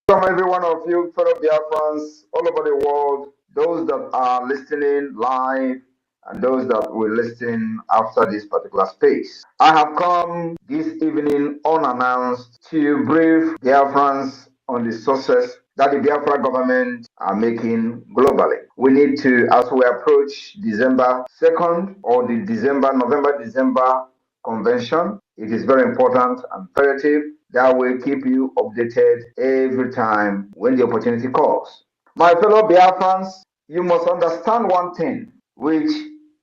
Welcome every one of you, fellow Biafrans all over the world, those that are listening live and those that will listen after this particular space. I have come this evening unannounced to brief Biafrans on the success that the Biafra government are making globally. We need to, as we approach December 2nd or the November-December convention, it is very important and imperative that will keep you updated every time when the opportunity calls. My fellow Biafrans, you must understand one thing which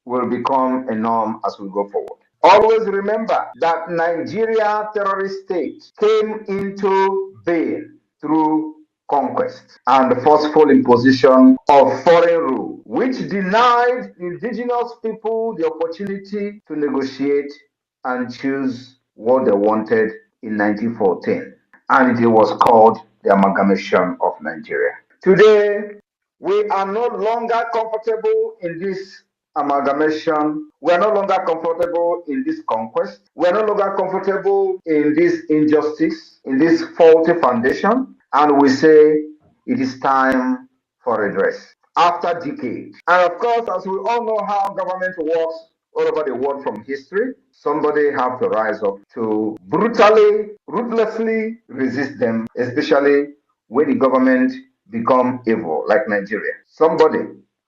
will become a norm as we go forward. Always remember that Nigeria terrorist state came into being through conquest and the forceful imposition of foreign rule, which denied indigenous people the opportunity to negotiate and choose what they wanted in 1914. And it was called the amalgamation of Nigeria. Today, we are no longer comfortable in this amalgamation. We are no longer comfortable in this conquest. We are no longer comfortable in this injustice, in this faulty foundation. And we say it is time for redress after decades. And of course, as we all know how government works all over the world from history, somebody have to rise up to brutally, ruthlessly resist them, especially when the government become evil like Nigeria. Somebody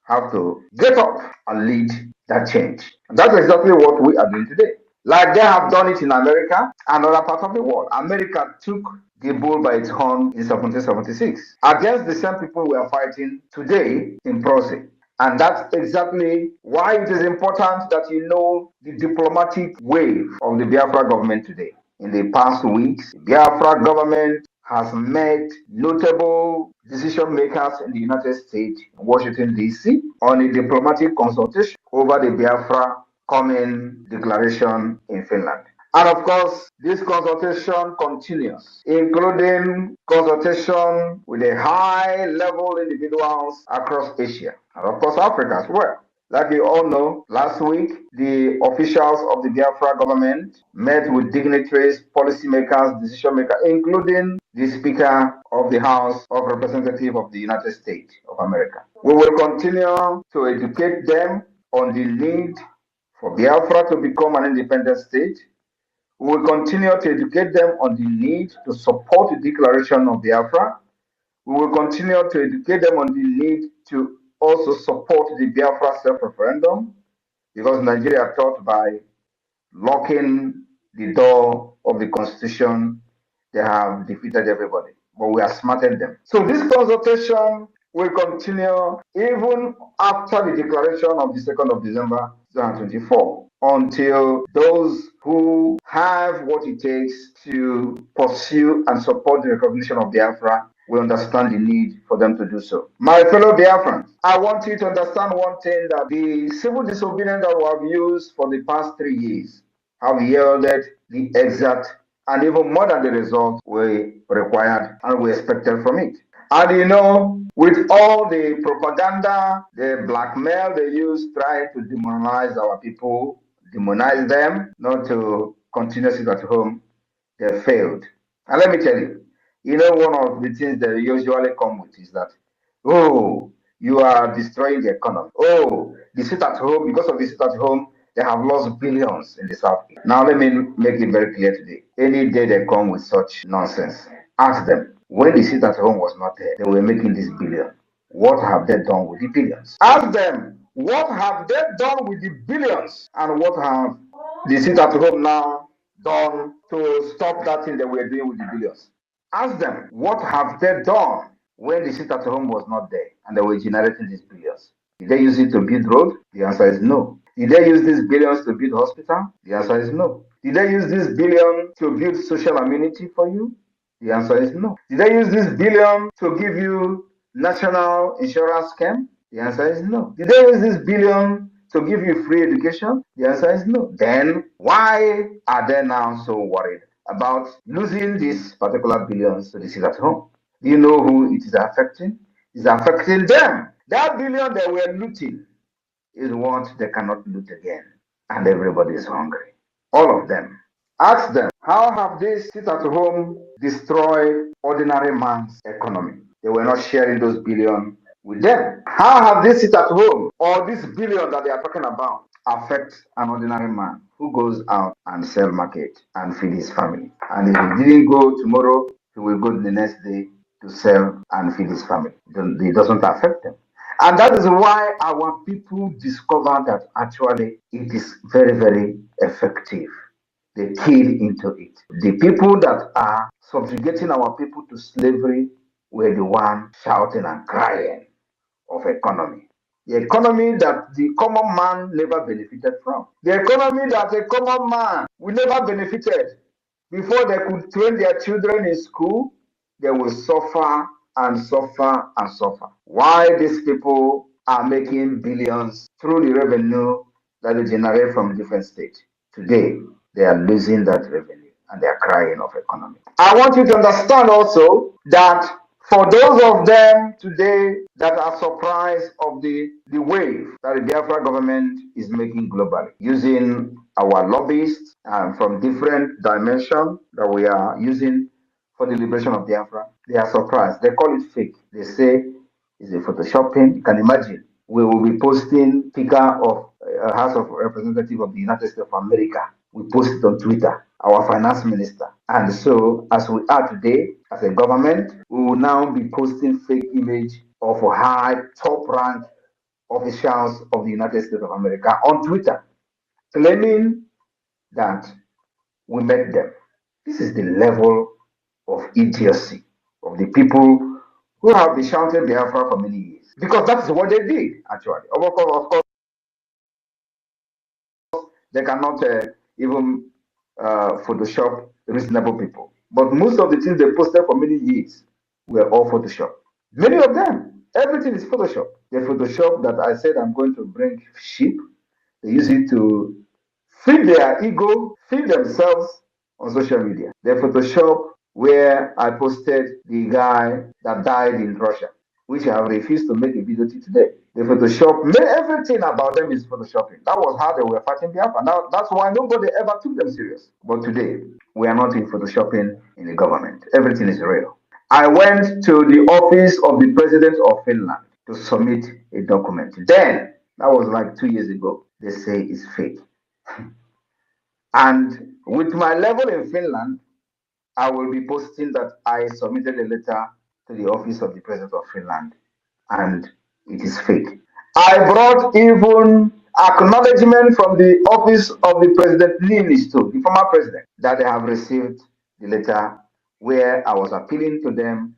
have to get up and lead that change. And that's exactly what we are doing today. Like they have done it in America and other parts of the world. America took the bull by its horn in 1776 against the same people we are fighting today in Proce. And that's exactly why it is important that you know the diplomatic wave of the Biafra government today. In the past weeks, the Biafra government has met notable decision makers in the United States, Washington, D.C., on a diplomatic consultation over the Biafra Common Declaration in Finland. And of course, this consultation continues, including consultation with the high level individuals across Asia and of course Africa as well. Like you all know, last week, the officials of the Biafra government met with dignitaries, policymakers, decision makers, including the Speaker of the House of Representatives of the United States of America. We will continue to educate them on the need for Biafra to become an independent state. We will continue to educate them on the need to support the declaration of Biafra. We will continue to educate them on the need to also support the Biafra self-referendum because Nigeria thought by locking the door of the constitution, they have defeated everybody. But we have smarted them. So this consultation will continue even after the declaration of the 2nd of December 2024 until those who have what it takes to pursue and support the recognition of Biafra will understand the need for them to do so. My fellow Biafrans, I want you to understand one thing, that the civil disobedience that we have used for the past 3 years have yielded the exact and even more than the result we required and we expected from it. And you know, with all the propaganda, the blackmail they use trying to demonize our people, demonize them, not to continue to sit at home, they failed. And let me tell you, you know, one of the things they usually come with is that, oh, you are destroying the economy. Oh, the sit at home, because of the sit at home, they have lost billions in the South. Now, let me make it very clear today. Any day they come with such nonsense, ask them. When the sit at home was not there, they were making this billion. What have they done with the billions? Ask them, what have they done with the billions? And what have the sit at home now done to stop that thing they were doing with the billions? Ask them, what have they done when the sit at home was not there and they were generating these billions? Did they use it to build road? The answer is no. Did they use these billions to build hospital? The answer is no. Did they use this billion to build social amenity for you? The answer is no. Did they use this billion to give you national insurance scheme? The answer is no. Did they use this billion to give you free education? The answer is no. Then why are they now so worried about losing these particular billions to the sit at home? Do you know who it is affecting? It's affecting them. That billion they were looting is what they cannot loot again. And everybody is hungry. All of them. Ask them, how have this sit at home destroyed ordinary man's economy? They were not sharing those billions with them. How have this sit at home or this billion that they are talking about affect an ordinary man who goes out and sell market and feed his family? And if he didn't go tomorrow, he will go the next day to sell and feed his family. It doesn't affect them. And that is why our people discover that actually it is very, very effective. They keyed into it. The people that are subjugating our people to slavery were the one shouting and crying of economy. The economy that the common man never benefited from. The economy that a common man will never benefited. Before they could train their children in school, they will suffer and suffer and suffer. Why these people are making billions through the revenue that they generate from different states. Today, they are losing that revenue and they are crying of economy. I want you to understand also that for those of them today that are surprised of the wave that the Biafra government is making globally, using our lobbyists from different dimensions that we are using for the liberation of Biafra, they are surprised. They call it fake. They say it's a photoshopping. You can imagine. We will be posting Speaker of House of Representatives of the United States of America. We post it on Twitter, our finance minister. And so, as we are today, as a government, we will now be posting fake image of high, top rank officials of the United States of America on Twitter, claiming that we met them. This is the level of idiocy of the people who have been shouting Biafra for many years. Because that's what they did, actually. Of course, they cannot even Photoshop reasonable people. But most of the things they posted for many years were all Photoshop. Many of them, everything is Photoshop. The Photoshop that I said I'm going to bring sheep, they use it to feed their ego, feed themselves on social media. The Photoshop where I posted the guy that died in Russia, which I have refused to make a video to today. The Photoshop, everything about them is Photoshopping. That was how they were fighting Biafra. Now, that's why nobody ever took them serious. But today, we are not in Photoshopping in the government. Everything is real. I went to the office of the president of Finland to submit a document. Then, that was like 2 years ago, they say it's fake. And with my level in Finland, I will be posting that I submitted a letter to the office of the president of Finland and it is fake. I brought even acknowledgement from the office of the president Niinisto, the former president, that they have received the letter where I was appealing to them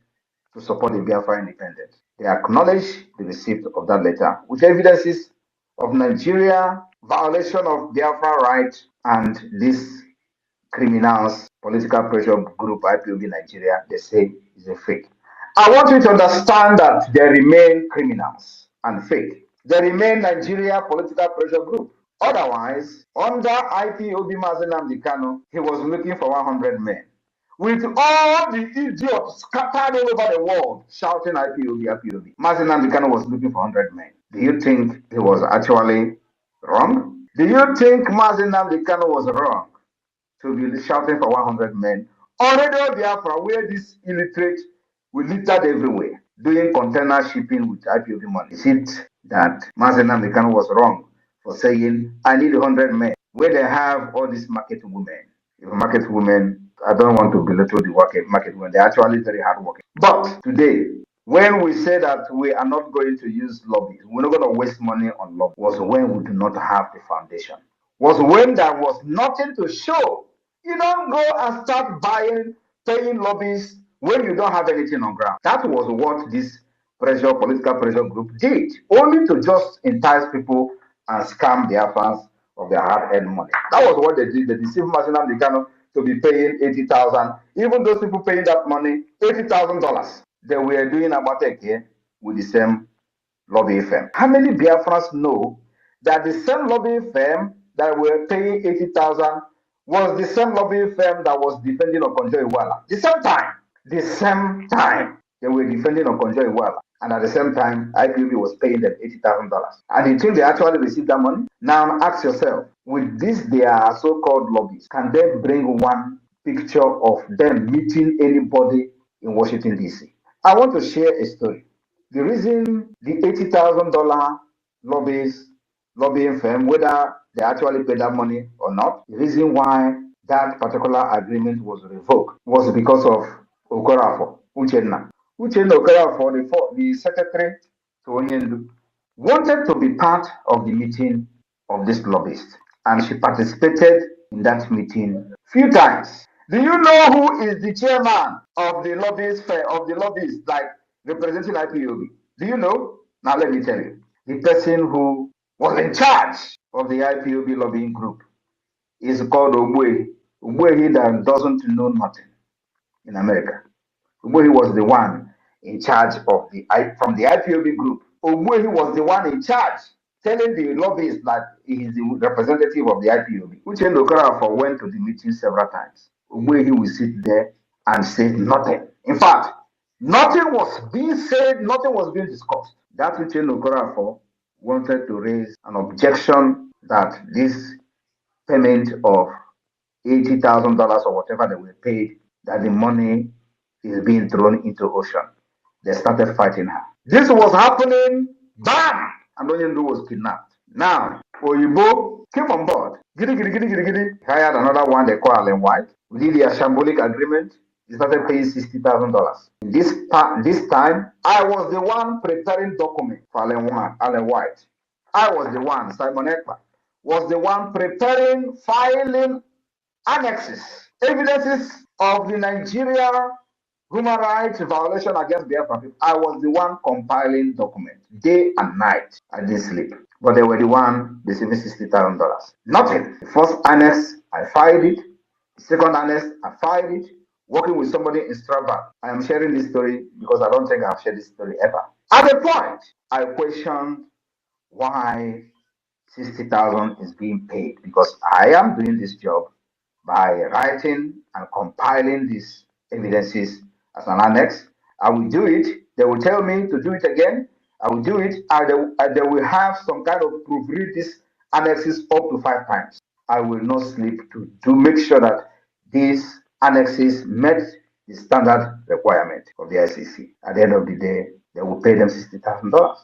to support the Biafra independence. They acknowledge the receipt of that letter with evidences of Nigeria violation of Biafra rights and this criminals, political pressure group IPOB Nigeria, they say is a fake. I want you to understand that they remain criminals and fake. They remain Nigeria political pressure group. Otherwise, under IPOB Mazen Amdekano, he was looking for 100 men. With all the idiots scattered all over the world shouting IPOB, IPOB, Mazen Amdekano was looking for 100 men. Do you think he was actually wrong? Do you think Mazen Amdekano was wrong to be shouting for 100 men on Radio Biafra, where this illiterate will littered everywhere, doing container shipping with IPOB money? Is it that Mazen Amdekano was wrong for saying, I need 100 men, where they have all these market women? If market women, I don't want to belittle the market women, they're actually very hard working. But today, when we say that we are not going to use lobbies, we're not going to waste money on lobbies, was when we do not have the foundation, was when there was nothing to show. You don't go and start paying lobbies when you don't have anything on ground. That was what this political pressure group did, only to just entice people and scam their fans of their hard-earned money. That was what they did. They deceived Marcina Mexicano to be paying 80,000. Even those people paying that money, $80,000, they were doing Abatek here with the same lobby firm. How many Biafrans know that the same lobby firm that were paying 80,000 was the same lobby firm that was defending Okonjo Iweala? The same time they were defending Okonjo Iweala. And at the same time, IPOB was paying them $80,000. And you think they actually received that money? Now ask yourself, with this their so-called lobbies, can they bring one picture of them meeting anybody in Washington, D.C.? I want to share a story. The reason the $80,000 lobbying firm, whether they actually paid that money or not, the reason why that particular agreement was revoked was because of Okorafor, Uchenna. Uchenna Okorafor, the secretary to Onyendu, wanted to be part of the meeting of this lobbyist, and she participated in that meeting few times. Do you know who is the chairman of the lobbyists like representing IPOB? Do you know? Now let me tell you. The person who was in charge of the IPOB lobbying group is called Ogbuehi. Ogbuehi that doesn't know nothing in America. Ogbuehi was the one in charge of from the IPOB group. Ogbuehi was the one in charge telling the lobbyists that he is the representative of the IPOB. Uchenna Okorafor went to the meeting several times. Ogbuehi will sit there and say nothing. In fact, nothing was being said, nothing was being discussed. That Uchenna Okorafor wanted to raise an objection that this payment of $80,000 or whatever they were paid, that the money is being thrown into ocean. They started fighting her. This was happening, bam! And Onyendu was kidnapped. Now, Oyibo came on board. Giddy, giddy, giddy, giddy, giddy. Hired another one they call Allen White. We did the shambolic agreement. He started paying $60,000. This time, I was the one preparing document for Allen White. I was the one, Simon Ekpa, was the one preparing, filing annexes, evidences of the Nigeria human rights violation against Biafra people. I was the one compiling documents day and night. I didn't sleep. But they were the one receiving $60,000. Nothing. The first annex, I filed it. The second annex, I filed it. Working with somebody in Strasbourg. I am sharing this story because I don't think I've shared this story ever. At the point, I questioned why 60,000 is being paid, because I am doing this job by writing and compiling these evidences as an annex. I will do it. They will tell me to do it again. I will do it. And they will have some kind of proofread these annexes up to 5 times. I will not sleep to make sure that these annexes met the standard requirement of the ICC. At the end of the day, they will pay them $60,000.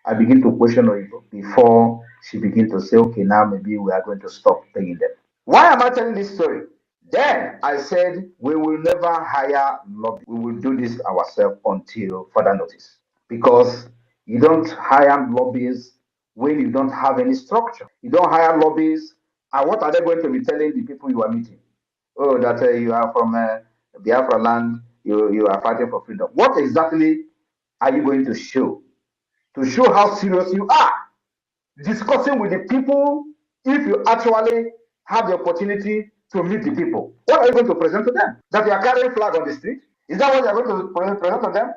I begin to question Oyibo before she begin to say, okay, now maybe we are going to stop paying them. Why am I telling this story? Then I said, we will never hire lobby. We will do this ourselves until further notice. Because you don't hire lobbies when you don't have any structure. You don't hire lobbies, and what are they going to be telling the people you are meeting? Oh, that you are from Biafra land, you are fighting for freedom. What exactly are you going to show? To show how serious you are. Discussing with the people, if you actually have the opportunity to meet the people, what are you going to present to them? That you are carrying flag on the street? Is that what you are going to present to them?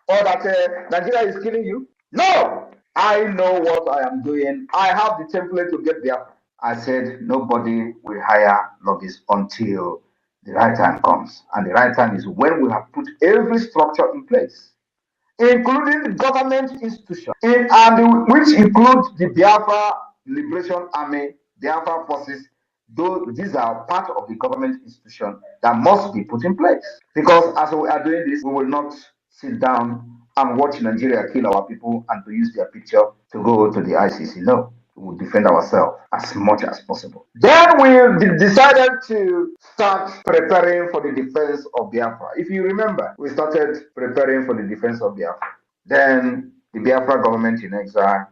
Or that Nigeria is killing you? No! I know what I am doing. I have the template to get there. I said nobody will hire lobbyists until the right time comes. And the right time is when we have put every structure in place, including government institutions, and which includes the Biafra Liberation Army, Biafra forces. These are part of the government institution that must be put in place. Because as we are doing this, we will not sit down and watch Nigeria kill our people and to use their picture to go to the ICC. No, we will defend ourselves as much as possible. Then we decided to start preparing for the defense of Biafra. If you remember, we started preparing for the defense of Biafra. Then the Biafra government in exile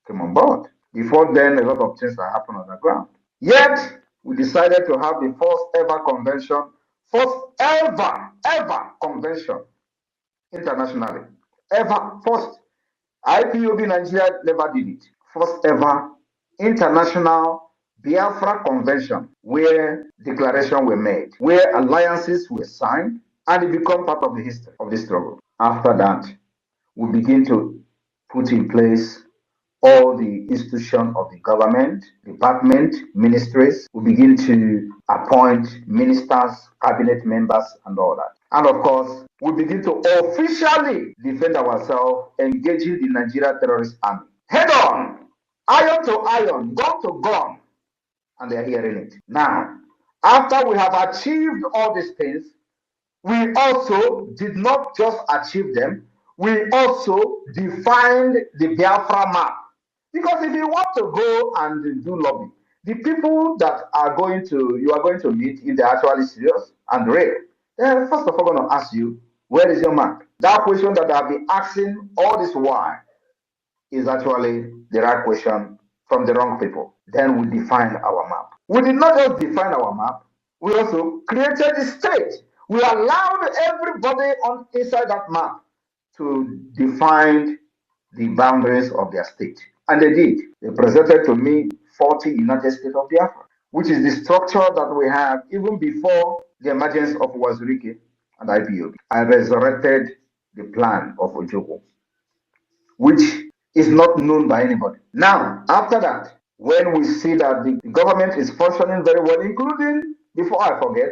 came on board. Before then, a lot of things that happened on the ground. Yet, we decided to have the first ever convention, first ever convention internationally. First. IPOB Nigeria never did it. First ever international Biafra convention where declarations were made, where alliances were signed, and it became part of the history of the struggle. After that, we begin to put in place all the institutions of the government, department, ministries. We begin to appoint ministers, cabinet members, and all that. And of course, we begin to officially defend ourselves, engaging the Nigeria terrorist army. Head on, iron to iron, gun to gun, and they're hearing it. Now, after we have achieved all these things, we also did not just achieve them, we also defined the Biafra map. Because if you want to go and do lobby, the people that you are going to meet, if they're actually serious and real, they're first of all going to ask you, where is your map? That question that I've been asking all this while is actually the right question from the wrong people. Then we define our map. We did not just define our map, we also created the state. We allowed everybody on inside that map to define the boundaries of their state. And they did. They presented to me 40 United States of Biafra, which is the structure that we have even before the emergence of Wazirike and IPOB. I resurrected the plan of Ojukwu, which is not known by anybody. Now, after that, when we see that the government is functioning very well, including, before I forget,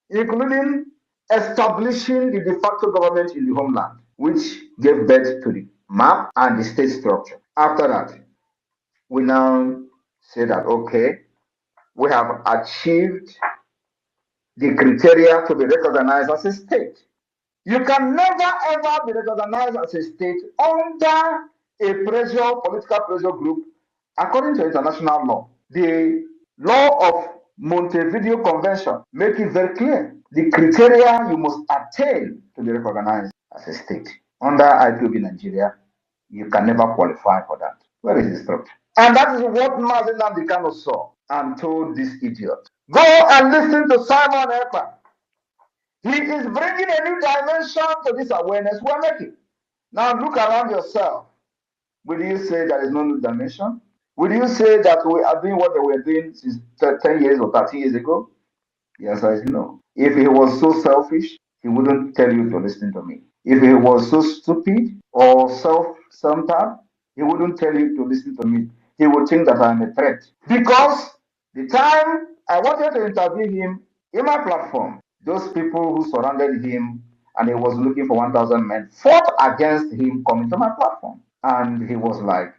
including establishing the de facto government in the homeland, which gave birth to the map and the state structure. After that, we now say that, okay, we have achieved the criteria to be recognized as a state. You can never ever be recognized as a state under a political pressure group, according to international law. The law of Montevideo Convention make it very clear. The criteria you must attain to be recognized as a state. Under IPOB Nigeria, you can never qualify for that. Where is the structure? And that is what Mazen Nnamdi Kanu saw and told this idiot. Go and listen to Simon Ekpa. He is bringing a new dimension to this awareness we're making. Now look around yourself. Will you say there is no new dimension? Will you say that we are doing what they were doing since 10 years or 30 years ago? The answer is no. If he was so selfish, he wouldn't tell you to listen to me. If he was so stupid or self-centered, he wouldn't tell you to listen to me. He would think that I'm a threat. Because the time I wanted to interview him in my platform, those people who surrounded him and he was looking for 1,000 men fought against him coming to my platform. And he was like,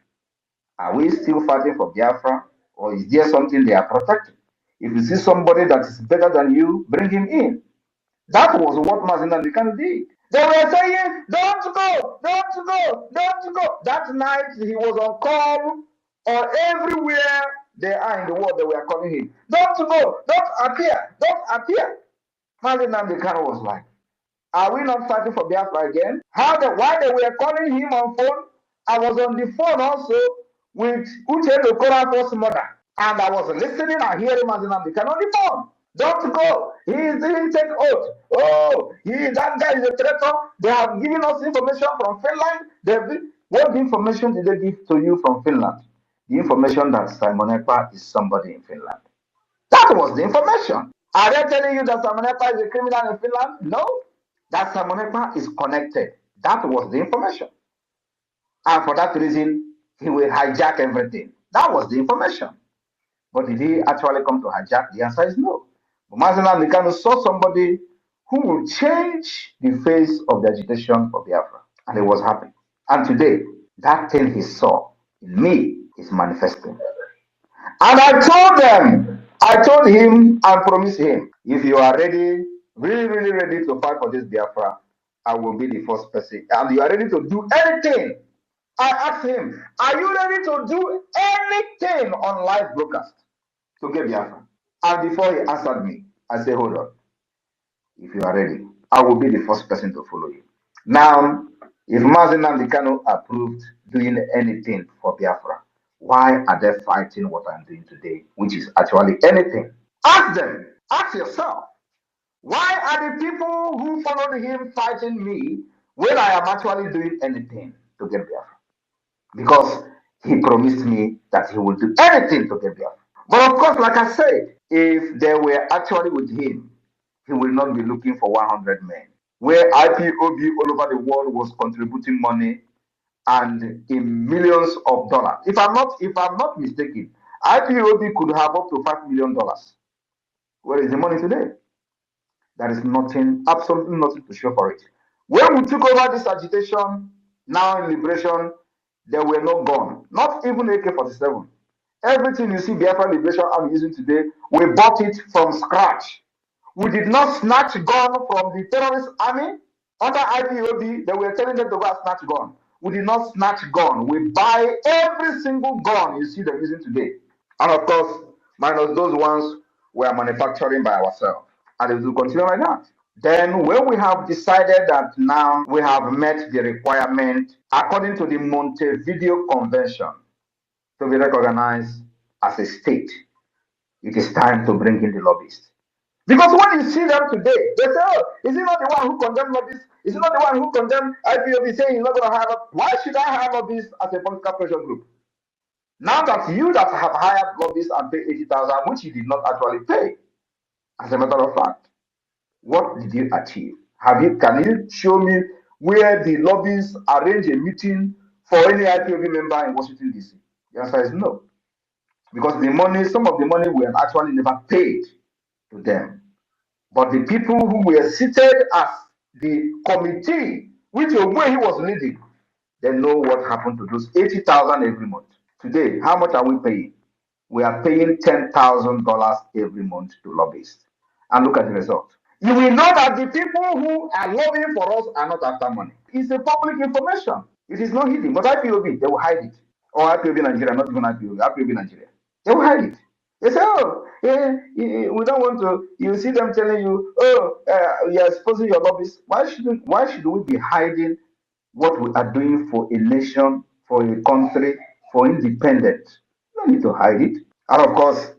are we still fighting for Biafra, or is there something they are protecting? If you see somebody that is better than you, bring him in. That was what Mazen Nnamdi Kanu did. They were saying, don't go, don't go, don't go. That night he was on call, or everywhere they are in the world, they were calling him, don't go, don't appear, don't appear. Mazen Nnamdi Kanu was like, are we not fighting for Biafra again? Why they were calling him on phone, I was on the phone also with Uche Okorafor's mother. And I was listening and hearing Mazen Nnamdi Kanu on the phone. Don't go. He didn't take oath. Oh, that guy is a traitor. They have given us information from Finland. What information did they give to you from Finland? The information that Simon Ekpa is somebody in Finland. That was the information. Are they telling you that Simon Ekpa is a criminal in Finland? No. That Simon Ekpa is connected. That was the information. And for that reason, he will hijack everything. That was the information. But did he actually come to hijack? The answer is no. But Mazen Nnamdi Kanu saw somebody who will change the face of the agitation for Biafra. And he was happy. And today, that thing he saw in me is manifesting. And I told him and promised him, if you are ready, really, really ready to fight for this Biafra, I will be the first person. And you are ready to do anything. I asked him, are you ready to do anything on live broadcast to get Biafra? And before he answered me, I said, hold on. If you are ready, I will be the first person to follow you. Now, if Mazen Nnamdi Kanu approved doing anything for Biafra, why are they fighting what I'm doing today, which is actually anything? Ask them. Ask yourself. Why are the people who followed him fighting me when I am actually doing anything to get Biafra? Because he promised me that he will do anything to get Biafra. But of course, like I said, if they were actually with him, he will not be looking for 100 men. Where IPOB all over the world was contributing money and in millions of dollars. If I'm not mistaken, IPOB could have up to $5 million. Where is the money today? There is nothing, absolutely nothing to show for it. When we took over this agitation, now in liberation, there were no gun, not even AK-47. Everything you see Biafra Liberation Army using today, we bought it from scratch. We did not snatch gun from the terrorist army. Under IPOB, they were telling them to go and snatch gun. We did not snatch gun. We buy every single gun you see them using today. And of course, minus those ones we are manufacturing by ourselves. And it will continue like that. Then when we have decided that now we have met the requirement according to the Montevideo Convention to be recognized as a state, it is time to bring in the lobbyists. Because when you see them today, they say, oh, is he not the one who condemned lobbyists? Is he not the one who condemned IPOB saying he's not going to hire lobbyists? Why should I hire lobbyists as a political pressure group? Now that you that have hired lobbyists and paid 80,000, which you did not actually pay, as a matter of fact, what did you achieve? Can you show me where the lobbyists arrange a meeting for any IPOB member in Washington, D.C.? The answer is no. Because the money, some of the money were actually never paid to them. But the people who were seated as the committee, which way he was leading, they know what happened to those 80,000 every month. Today, how much are we paying? We are paying $10,000 every month to lobbyists. And look at the result. You will know that the people who are lobbying for us are not after money. It's a public information. It is not hidden. But IPOB, they will hide it. Or IPOB Nigeria, not even IPOB, IPOB Nigeria. They will hide it. They say, oh, we don't want to. You see them telling you, oh, you are exposing your lobbyists. Why should we be hiding what we are doing for a nation, for a country, for independence? You don't need to hide it. And of course,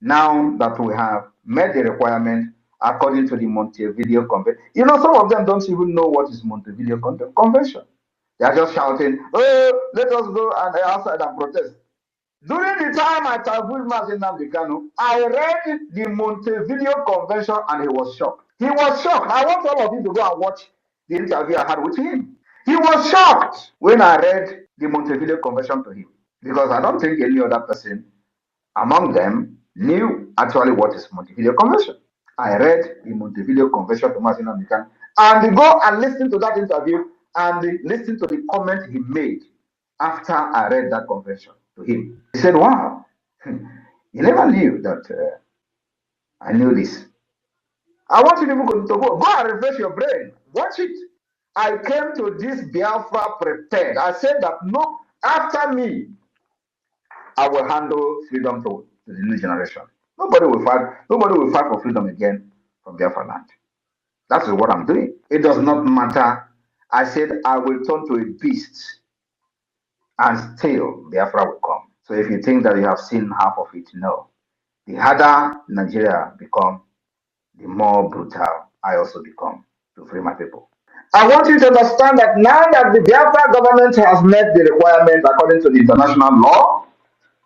now that we have met the requirement according to the Montevideo Convention, some of them don't even know what is Montevideo Convention. They are just shouting, oh, let us go and outside and protest. During the time I traveled Nnamdi Kanu, I read the Montevideo Convention and he was shocked. He was shocked. I want all of you to go and watch the interview I had with him. He was shocked when I read the Montevideo Convention to him, because I don't think any other person among them knew actually what is Montevideo Convention. I read the Montevideo Convention to Nnamdi Kanu, and go and listen to that interview and listen to the comment he made after I read that convention to him. He said, wow, you never knew that I knew this. I want you people to go and refresh your brain. Watch it. I came to this Biafra prepared. I said that no, after me, I will handle freedom to the new generation. Nobody will fight for freedom again from Biafra land. That is what I'm doing. It does not matter. I said I will turn to a beast and still Biafra will come. So if you think that you have seen half of it, no. The harder Nigeria become, the more brutal I also become to free my people. I want you to understand that now that the Biafra government has met the requirement according to the international law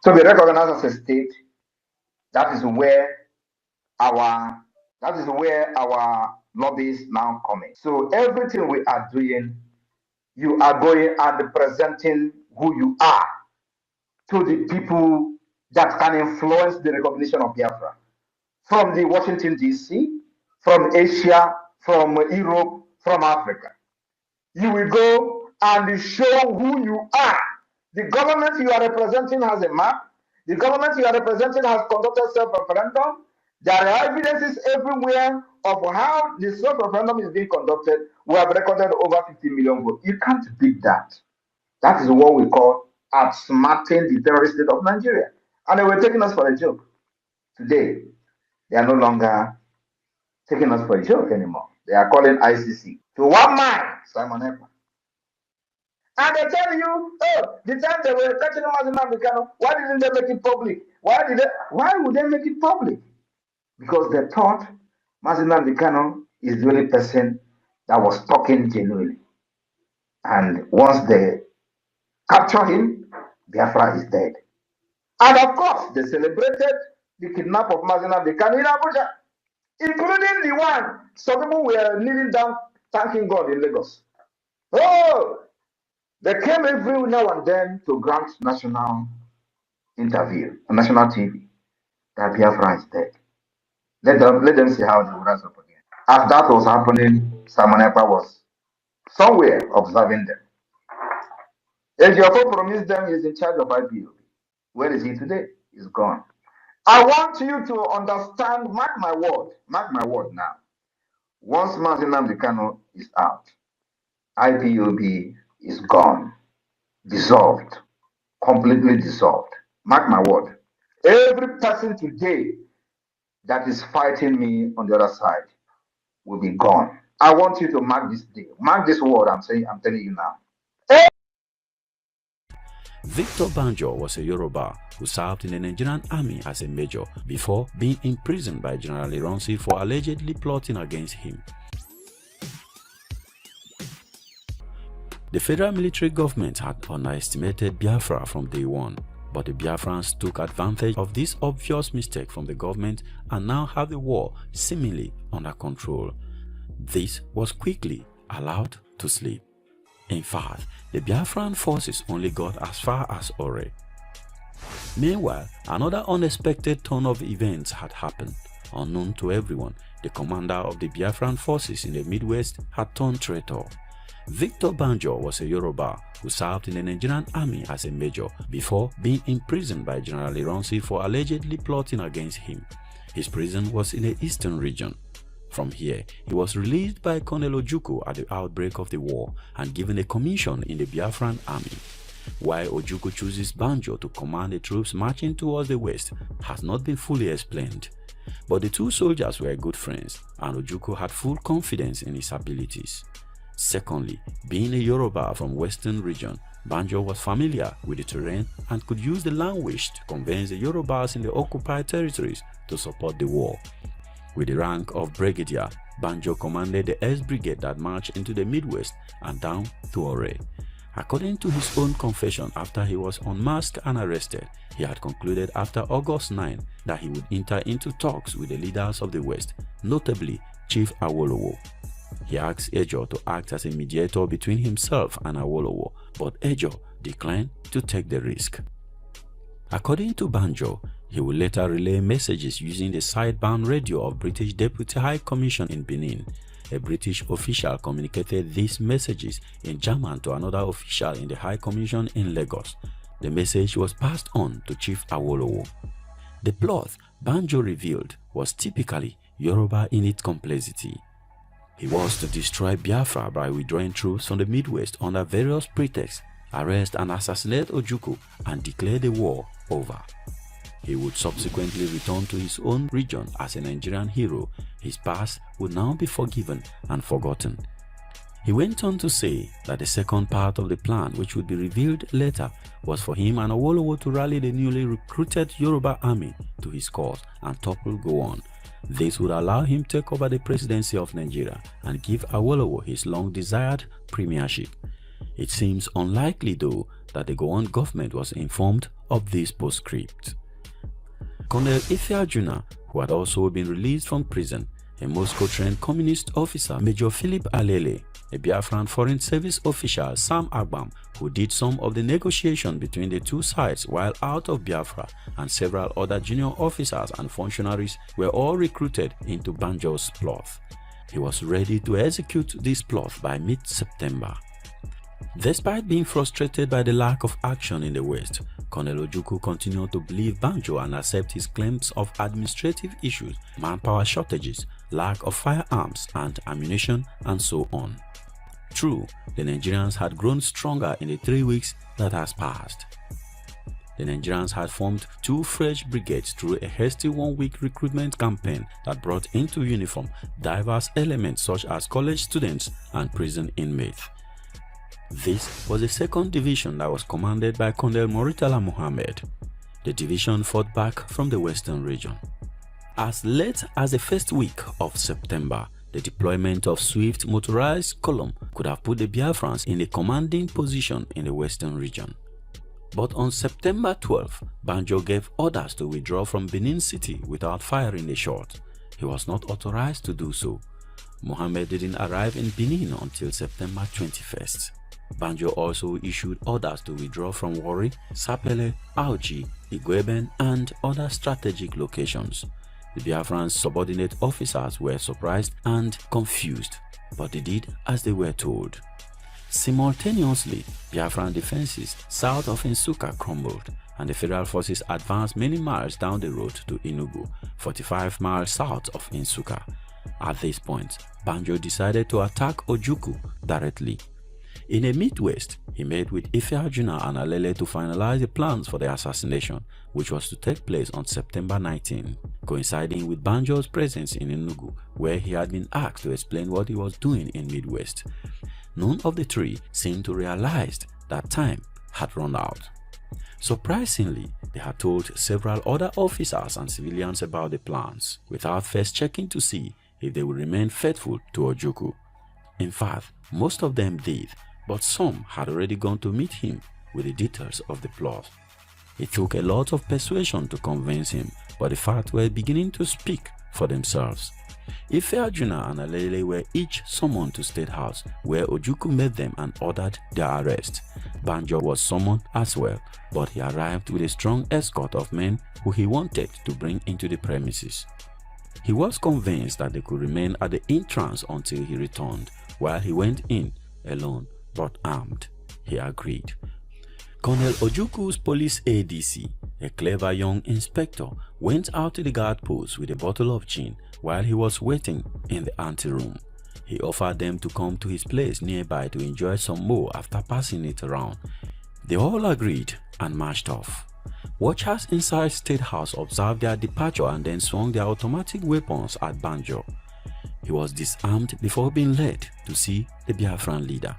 to be recognized as a state, that is where our lobbies now come in. So everything we are doing, you are going and presenting who you are to the people that can influence the recognition of Biafra. From the Washington, D.C., from Asia, from Europe, from Africa. You will go and show who you are. The government you are representing has a map. The government you are representing has conducted self-referendum. There are evidences everywhere of how the self-referendum is being conducted. We have recorded over 50 million votes. You can't beat that. That is what we call outsmarting the terrorist state of Nigeria. And they were taking us for a joke. Today, they are no longer taking us for a joke anymore. They are calling ICC to one man, Simon Ekpa. And they tell you, oh, the time they were catching Nnamdi Kanu, why didn't they make it public? Why would they make it public? Because they thought Nnamdi Kanu is the only person that was talking genuinely. And once they capture him, Biafra is dead. And of course, they celebrated the kidnap of Nnamdi Kanu in Abuja, including the one some people were kneeling down thanking God in Lagos. Oh, They came every now and then to grant national interview on national TV that Biafra is dead. Let them see how they will rise up again. As that was happening, Simon Ekpa was somewhere observing them. Ejiofor promised them he's in charge of IPOB. Where is he today? He's gone. I want you to understand, mark my word now. Once Mazi Nnamdi Kanu is out, IPOB is gone, dissolved, completely dissolved. Mark my word. Every person today that is fighting me on the other side will be gone. I want you to mark this day. Mark this word I'm telling you now. Victor Banjo was a Yoruba who served in the Nigerian army as a major before being imprisoned by General Ironsi for allegedly plotting against him. The federal military government had underestimated Biafra from day one, but the Biafrans took advantage of this obvious mistake from the government and now have the war seemingly under control. This was quickly allowed to slip. In fact, the Biafran forces only got as far as Ore. Meanwhile, another unexpected turn of events had happened. Unknown to everyone, the commander of the Biafran forces in the Midwest had turned traitor. Victor Banjo was a Yoruba who served in the Nigerian army as a major before being imprisoned by General Ironsi for allegedly plotting against him. His prison was in the eastern region. From here, he was released by Colonel Ojukwu at the outbreak of the war and given a commission in the Biafran army. Why Ojukwu chooses Banjo to command the troops marching towards the west has not been fully explained. But the two soldiers were good friends and Ojukwu had full confidence in his abilities. Secondly, being a Yoruba from western region, Banjo was familiar with the terrain and could use the language to convince the Yorubas in the occupied territories to support the war. With the rank of brigadier, Banjo commanded the S Brigade that marched into the Midwest and down to Ore. According to his own confession after he was unmasked and arrested, he had concluded after August 9 that he would enter into talks with the leaders of the West, notably Chief Awolowo. He asked Ejo to act as a mediator between himself and Awolowo, but Ejo declined to take the risk. According to Banjo, he would later relay messages using the sideband radio of British Deputy High Commission in Benin. A British official communicated these messages in German to another official in the High Commission in Lagos. The message was passed on to Chief Awolowo. The plot Banjo revealed was typically Yoruba in its complexity. He was to destroy Biafra by withdrawing troops from the Midwest under various pretexts, arrest and assassinate Ojukwu, and declare the war over. He would subsequently return to his own region as a Nigerian hero. His past would now be forgiven and forgotten. He went on to say that the second part of the plan, which would be revealed later, was for him and Awolowo to rally the newly recruited Yoruba army to his cause and topple Gowon. This would allow him to take over the presidency of Nigeria and give Awolowo his long-desired premiership. It seems unlikely, though, that the Gowon government was informed of this postscript. Colonel Ife Ajuna, who had also been released from prison, a Moscow-trained communist officer, Major Philip Alele, a Biafran Foreign Service official, Sam Agbam, who did some of the negotiation between the two sides while out of Biafra, and several other junior officers and functionaries were all recruited into Banjo's plot. He was ready to execute this plot by mid-September. Despite being frustrated by the lack of action in the West, Colonel Ojukwu continued to believe Banjo and accept his claims of administrative issues, manpower shortages, lack of firearms and ammunition, and so on. True, the Nigerians had grown stronger in the 3 weeks that has passed. The Nigerians had formed 2 fresh brigades through a hasty 1-week recruitment campaign that brought into uniform diverse elements such as college students and prison inmates. This was the 2nd Division that was commanded by Colonel Moritala Mohammed. The division fought back from the western region. As late as the first week of September, the deployment of swift motorized column could have put the Biafrans in a commanding position in the western region. But on September 12, Banjo gave orders to withdraw from Benin City without firing a shot. He was not authorized to do so. Mohammed didn't arrive in Benin until September 21st. Banjo also issued orders to withdraw from Warri, Sapele, BRGIE, Igweben, and other strategic locations. The Biafran subordinate officers were surprised and confused, but they did as they were told. Simultaneously, Biafran defenses south of Nsukka crumbled, and the federal forces advanced many miles down the road to Enugu, 45 miles south of Nsukka. At this point, Banjo decided to attack Ojukwu directly. In a Midwest, he met with Ife Ajuna and Alele to finalize the plans for the assassination, which was to take place on September 19, coinciding with Banjo's presence in Enugu, where he had been asked to explain what he was doing in Midwest. None of the three seemed to realize that time had run out. Surprisingly, they had told several other officers and civilians about the plans, without first checking to see if they would remain faithful to Ojukwu. In fact, most of them did, but some had already gone to meet him with the details of the plot. It took a lot of persuasion to convince him, but the facts were beginning to speak for themselves. Ife Ajuna and Alele were each summoned to State House, where Ojukwu met them and ordered their arrest. Banjo was summoned as well, but he arrived with a strong escort of men who he wanted to bring into the premises. He was convinced that they could remain at the entrance until he returned, while he went in alone but armed. He agreed. Colonel Ojukwu's police ADC, a clever young inspector, went out to the guard post with a bottle of gin while he was waiting in the anteroom. He offered them to come to his place nearby to enjoy some more after passing it around. They all agreed and marched off. Watchers inside State House observed their departure and then swung their automatic weapons at Banjo. He was disarmed before being led to see the Biafran leader.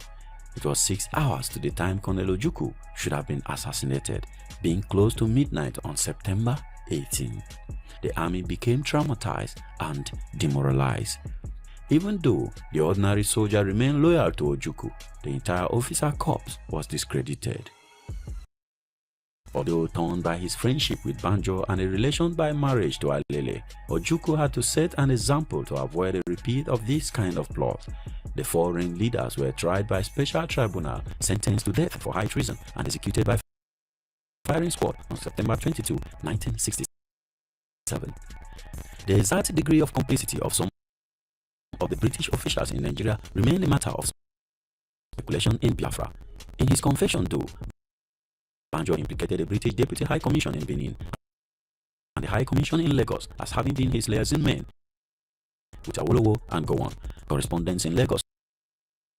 It was 6 hours to the time Colonel Ojukwu should have been assassinated, being close to midnight on September 18. The army became traumatized and demoralized. Even though the ordinary soldier remained loyal to Ojukwu, the entire officer corps was discredited. Although torn by his friendship with Banjo and a relation by marriage to Alele, Ojukwu had to set an example to avoid a repeat of this kind of plot. The four ring leaders were tried by special tribunal, sentenced to death for high treason, and executed by firing squad on September 22, 1967. The exact degree of complicity of some of the British officials in Nigeria remained a matter of speculation in Biafra. In his confession, though, Banjo implicated the British Deputy High Commission in Benin and the High Commission in Lagos as having been his liaison men with Awolowo and Gowon. Correspondents in Lagos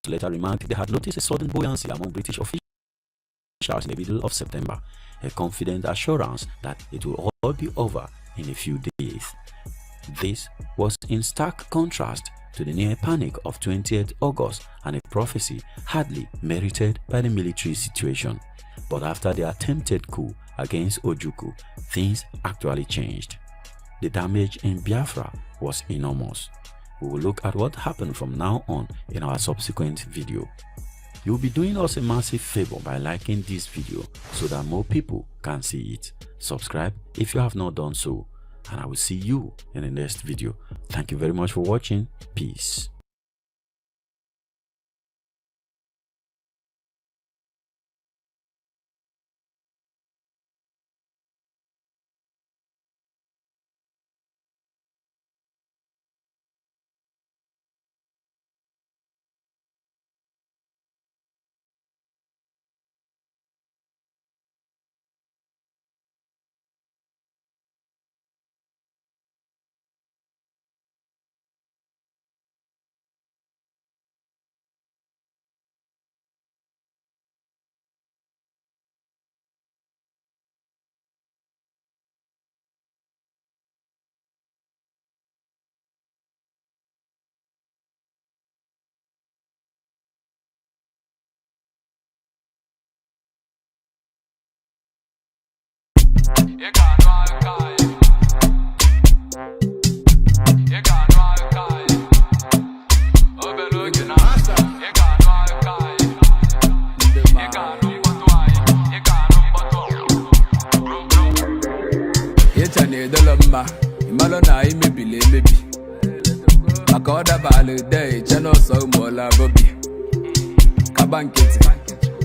later remarked they had noticed a sudden buoyancy among British officials in the middle of September, a confident assurance that it will all be over in a few days. This was in stark contrast to the near panic of 20th August and a prophecy hardly merited by the military situation. But after the attempted coup against Ojukwu, things actually changed. The damage in Biafra was enormous. We will look at what happened from now on in our subsequent video. You'll be doing us a massive favor by liking this video so that more people can see it. Subscribe if you have not done so, and I will see you in the next video. Thank you very much for watching. Peace. Imalo na imebile emebi maka ọ dabala ide cheno so ụmụọla bobi kaba nkịtị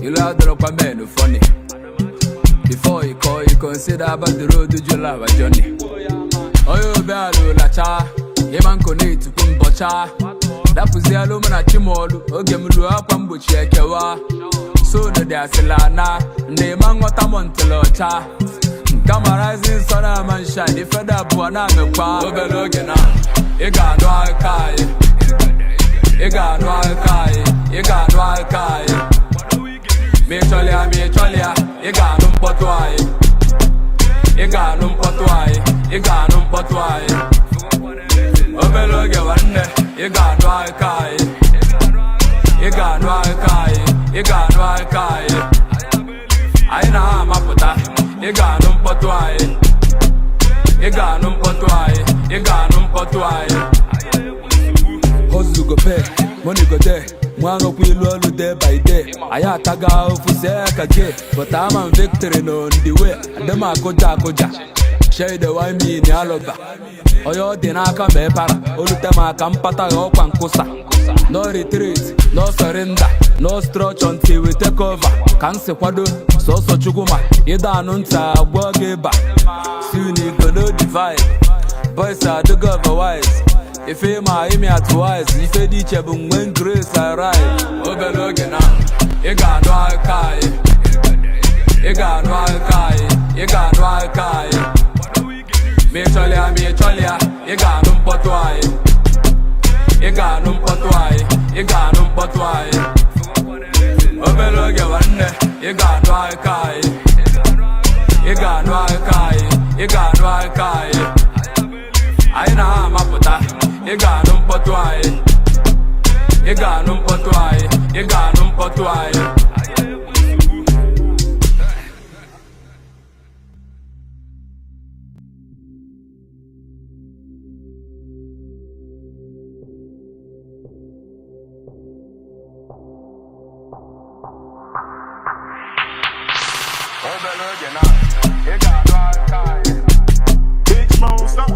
You love the rock man funny. Before you call, you consider about the road to your love journey. Oh, you better la cha. You man connect to Kumbacha. That was the alumina chimolu. Okay, you up and butch yakewa. So the Dasilana, name man what I'm on to locha. Rising sun and shine. If I da buona me pa. Overlooking you got no alkai. You got no alkai. You got no alkai. Me cholia, you got no potwai. You got no potwai. You got no potwai. Overlook one day, you got no alkai. You got no alkai. You got no alkai. I know my puta. You got no potwai. You got no potwai. You got no potwai. Hustle go pay, money go there. One of we learn day by day. I had to go for again, but I'm on victory on the way. And them I go ja. Share the wine me in the aloba. Oh, your dinner can be para. All the time I can pata your pancosa. No retreat, no surrender, no stretch until we take over. Can't say what do, so chuguma. You don't know work it back. Soon you gonna divide. Boys are the otherwise. If you my me at twice, if you ditch a boom when grace arrive. Overlooking you got no alkai. You got no alkai. You got no alkai. Me cholia, you got no potwai. You got no potwai. You got no potwai. Overlooking one day, you got no alkai. You got no alkai. You got no alkai. I know my puta. You got no potwai. You got no potwai. You got no potwai. Big monster.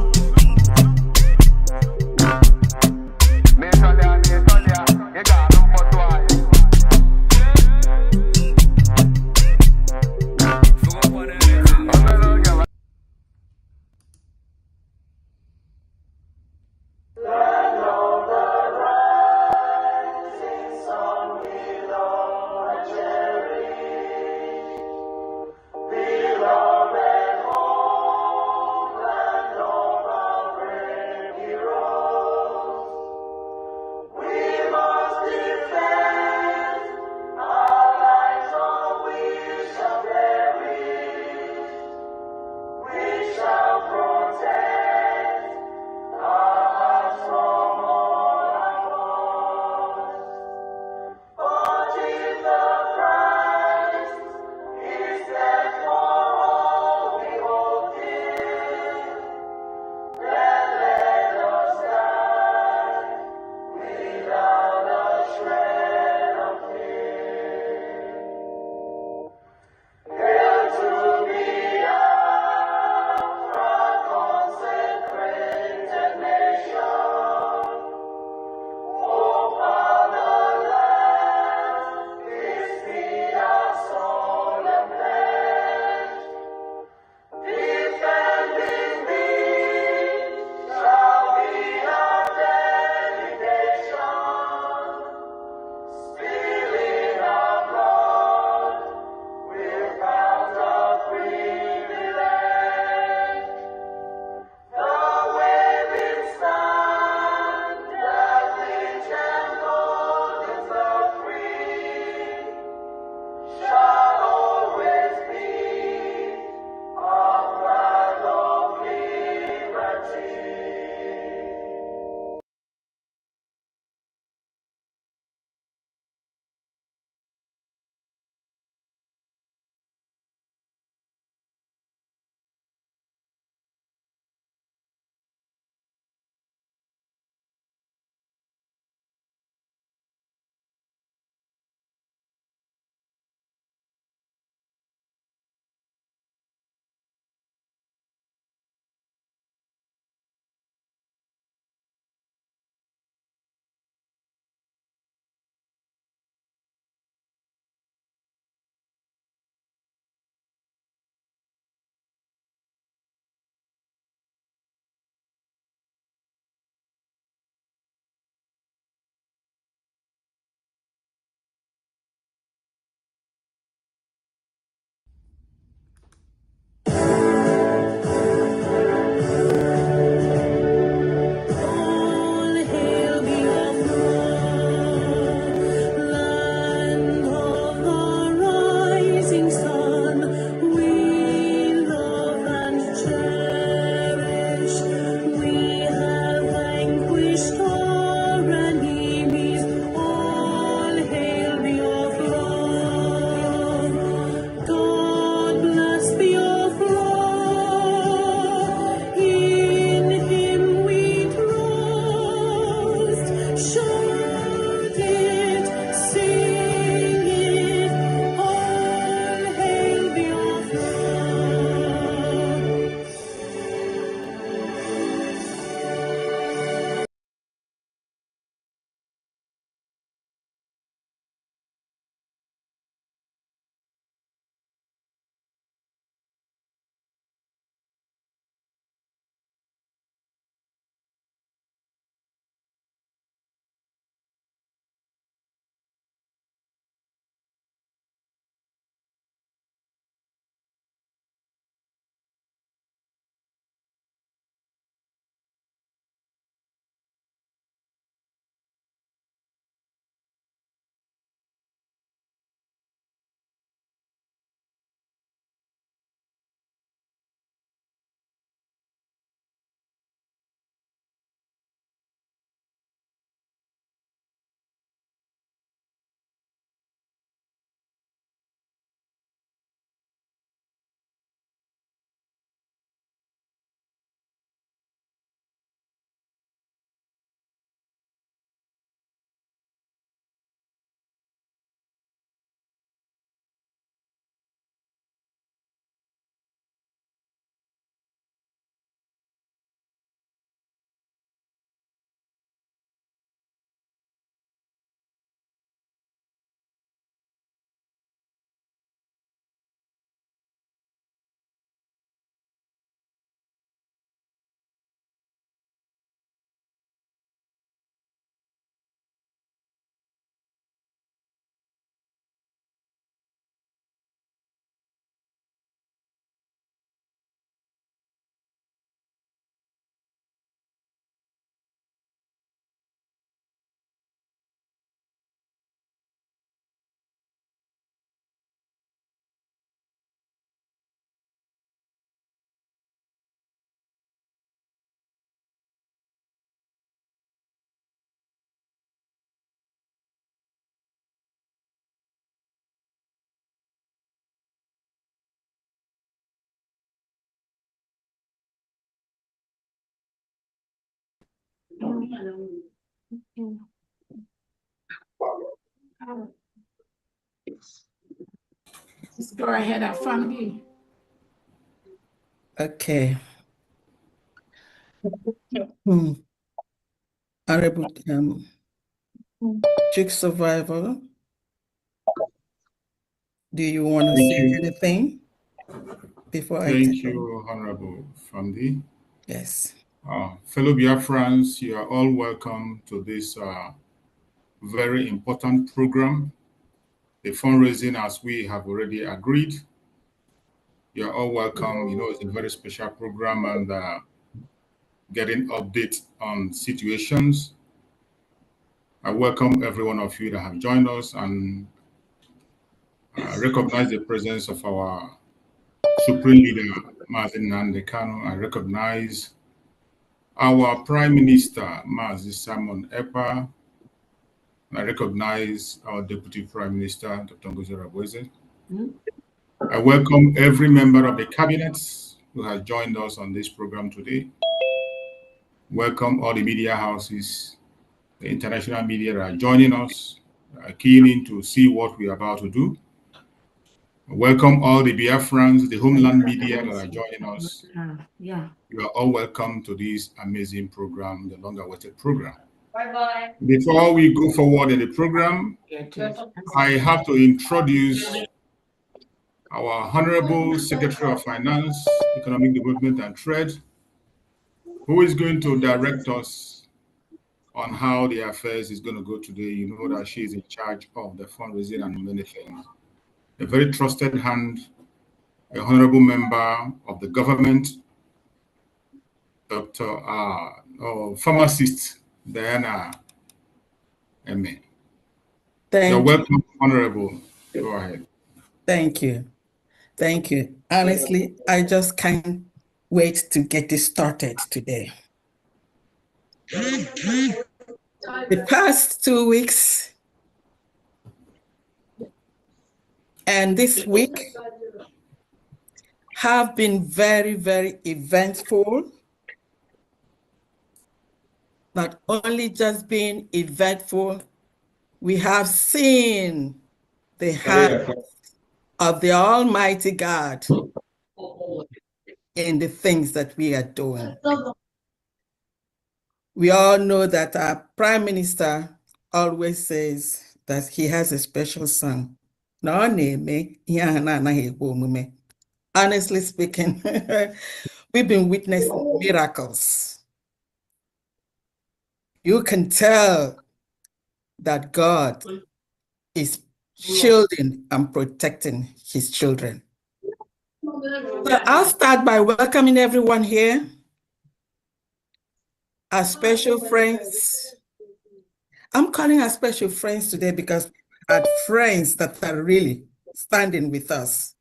Let's go ahead and Fundy. Okay. Honorable Chick Survivor, do you want to say anything before I Thank take over? you, Honorable Fundy. Yes. Fellow Biafrans, you are all welcome to this very important program, the fundraising, as we have already agreed. You are all welcome. You know, it's a very special program, and getting updates on situations. I welcome every one of you that have joined us, and recognize the presence of our Supreme Leader, Mazi Nnamdi Kanu. I recognize our Prime Minister, Mazi Simon Ekpa. I recognize our Deputy Prime Minister, Dr. Ngozi Okonjo-Iweala. I welcome every member of the cabinet who has joined us on this program today. Welcome all the media houses, the international media that are joining us, keen in to see what we are about to do. Welcome all the Biafrans, the homeland media that are joining us. Yeah. You are all welcome to this amazing program, the long-awaited program. Bye-bye. Before we go forward in the program, I have to introduce our Honorable Secretary of Finance, Economic Development and Trade, who is going to direct us on how the affairs is going to go today. You know that she is in charge of the fundraising and many things. A very trusted hand, a honorable member of the government, Dr. Pharmacist Diana M.A. You're welcome, Honorable. Go ahead. Thank you. Thank you. Honestly, I just can't wait to get this started today. The past 2 weeks and this week have been very, very eventful. Not only just being eventful, we have seen the hand of the Almighty God in the things that we are doing. We all know that our Prime Minister always says that he has a special son. Honestly speaking, we've been witnessing miracles. You can tell that God is shielding and protecting his children. So I'll start by welcoming everyone here, our special friends. I'm calling our special friends today because we had friends that are really standing with us.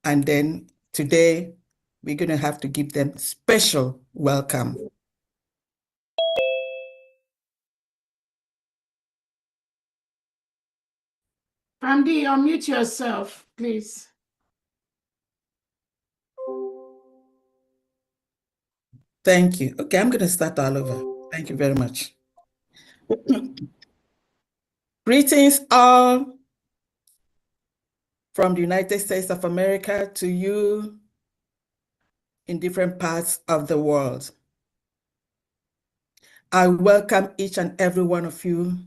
And then today, we're going to have to give them special welcome. Andy, unmute yourself, please. Thank you. Okay, I'm going to start all over. Thank you very much. Greetings all from the United States of America to you in different parts of the world. I welcome each and every one of you.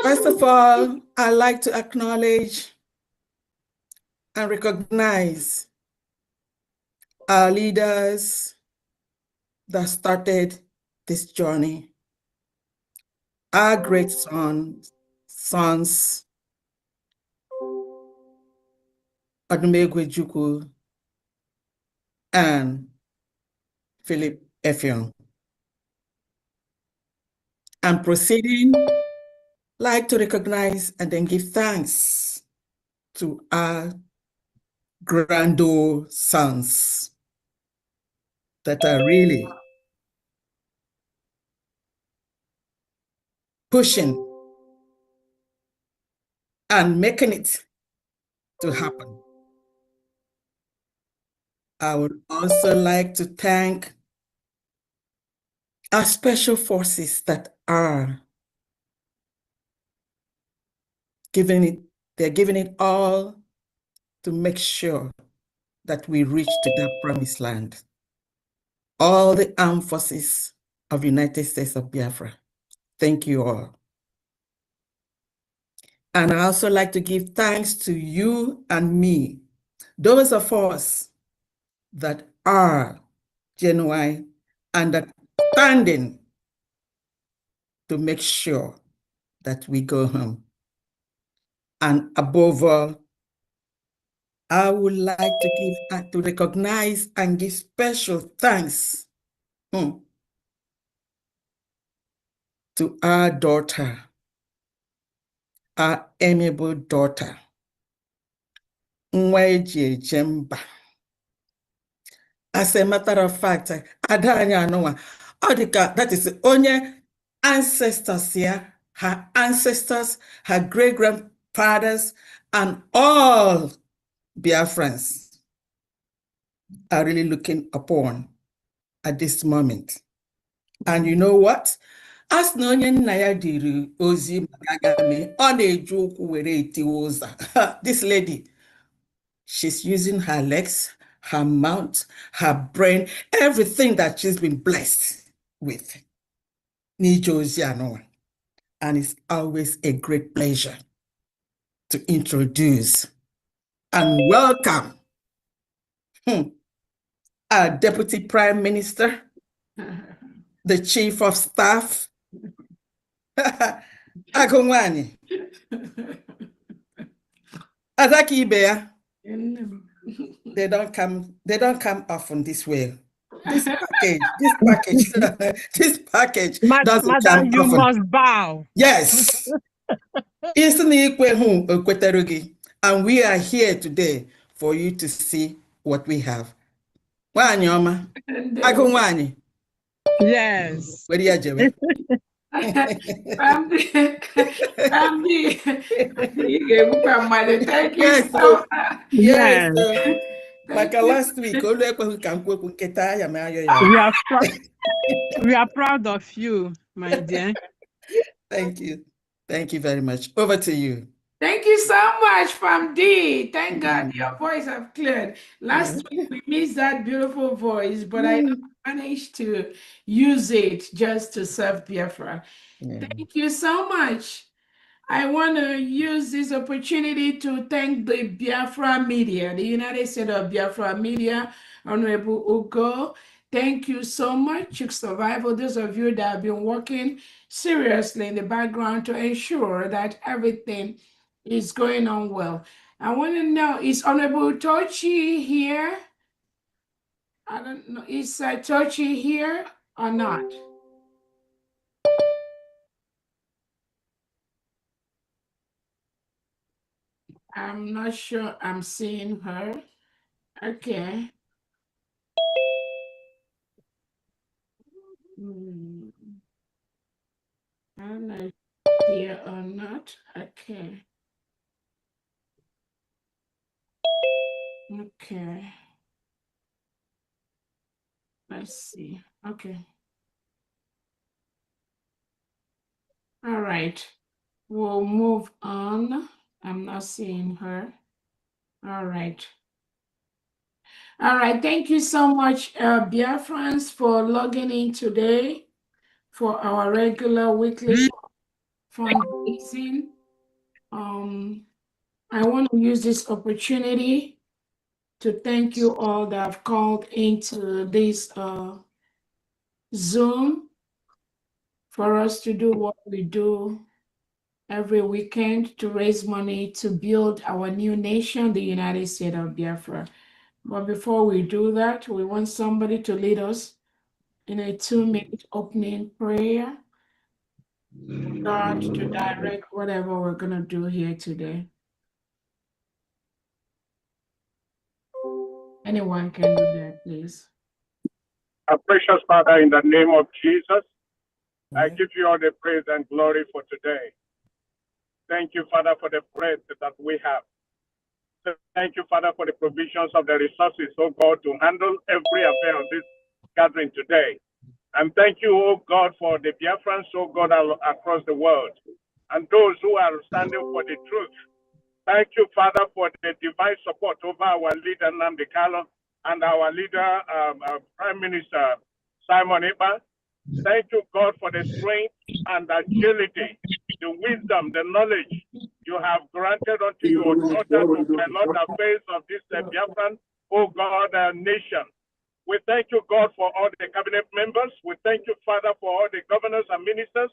First of all, I'd like to acknowledge and recognize our leaders that started this journey. Our great sons, Adumegwe Juku and Philip Effiong. I'm proceeding, like to recognize and then give thanks to our grandsons that are really pushing and making it to happen. I would also like to thank our special forces that are they're giving it all to make sure that we reach to that promised land. All the armed forces of the United States of Biafra, thank you all. And I also like to give thanks to you and me, those of us that are genuine and that standing to make sure that we go home. And above all, I would like to recognize and give special thanks to our daughter, our amiable daughter, Nwaeji Ejemba. As a matter of fact, Adanya Anoa, that is only ancestors here, her ancestors, her great-grandfathers, and all Biafrans are really looking upon at this moment. And you know what? As no naya diri ozi magagame, on a joke where it was this lady, she's using her legs, her mouth, her brain, everything that she's been blessed with. And it's always a great pleasure to introduce and welcome our Deputy Prime Minister, the Chief of Staff, Agongwani. Azaki Ibea. They don't come often this way. This package doesn't Madam, come you often. must bow. Yes. And we are here today for you to see what we have. Wanyoma. Agongwani. Yes. Where are you? Thank you so much. Yes. Like last week, we are proud of you, my dear. Thank you. Thank you very much. Over to you. Thank you so much, Fam D. Thank God your voice have cleared. Last week we missed that beautiful voice, but I managed to use it just to serve Biafra. Thank you so much. I want to use this opportunity to thank the Biafra media, the United States of Biafra media, Honorable Ugo. Thank you so much, Chick Survival, those of you that have been working seriously in the background to ensure that everything is going on well. I want to know, is Honorable Tochi here? I don't know, is Tochi here or not? I'm not sure I'm seeing her. Okay. I don't know if here or not. Okay. Okay. Let's see. Okay. All right. We'll move on. I'm not seeing her. All right. All right. Thank you so much, Biafrans, for logging in today for our regular weekly fundraising. I want to use this opportunity to thank you all that have called into this Zoom for us to do what we do every weekend to raise money to build our new nation, the United States of Biafra. But before we do that, we want somebody to lead us in a 2-minute opening prayer for God to direct whatever we're going to do here today. Anyone can do that, please. Our precious Father, in the name of Jesus, I give you all the praise and glory for today. Thank you, Father, for the bread that we have. Thank you, Father, for the provisions of the resources, oh God, to handle every affair of this gathering today. And thank you, oh God, for the Biafrans, oh God, across the world, and those who are standing for the truth. Thank you, Father, for the divine support over our leader, Nnamdi Kanu, and our leader, Prime Minister Simon Ekpa. Thank you, God, for the strength and agility, the wisdom, the knowledge you have granted unto your daughter to pilot the face of this Biafran, oh God, nation. We thank you, God, for all the cabinet members. We thank you, Father, for all the governors and ministers.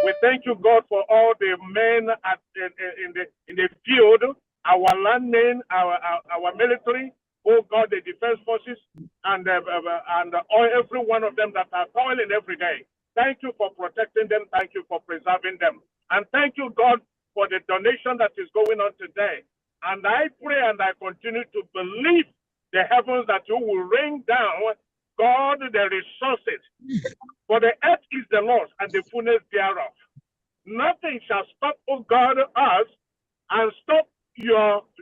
We thank you, God, for all the men in the field, our landmen, our military, oh God, the defense forces, and all, every one of them that are toiling every day. Thank you for protecting them. Thank you for preserving them. And thank you, God, for the donation that is going on today. And I pray and I continue to believe the heavens that you will rain down, God, the resources. For the earth is the Lord's and the fullness thereof. Nothing shall stop, oh God, us and stop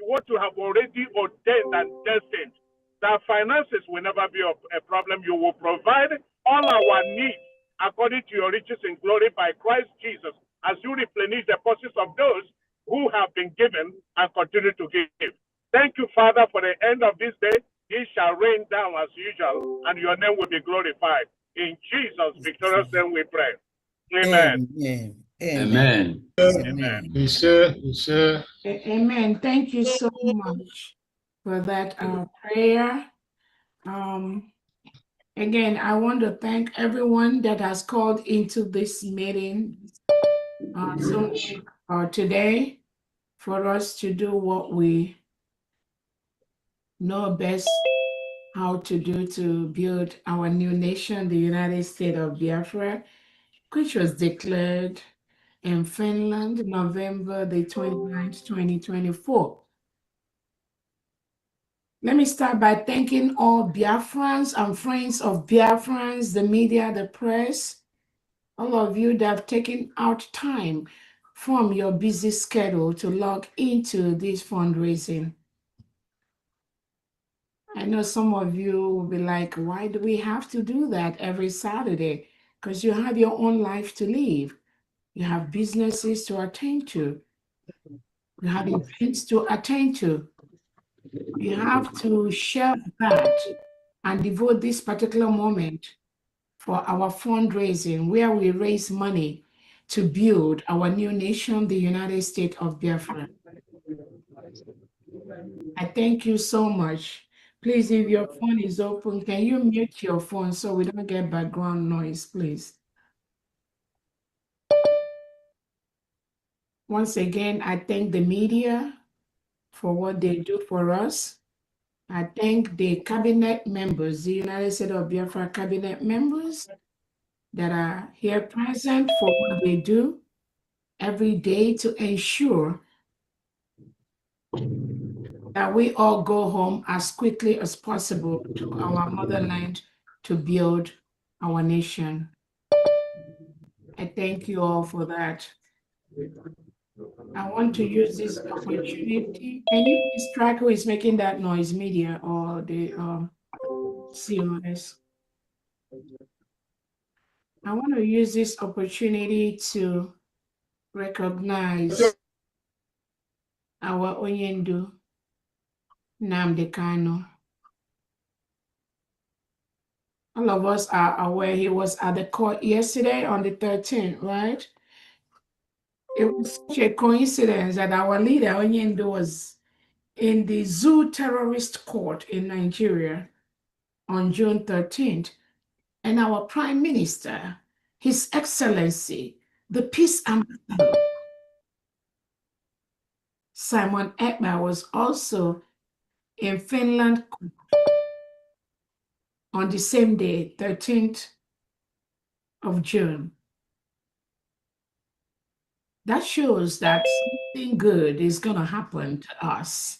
what you have already ordained and destined. That finances will never be a problem. You will provide all our needs according to your riches in glory by Christ Jesus, as you replenish the purses of those who have been given and continue to give. Thank you, Father, for the end of this day. It shall rain down as usual, and your name will be glorified. In Jesus' victorious name we pray. Amen. Amen. Amen. Amen. Amen. Thank you so much for that prayer. Again, I want to thank everyone that has called into this meeting today for us to do what we know best how to do to build our new nation, the United States of Biafra, which was declared in Finland, November the 29th, 2024. Let me start by thanking all Biafrans and friends of Biafrans, the media, the press, all of you that have taken out time from your busy schedule to log into this fundraising. I know some of you will be like, why do we have to do that every Saturday? Because you have your own life to live. You have businesses to attend to. You have events to attend to. You have to share that and devote this particular moment for our fundraising, where we raise money to build our new nation, the United States of Biafra. I thank you so much. Please, if your phone is open, can you mute your phone so we don't get background noise, please? Once again, I thank the media for what they do for us. I thank the cabinet members, the United States of Biafra cabinet members that are here present for what they do every day to ensure that we all go home as quickly as possible to our motherland to build our nation. I thank you all for that. I want to use this opportunity. Can you please track who is making that noise, media or the COS? I want to use this opportunity to recognize our Onyendu, Nnamdi Kanu. All of us are aware he was at the court yesterday on the 13th, right? It was such a coincidence that our leader, Onyendu, was in the zoo terrorist court in Nigeria on June 13th. And our Prime Minister, His Excellency, the Peace Ambassador, Simon Ekpa, was also in Finland on the same day, 13th of June. That shows that something good is going to happen to us.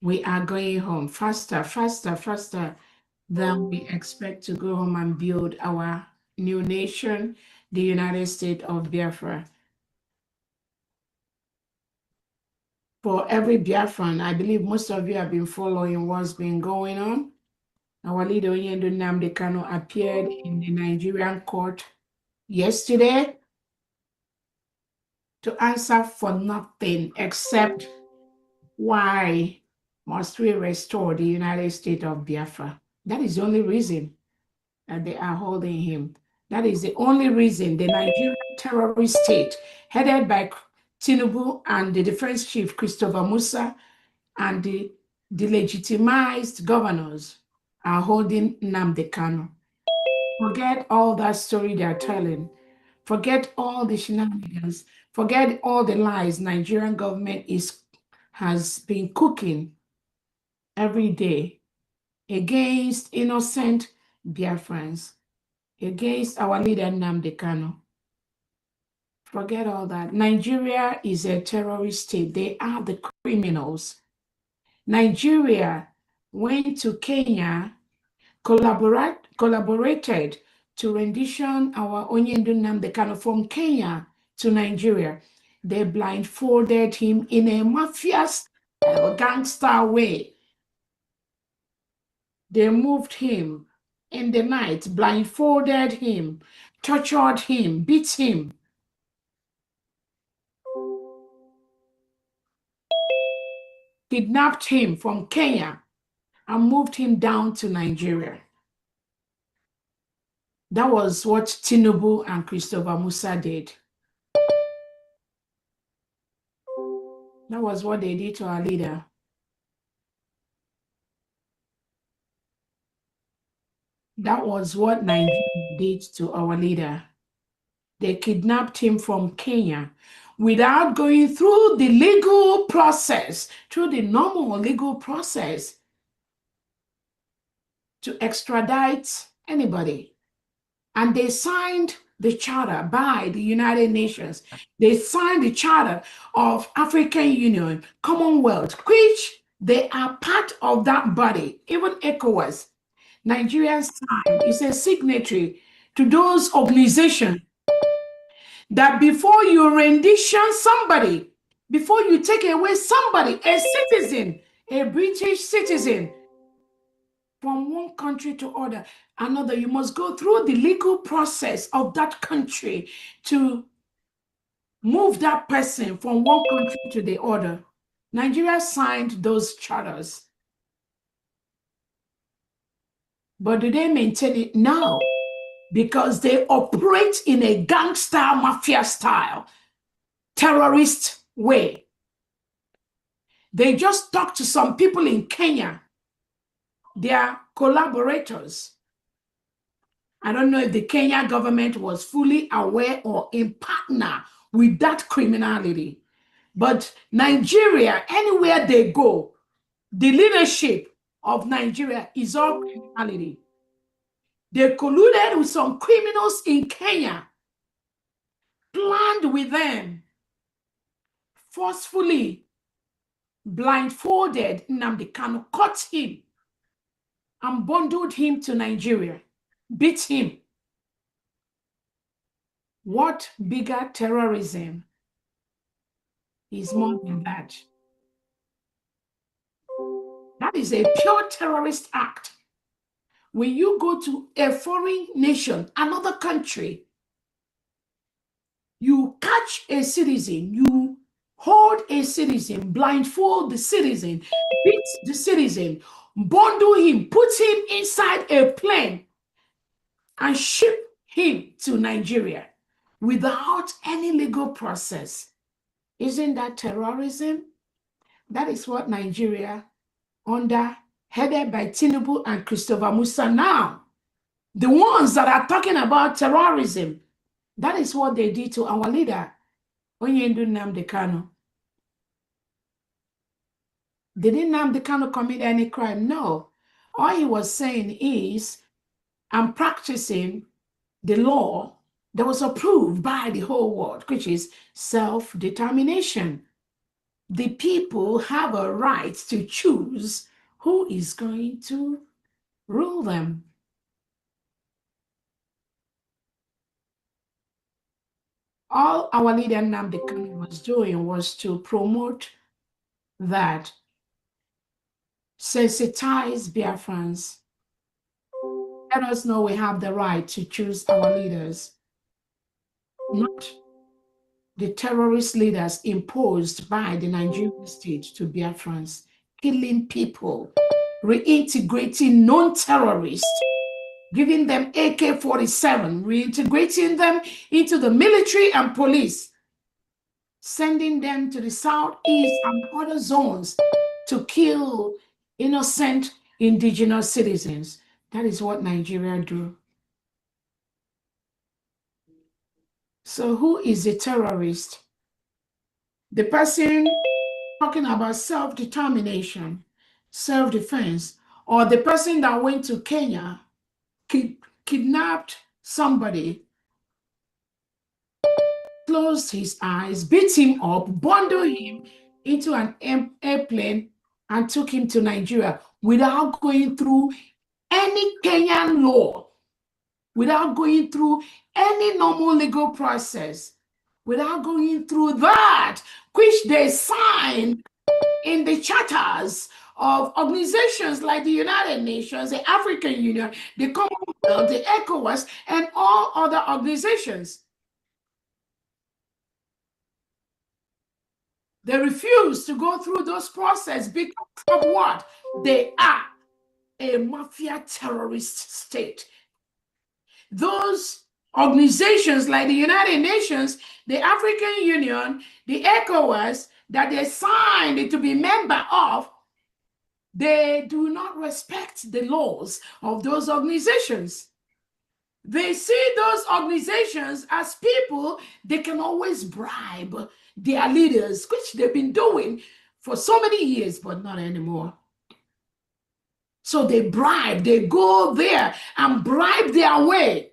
We are going home faster than we expect to go home and build our new nation, the United States of Biafra. For every Biafran, I believe most of you have been following what's been going on. Our leader, Onyendu Nnamdi Kanu, appeared in the Nigerian court yesterday to answer for nothing except why must we restore the United States of Biafra. That is the only reason that they are holding him. That is the only reason the Nigerian terrorist state, headed by Tinubu and the defense chief, Christopher Musa, and the delegitimized governors are holding Nnamdi Kanu. Forget all that story they're telling. Forget all the shenanigans. Forget all the lies Nigerian government has been cooking every day against innocent Biafrans, against our leader Nnamdi Kanu. Forget all that. Nigeria is a terrorist state. They are the criminals. Nigeria went to Kenya, collaborated to rendition our Onyendu Nnamdi Kanu from Kenya to Nigeria. They blindfolded him in a mafia's gangster way. They moved him in the night, blindfolded him, tortured him, beat him. Kidnapped him from Kenya and moved him down to Nigeria. That was what Tinubu and Christopher Musa did. That was what they did to our leader. That was what Nigeria did to our leader. They kidnapped him from Kenya without going through the legal process, through the normal legal process to extradite anybody. And they signed the charter by the United Nations. They signed the charter of African Union, Commonwealth, which they are part of that body, even ECOWAS. Nigeria signed, is a signatory to those organizations that before you rendition somebody, before you take away somebody, a citizen, a British citizen, from one country to another, you must go through the legal process of that country to move that person from one country to the other. Nigeria signed those charters. But do they maintain it? No, because they operate in a gangster mafia style, terrorist way. They just talk to some people in Kenya. They are collaborators. I don't know if the Kenya government was fully aware or in partner with that criminality. But Nigeria, anywhere they go, the leadership of Nigeria is all criminality. They colluded with some criminals in Kenya, planned with them, forcefully blindfolded Nnamdi Kanu, caught him, and bundled him to Nigeria, beat him. What bigger terrorism is more than that? That is a pure terrorist act. When you go to a foreign nation, another country, you catch a citizen, you hold a citizen, blindfold the citizen, beat the citizen, bundle him, put him inside a plane, and ship him to Nigeria without any legal process. Isn't that terrorism? That is what Nigeria, headed by Tinubu and Christopher Musa now, the ones that are talking about terrorism, that is what they did to our leader, Onyendu Nnamdi Kanu. Did Nnamdi Kanu commit any crime? No. All he was saying is, I'm practicing the law that was approved by the whole world, which is self-determination. The people have a right to choose who is going to rule them. All our leader Nnamdi Kanu was doing was to promote that, sensitize Biafrans let us know we have the right to choose our leaders, not the terrorist leaders imposed by the Nigerian state to Biafrans, killing people, reintegrating non-terrorists, giving them AK-47, reintegrating them into the military and police, sending them to the southeast and other zones to kill innocent indigenous citizens. That is what Nigeria do. So who is a terrorist? The person talking about self-determination, self-defense, or the person that went to Kenya, kidnapped somebody, closed his eyes, beat him up, bundled him into an airplane and took him to Nigeria without going through any Kenyan law, without going through any normal legal process, without going through that which they signed in the charters of organizations like the United Nations, the African Union, the Commonwealth, the ECOWAS, and all other organizations. They refuse to go through those processes because of what? They are a mafia terrorist state. Those organizations like the United Nations, the African Union, the ECOWAS, that they signed to be member of, they do not respect the laws of those organizations. They see those organizations as people they can always bribe their leaders, which they've been doing for so many years, but not anymore. So they bribe, they go there and bribe their way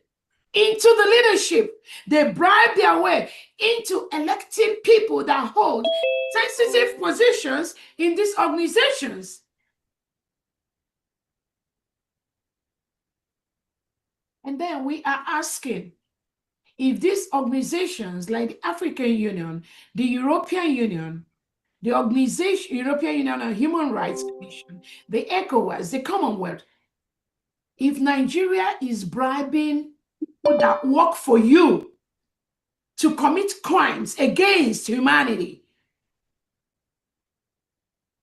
into the leadership. They bribe their way into electing people that hold sensitive positions in these organizations. And then we are asking if these organizations like the African Union, the European Union, the organization, European Union on Human Rights Commission, the ECOWAS, the Commonwealth, if Nigeria is bribing people that work for you to commit crimes against humanity,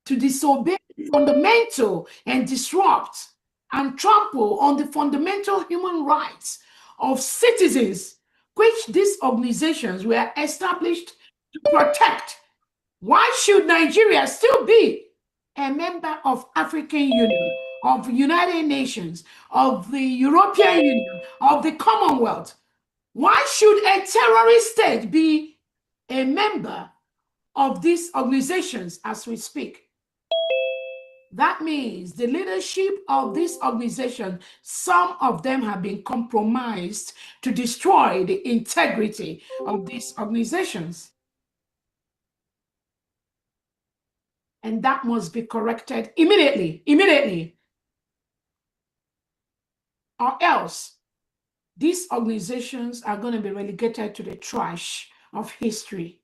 to disobey fundamental and disrupt and trample on the fundamental human rights of citizens, which these organizations were established to protect, why should Nigeria still be a member of African Union, of United Nations, of the European Union, of the Commonwealth? Why should a terrorist state be a member of these organizations as we speak? That means the leadership of this organization, some of them have been compromised to destroy the integrity of these organizations. And that must be corrected immediately. Or else these organizations are going to be relegated to the trash of history.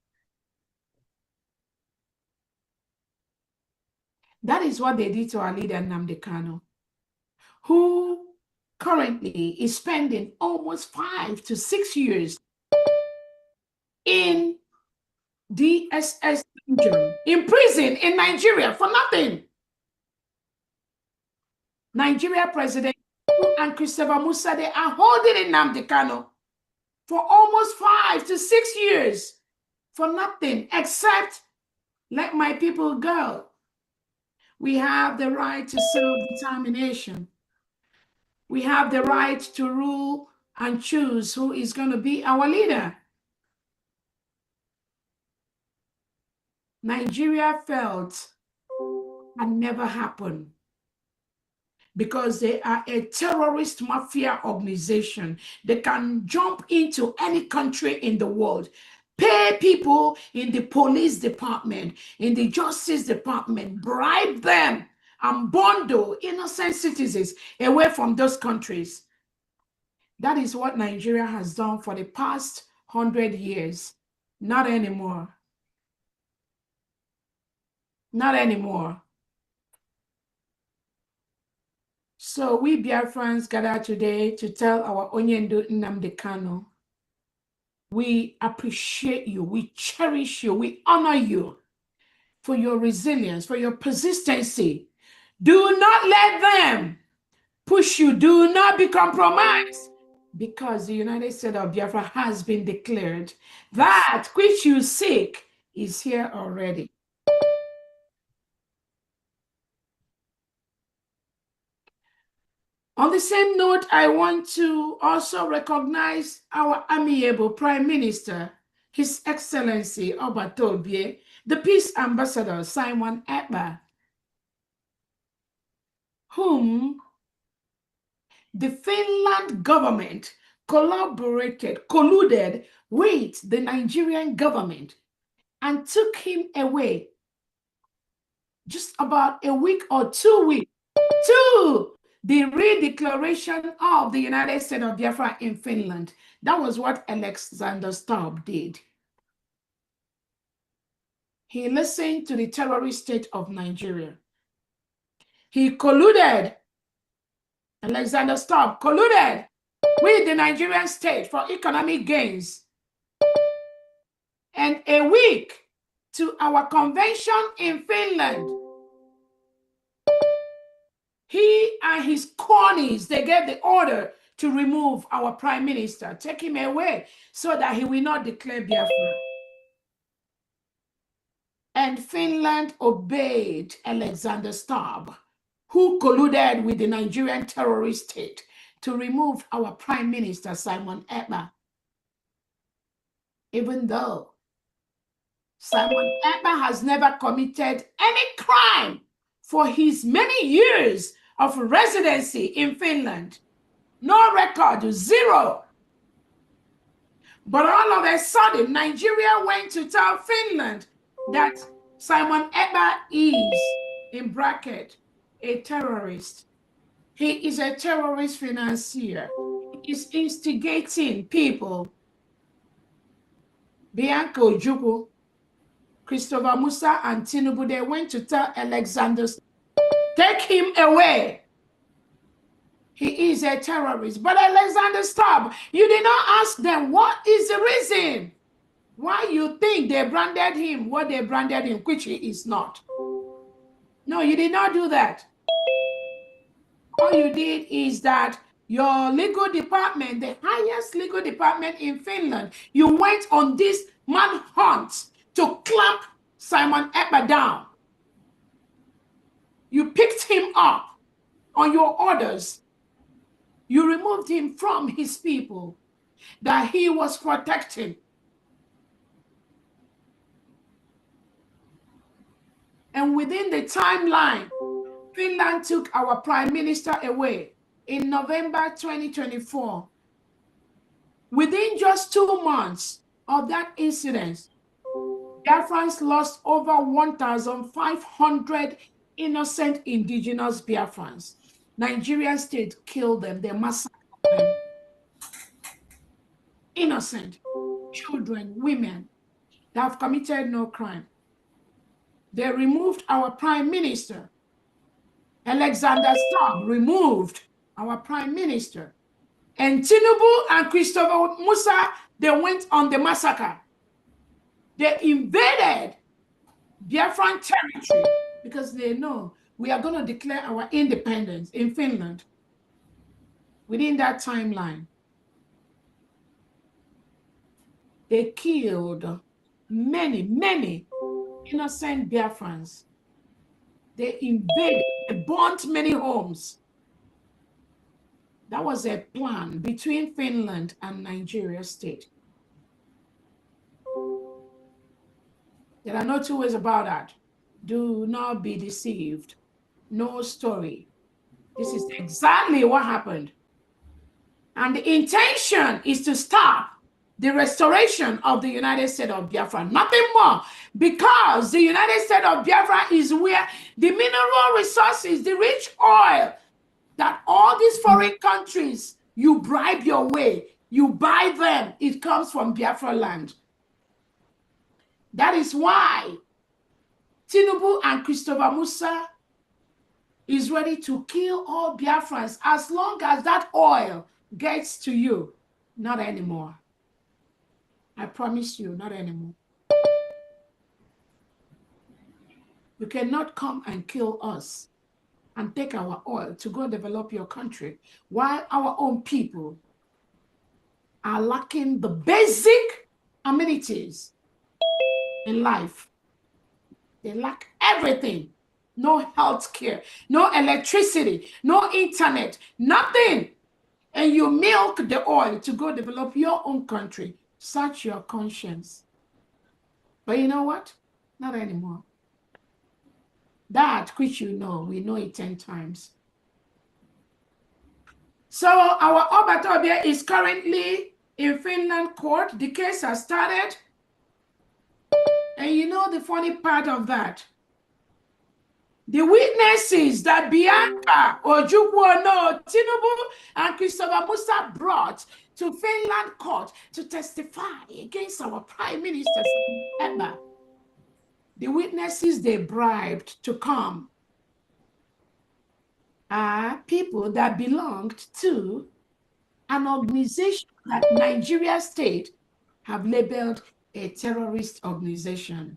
That is what they did to our leader, Nnamdi Kanu, who currently is spending almost 5 to 6 years in DSS in prison in Nigeria for nothing. Nigeria President and Christopher Musa, they are holding Nnamdi Kanu for almost 5 to 6 years for nothing except let my people go. We have the right to self-determination. We have the right to rule and choose who is going to be our leader. Nigeria felt can never happen because they are a terrorist mafia organization. They can jump into any country in the world, pay people in the police department, in the justice department, bribe them and bundle innocent citizens away from those countries. That is what Nigeria has done for the past 100 years. Not anymore. Not anymore. So we Biafrans gather today to tell our Onyendo Nnamdi Kanu, we appreciate you, we cherish you, we honor you for your resilience, for your persistency. Do not let them push you. Do not be compromised, because the United States of Biafra has been declared. That which you seek is here already. On the same note, I want to also recognize our amiable Prime Minister, His Excellency Obatobie, the Peace Ambassador Simon Ekpa, whom the Finland government colluded with the Nigerian government and took him away just about a week or 2 weeks to the redeclaration of the United States of Biafra in Finland. That was what Alexander Stubb did. He listened to the terrorist state of Nigeria. He colluded, Alexander Stubb colluded with the Nigerian state for economic gains. And a week to our convention in Finland, he and his cronies, they gave the order to remove our prime minister, take him away so that he will not declare Biafra. And Finland obeyed Alexander Stubb, who colluded with the Nigerian terrorist state to remove our prime minister, Simon Ekpa. Even though Simon Ekpa has never committed any crime for his many years of residency in Finland. No record, zero. But all of a sudden, Nigeria went to tell Finland that Simon Ekpa is, in bracket, a terrorist. He is a terrorist financier. He is instigating people. Bianca Ojukwu, Christopher Musa, and Tinubu, they went to tell Alexander, take him away. He is a terrorist. But Alexander Stubb, you did not ask them what is the reason why you think they branded him what they branded him, which he is not. No, you did not do that. All you did is that your legal department, the highest legal department in Finland, you went on this manhunt to clamp Simon Ekpa down. You picked him up on your orders. You removed him from his people that he was protecting. And within the timeline, Finland took our prime minister away in November 2024. Within just 2 months of that incident, Biafrans lost over 1,500 innocent indigenous Biafrans. Nigerian state killed them, they massacred them. Innocent children, women that have committed no crime. They removed our prime minister. Alexander Stubb removed our prime minister. And Tinubu and Christopher Musa, they went on the massacre. They invaded Biafran territory because they know we are going to declare our independence in Finland within that timeline. They killed many, many innocent Biafrans. They invaded, they burnt many homes. That was a plan between Finland and Nigeria state. There are no two ways about that. Do not be deceived. No story. This is exactly what happened. And the intention is to stop the restoration of the United States of Biafra, nothing more, because the United States of Biafra is where the mineral resources, the rich oil, that all these foreign countries, you bribe your way, you buy them, it comes from Biafra land. That is why Tinubu and Christopher Musa is ready to kill all Biafrans as long as that oil gets to you. Not anymore. I promise you, not anymore. You cannot come and kill us and take our oil to go develop your country while our own people are lacking the basic amenities in life. They lack everything. No health care, no electricity, no internet, nothing. And you milk the oil to go develop your own country. Search your conscience. But you know what? Not anymore. That which you know, we know it 10 times. So our Obatobia is currently in Finland court. The case has started. And you know the funny part of that? The witnesses that Bianca, Ojukwu, Tinubu, and Christopher Musa brought to Finland court to testify against our Prime Minister, Emma. The witnesses they bribed to come are people that belonged to an organization that Nigeria state have labeled a terrorist organization.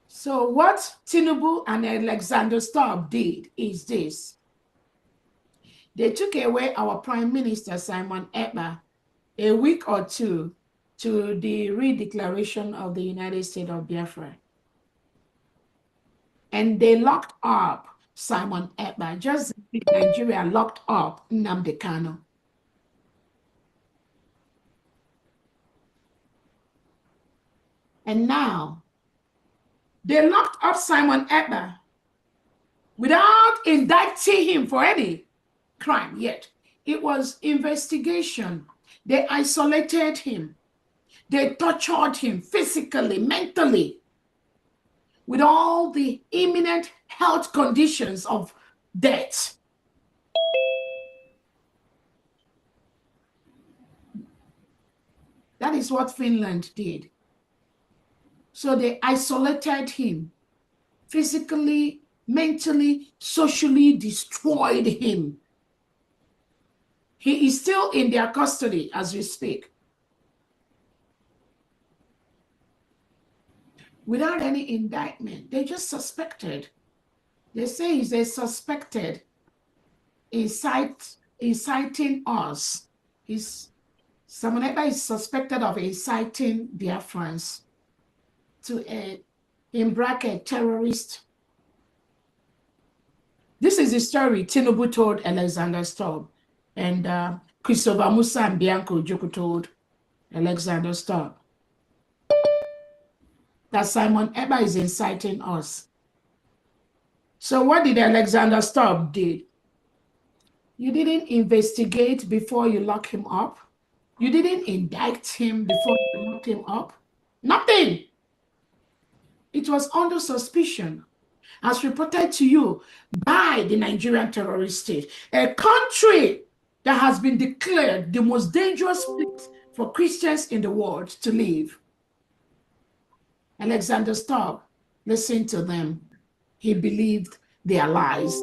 So what Tinubu and Alexander Stubb did is this. They took away our Prime Minister, Simon Ekpa, a week or two to the redeclaration of the United States of Biafra. And they locked up Simon Ekpa, just like Nigeria locked up Nnamdi Kanu. And now, they locked up Simon Ekpa without indicting him for any crime yet. It was investigation. They isolated him. They tortured him physically, mentally, with all the imminent health conditions of death. That is what Finland did. So they isolated him, physically, mentally, socially destroyed him. He is still in their custody as we speak. Without any indictment, they just suspected. They say they suspected inciting us. Simon Ekpa is suspected of inciting Biafrans to a, in bracket, terrorist. This is the story Tinubu told Alexander Stubb, and Christopher Musa and Bianca Ojukwu told Alexander Stubb that Simon Ekpa is inciting us. So what did Alexander Stubb do? You didn't investigate before you lock him up. You didn't indict him before you locked him up. Nothing. It was under suspicion, as reported to you by the Nigerian terrorist state, a country that has been declared the most dangerous place for Christians in the world to live. Alexander Stubb listened to them. He believed their lies.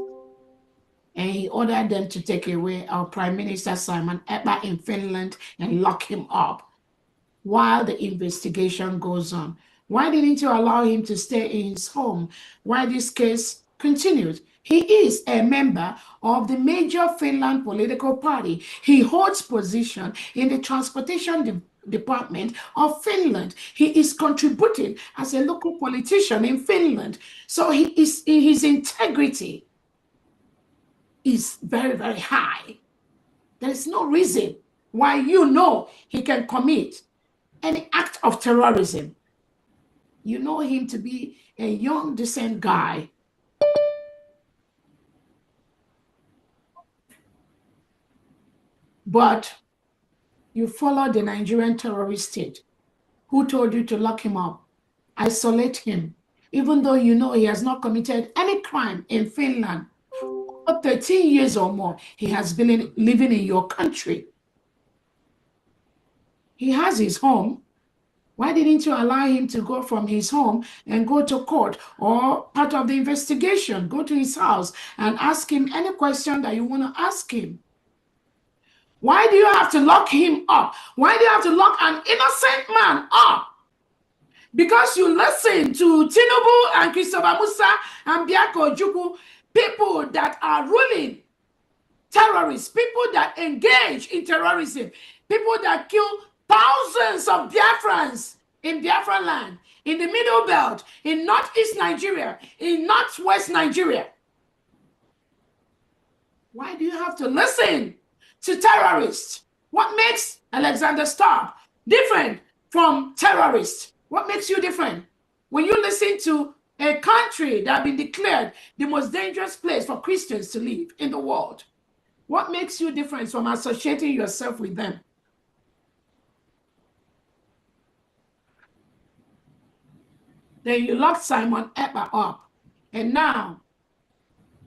And he ordered them to take away our Prime Minister Simon Ekpa in Finland and lock him up while the investigation goes on. Why didn't you allow him to stay in his home while this case continued? He is a member of the major Finland political party. He holds position in the transportation department of Finland. He is contributing as a local politician in Finland. So his integrity is very, very high. There is no reason why you know he can commit any act of terrorism. You know him to be a young, decent guy. But you follow the Nigerian terrorist state. Who told you to lock him up, isolate him, even though you know he has not committed any crime in Finland? For 13 years or more, he has been living in your country. He has his home. Why didn't you allow him to go from his home and go to court or part of the investigation? Go to his house and ask him any question that you want to ask him. Why do you have to lock him up? Why do you have to lock an innocent man up? Because you listen to Tinubu and Christopher Musa and Biako Ojukwu, people that are ruling, terrorists, people that engage in terrorism, people that kill thousands of Biafrans in Biafra land, in the Middle Belt, in Northeast Nigeria, in Northwest Nigeria. Why do you have to listen to terrorists? What makes Alexander Stubb different from terrorists? What makes you different? When you listen to a country that has been declared the most dangerous place for Christians to live in the world, what makes you different from associating yourself with them? Then you locked Simon Ekpa up, and now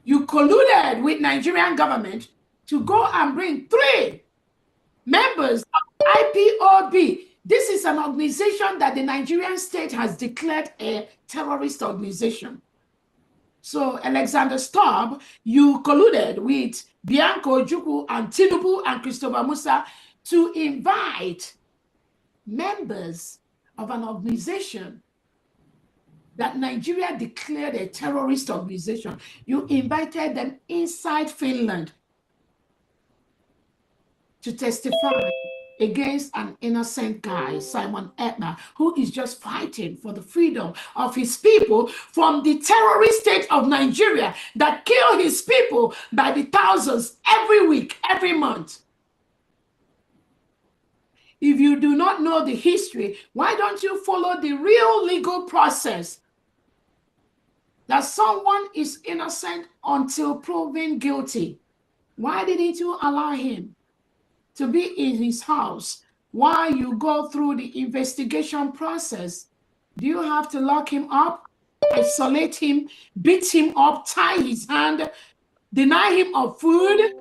you colluded with Nigerian government to go and bring 3 members of IPOB. This is an organization that the Nigerian state has declared a terrorist organization. So Alexander Stubb, you colluded with Bianco Ojukwu and Tinubu and Christopher Musa to invite members of an organization that Nigeria declared a terrorist organization. You invited them inside Finland to testify against an innocent guy, Simon Ekpa, who is just fighting for the freedom of his people from the terrorist state of Nigeria that kill his people by the thousands every week, every month. If you do not know the history, why don't you follow the real legal process? That someone is innocent until proven guilty. Why didn't you allow him to be in his house while you go through the investigation process? Do you have to lock him up, isolate him, beat him up, tie his hand, deny him of food?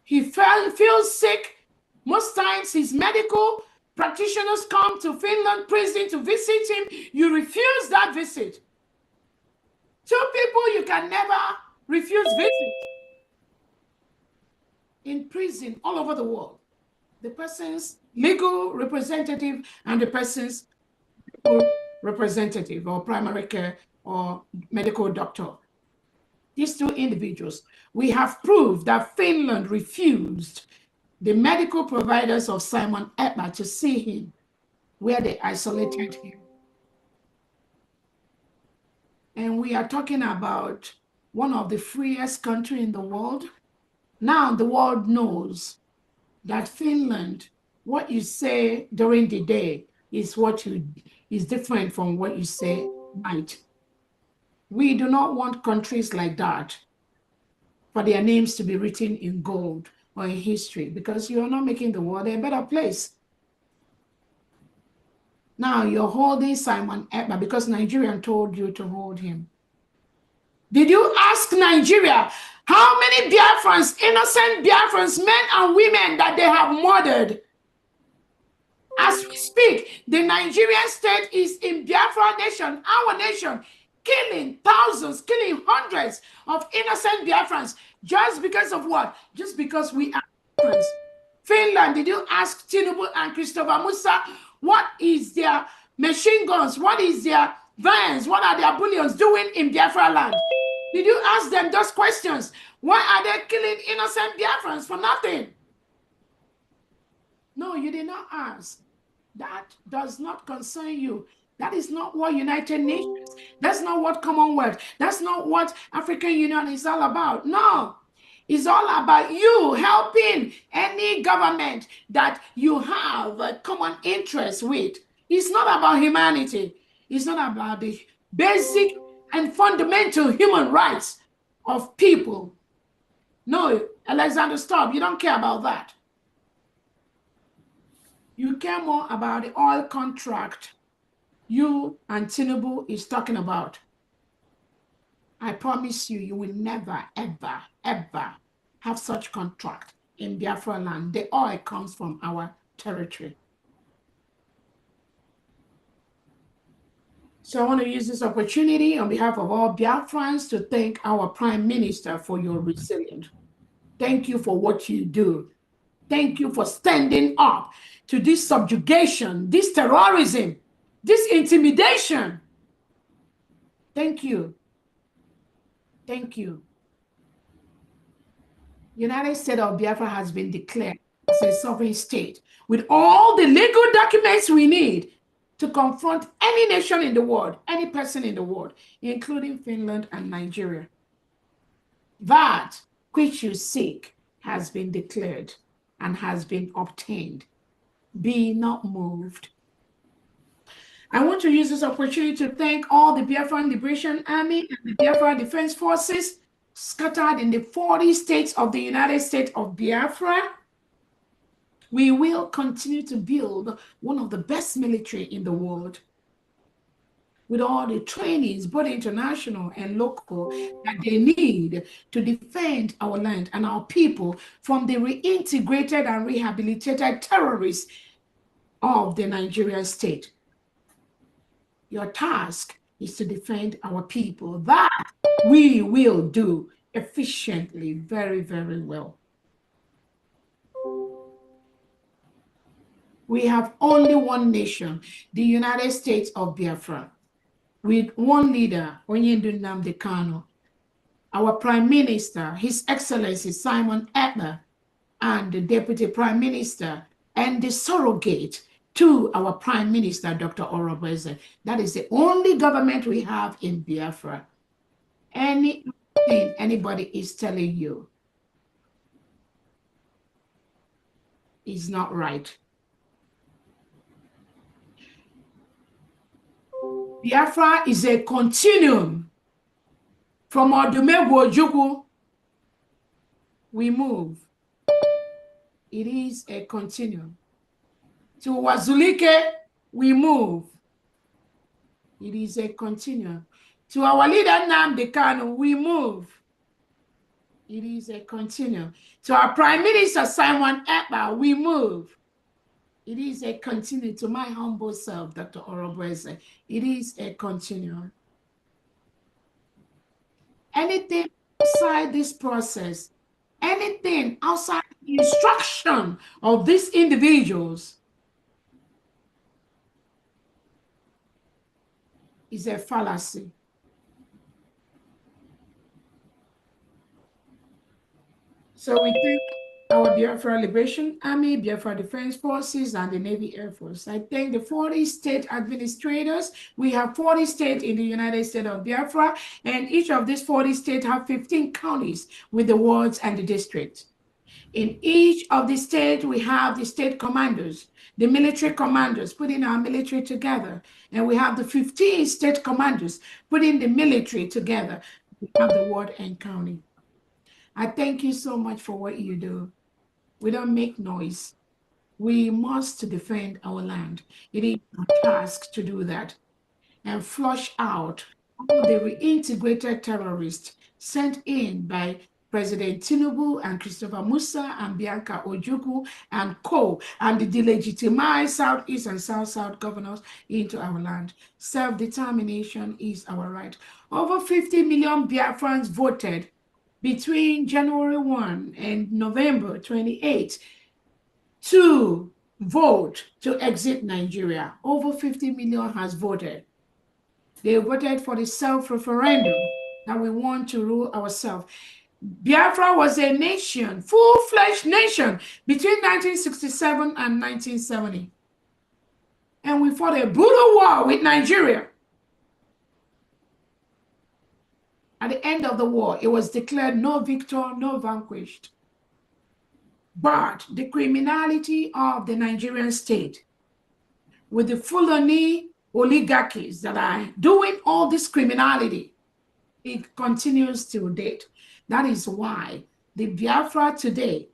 He feels sick. Most times his medical practitioners come to Finland prison to visit him. You refuse that visit. 2 people you can never refuse visit in prison all over the world. The person's legal representative and the person's representative or primary care or medical doctor. These 2 individuals, we have proved that Finland refused the medical providers of Simon Ekpa to see him, where they isolated him. And we are talking about one of the freest countries in the world. Now the world knows that Finland, what you say during the day is is different from what you say at night. We do not want countries like that for their names to be written in gold or in history, because you are not making the world a better place. Now you're holding Simon Ekpa because Nigerian told you to hold him. Did you ask Nigeria how many Biafrans, innocent Biafrans, men and women that they have murdered? As we speak, the Nigerian state is in Biafra nation, our nation, killing thousands, killing hundreds of innocent Biafrans. Just because of what? Just because we are Biafrans. Finland, did you ask Tinubu and Christopher Musa what is their machine guns? What is their vans? What are their bullions doing in Biafra land? Did you ask them those questions? Why are they killing innocent Biafrans for nothing? No, you did not ask. That does not concern you. That is not what United Nations, that's not what Commonwealth, that's not what African Union is all about. No, it's all about you helping any government that you have a common interest with. It's not about humanity. It's not about the basic and fundamental human rights of people. No, Alexander, stop. You don't care about that. You care more about the oil contract you and Tinubu is talking about. I promise you, you will never, ever, ever have such contract in Biafra land. The oil comes from our territory. So I want to use this opportunity on behalf of all Biafrans to thank our Prime Minister for your resilience. Thank you for what you do. Thank you for standing up to this subjugation, this terrorism, this intimidation. Thank you. Thank you. United States of Biafra has been declared as a sovereign state with all the legal documents we need to confront any nation in the world, any person in the world, including Finland and Nigeria. That which you seek has been declared and has been obtained. Be not moved. I want to use this opportunity to thank all the Biafran Liberation Army and the Biafra Defense Forces scattered in the 40 states of the United States of Biafra. We will continue to build one of the best military in the world with all the trainings, both international and local, that they need to defend our land and our people from the reintegrated and rehabilitated terrorists of the Nigerian state. Your task is to defend our people. That we will do efficiently, very, very well. We have only one nation, the United States of Biafra, with one leader, Onyendu Nnamdi Kanu, our Prime Minister, His Excellency Simon Ekpa, and the Deputy Prime Minister, and the surrogate to our Prime Minister, Dr. Orobeze. That is the only government we have in Biafra. Anything anybody is telling you is not right. Biafra is a continuum. From Odumegwu Ojukwu, we move. It is a continuum. To Wazulike, we move. It is a continuum. To our leader Nnamdi Kanu, we move. It is a continuum. To our Prime Minister Simon Ekpa, we move. It is a continuum. To my humble self, Dr. Orobeze, it is a continuum. Anything outside this process, anything outside the instruction of these individuals is a fallacy. So we thank our Biafra Liberation Army, Biafra Defense Forces, and the Navy Air Force. I thank the 40 state administrators. We have 40 states in the United States of Biafra, and each of these 40 states have 15 counties with the wards and the districts. In each of the states, we have the state commanders, the military commanders, putting our military together. And we have the 15 state commanders putting the military together. We have the ward and county. I thank you so much for what you do. We don't make noise. We must defend our land. It is our task to do that and flush out all the reintegrated terrorists sent in by President Tinubu and Christopher Musa and Bianca Ojukwu and co, and the delegitimized Southeast and South-South governors into our land. Self-determination is our right. Over 50 million Biafrans voted between January 1 and November 28 to vote to exit Nigeria. Over 50 million has voted. They voted for the self-referendum that we want to rule ourselves. Biafra was a nation, full-fledged nation, between 1967 and 1970. And we fought a brutal war with Nigeria. At the end of the war, it was declared no victor, no vanquished. But the criminality of the Nigerian state, with the Fulani oligarchies that are doing all this criminality, it continues to date. That is why the Biafra today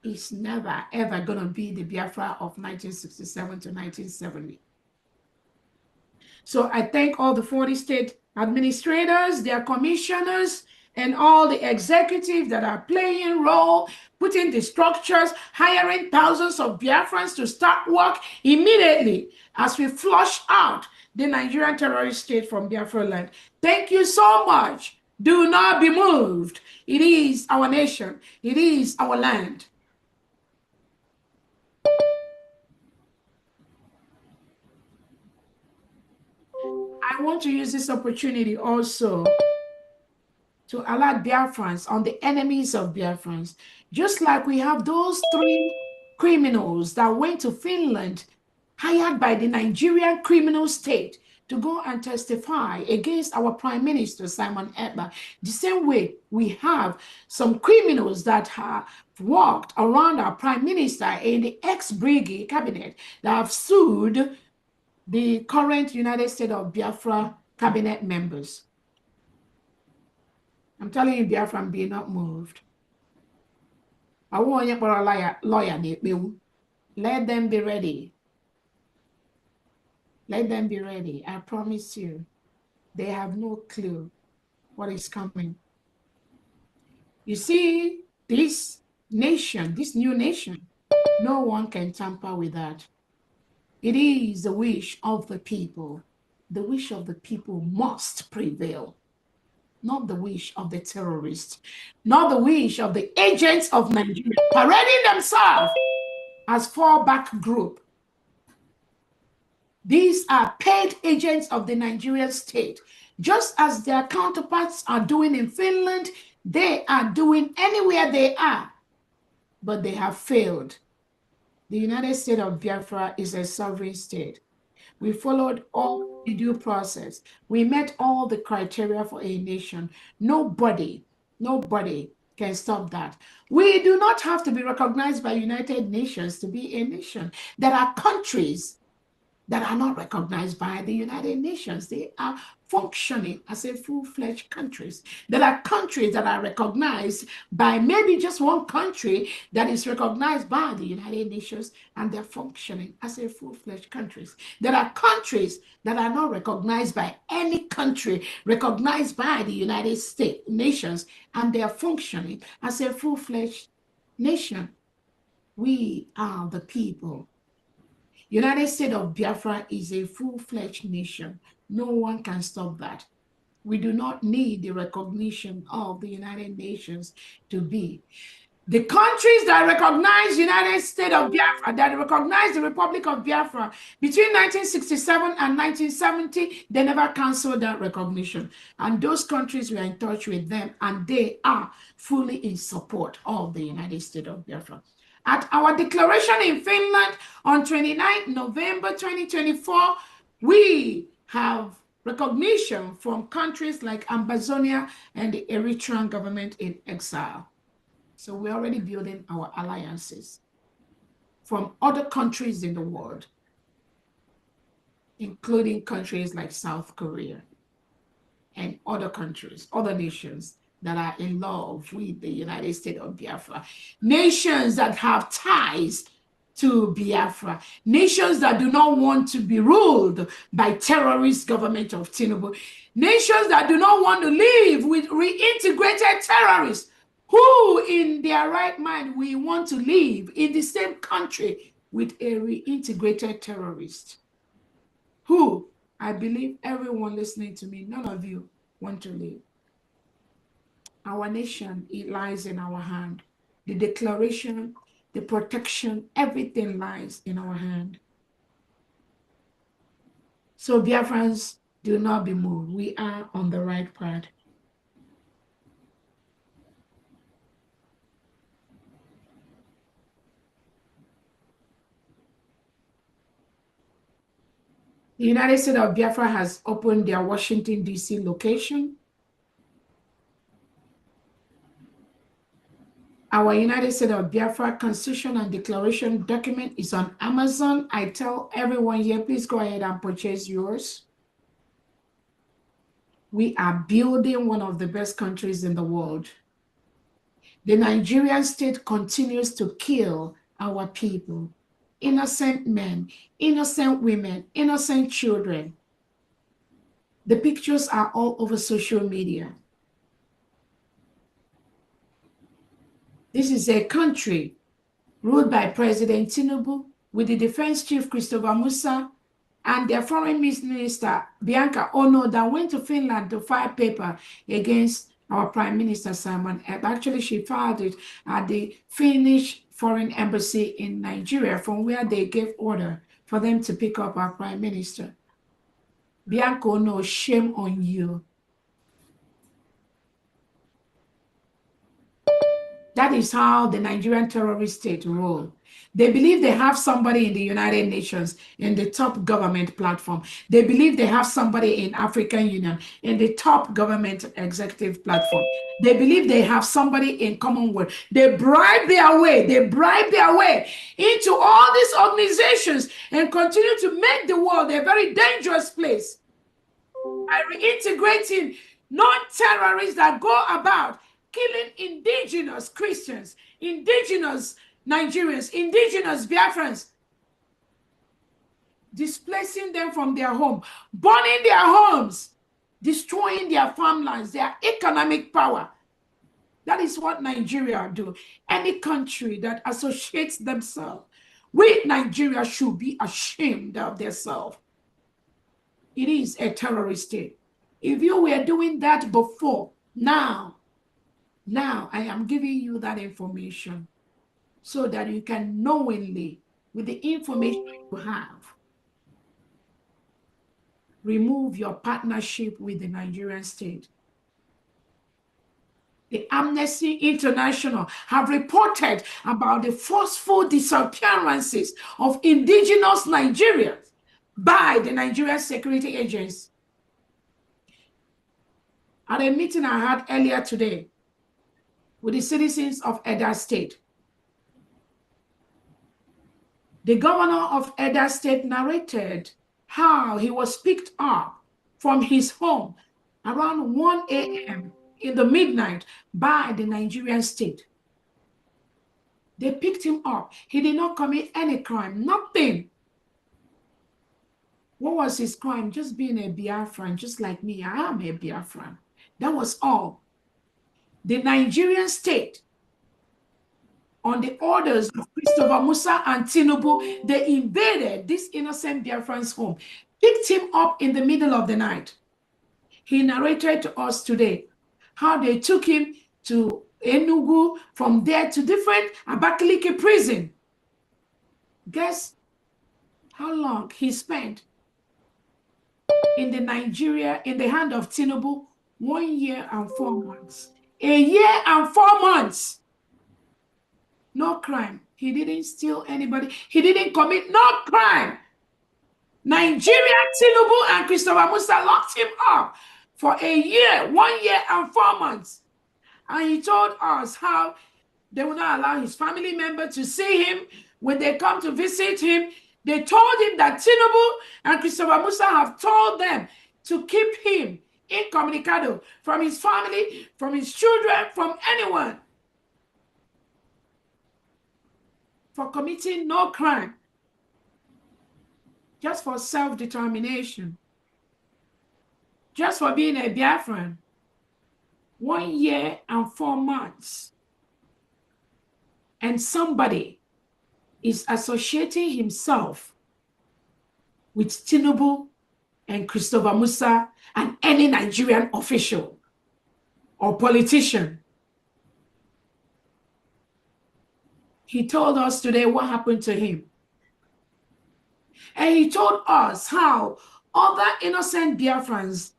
is never, ever going to be the Biafra of 1967 to 1970. So I thank all the 40 state administrators, their commissioners, and all the executives that are playing role, putting the structures, hiring thousands of Biafrans to start work immediately as we flush out the Nigerian terrorist state from Biafra land. Thank you so much. Do not be moved. It is our nation. It is our land. I want to use this opportunity also to alert Biafrans on the enemies of Biafrans. Just like we have those 3 criminals that went to Finland, hired by the Nigerian criminal state to go and testify against our Prime Minister, Simon Ekpa. The same way we have some criminals that have walked around our Prime Minister in the ex-BRGIE cabinet that have sued the current United States of Biafra cabinet members. I'm telling you, Biafra, be not moved. I want you for a lawyer. Let them be ready. Let them be ready. I promise you, they have no clue what is coming. You see, this nation, this new nation, no one can tamper with that. It is the wish of the people. The wish of the people must prevail. Not the wish of the terrorists, not the wish of the agents of Nigeria parading themselves as fallback group. These are paid agents of the Nigerian state. Just as their counterparts are doing in Finland, they are doing anywhere they are, but they have failed. The United States of Biafra is a sovereign state. We followed all the due process. We met all the criteria for a nation. Nobody can stop that. We do not have to be recognized by United Nations to be a nation. There are countries that are not recognized by the United Nations. They are functioning as a full-fledged countries. There are countries that are recognized by maybe just one country that is recognized by the United Nations, and they're functioning as a full-fledged countries. There are countries that are not recognized by any country recognized by the United States nations, and they are functioning as a full-fledged nation. We are the people. United States of Biafra is a full-fledged nation. No one can stop that. We do not need the recognition of the United Nations to be. The countries that recognize United States of Biafra, that recognize the Republic of Biafra between 1967 and 1970, they never canceled that recognition. And those countries, we are in touch with them, and they are fully in support of the United States of Biafra. At our declaration in Finland on 29 November 2024, we have recognition from countries like Ambazonia and the Eritrean government in exile. So we're already building our alliances from other countries in the world, including countries like South Korea and other countries, other nations that are in love with the United States of Biafra, nations that have ties to Biafra, nations that do not want to be ruled by terrorist government of Tinubu, nations that do not want to live with reintegrated terrorists who in their right mind we want to live in the same country with a reintegrated terrorist who I believe everyone listening to me, none of you want to live. Our nation, it lies in our hand. The declaration, the protection, everything lies in our hand. So Biafrans, do not be moved. We are on the right path. The United States of Biafra has opened their Washington, D.C. location. Our United States of Biafra Constitution and Declaration document is on Amazon. I tell everyone here, please go ahead and purchase yours. We are building one of the best countries in the world. The Nigerian state continues to kill our people, innocent men, innocent women, innocent children. The pictures are all over social media. This is a country ruled by President Tinubu with the defense chief Christopher Musa and their foreign minister Bianca Ono that went to Finland to file paper against our Prime Minister Simon Ebb. Actually, she filed it at the Finnish Foreign Embassy in Nigeria, from where they gave order for them to pick up our Prime Minister. Bianca Ono, shame on you. That is how the Nigerian terrorist state roll. They believe they have somebody in the United Nations in the top government platform. They believe they have somebody in African Union in the top government executive platform. They believe they have somebody in Commonwealth. They bribe their way into all these organizations and continue to make the world a very dangerous place by reintegrating non-terrorists that go about killing indigenous Christians, indigenous Nigerians, indigenous Biafrans, displacing them from their home, burning their homes, destroying their farmlands, their economic power. That is what Nigeria do. Any country that associates themselves with Nigeria should be ashamed of themselves. It is a terrorist state. If you were doing that before, now I am giving you that information so that you can knowingly, with the information you have, remove your partnership with the Nigerian state. The Amnesty International have reported about the forceful disappearances of indigenous Nigerians by the Nigerian security agents. At a meeting I had earlier today with the citizens of Edo State, the governor of Edo State narrated how he was picked up from his home around 1 a.m. in the midnight by the Nigerian state. They picked him up. He did not commit any crime, nothing. What was his crime? Just being a Biafran, just like me. I am a Biafran. That was all. The Nigerian state, on the orders of Christopher Musa and Tinubu, they invaded this innocent Biafran's home, picked him up in the middle of the night. He narrated to us today how they took him to Enugu, from there to different Abakaliki prison. Guess how long he spent in the hand of Tinubu? 1 year and 4 months. A year and 4 months. No crime. He didn't steal anybody. He didn't commit no crime. Nigeria, Tinubu, and Christopher Musa locked him up for a year, 1 year and 4 months. And he told us how they will not allow his family member to see him. When they come to visit him, they told him that Tinubu and Christopher Musa have told them to keep him incommunicado from his family, from his children, from anyone, for committing no crime, just for self-determination, just for being a Biafran. 1 year and 4 months. And somebody is associating himself with Tinubu and Christopher Musa and any Nigerian official or politician. He told us today what happened to him. And he told us how other innocent Biafrans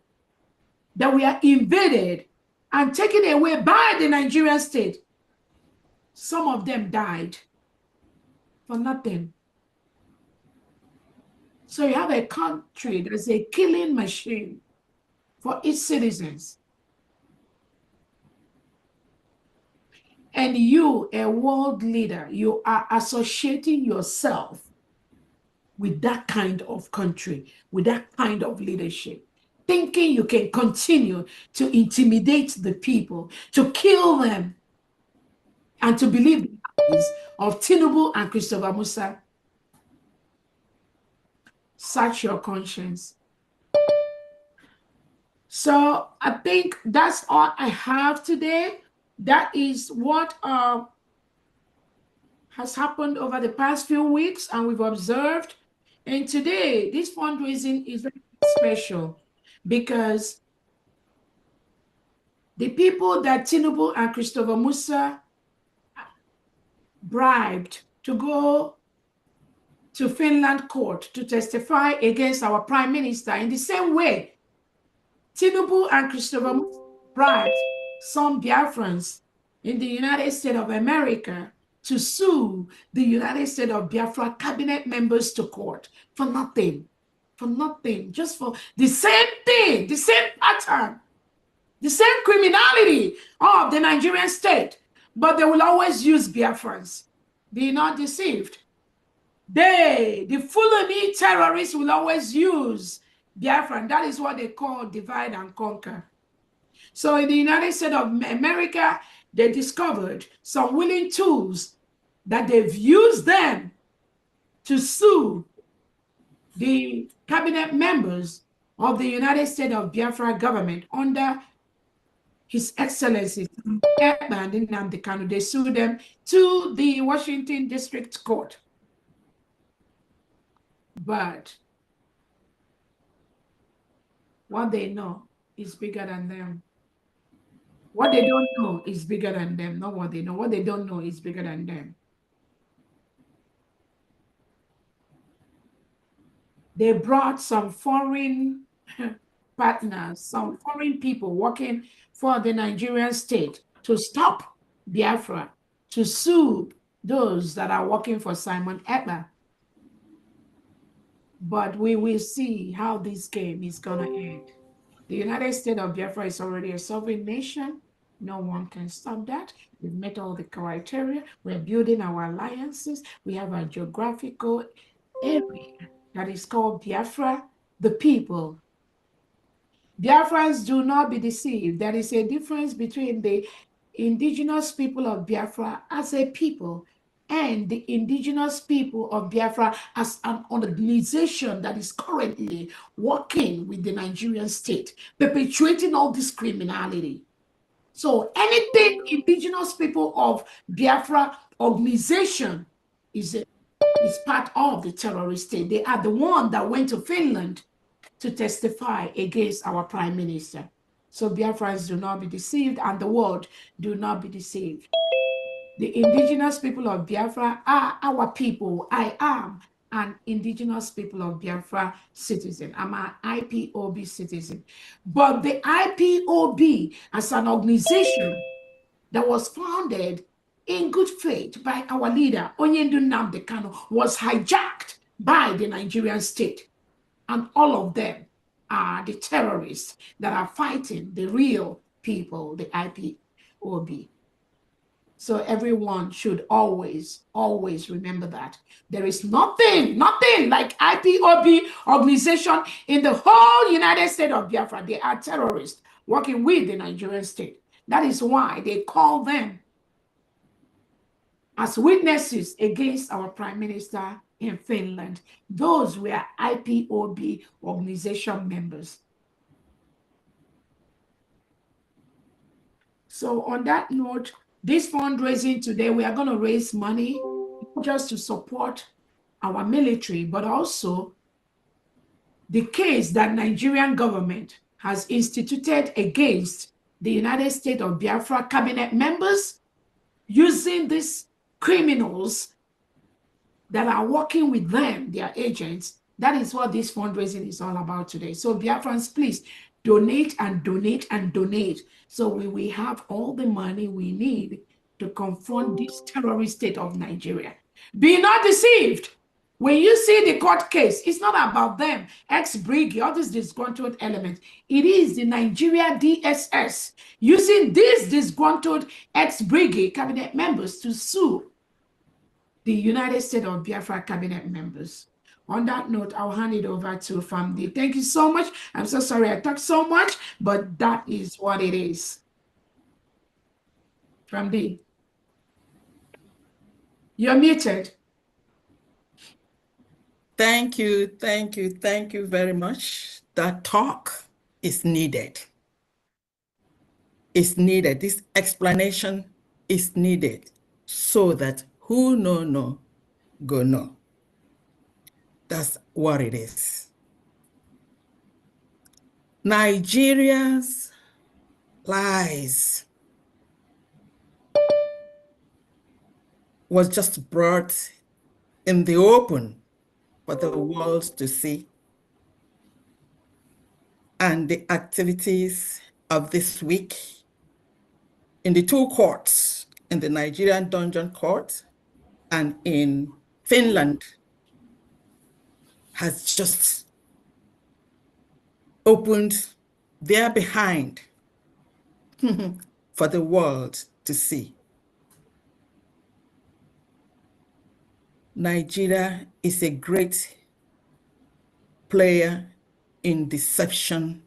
that were invaded and taken away by the Nigerian state, some of them died for nothing. So you have a country that is a killing machine for its citizens. And you, a world leader, you are associating yourself with that kind of country, with that kind of leadership, thinking you can continue to intimidate the people, to kill them, and to believe the lies of Tinubu and Christopher Musa. Search your conscience. So I think that's all I have today. That is what has happened over the past few weeks, and we've observed. And today, this fundraising is very special because the people that Tinubu and Christopher Musa bribed to go to Finland court to testify against our prime minister, in the same way, Tinubu and Christopher Musa bribed some Biafrans in the United States of America to sue the United States of Biafra cabinet members to court for nothing, just for the same thing, the same pattern, the same criminality of the Nigerian state. But they will always use Biafrans. Be not deceived. The Fulani terrorists will always use Biafran. That is what they call divide and conquer. So in the United States of America, they discovered some willing tools that they've used them to sue the cabinet members of the United States of Biafra government under His Excellency and Nnamdi Kanu. They sued them to the Washington District Court. But what they know is bigger than them. What they don't know is bigger than them, not what they know. What they don't know is bigger than them. They brought some foreign partners, some foreign people working for the Nigerian state to stop Biafra, to sue those that are working for Simon Ekpa. But we will see how this game is going to end. The United States of Biafra is already a sovereign nation. No one can stop that. We've met all the criteria. We're building our alliances. We have a geographical area that is called Biafra, the people. Biafrans, do not be deceived. There is a difference between the indigenous people of Biafra as a people and the indigenous people of Biafra as an organization that is currently working with the Nigerian state, perpetuating all this criminality. So anything indigenous people of Biafra organization is part of the terrorist state. They are the one that went to Finland to testify against our prime minister. So Biafrans, do not be deceived, and the world, do not be deceived. The indigenous people of Biafra are our people. I am an indigenous people of Biafra citizen. I'm an IPOB citizen. But the IPOB as an organization that was founded in good faith by our leader, Onyendu Nnamdi Kanu, was hijacked by the Nigerian state. And all of them are the terrorists that are fighting the real people, the IPOB. So everyone should always, always remember that. There is nothing like IPOB organization in the whole United States of Biafra. They are terrorists working with the Nigerian state. That is why they call them as witnesses against our prime minister in Finland. Those were IPOB organization members. So on that note, this fundraising today, we are going to raise money just to support our military, but also the case that Nigerian government has instituted against the United States of Biafra cabinet members using these criminals that are working with them, their agents. That is what this fundraising is all about today. So Biafrans, please donate and donate and donate, so we will have all the money we need to confront this terrorist state of Nigeria. Be not deceived. When you see the court case, it's not about them, ex-BRGIE, all these disgruntled elements. It is the Nigeria DSS using these disgruntled ex-BRGIE cabinet members to sue the United States of Biafra cabinet members. On that note, I'll hand it over to Famdi. Thank you so much. I'm so sorry I talked so much, but that is what it is. Famdi, you're muted. Thank you very much. That talk is needed. It's needed. This explanation is needed so that Who no, go no. That's what it is. Nigeria's lies was just brought in the open for the world to see. And the activities of this week in the two courts, in the Nigerian Dungeon Court and in Finland, has just opened their behind for the world to see. Nigeria is a great player in deception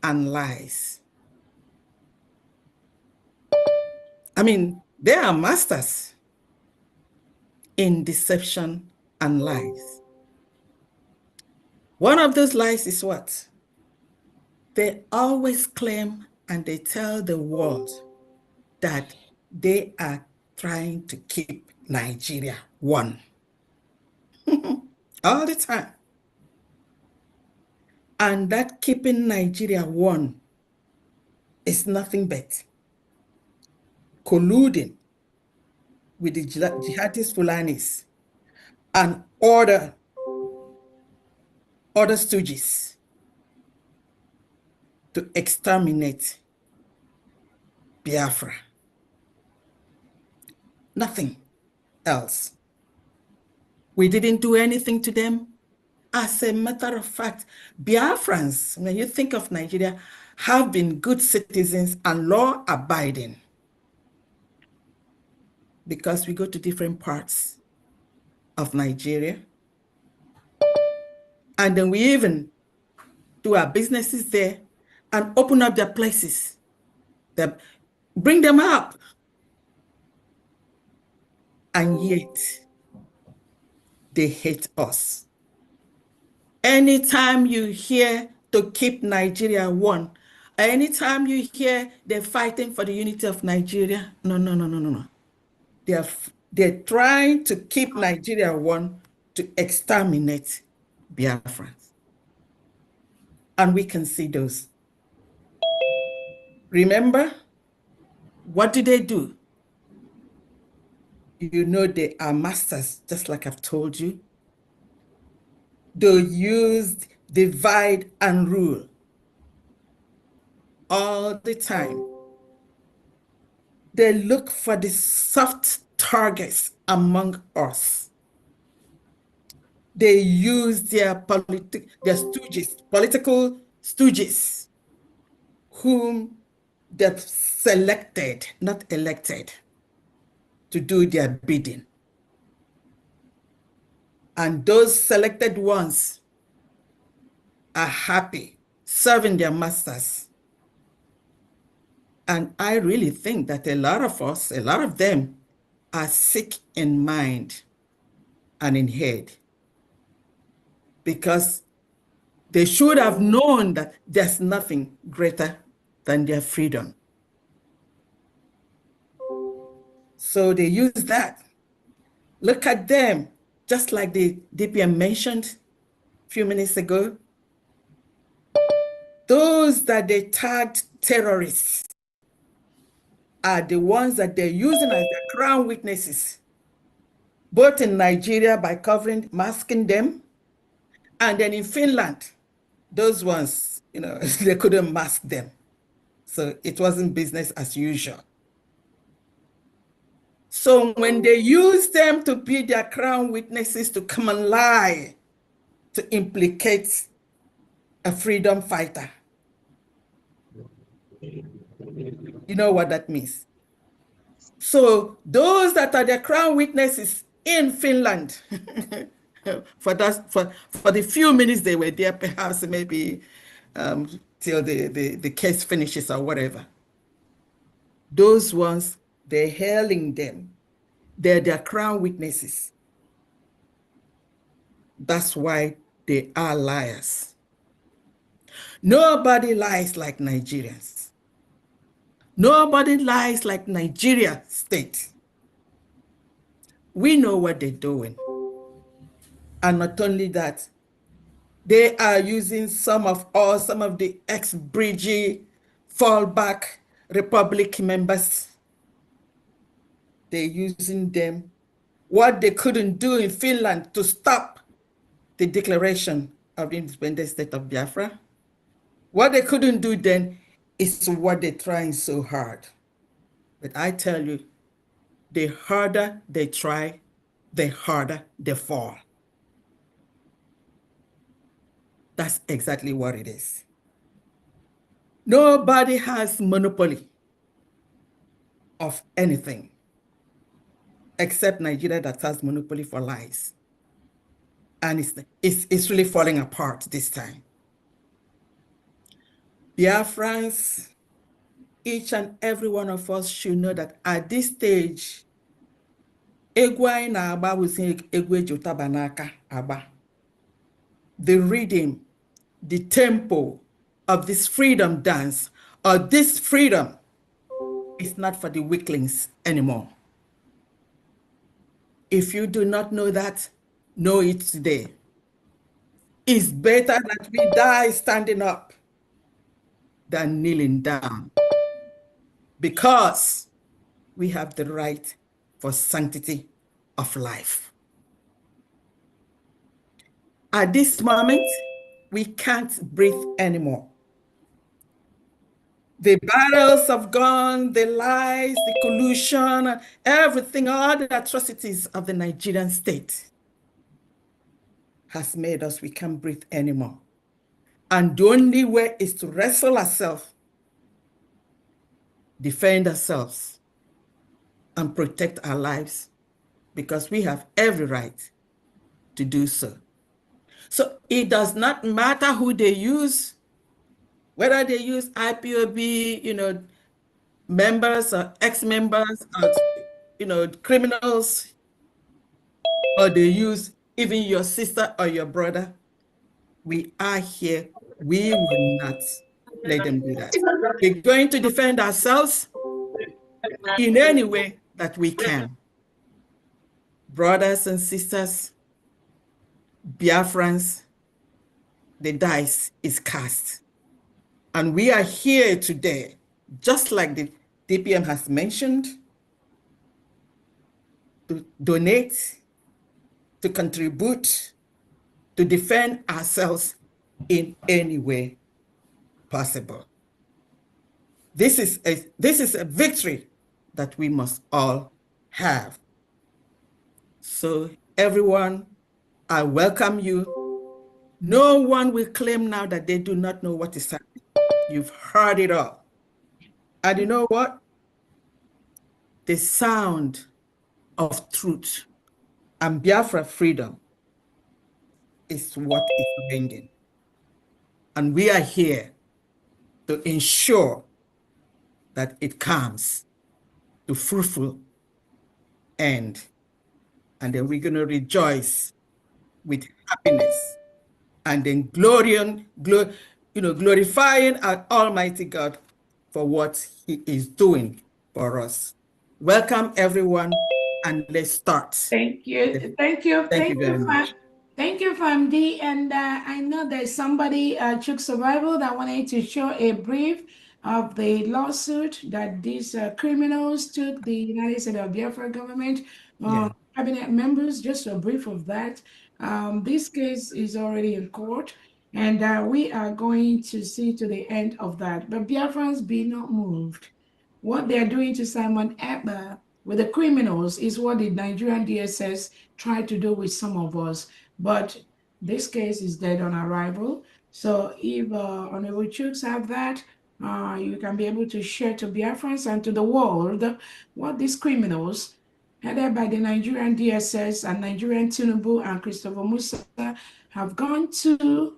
and lies. I mean, they are masters in deception and lies. One of those lies is what? They always claim and they tell the world that they are trying to keep Nigeria one. All the time. And that keeping Nigeria one is nothing but colluding with the jihadist Fulanis and other stooges to exterminate Biafra. Nothing else. We didn't do anything to them. As a matter of fact, Biafrans, when you think of Nigeria, have been good citizens and law-abiding because we go to different parts of Nigeria. And then we even do our businesses there and open up their places, bring them up. And yet, they hate us. Anytime you hear to keep Nigeria one, anytime you hear they're fighting for the unity of Nigeria, no. They're trying to keep Nigeria one to exterminate Biafrans. And we can see those. Remember, what did they do? You know they are masters, just like I've told you. They used divide and rule all the time. They look for the soft targets among us. They use their political stooges, whom they've selected, not elected, to do their bidding. And those selected ones are happy serving their masters. And I really think that a lot of them are sick in mind and in head, because they should have known that there's nothing greater than their freedom. So they use that. Look at them, just like the DPM mentioned a few minutes ago. Those that they tagged terrorists are the ones that they're using as their crown witnesses, both in Nigeria by masking them, and then in Finland, those ones, they couldn't mask them. So it wasn't business as usual. So when they use them to be their crown witnesses to come and lie, to implicate a freedom fighter, you know what that means. So those that are the crown witnesses in Finland, for the few minutes they were there, perhaps maybe till the case finishes or whatever, those ones, they're hailing them. They're their crown witnesses. That's why they are liars. Nobody lies like Nigerians. Nobody lies like Nigeria state. We know what they're doing. And not only that, they are using some of the ex-BRGIE fallback republic members. They're using them. What they couldn't do in Finland to stop the declaration of the independent state of Biafra, what they couldn't do then is what they're trying so hard. But I tell you, the harder they try, the harder they fall. That's exactly what it is. Nobody has monopoly of anything except Nigeria that has monopoly for lies. And it's really falling apart this time. Biafrans, each and every one of us should know that at this stage, egwu anyị na-agba bụzi egwu eji ụtaba n'aka agba. The rhythm, the tempo of this freedom dance, or this freedom, is not for the weaklings anymore. If you do not know that, know it today. It's better that we die standing up than kneeling down, because we have the right for sanctity of life. At this moment, we can't breathe anymore. The battles have gone, the lies, the collusion, everything, all the atrocities of the Nigerian state has made us, we can't breathe anymore. And the only way is to wrestle ourselves, defend ourselves, and protect our lives, because we have every right to do so. So it does not matter who they use, whether they use IPOB, members or ex-members or, criminals, or they use even your sister or your brother. We are here. We will not let them do that. We're going to defend ourselves in any way that we can. Brothers and sisters, Biafrans, the dice is cast. And we are here today, just like the DPM has mentioned, to donate, to contribute, to defend ourselves in any way possible. This is a victory that we must all have. So everyone, I welcome you. No one will claim now that they do not know what is happening. You've heard it all. And you know what? The sound of truth and Biafra freedom is what is ringing. And we are here to ensure that it comes to fruitful end. And then we're going to rejoice with happiness and then glorifying our Almighty God for what He is doing for us. Welcome, everyone, and let's start. Thank you. Thank you. Thank you very much. Thank you, FAMD. And I know there's somebody, Chook Survival, that wanted to show a brief of the lawsuit that these criminals took the United States of Biafra government, cabinet members, just a brief of that. This case is already in court, and we are going to see to the end of that. But Biafrans, be not moved. What they're doing to Simon Ekpa with the criminals is what the Nigerian DSS tried to do with some of us. But this case is dead on arrival. So if Honorable Chooks have that, you can be able to share to Biafrans and to the world what these criminals, headed by the Nigerian DSS and Nigerian Tinubu and Musa, have gone to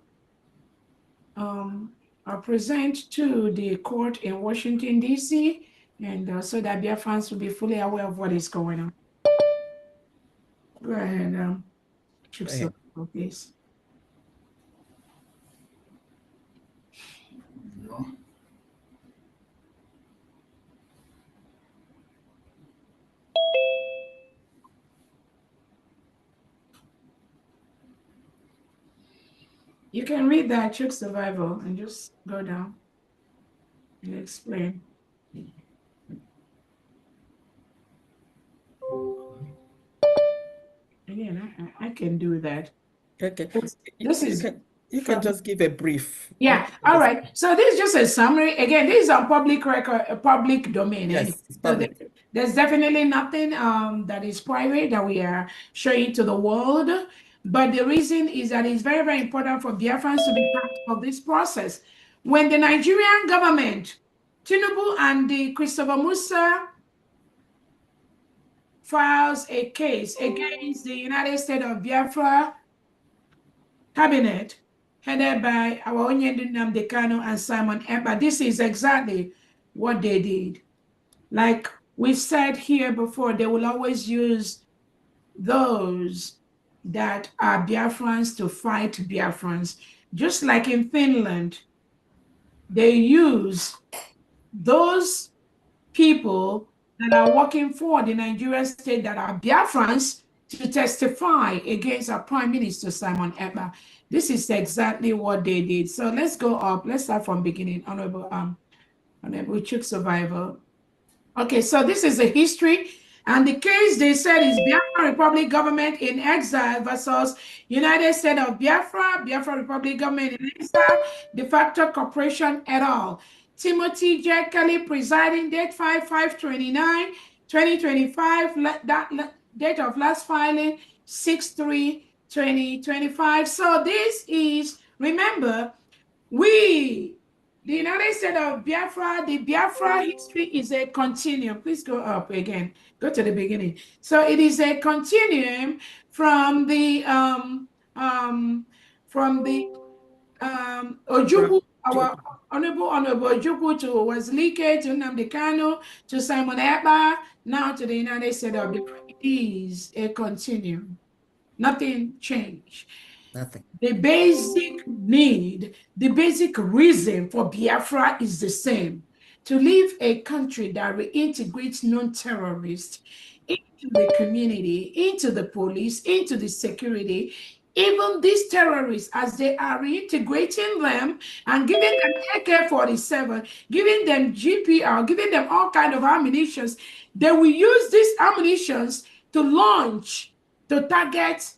present to the court in Washington, D.C., and so that Biafrans will be fully aware of what is going on. Go ahead, please. You can read that Chuk Survival and just go down and explain. Again, I can do that. Okay. This is you can just give a brief. Yeah. All right. So this is just a summary. Again, this is on public record, public domain. Yes, it's So public. there's definitely nothing that is private that we are showing to the world. But the reason is that it's very, very important for Biafrans to be part of this process. When the Nigerian government, Tinubu and the Christopher Musa files a case against the United States of Biafra cabinet, headed by our Onyendu Nnamdi Kanu and Simon Ekpa. This is exactly what they did. Like we've said here before, they will always use those that are Biafrans to fight Biafrans. Just like in Finland, they use those people that are working for the Nigerian state that are Biafrans to testify against our Prime Minister, Simon Ekpa. This is exactly what they did. So let's go up. Let's start from beginning. Honorable Chuk Survival. Okay, so this is a history. And the case they said is Biafra Republic government in exile versus United States of Biafra, Biafra Republic government in exile, de facto corporation et al. Timothy J. Kelly presiding, date 5/5/29, 2025, date of last filing 6/3/2025. So this is, remember, the United States of Biafra, the Biafra history is a continuum. Please go up again. Go to the beginning. So it is a continuum from the Ojukwu, our Honorable Ojukwu, to Wazlike, to Nnamdi Kanu, to Simon Ekpa, now to the United States of Biafra. It is a continuum. Nothing changed. Nothing. The basic need, the basic reason for Biafra is the same: to leave a country that reintegrates non-terrorists into the community, into the police, into the security. Even these terrorists, as they are reintegrating them and giving them AK-47, giving them GPR, giving them all kinds of ammunitions, they will use these ammunitions to launch, to target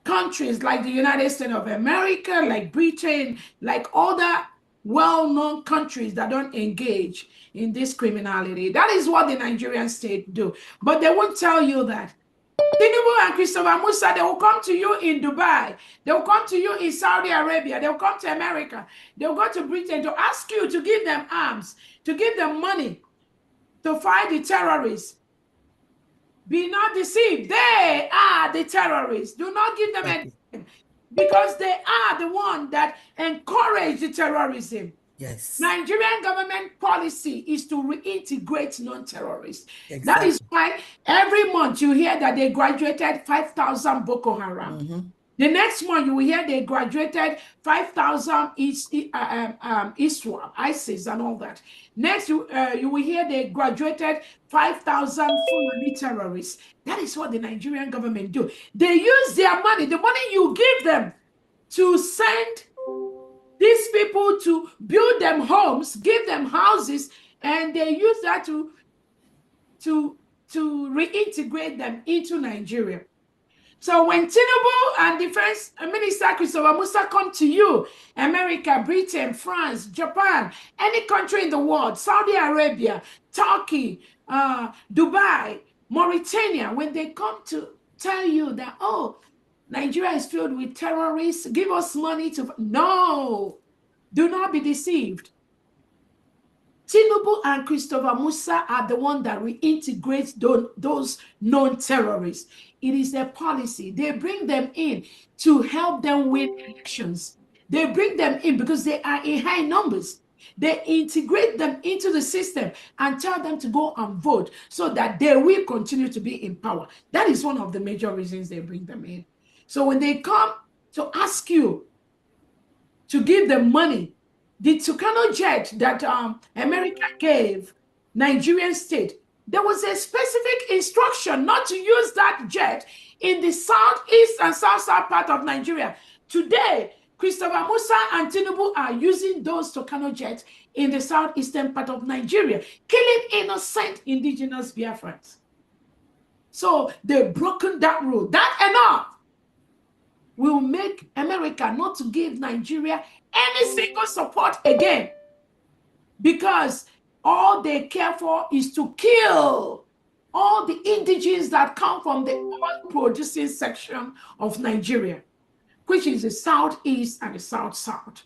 countries like the United States of America, like Britain, like other well-known countries that don't engage in this criminality. That is what the Nigerian state do. But they won't tell you that. Tinubu and Christopher Musa, they will come to you in Dubai. They will come to you in Saudi Arabia. They will come to America. They will go to Britain to ask you to give them arms, to give them money to fight the terrorists. Be not deceived. They are the terrorists. Do not give them anything, because they are the one that encourage the terrorism. Yes. Nigerian government policy is to reintegrate non-terrorists. Exactly. That is why every month you hear that they graduated 5,000 Boko Haram. Mm-hmm. The next month you will hear they graduated 5,000 ISWAP, ISIS, and all that. Next, you will hear they graduated 5,000 Fulani terrorists. That is what the Nigerian government do. They use their money, the money you give them, to send these people to build them homes, give them houses, and they use that to reintegrate them into Nigeria. So when Tinubu and Defense Minister Christopher Musa come to you, America, Britain, France, Japan, any country in the world, Saudi Arabia, Turkey, Dubai, Mauritania, when they come to tell you that, oh, Nigeria is filled with terrorists, give us money to... No, do not be deceived. Tinubu and Christopher Musa are the one that reintegrates those non-terrorists. It is their policy. They bring them in to help them win elections. They bring them in because they are in high numbers. They integrate them into the system and tell them to go and vote so that they will continue to be in power. That is one of the major reasons they bring them in. So when they come to ask you to give them money, the Tucano jet that America gave Nigerian state, there was a specific instruction not to use that jet in the southeast and south part of Nigeria. Today, Christopher Musa and Tinubu are using those Tucano jets in the southeastern part of Nigeria, killing innocent indigenous Biafrans. So they've broken that rule. That enough will make America not to give Nigeria any single support again, because all they care for is to kill all the indigenes that come from the oil-producing section of Nigeria, which is the southeast and the south-south.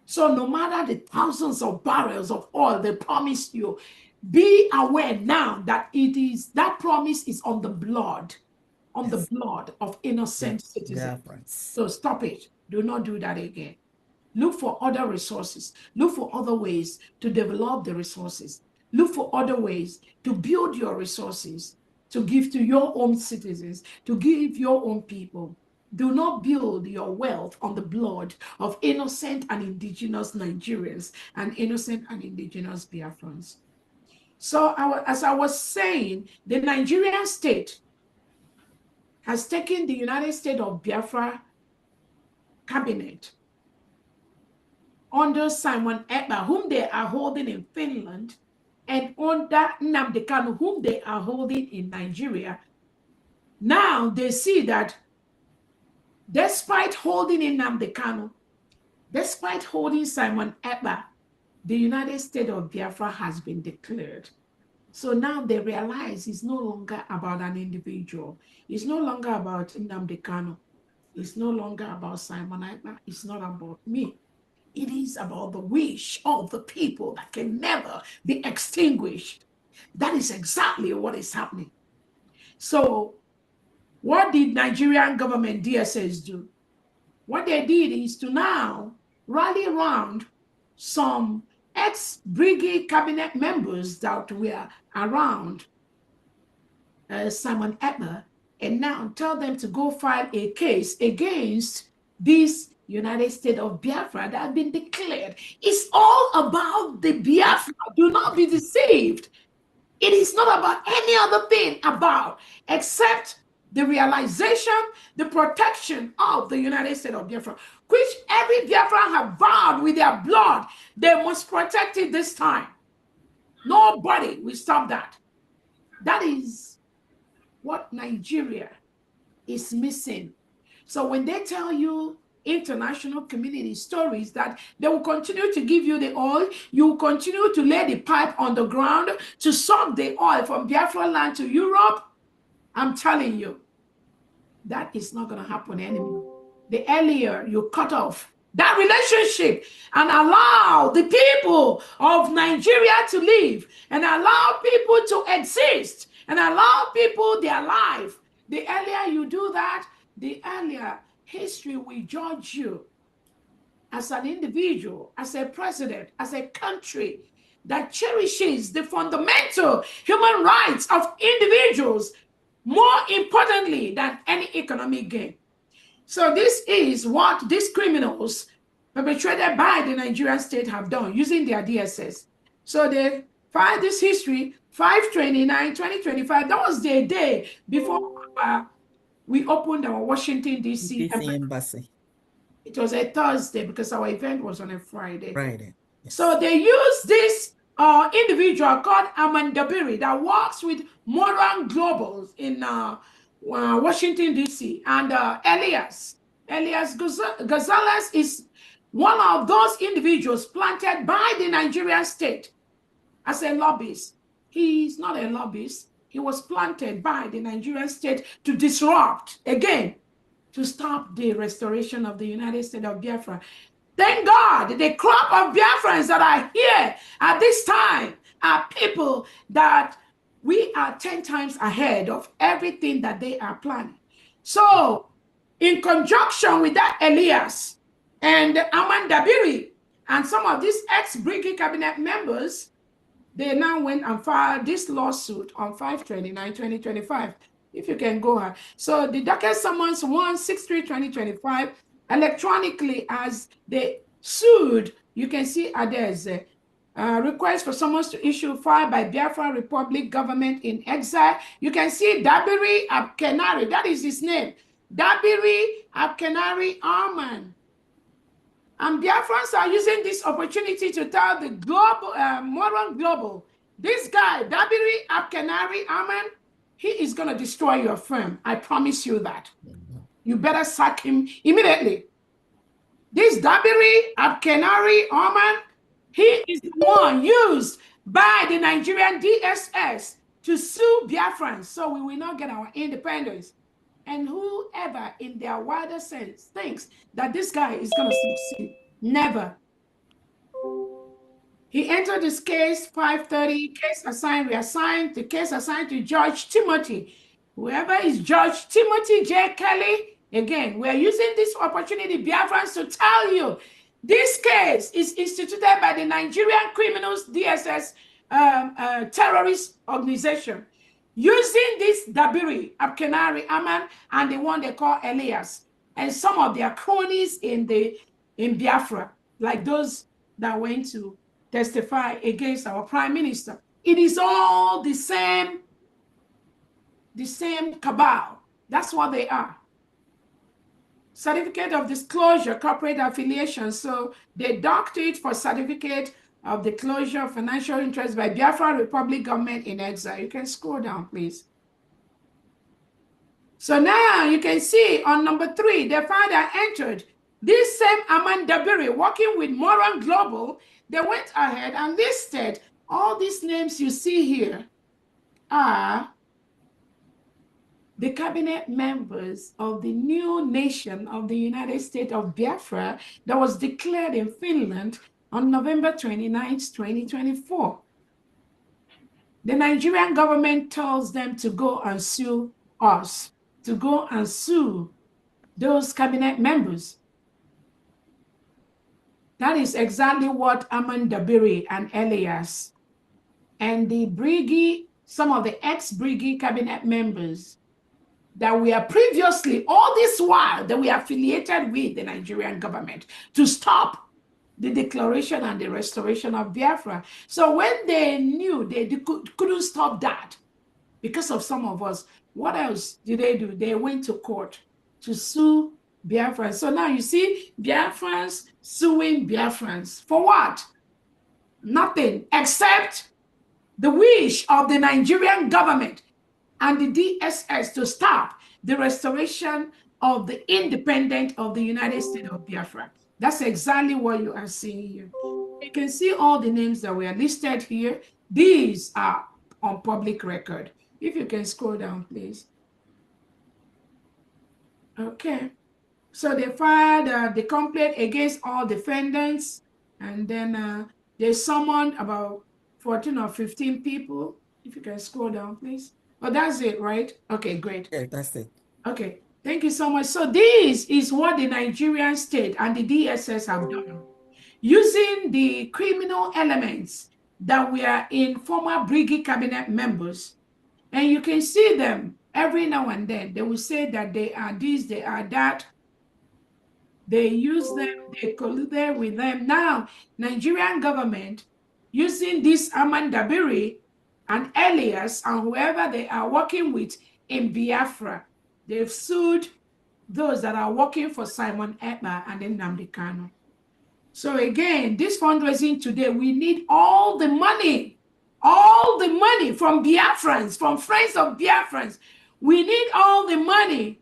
So no matter the thousands of barrels of oil they promise you, be aware now that that promise is on the blood, the blood of innocent citizens. So stop it. Do not do that again. Look for other resources. Look for other ways to develop the resources. Look for other ways to build your resources, to give to your own citizens, to give your own people. Do not build your wealth on the blood of innocent and indigenous Nigerians and innocent and indigenous Biafrans. So as I was saying, the Nigerian state has taken the United States of Biafra cabinet under Simon Ekpa, whom they are holding in Finland, and under Nnamdi Kanu, whom they are holding in Nigeria. Now they see that despite holding Nnamdi Kanu, despite holding Simon Ekpa, the United States of Biafra has been declared. So now they realize it's no longer about an individual. It's no longer about Nnamdi Kanu. It's no longer about Simon Ekpa. It's not about me. It is about the wish of the people that can never be extinguished. That is exactly what is happening. So what did Nigerian government DSS do? What they did is to now rally around some ex-BRGIE cabinet members that were around Simon Ekpa, and now tell them to go file a case against this United States of Biafra that have been declared. It's all about the Biafra. Do not be deceived. It is not about any other thing except the realization, the protection of the United States of Biafra, which every Biafran have vowed with their blood. They must protect it this time. Nobody will stop that. That is what Nigeria is missing. So when they tell you international community stories that they will continue to give you the oil, you will continue to lay the pipe on the ground to suck the oil from Biafra land to Europe, I'm telling you, that is not going to happen anymore. The earlier you cut off that relationship and allow the people of Nigeria to live and allow people to exist and allow people their life, the earlier you do that, the earlier history will judge you as an individual, as a president, as a country that cherishes the fundamental human rights of individuals more importantly than any economic gain. So this is what these criminals perpetrated by the Nigerian state have done using their DSS. So they filed this history 5/29/2025. That was the day before we opened our Washington, D.C. embassy. It was a Thursday because our event was on a Friday. Yes. So they used this individual called Amanda Berry that works with Modern Globals in Washington, D.C. And Elias Gonzalez is one of those individuals planted by the Nigerian state as a lobbyist. He's not a lobbyist. He was planted by the Nigerian state to disrupt, again, to stop the restoration of the United States of Biafra. Thank God, the crop of Biafrans that are here at this time are people that we are 10 times ahead of everything that they are planning. So, in conjunction with that Elias and Amanda Biri and some of these ex-BRGIE cabinet members, they now went and filed this lawsuit on 5/29/2025. If you can go ahead. So the docket summons 1/63/2025 electronically as they sued. You can see there's a request for summons to issue filed by Biafra Republic government in exile. You can see Dabiri Abkenari, that is his name. Dabiri Abkenari Arman. And Biafrans are using this opportunity to tell the global, modern global, this guy, Dabiri Abkenari Arman, he is going to destroy your firm. I promise you that. You better sack him immediately. This Dabiri Abkenari Arman, he is the one used by the Nigerian DSS to sue Biafrans, so we will not get our independence. And whoever in their wider sense thinks that this guy is going to succeed, never. He entered this case 5:30, case assigned, reassigned, the case assigned to Judge Timothy. Whoever is Judge Timothy J. Kelly, again, we're using this opportunity, Biafrans, to tell you this case is instituted by the Nigerian Criminals DSS terrorist organization, using this Dabiri, Abkenari, Aman, and the one they call Elias, and some of their cronies in Biafra, like those that went to testify against our prime minister. It is all the same cabal. That's what they are. Certificate of disclosure, corporate affiliation. So they docked it for certificate of the closure of financial interest by Biafra Republic government in exile. You can scroll down, please. So now you can see on number 3, the father entered. This same Aman Dabiri, working with Moran Global, they went ahead and listed all these names you see here are the cabinet members of the new nation of the United States of Biafra that was declared in Finland on November 29th, 2024. The Nigerian government tells them to go and sue us, to go and sue those cabinet members. That is exactly what Aman Dabiri and Elias and the BRGIE, some of the ex-BRGIE cabinet members that we are previously, all this while, that we are affiliated with the Nigerian government to stop the declaration and the restoration of Biafra. So when they knew they couldn't stop that because of some of us, what else did they do? They went to court to sue Biafrans. So now you see Biafrans suing Biafrans. For what? Nothing except the wish of the Nigerian government and the DSS to stop the restoration of the independence of the United States of Biafra. That's exactly what you are seeing here. You can see all the names that were listed here. These are on public record. If you can scroll down, please. Okay. So they filed the complaint against all defendants, and then they summoned about 14 or 15 people. If you can scroll down, please. Oh, that's it, right? Okay, great. Yeah, that's it. Okay, thank you so much. So this is what the Nigerian state and the DSS have done. Using the criminal elements that were in former BRGIE cabinet members, and you can see them every now and then. They will say that they are this, they are that. They use them, they colluded with them. Now, Nigerian government, using this Aman Dabiri and Elias and whoever they are working with in Biafra, they've sued those that are working for Simon Ekpa and then Nnamdi Kanu. So again, this fundraising today, we need all the money from Biafrans, from friends of Biafrans. We need all the money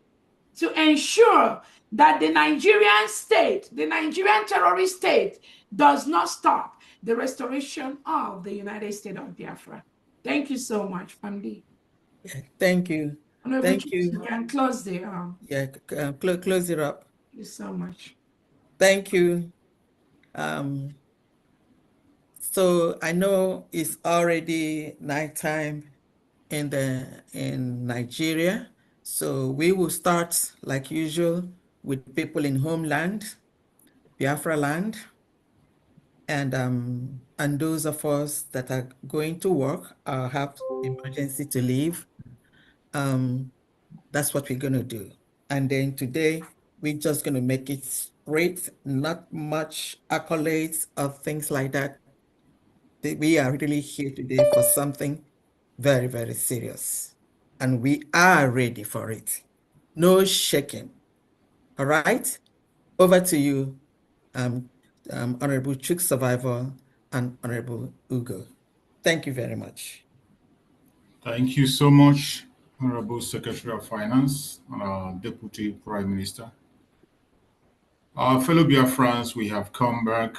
to ensure that the Nigerian state, the Nigerian terrorist state, does not stop the restoration of the United States of Biafra. Thank you so much, Famdi. Yeah, thank you. Thank you. You can close the close it up. Thank you so much. Thank you. So I know it's already nighttime in Nigeria. So we will start like usual with people in homeland, Biafra land, and those of us that are going to work or have emergency to leave. That's what we're going to do. And then today, we're just going to make it straight, not much accolades or things like that. We are really here today for something very, very serious. And we are ready for it. no shaking. All right? Over to you, Honorable Chuk Survivor and Honorable Ugo. Thank you very much. Thank you so much, Honorable Secretary of Finance and our Deputy Prime Minister. Our fellow Biafrans, we have come back,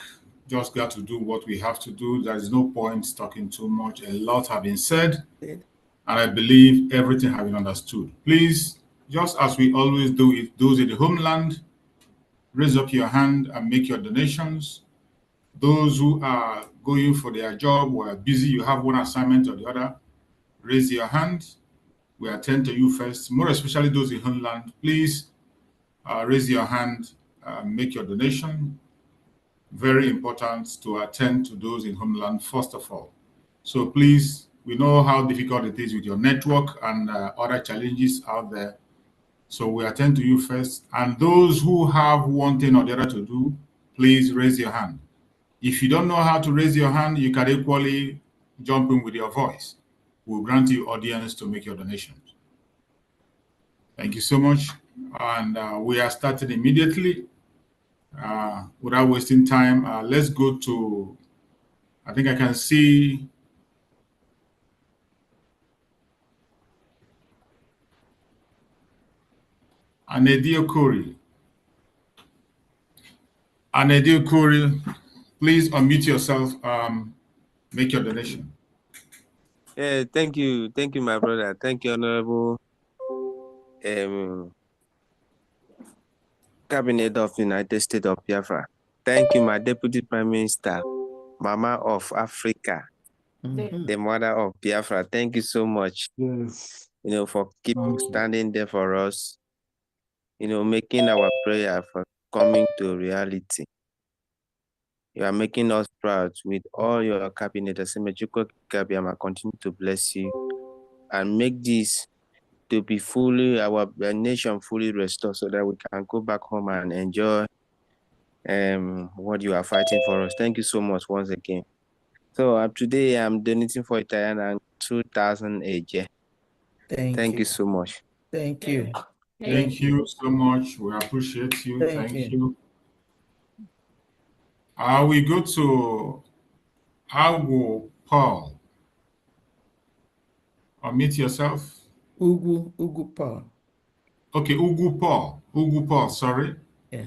just got to do what we have to do. There is no point talking too much. A lot have been said, and I believe everything has been understood. Please, just as we always do it, those in the homeland, raise up your hand and make your donations. Those who are going for their job or are busy, you have one assignment or the other, raise your hand. We attend to you first, more especially those in homeland. Please raise your hand, make your donation. Very important to attend to those in homeland first of all. So please, we know how difficult it is with your network and other challenges out there. So we attend to you first. And those who have one thing or the other to do, please raise your hand. If you don't know how to raise your hand, you can equally jump in with your voice. We'll grant you audience to make your donations. Thank you so much. And we are starting immediately. Without wasting time, let's go to, I think I can see Anedio Kori. Anedio Kori, please unmute yourself, make your donation. Yeah, thank you, my brother. Thank you, Honorable Cabinet of United States of Biafra. Thank you, my Deputy Prime Minister, Mama of Africa, the mother of Biafra. Thank you so much. Yes. For keeping standing there for us. Making our prayer for coming to reality. You are making us proud with all your cabinet. Gabiama, continue to bless you and make this to be fully, our nation fully restored so that we can go back home and enjoy what you are fighting for us. Thank you so much once again. So today I'm donating for Italian and 2,000 AJ. Thank you so much. Thank you. Thank you so much. We appreciate you. Thank you. We go to Agu Paul. Unmute yourself. Ugu Paul. Okay, Ugu Paul. Ugu Paul, sorry. Yeah.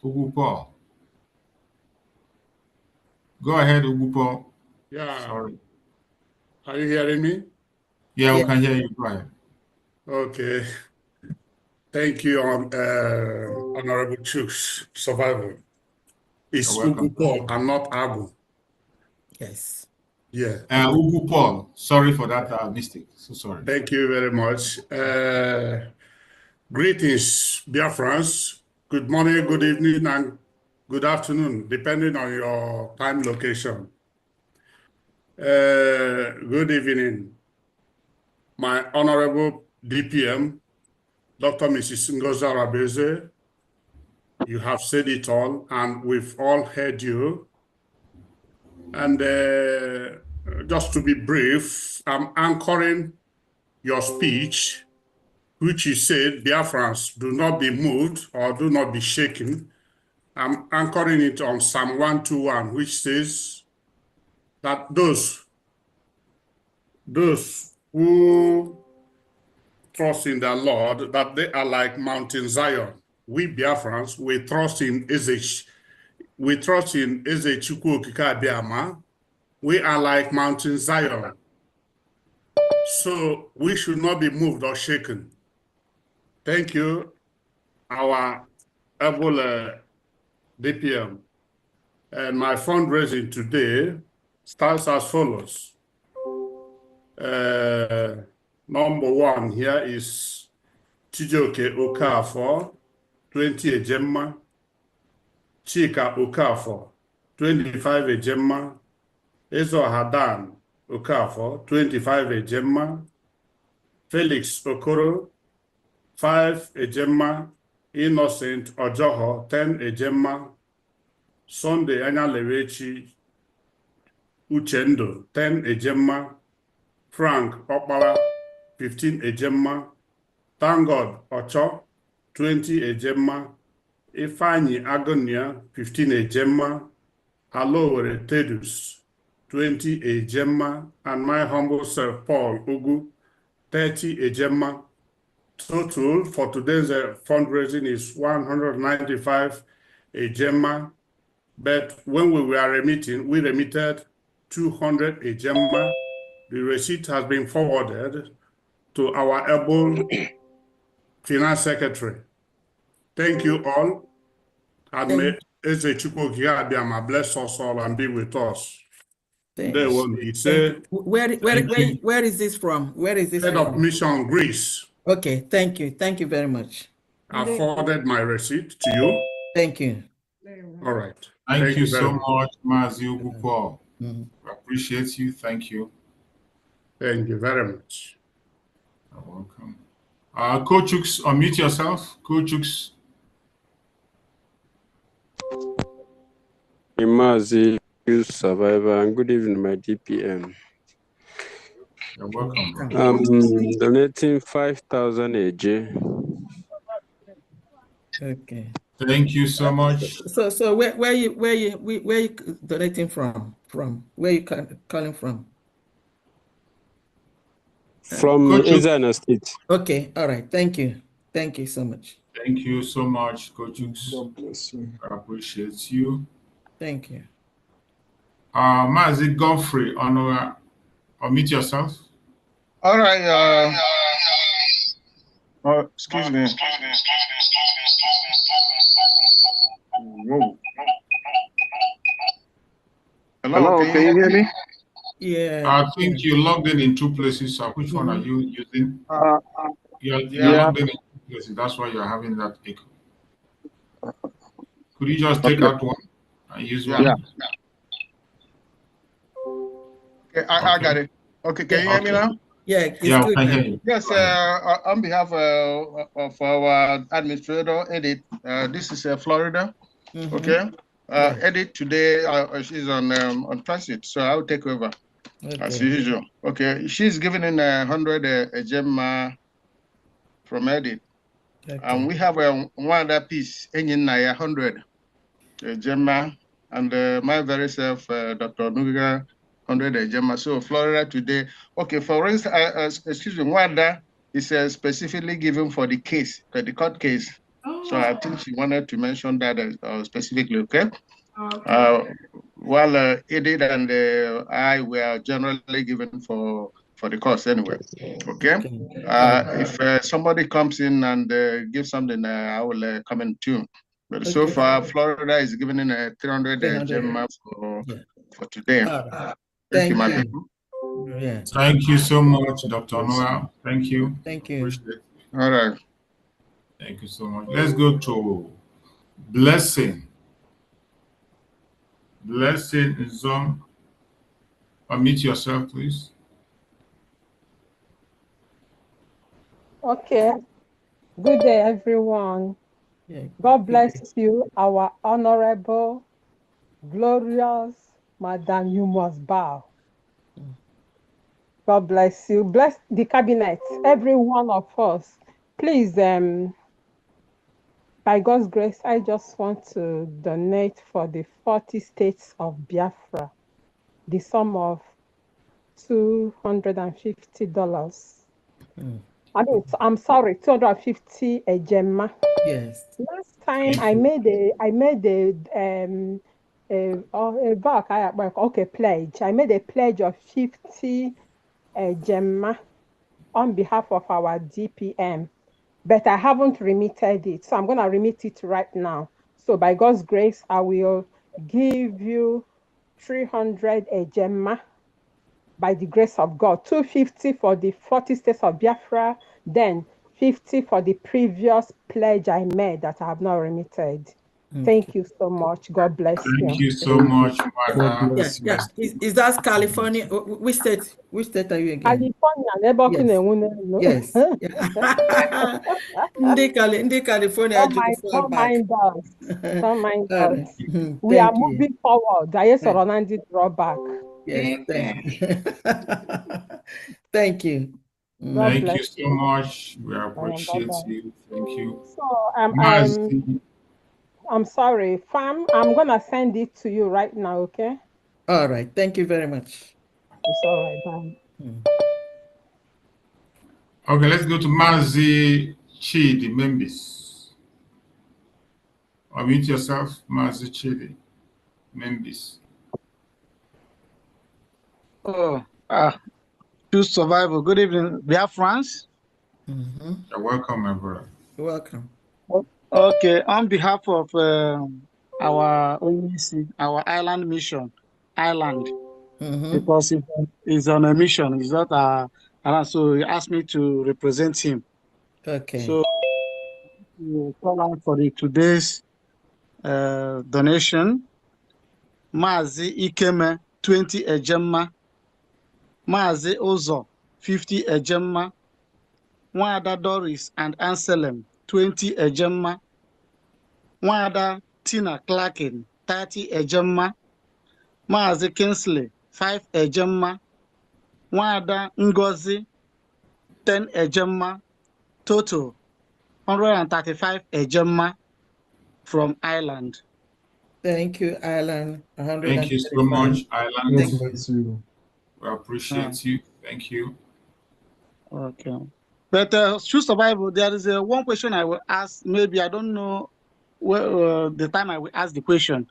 Ugu Paul. Go ahead, Ugu Paul. Yeah. Sorry. Are you hearing me? Yeah, we can hear you. Go ahead. Okay. Thank you, Honorable Chooks, Survivor. It's Ugu Paul and not Agu. Yes. Yeah. Ugu Paul. Sorry for that mistake. So sorry. Thank you very much. Greetings, dear friends. Good morning, good evening, and good afternoon, depending on your time location. Good evening, my Honorable DPM, Dr. Mrs. Ngozi Arabeze. You have said it all, and we've all heard you. And just to be brief, I'm anchoring your speech, which you said, Biafrans, do not be moved or do not be shaken. I'm anchoring it on Psalm 121, which says that those who trust in the Lord, that they are like Mountain Zion. We Biafrans, we trust in Ezech. We trust in Ezechukwu Okike Abiama. We are like Mountain Zion. So we should not be moved or shaken. Thank you, our able DPM. And my fundraising today starts as follows. Number one here is Chijoke Okafor, 20 Ejemma. Chika Okafor, 25 Ejemma. Ezo Hadan Okafor, 25 Ejemma. Felix Okoro, 5 Ejemma. Innocent Ojoho, 10 Ejemma. Sunday Anyalewechi Uchendo, 10 Ejemma. Frank Okpala, 15 Ejemma. Thank God Ocho, 20 Ejema, Ifeanyi Agonia, 15 Ejema, Alowere Tedus, 20 Ejema, and my humble self, Paul Ugu, 30 Ejema. Total for today's fundraising is 195 Ejema, but when we were remitting, we remitted 200 Ejema. The receipt has been forwarded to our able Finance Secretary. Thank you all. And may Ezechukwu Giadiama bless us all and be with us. They will be say. Where is this from? Where is this Head from? of Mission Greece. Okay, thank you. Thank you very much. I forwarded my receipt to you. Thank you. All right. Thank you so much, Mazi Ugupo. Appreciate you. Thank you. Thank you very much. You're welcome. Coach Chooks, unmute yourself. Coach Chooks. Imazi, survivor, and good evening, my DPM. You're welcome, bro. Donating 5,000 AJ. Okay. Thank you so much. So where you donating from? Where you calling from? From Ezana State. Okay, all right. Thank you. Thank you so much. Thank you so much, Coach Chooks. God bless you. I appreciate you. Thank you. Mazi Godfrey, unmute yourself. All right. Excuse me. Whoa. Hello, can you hear me? Yeah. I think you logged in two places. Which one are you using? You're logged in two places. That's why you're having that echo. Could you just take out one and use one? Yeah. Okay, I got it. Okay, can you hear me now? Yeah, I can hear you. Yes, on behalf of our administrator, Edith, this is Florida. Okay. Edith today, she's on transit, so I'll take over as usual. Okay, she's giving in 100 gem from Edith. And we have one other piece, 100 Gemma, and my very self, Dr. Nuga, 100 Gemma. So Florida today. Okay, for instance, excuse me, Wanda is specifically given for the case, the court case. So I think she wanted to mention that specifically, okay? While Edith and I were generally given for the course anyway, okay? If somebody comes in and gives something, I will come in tune. But so far, Florida is giving in a 300 gem for today. Thank you, my people. Yeah. Thank you so much, Dr. Noah. Thank you. Thank you. Appreciate it. All right. Thank you so much. Let's go to Blessing. Blessing is on. Unmute yourself, please. Okay. Good day, everyone. God bless you, our honorable, glorious Madam, you must bow. God bless you. Bless the cabinet, every one of us. Please, by God's grace, I just want to donate for the 40 states of Biafra, the sum of $250. I mean, I'm sorry, 250 a gemma. Yes. Last time I made a pledge. I made a pledge of 50 gemma on behalf of our DPM, but I haven't remitted it. So I'm going to remit it right now. So by God's grace, I will give you 300 a gemma. By the grace of God, 250 for the 40 states of Biafra, then 50 for the previous pledge I made that I have not remitted. Thank you so much. God bless you. Thank you so much, Madam. Yeah. Is that California? Which state? Which state are you again? California. Yes. In California. Don't mind us. We are moving forward. I yes, Ronandi drawback. Yes, thank you. Thank you. God Thank bless you so you. much. We appreciate Bye-bye. you. Thank you. So Mazi, I'm sorry, fam. I'm gonna send it to you right now, okay? All right. Thank you very much. It's all right, bye. okay, let's go to Mazi Chidi Membis. Unmute yourself, Mazi Chidi Membis. Oh, choose survival. Good evening. We have France. You're welcome, my brother. You're welcome. Okay, on behalf of our OEC, our island mission, island, because he's on a mission. He's not so he asked me to represent him. Okay. So we call out for today's donation. Mazi Ikeme 20 ejemma, Mazi Ozo 50 ejemma, Nwada Doris and Anselm 20 ejemma, Nwada Tina Clarkin 30 ejemma, Mazi Kinsley 5 ejemma, Nwada Ngozi 10 ejemma, total 135 ejemma from Ireland. Thank you, Ireland. Thank you so much, Island. Thank you. We appreciate you. Thank you. Okay. But through survival, there is one question I will ask. Maybe I don't know where the time I will ask the question.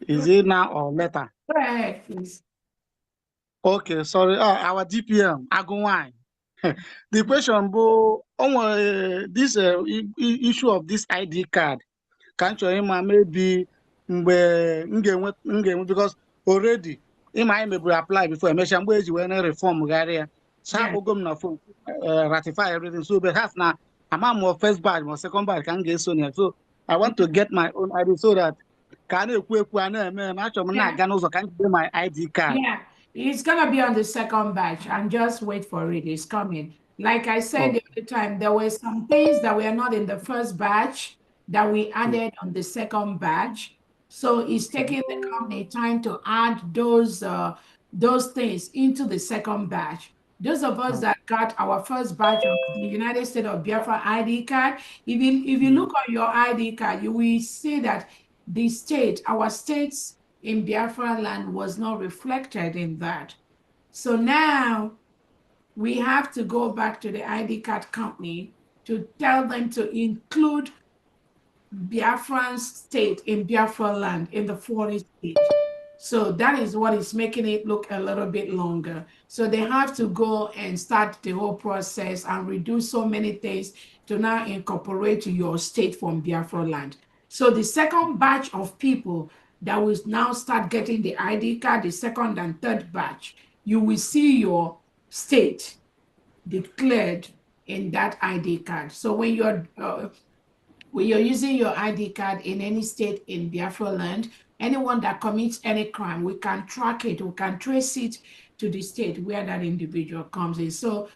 Is it now or later? Go ahead, please. Okay, sorry. Our DPM, Agunwai. The question, Bo, on this issue of this ID card, can't you maybe because already in my maybe apply before I mentioned where you were reform area. So go na phone ratify everything. So but has now I'm more first batch, more second batch can get so near. So I want to get my own ID so that can you quick one man actually can get my ID card. Yeah, it's gonna be on the second batch and just wait for it. It's coming. Like I said the other time, there were some things that were not in the first batch that we added on the second batch. So it's taking the company time to add those things into the second batch. Those of us that got our first batch of the United States of Biafra ID card, if you look on your ID card, you will see that the state, our states in Biafra land was not reflected in that. So now we have to go back to the ID card company to tell them to include Biafran state in Biafra land in the 40 state. So that is what is making it look a little bit longer. So they have to go and start the whole process and reduce so many things to now incorporate your state from Biafra land. So the second batch of people that will now start getting the ID card, the second and third batch, you will see your state declared in that ID card. So when you're using your ID card in any state in Biafra land, anyone that commits any crime, we can track it, we can trace it to the state where that individual comes in. So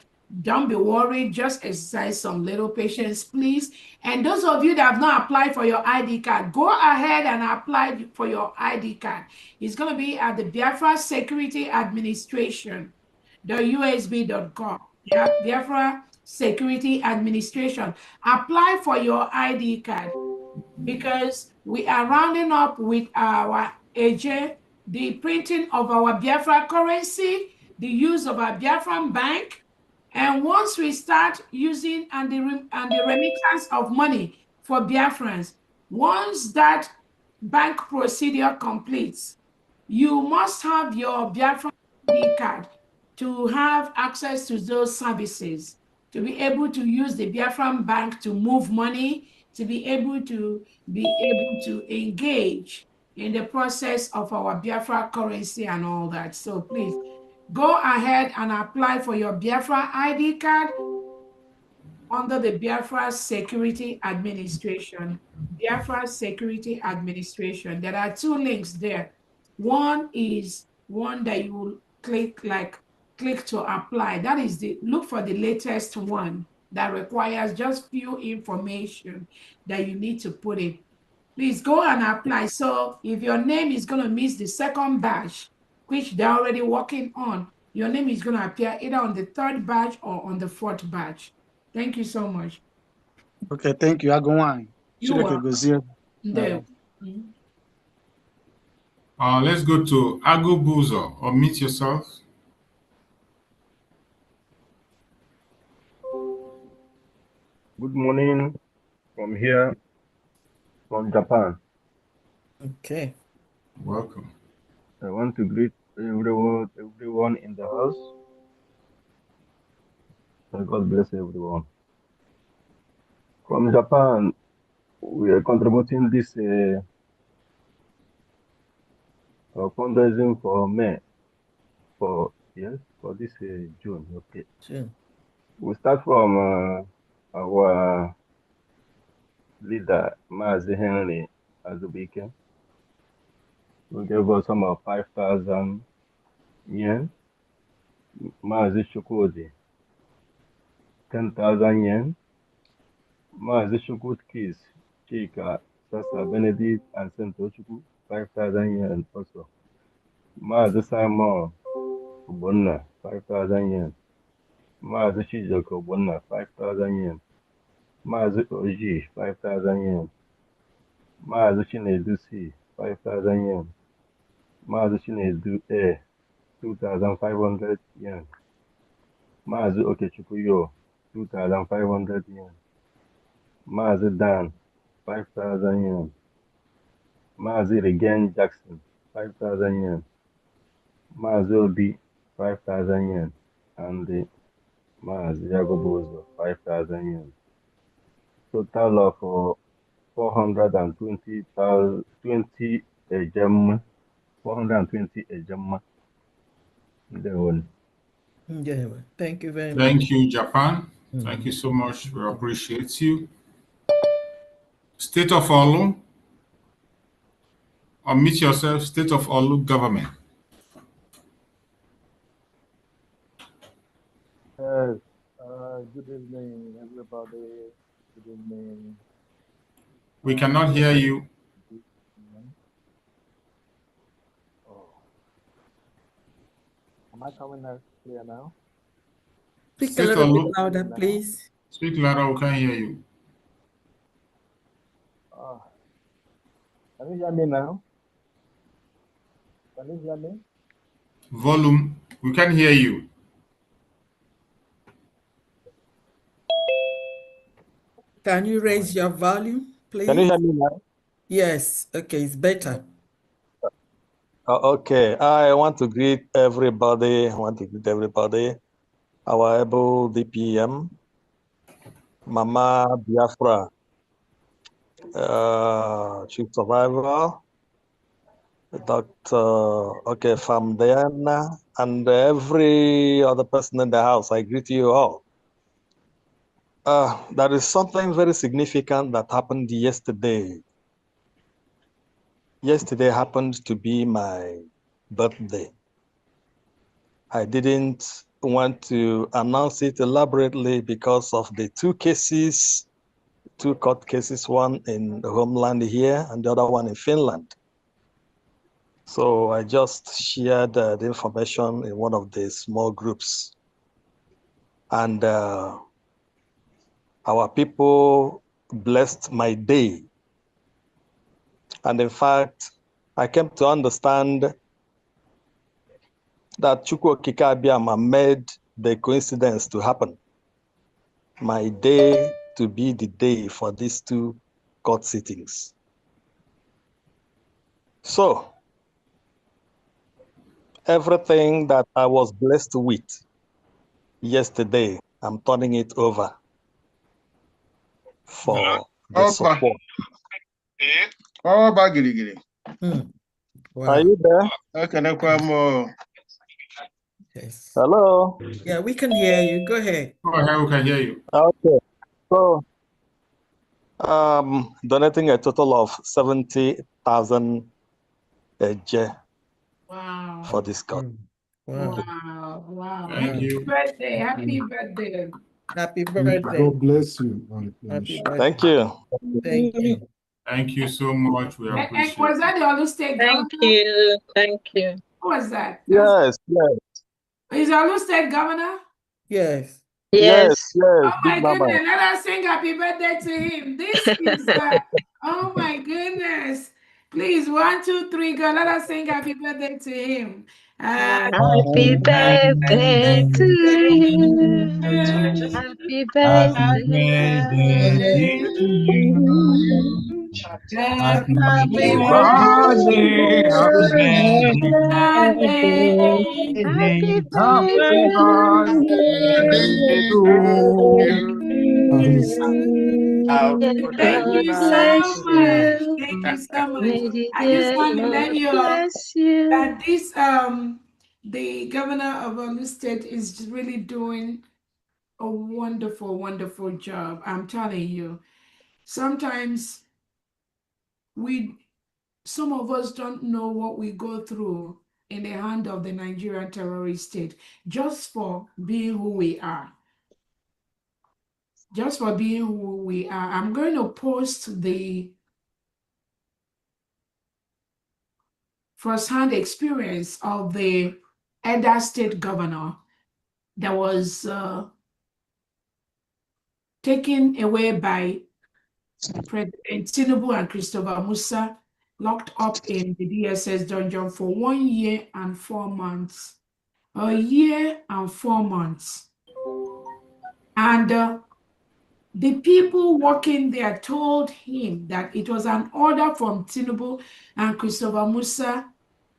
don't be worried, just exercise some little patience, please. And those of you that have not applied for your ID card, go ahead and apply for your ID card. It's going to be at the Biafra Security Administration, the USB.com. Biafra Security Administration. Apply for your ID card because we are rounding up with our AJ, the printing of our Biafra currency, the use of our Biafran bank. And once we start using and the remittance of money for Biafrans, once that bank procedure completes, you must have your Biafran ID card to have access to those services, to be able to use the Biafran bank to move money, to be able to engage in the process of our Biafra currency and all that. So please go ahead and apply for your Biafra ID card under the Biafra Security Administration. Biafra Security Administration. There are two links there. One is one that you will click to apply. That is look for the latest one that requires just few information that you need to put in. Please go and apply. So if your name is going to miss the second batch, which they're already working on, your name is going to appear either on the 3rd batch or on the 4th batch. Thank you so much. Okay, thank you. I go on. You are. Let's go to Agubuzo. Unmute yourself. Good morning from here, from Japan. Okay. Welcome. I want to greet everyone in the house. God bless everyone. From Japan, we are contributing this fundraising for May, for this June. Okay. Sure. We start from our leader, Mazi Henry Azubike, who gave us some of 5,000 yen. Mazi Shukudi, 10,000 yen. Mazi Shukutskis, Chika, Sasa Benedict, and Sentochuku, 5,000 yen also. Mazi Simon Ubonna, 5,000 yen. Mazi Shijoko Ubonna, 5,000 yen. Mazi Oji, 5,000 yen. Mazi Chinedu C, 5,000 yen. Mazi Chinedu A, 2,500 yen. Mazi Okechukuyo, 2,500 yen. Mazi Dan, 5,000 yen. Mazi Regain Jackson, 5,000 yen. Mazi Obi, 5,000 yen. And Mazi Yagobozo, 5,000 yen. Total of 420 ejema. 420 ejema. Yeah, thank you very much. Thank you, Japan. Thank you so much. We appreciate you. State of Olu. Unmute yourself. State of Olu government. Yes. Good evening, everybody. Good evening. We cannot hear you. Oh. Am I coming out clear now? Speak a little bit louder, please. Speak louder, we can't hear you. Can you hear me now? Can you hear me? Volume, we can hear you. Can you raise your volume, please? Can you hear me now? Yes. Okay, it's better. Okay. I want to greet everybody. Our able DPM, Mama Biafra, chief survivor, Dr. From Diana, and every other person in the house. I greet you all. There is something very significant that happened yesterday. Yesterday happened to be my birthday. I didn't want to announce it elaborately because of the two court cases, one in the homeland here and the other one in Finland. So I just shared the information in one of the small groups. And our people blessed my day. And in fact, I came to understand that Chukwu Okike Abiama made the coincidence to happen. My day to be the day for these two court sittings. So, everything that I was blessed with yesterday, I'm turning it over for the support. Oh, Bagiri. Wow. Are you there? Yes. Hello? Yeah, we can hear you. Go ahead. Go ahead, we can hear you. Okay. So, donating a total of 70,000 Wow. for this cause. Wow. Thank Happy you. birthday. Happy birthday. Happy birthday. God bless you. Happy birthday. Thank you. Thank you. Thank you so much. We appreciate Was that the Olu State Thank you. Thank you. Who was that? Yes, yes. Is Olu State governor? Yes. Yes, Oh Big my Mama. goodness, let us sing happy birthday to him. This is, oh my goodness. Please, 1, 2, 3, go. Let us sing happy birthday to him. Happy birthday to you. Happy birthday to you. Happy Happy birthday. birthday. Happy birthday. Thank God you so bless much. you. Thank you so much. May the I just dear want to let Lord you know bless you. that this the governor of Olu State is really doing a wonderful, wonderful job. I'm telling you. Sometimes some of us don't know what we go through in the hand of the Nigerian terrorist state just for being who we are. Just for being who we are. I'm going to post the first-hand experience of the Edo State governor that was taken away by President Tinubu and Christopher Musa, locked up in the DSS dungeon for 1 year and 4 months. A year and 4 months. And the people working there told him that it was an order from Tinubu and Christopher Musa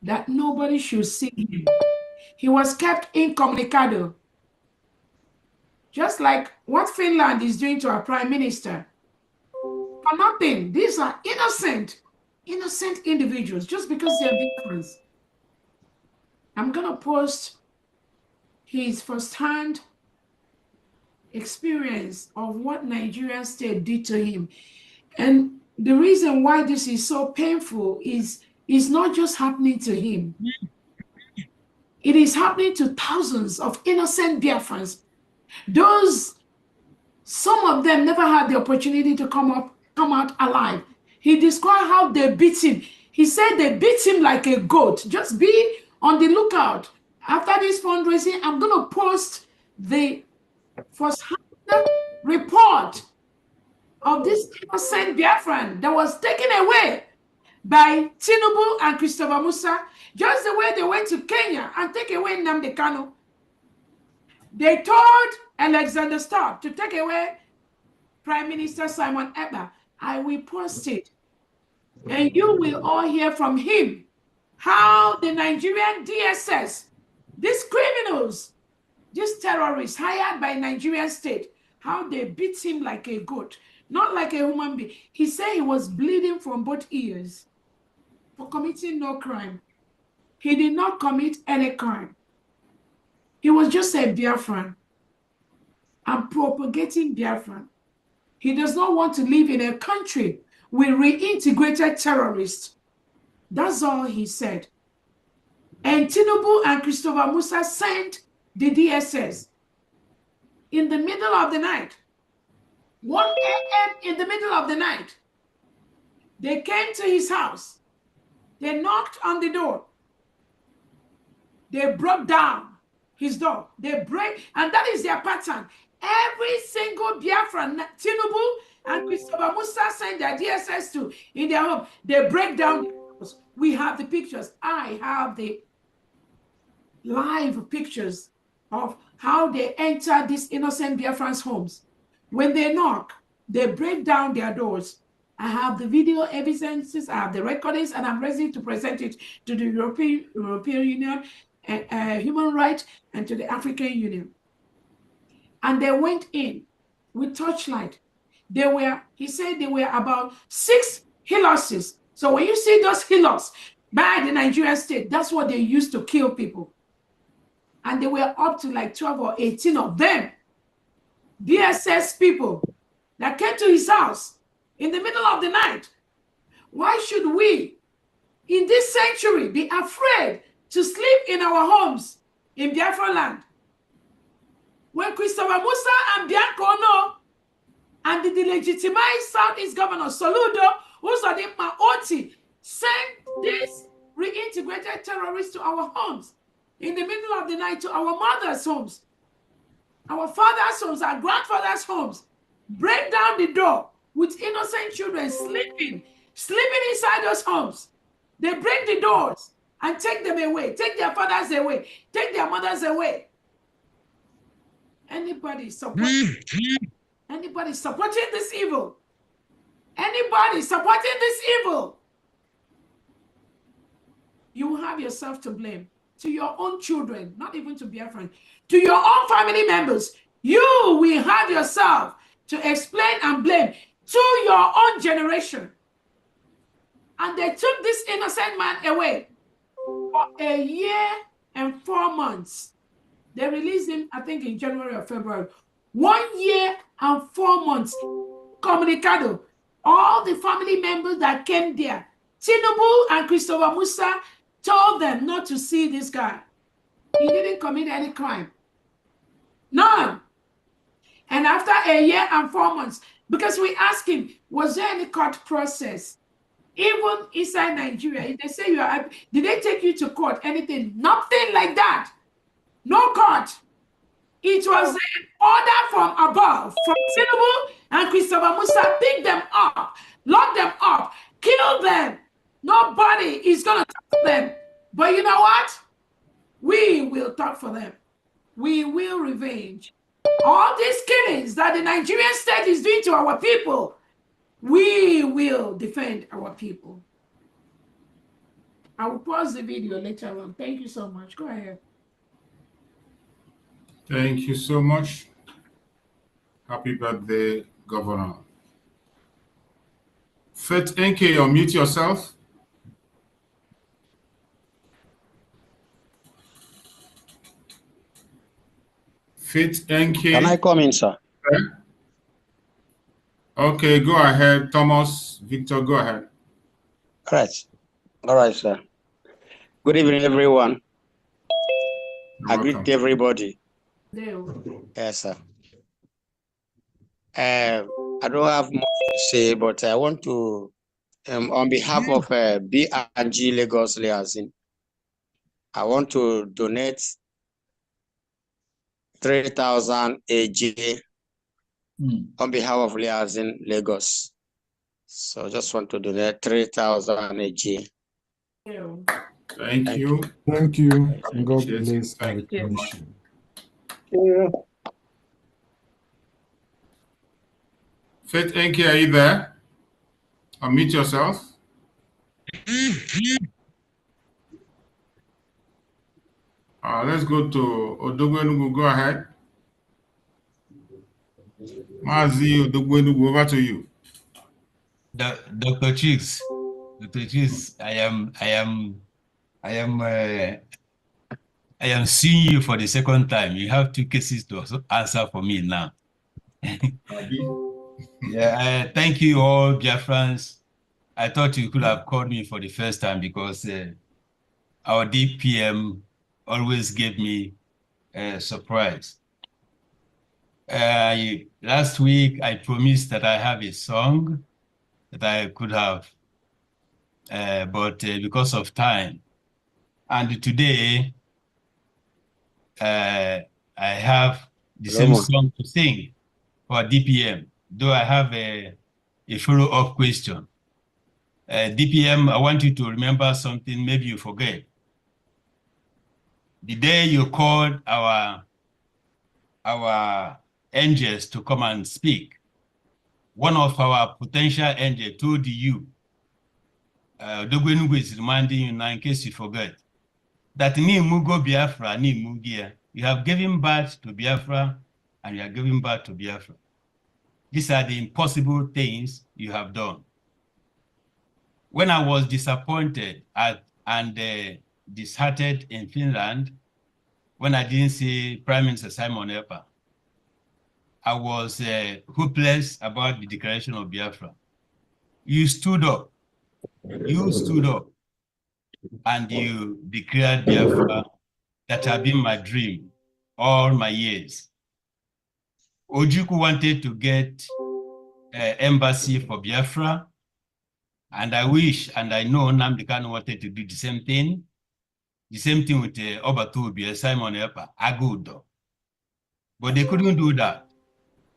that nobody should see him. He was kept incommunicado, just like what Finland is doing to our prime minister. For nothing. These are innocent individuals just because they're Biafrans. I'm going to post his first-hand experience of what Nigerian state did to him. And the reason why this is so painful is not just happening to him. It is happening to thousands of innocent Biafrans. Some of them never had the opportunity to come out alive. He described how they beat him. He said they beat him like a goat. Just be on the lookout. After this fundraising, I'm going to post the first-hand report of this innocent Biafran that was taken away by Tinubu and Christopher Musa, just the way they went to Kenya and take away Nnamdi Kanu. They told Alexander Stubb to take away Prime Minister Simon Ekpa. I will post it, and you will all hear from him how the Nigerian DSS, these criminals, these terrorists hired by Nigerian state, how they beat him like a goat, not like a human being. He said he was bleeding from both ears for committing no crime. He did not commit any crime. He was just a Biafran and propagating Biafran. He does not want to live in a country with reintegrated terrorists. That's all he said. And Tinubu and Christopher Musa sent the DSS in the middle of the night, 1 a.m. in the middle of the night. They came to his house. They knocked on the door. They broke down his door. They break, and that is their pattern. Every single Biafran, Tinubu and Christopher Musa send their DSS to in their home. They break down. We have the pictures. I have the live pictures of how they enter these innocent Biafrans' homes. When they knock, they break down their doors. I have the video evidences, I have the recordings, and I'm ready to present it to the European Union, Human Rights, and to the African Union. And they went in with torchlight. He said there were about 6 hillocks. So when you see those hillocks by the Nigerian state, that's what they used to kill people. And they were up to like 12 or 18 of them, DSS people that came to his house in the middle of the night. Why should we, in this century, be afraid to sleep in our homes in Biafra land? When Christopher Musa and Bianco Ono and the delegitimized Southeast Governor Soludo, Uzodimma Oti, sent these reintegrated terrorists to our homes, in the middle of the night to our mother's homes, our father's homes, our grandfather's homes, break down the door with innocent children sleeping inside those homes. They break the doors and take them away, take their fathers away, take their mothers away. Anybody supporting this evil? Anybody supporting this evil? You have yourself to blame. To your own children, not even to Biafran, to your own family members. You will have yourself to explain and blame to your own generation. And they took this innocent man away for a year and 4 months. They released him, I think, in January or February. 1 year and 4 months. Comunicado. All the family members that came there, Tinubu and Christopher Musa, told them not to see this guy. He didn't commit any crime. None. And after a year and 4 months, because we asked him, was there any court process? Even inside Nigeria, they say did they take you to court? Anything? Nothing like that. No court. It was an order from above, from Tinubu and Christopher Musa. Pick them up, lock them up, kill them. Nobody is going to talk to them. But you know what? We will talk for them. We will revenge. All these killings that the Nigerian state is doing to our people, we will defend our people. I will pause the video later on. Thank you so much. Go ahead. Thank you so much. Happy birthday, Governor. Faith NK, unmute yourself. Faith NK. Can I come in, sir? Okay, go ahead. Thomas, Victor, go ahead. All right, sir. Good evening, everyone. I greet everybody. Yes, sir. I don't have much to say, but I want to, on behalf of BRGIE Lagos Liaison, I want to donate 3,000 AJ on behalf of Liaison Lagos. So I just want to donate 3,000 AJ. Thank you. Thank you. And God bless our commission. Faith NK, are you there? Unmute yourself. Let's go to Odogwenugu. Go ahead. Mazi Odogwenugu, over to you. Dr. Chicks, I am seeing you for the second time. You have 2 cases to answer for me now. Yeah, thank you all, Biafrans. I thought you could have called me for the first time because our DPM always gave me a surprise. Last week, I promised that I have a song that I could have, but because of time. And today, I have the same song to sing for DPM, though I have a follow-up question. DPM, I want you to remember something, maybe you forget. The day you called our angels to come and speak, one of our potential angels told you, Dogwenugu is reminding you now in case you forget, that ni mugo Biafra, ni mugia. You have given birth to Biafra and you are giving birth to Biafra. These are the impossible things you have done. When I was disappointed and disheartened in Finland, when I didn't see Prime Minister Simon Epa, I was hopeless about the declaration of Biafra. You stood up. And you declared Biafra. That had been my dream all my years. Ojukwu wanted to get an embassy for Biafra, and I wish and I know Nnamdi Kanu wanted to do the same thing. The same thing with Obatubi, Simon Epa, Agudo. But they couldn't do that.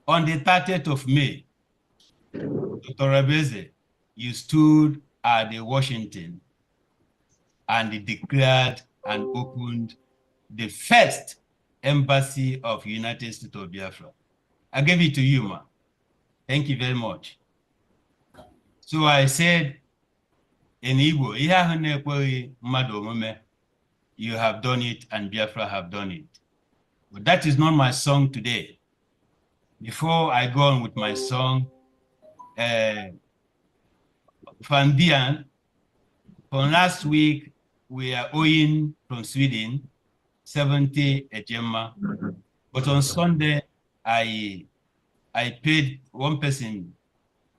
On the 30th of May, Dr. Rabeze, you stood at the Washington and declared and opened the first embassy of United States of Biafra. I gave it to you, ma. Thank you very much. So I said in Igbo, you have done it and Biafra have done it. But that is not my song today. Before I go on with my song, Fandian, from last week, we are owing from Sweden 70 Ejema. But on Sunday, I paid one person,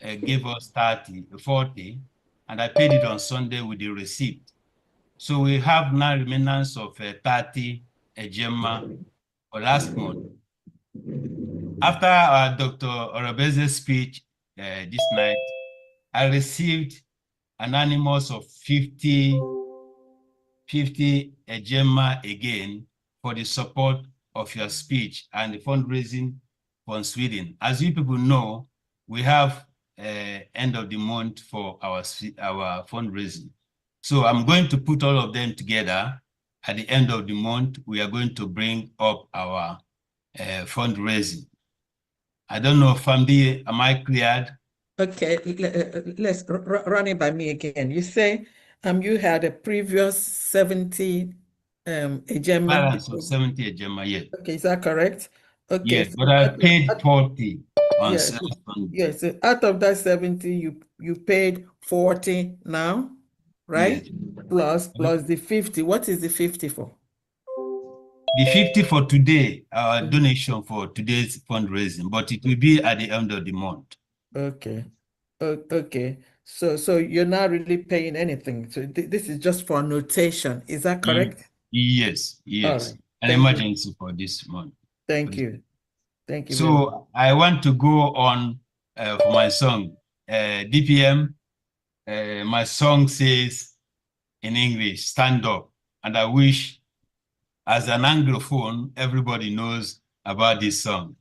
gave us 40, and I paid it on Sunday with the receipt. So we have now remnants of 30 Ejema for last month. After Dr. Orabeze's speech this night, I received an animus of 50 Ejema again for the support of your speech and the fundraising from Sweden. As you people know, we have end of the month for our fundraising. So I'm going to put all of them together. At the end of the month, we are going to bring up our fundraising. I don't know, Famdi, am I cleared? Okay, let's run it by me again. You say you had a previous 70 Ejema. Balance of 70 Ejema, yes. Okay, is that correct? Okay. Yes, but I paid 40 on yes. Yes, so out of that 70, you paid 40 now, right? Yes. Plus the 50. What is the 50 for? The 50 for today, our donation for today's fundraising, but it will be at the end of the month. Okay. Okay. So you're not really paying anything. So this is just for notation. Is that correct? Yes. Right. An emergency for this month. Thank you. Thank you. So I want to go on for my song. DPM, my song says in English, stand up. And I wish as an Anglophone, everybody knows about this song.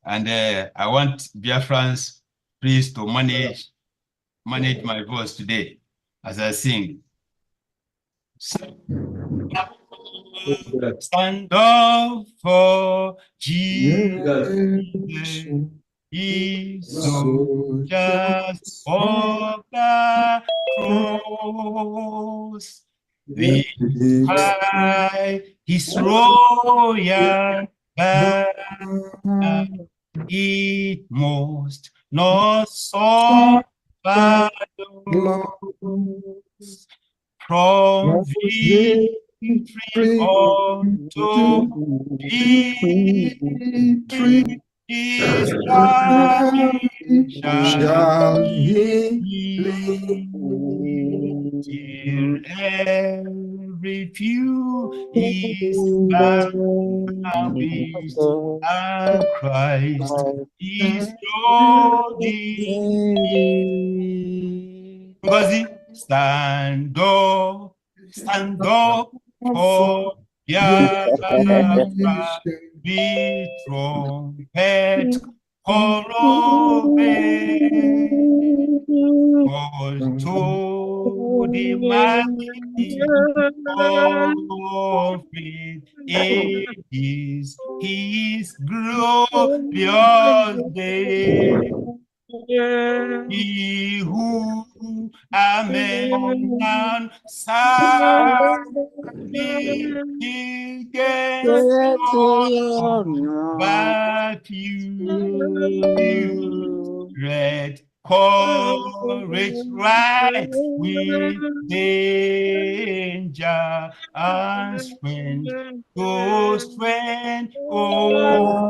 And I want Biafrans, please, to manage my voice today as I sing. Stand up for Jesus, ye soldiers of the cross. We high his royal banner, it must not suffer from victory unto victory. His army shall lead till every few is vanquished, and Christ is Lord indeed. Ngozi, stand up for Biafra, with trumpet call to the mighty prophet, it is his glorious day. He who amen against but you red courage right with danger and strength to strength. Oh,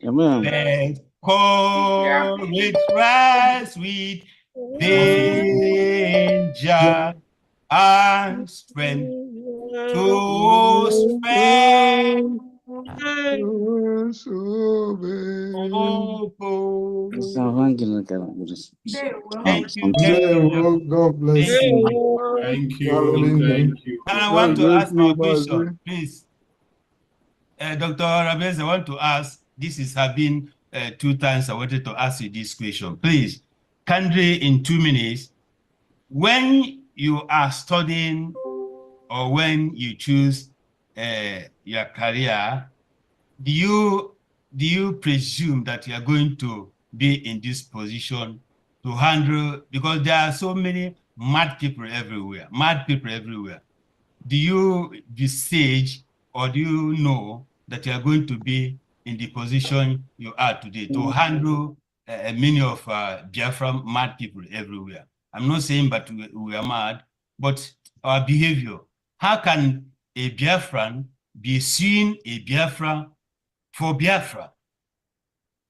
let courage rise with danger and strength to strength. Oh, Oh. Thank you. God bless Thank you. Thank you. Hallelujah. Thank you. And I God want to bless ask my you, question, Mazi. please. Dr. Rabez, I want to ask, this has been 2 times I wanted to ask you this question. Please, kindly in 2 minutes, when you are studying or when you choose your career, do you presume that you are going to be in this position to handle, because there are so many mad people everywhere, do you envisage or do you know that you are going to be in the position you are today to handle many of Biafra mad people everywhere? I'm not saying that we are mad, but our behavior. How can a Biafran be seeing a Biafra for Biafra?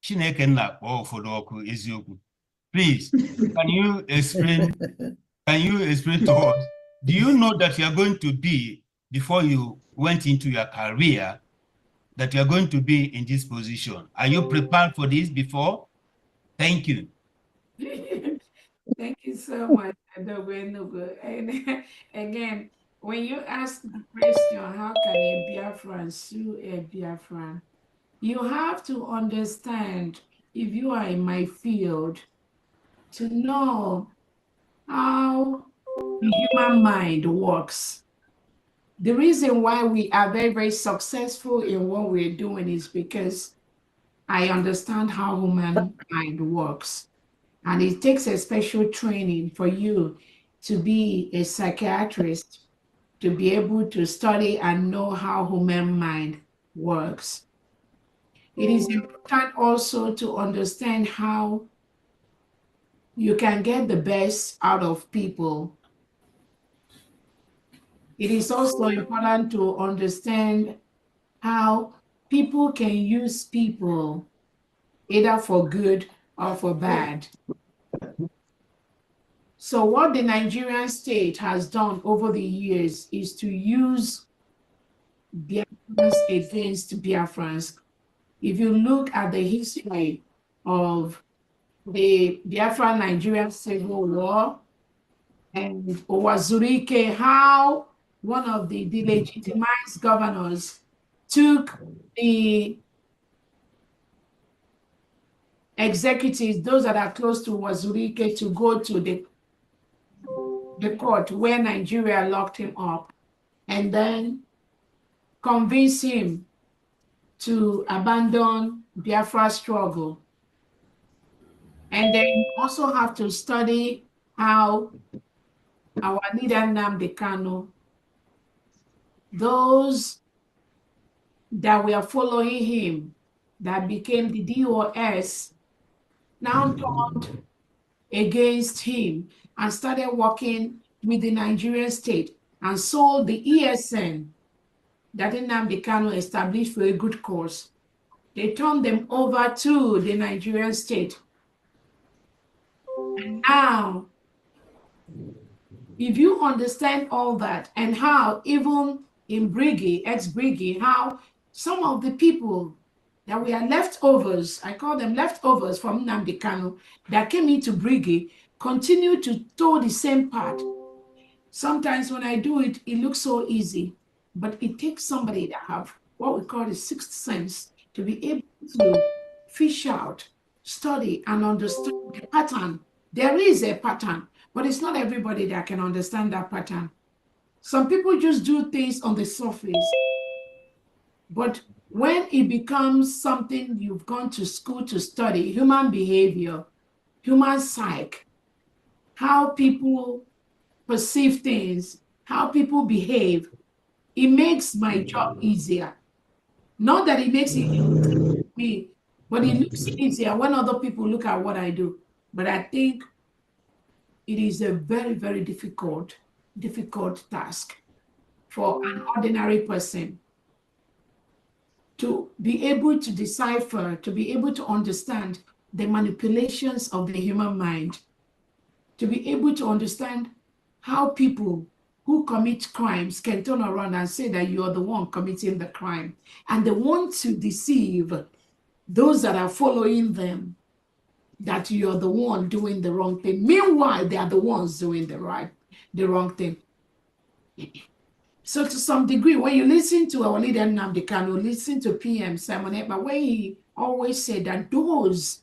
Chineke na-akpọ ụfọdụ ọkụ eziokwu. Please, can you explain to us, do you know that you are going to be, before you went into your career, that you are going to be in this position? Are you prepared for this before? Thank you. Thank you so much, Adobenugu. And again, when you ask the question, how can a Biafran sue a Biafran? You have to understand, if you are in my field, to know how the human mind works. The reason why we are very, very successful in what we're doing is because I understand how human mind works. And it takes a special training for you to be a psychiatrist, to be able to study and know how human mind works. It is important also to understand how you can get the best out of people. It is also important to understand how people can use people either for good or for bad. So what the Nigerian state has done over the years is to use Biafrans against Biafrans. If you look at the history of the Biafra-Nigerian Civil War and Owazurike, how one of the delegitimized governors took the executives, those that are close to Owazurike, to go to the court where Nigeria locked him up, and then convince him to abandon Biafra struggle. And then you also have to study how our leader Nnamdi Kanu, those that were following him, that became the DOS, now turned against him and started working with the Nigerian state and sold the ESN that Nnamdi Kanu established for a good cause. They turned them over to the Nigerian state. And now, if you understand all that, and how even in BRGIE, ex-BRGIE, how some of the people that were leftovers, I call them leftovers from Nnamdi Kanu, that came into BRGIE, continue to tow the same part. Sometimes when I do it, it looks so easy, but it takes somebody that have what we call the sixth sense to be able to fish out, study, and understand the pattern. There is a pattern, but it's not everybody that can understand that pattern. Some people just do things on the surface, but when it becomes something you've gone to school to study, human behavior, human psyche, how people perceive things, how people behave, it makes my job easier. Not that it makes it easy for me, but it looks easier when other people look at what I do. But I think it is a very, very difficult task for an ordinary person to be able to decipher, to be able to understand the manipulations of the human mind, to be able to understand how people who commit crimes can turn around and say that you are the one committing the crime. And they want to deceive those that are following them that you're the one doing the wrong thing. Meanwhile, they are the ones doing the wrong thing. So to some degree, when you listen to our leader Nnamdi Kanu, listen to PM Simon Ekpa, where he always said that those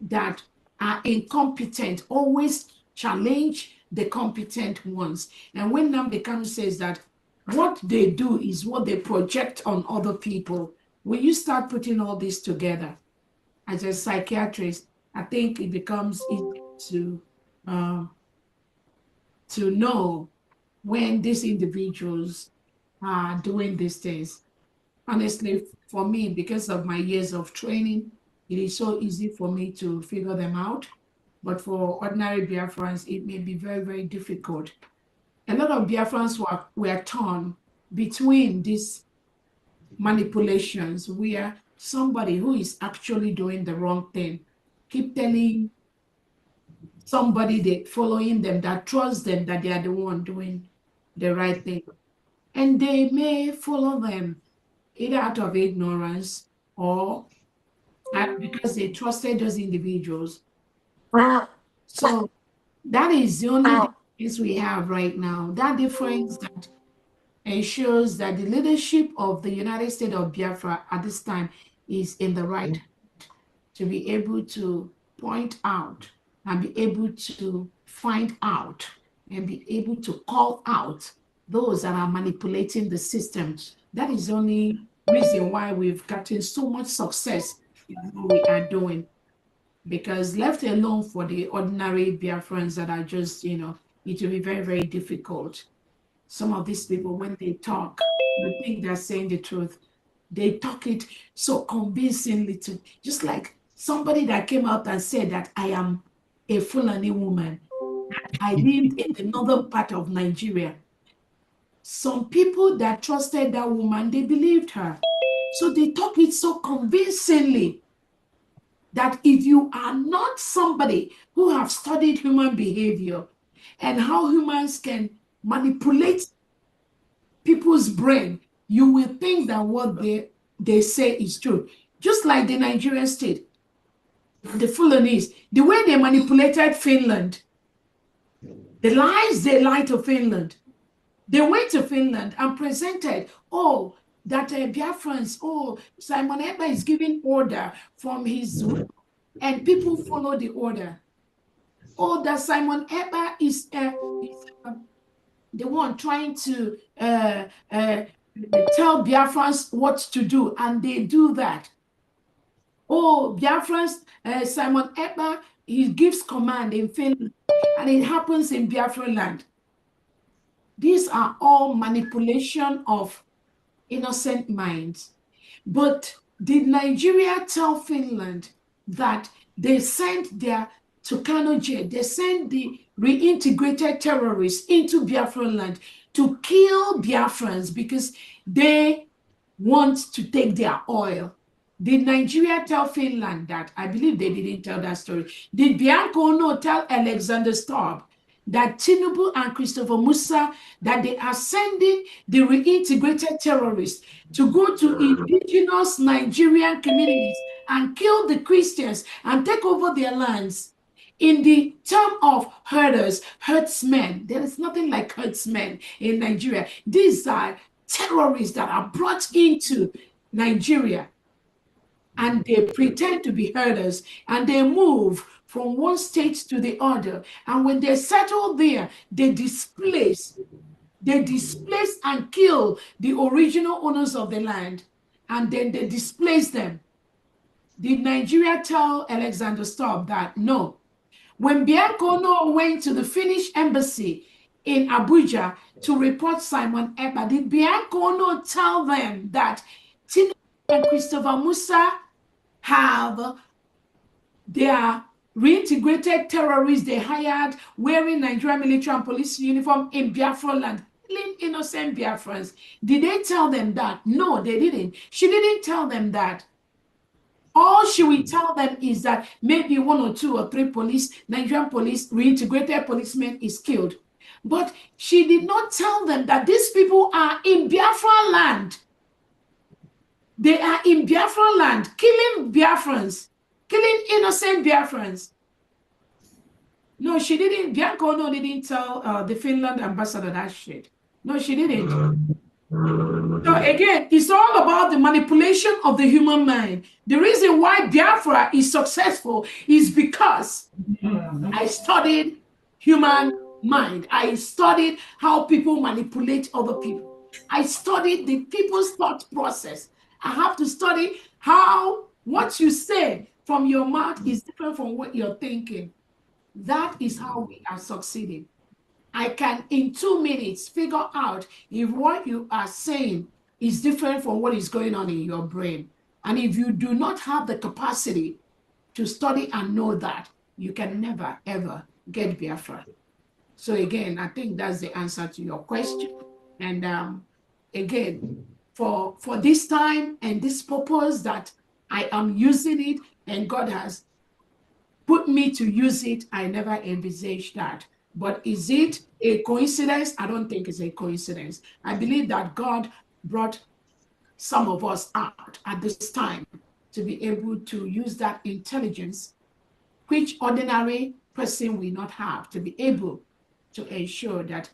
that are incompetent always challenge the competent ones. And when Nnamdi Kanu says that what they do is what they project on other people, when you start putting all this together, as a psychiatrist, I think it becomes easy to know when these individuals are doing these things. Honestly, for me, because of my years of training, it is so easy for me to figure them out. But for ordinary Biafrans, it may be very, very difficult. A lot of Biafrans were torn between these manipulations where somebody who is actually doing the wrong thing keep telling somebody that following them, that trusts them, that they are the one doing the right thing. And they may follow them either out of ignorance or because they trusted those individuals. So that is the only difference we have right now. That difference that ensures that the leadership of the United States of Biafra at this time is in the right hand to be able to point out and be able to find out and be able to call out those that are manipulating the system. That is the only reason why we've gotten so much success in what we are doing. Because left alone for the ordinary Biafrans that are just, it will be very, very difficult. Some of these people, when they talk, you think they're saying the truth. They talk it so convincingly to, just like somebody that came out and said that I am a Fulani woman. I lived in the northern part of Nigeria. Some people that trusted that woman, they believed her. So they talk it so convincingly that if you are not somebody who have studied human behavior and how humans can manipulate people's brain, you will think that what they say is true. Just like the Nigerian state, the Fulanese, the way they manipulated Finland, the lies they lied to Finland. They went to Finland and presented, that Biafrans, Simon Ekpa is giving order from his room, and people follow the order. That Simon Ekpa is the one trying to tell Biafrans what to do, and they do that. Biafrans, Simon Ekpa, he gives command in Finland, and it happens in Biafra land. These are all manipulation of innocent minds. But did Nigeria tell Finland that they sent their Tucano jail, they sent the reintegrated terrorists into Biafra land to kill Biafrans because they want to take their oil? Did Nigeria tell Finland that? I believe they didn't tell that story. Did Bianco Ono tell Alexander Stubb that Tinubu and Christopher Musa, that they are sending the reintegrated terrorists to go to indigenous Nigerian communities and kill the Christians and take over their lands? In the term of herders, herdsmen, there is nothing like herdsmen in Nigeria. These are terrorists that are brought into Nigeria, and they pretend to be herders, and they move from one state to the other. And when they settle there, they displace and kill the original owners of the land, and then they displace them. Did Nigeria tell Alexander Stubb that? No. When Bianco went to the Finnish embassy in Abuja to report Simon Ekpa, did Bianco tell them that Tinubu and Christopher Musa have their reintegrated terrorists they hired wearing Nigerian military and police uniform in Biafra land, killing innocent Biafrans? Did they tell them that? No, they didn't. She didn't tell them that. All she will tell them is that maybe 1 or 2 or 3 Nigerian police, reintegrated policemen is killed. But she did not tell them that these people are in Biafra land. They are in Biafra land, killing Biafrans, killing innocent Biafrans. No, she didn't. Bianca no didn't tell the Finland ambassador that shit. No, she didn't. So again, it's all about the manipulation of the human mind. The reason why Biafra is successful is because I studied human mind. I studied how people manipulate other people. I studied the people's thought process. I have to study how what you say from your mouth is different from what you're thinking. That is how we are succeeding. I can, in 2 minutes, figure out if what you are saying is different from what is going on in your brain. And if you do not have the capacity to study and know that, you can never, ever get Biafra. So again, I think that's the answer to your question. And again, for this time and this purpose that I am using it and God has put me to use it, I never envisaged that. But is it a coincidence? I don't think it's a coincidence. I believe that God brought some of us out at this time to be able to use that intelligence, which ordinary person will not have, to be able to ensure that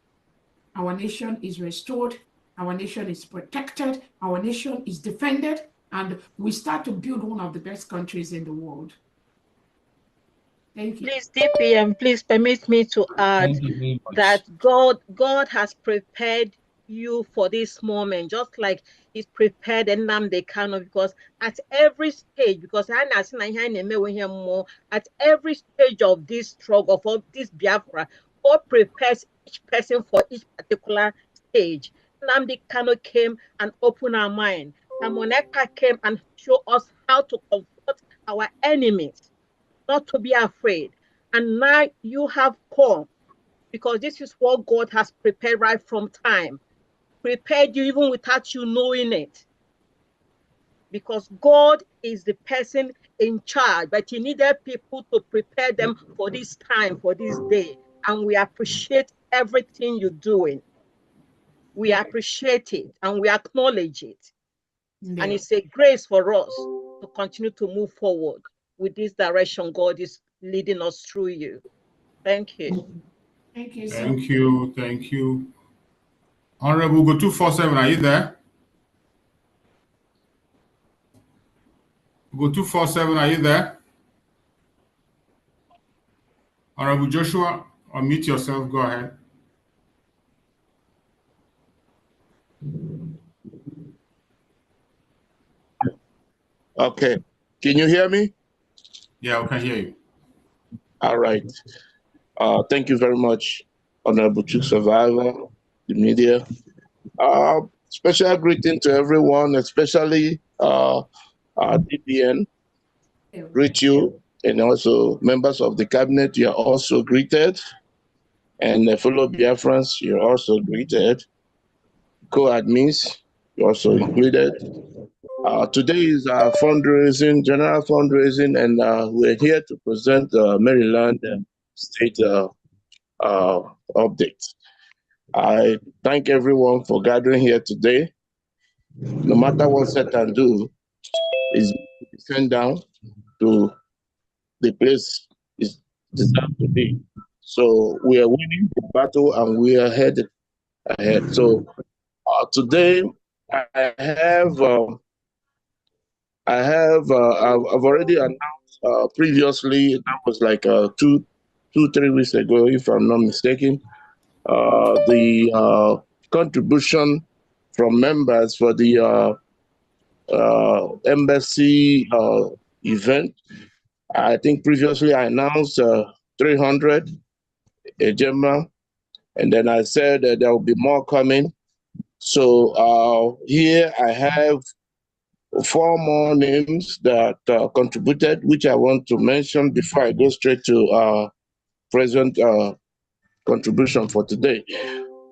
our nation is restored, our nation is protected, our nation is defended, and we start to build one of the best countries in the world. Thank you. Please, DPM, please permit me to add that God has prepared you for this moment, just like He's prepared Nnamdi Kanu, because at every stage, because at every stage of this struggle, for this Biafra, God prepares each person for each particular stage. Nnamdi Kanu came and opened our mind. Tamoneka came and showed us how to confront our enemies, not to be afraid. And now you have come, because this is what God has prepared right from time. Prepared you even without you knowing it. Because God is the person in charge, but He needed people to prepare them for this time, for this day. And we appreciate everything you're doing. We appreciate it and we acknowledge it. Yeah. And it's a grace for us to continue to move forward with this direction God is leading us through you. Thank you. Thank you. Thank you. Thank you. Honorable Go 247, are you there? Go 247, are you there? Honorable Joshua, unmute yourself. Go ahead. Okay. Can you hear me? Yeah, we can hear you. All right. Thank you very much, Honorable Chief Survivor, the media. Special greeting to everyone, especially DPN. Greet you, and also members of the cabinet, you are also greeted. And fellow Biafrans, you're also greeted. Co-admins, you're also included. Today is our fundraising, general fundraising, and we're here to present Maryland State update. I thank everyone for gathering here today. No matter what Satan do, is sent down to the place is deserved to be. So we are winning the battle and we are headed ahead. So today I've already announced previously, that was like 3 weeks ago, if I'm not mistaken, the contribution from members for the embassy event. I think previously I announced 300 Ejema, and then I said that there will be more coming. So here I have 4 more names that contributed, which I want to mention before I go straight to present contribution for today.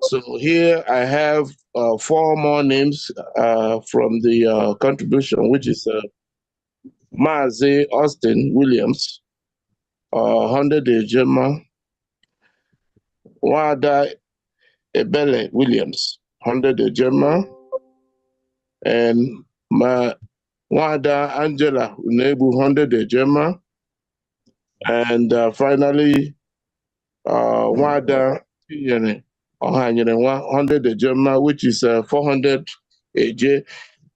So here I have 4 more names from the contribution, which is Maazi Austin Williams, 100 Ejema, Wada Ebele Williams, 100 Ejema, and Wada Angela Unebu, 100 Ejema, and finally Wada Tinyere Ohanyere 100 Ejema, which is 400 AJ,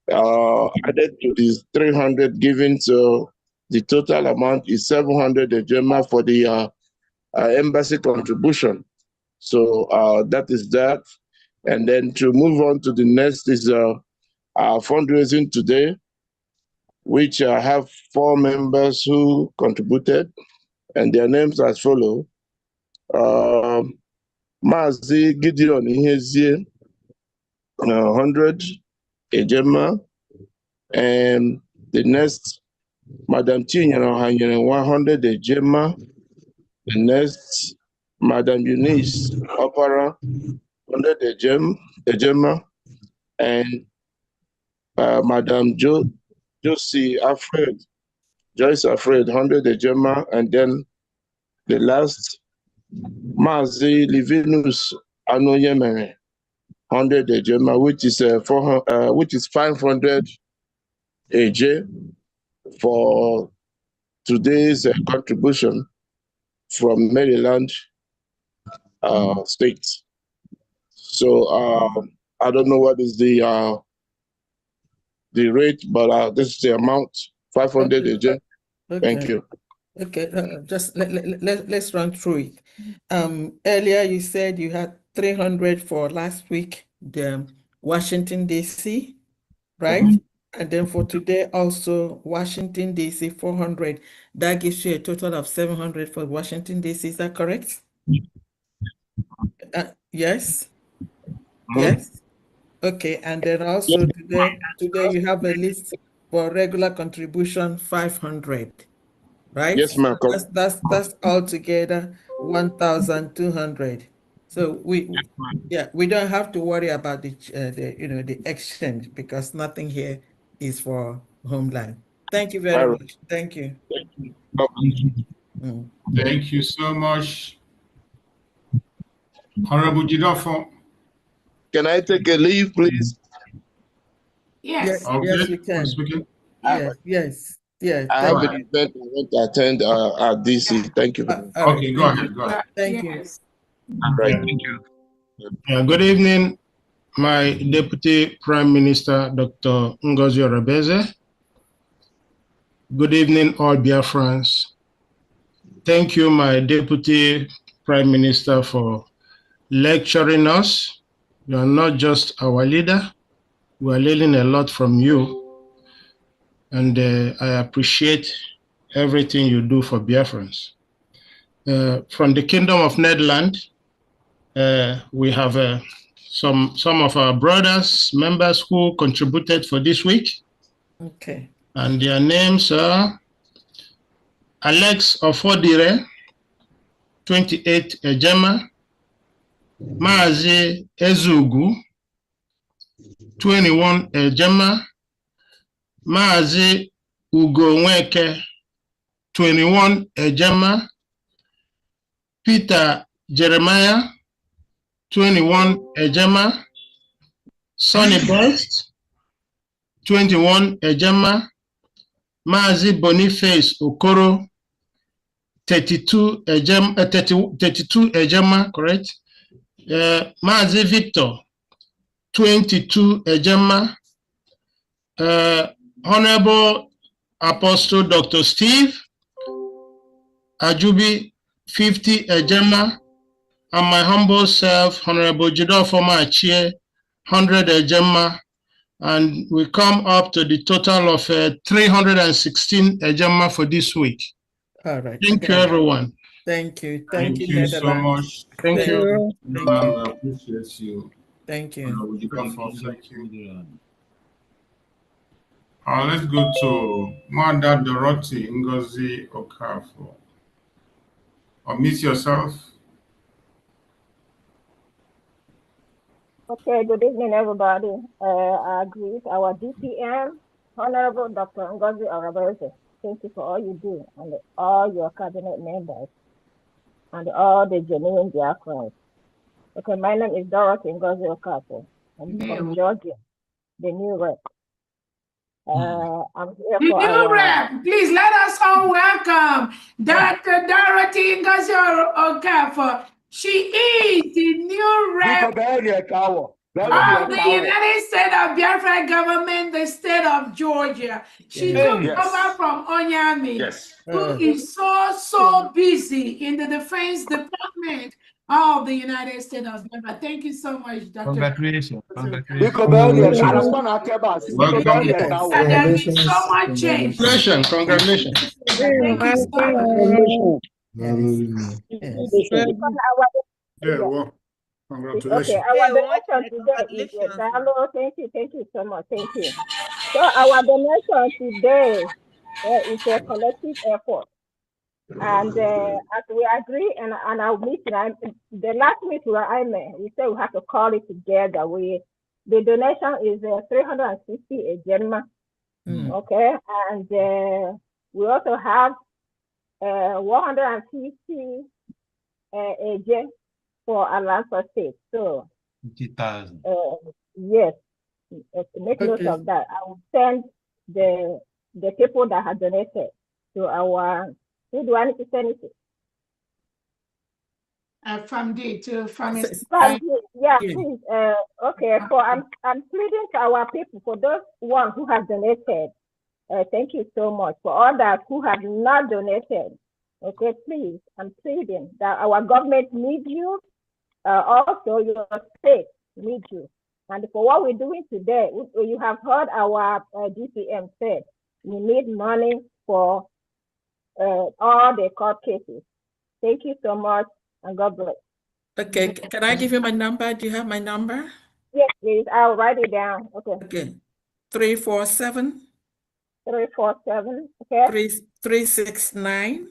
added to this 300 given, so the total amount is 700 Ejema for the embassy contribution. So that is that. And then to move on to the next is our fundraising today, which have 4 members who contributed, and their names as follow. Mazi Gideon Ihezie, 100 Ejema, and the next, Madam Chinyere Ohanyere 100 Ejema, the next, Madam Eunice Opara 100 Ejema, and Madam Joyce Alfred 100 Ejema, and then the last, Mazi Livinus Anoyemere 100 Ejema, which is 500 AJ for today's contribution from Maryland State. So I don't know what is the rate, but this is the amount, 500 AJ. Okay. Thank you. Okay, just let's run through it. Earlier you said you had 300 for last week, the Washington DC, right? And then for today also Washington DC 400. That gives you a total of 700 for Washington DC. Is that correct? Yes. Yes. Okay, and then also today you have a list for regular contribution 500. Right? Yes, ma'am. That's altogether 1,200. So we don't have to worry about the exchange, because nothing here is for homeland. Thank you very much. Thank you. Thank you so much, Honorable Jidofo. Can I take a leave, please? Yes. Yes, you can. Yes. I have an event I want to attend at DC. Thank you very much. Okay, go ahead. Thank you. Right. Thank you. Good evening, my Deputy Prime Minister, Dr. Ngozi Orebeze. Good evening, all Biafrans. Thank you, my Deputy Prime Minister, for lecturing us. You are not just our leader. We are learning a lot from you. And I appreciate everything you do for Biafrans. From the Kingdom of Netherlands, we have some of our brothers, members who contributed for this week. Okay. And their names are Alex Ofodire, 28 Ejema, Maazi Ezugu, 21 Ejema, Maazi Ugo Nweke, 21 Ejema, Peter Jeremiah, 21 Ejema, Sonny Best, 21 Ejema, Maazi Boniface Okoro, 32 Ejema, correct? Maazi Victor, 22 Ejema, Honorable Apostle Dr. Steve Ajubi, 50 Ejema, and my humble self, Honorable Jidofo Achie, 100 Ejema, and we come up to the total of 316 Ejema for this week. All right. Thank you, everyone. Thank you. Thank you so much. Thank you. I appreciate you. Thank you. Thank you. Let's go to Mother Dorothy Ngozi Okafor. Unmute yourself. Okay, good evening, everybody. I greet our DPM, Honorable Dr. Ngozi Orebeze. Thank you for all you do, and all your cabinet members, and all the genuine Biafrans. Okay, my name is Dorothy Ngozi Okafor. I'm from Georgia, the new rep. I'm here The for new our... rep, please let us all welcome Dr. Dorothy Ngozi Okafor, She is the new rep of the United States of Biafra government, the state of Georgia. She took over from Onyami, who is so busy in the Defense Department of the United States of Biafra. Thank you so much, Dr. Congratulations. Congratulations. There is so much change. Congratulations. Thank you so Hallelujah. Yeah, well, congratulations. Okay, our donation today is Dalo. Thank you so much. Thank you. So our donation today is a collective effort. And as we agree, and our meeting, the last meeting I met, we said we have to call it together. The donation is 360 a Gemma. Okay, and we also have 150 a Gem for Atlanta State. So 50,000. yes, make note of that. I will send the people that have donated to our. Who do I need to send it to? From D to from yeah, please. Okay, I'm pleading to our people, for those ones who have donated. Thank you so much. For others who have not donated, okay, please, I'm pleading that our government needs you. Also, your state needs you. And for what we're doing today, you have heard our DPM said we need money for all the court cases. Thank you so much, and God bless. Okay, can I give you my number? Do you have my number? Yes, please. I'll write it down. Okay. Okay. 347. 347. Okay. 369.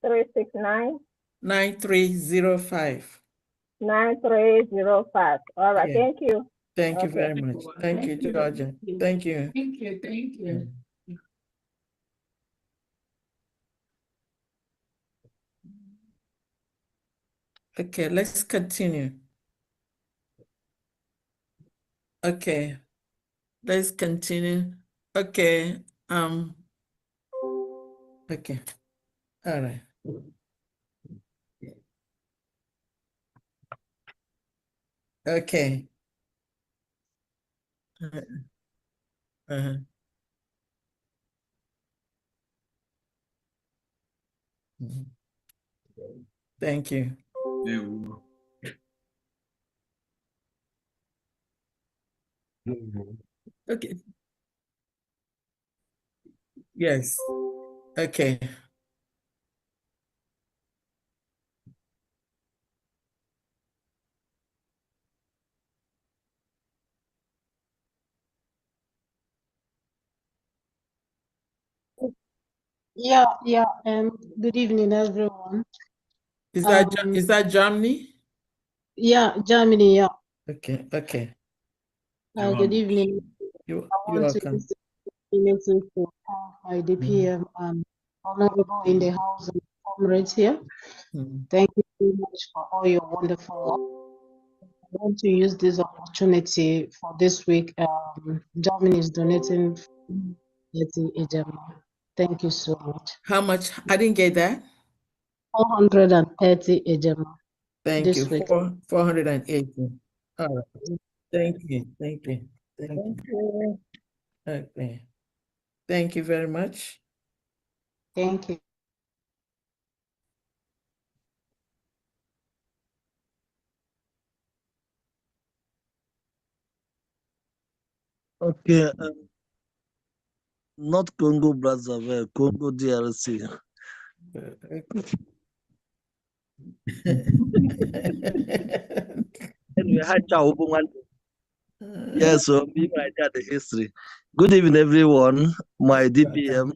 369. 9305. 9305. All right. Yeah. Thank you. Thank you very much. Thank you, Georgia. Thank you. Thank you. Thank you. Okay, let's continue. Okay, let's continue. Okay, okay, all right. Okay. Thank you. Okay. Yes. Okay. Yeah. Good evening, everyone. Is that Germany? Yeah, Germany. Yeah. Okay. Okay. Good evening. You're I want to welcome. use the opportunity to thank my DPM and honorable in the house and comrades here. Thank you very much for all your wonderful work. I want to use this opportunity for this week. Germany is donating 30 Ejema. Thank you so much. How much? I didn't get that. 430 Ejema. Thank this you. week. 480. All right. Thank you. Thank you. Thank you. Okay. Thank you very much. Thank you. Okay. Not Congo Brazzaville, Congo DRC. Yes, so me, my dad, the history. Good evening, everyone. My DPM,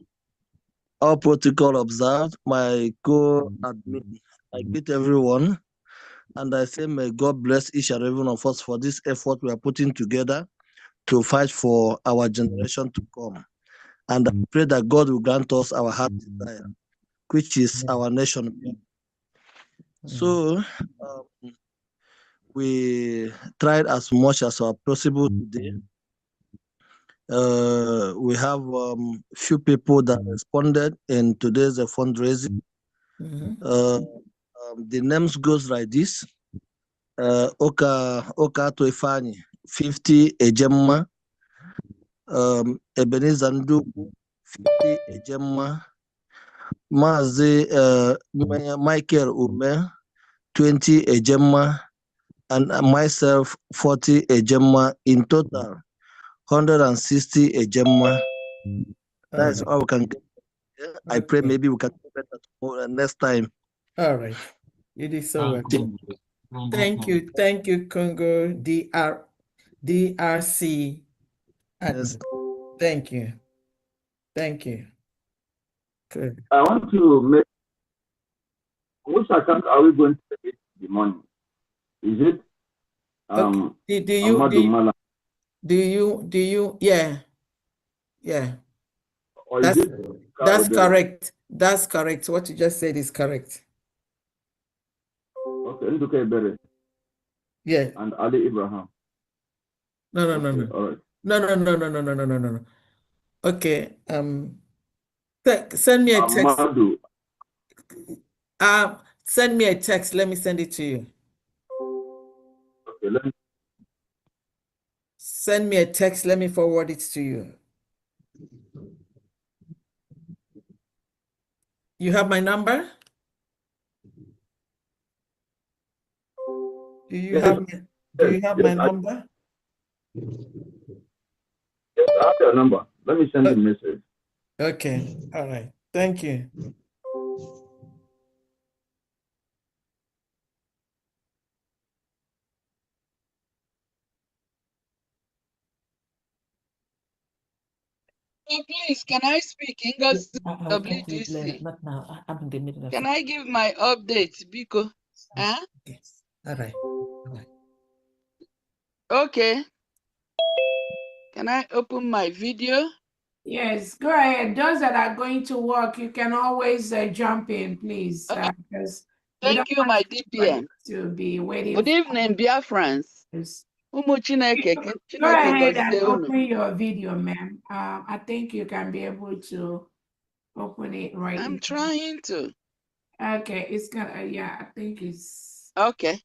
all protocol observed. My co-admin, I greet everyone, and I say, may God bless each and every one of us for this effort we are putting together to fight for our generation to come. And I pray that God will grant us our heart desire, which is our nation. So we tried as much as possible today. We have few people that responded in today's fundraising. the names goes like this. Oka Toifani, 50 Ejemma. Ebenezer Nduku, 50 Ejemma. Mazi Michael Ume, 20 Ejemma. And myself, 40 Ejemma. In total, 160 Ejemma. That's all we can get. I pray maybe we can do better tomorrow, next time. All right. You did so well. Thank you. Thank you, Congo DRC. Yes. Thank you. Thank you. Good. I want to make, which account are we going to get the money? Is it Okay. Do you yeah. Or is it That's correct. That's correct. What you just said is correct. Okay, Nduka Ebere. Yeah. And Ali Ibrahim. No. All right. No. Okay. Send me a text. Amadu. Send me a text. Let me send it to you. Okay, send me a text. Let me forward it to you. You have my number? Do you have my number? Yes, I have your number. Let me send you a message. Okay. All right. Thank you. So please, can I speak? English WDC. Not now. I'm in the middle of Can I give my update, Biko? Huh? Yes. All right. Okay. Can I open my video? Yes, go ahead. Those that are going to work, you can always jump in, please. Because thank you, my DPM. To be waiting. Good evening, Biafrans. Go ahead and open your video, ma'am. I think you can be able to open it right now. I'm trying to. Okay, it's gonna, yeah, I think it's. Okay.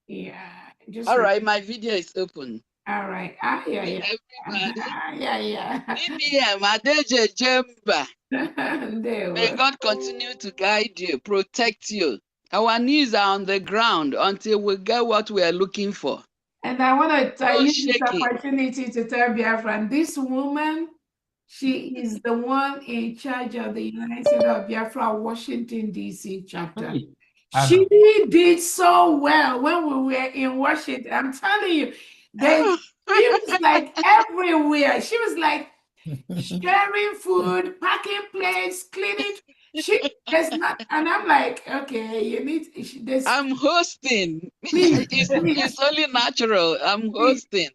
Yeah. All right, my video is open. All right. Yeah. Everybody. Yeah. DPM, Adeje Jemba. May God continue to guide you, protect you. Our knees are on the ground until we get what we are looking for. And I want to use this opportunity to tell Biafra, this woman, she is the one in charge of the United States of Biafra, Washington, D.C. chapter. She did so well when we were in Washington. I'm telling you, she was like everywhere. She was like sharing food, packing plates, cleaning. There's not, and I'm like, okay, you need this. I'm hosting. Please, it's only natural. I'm hosting.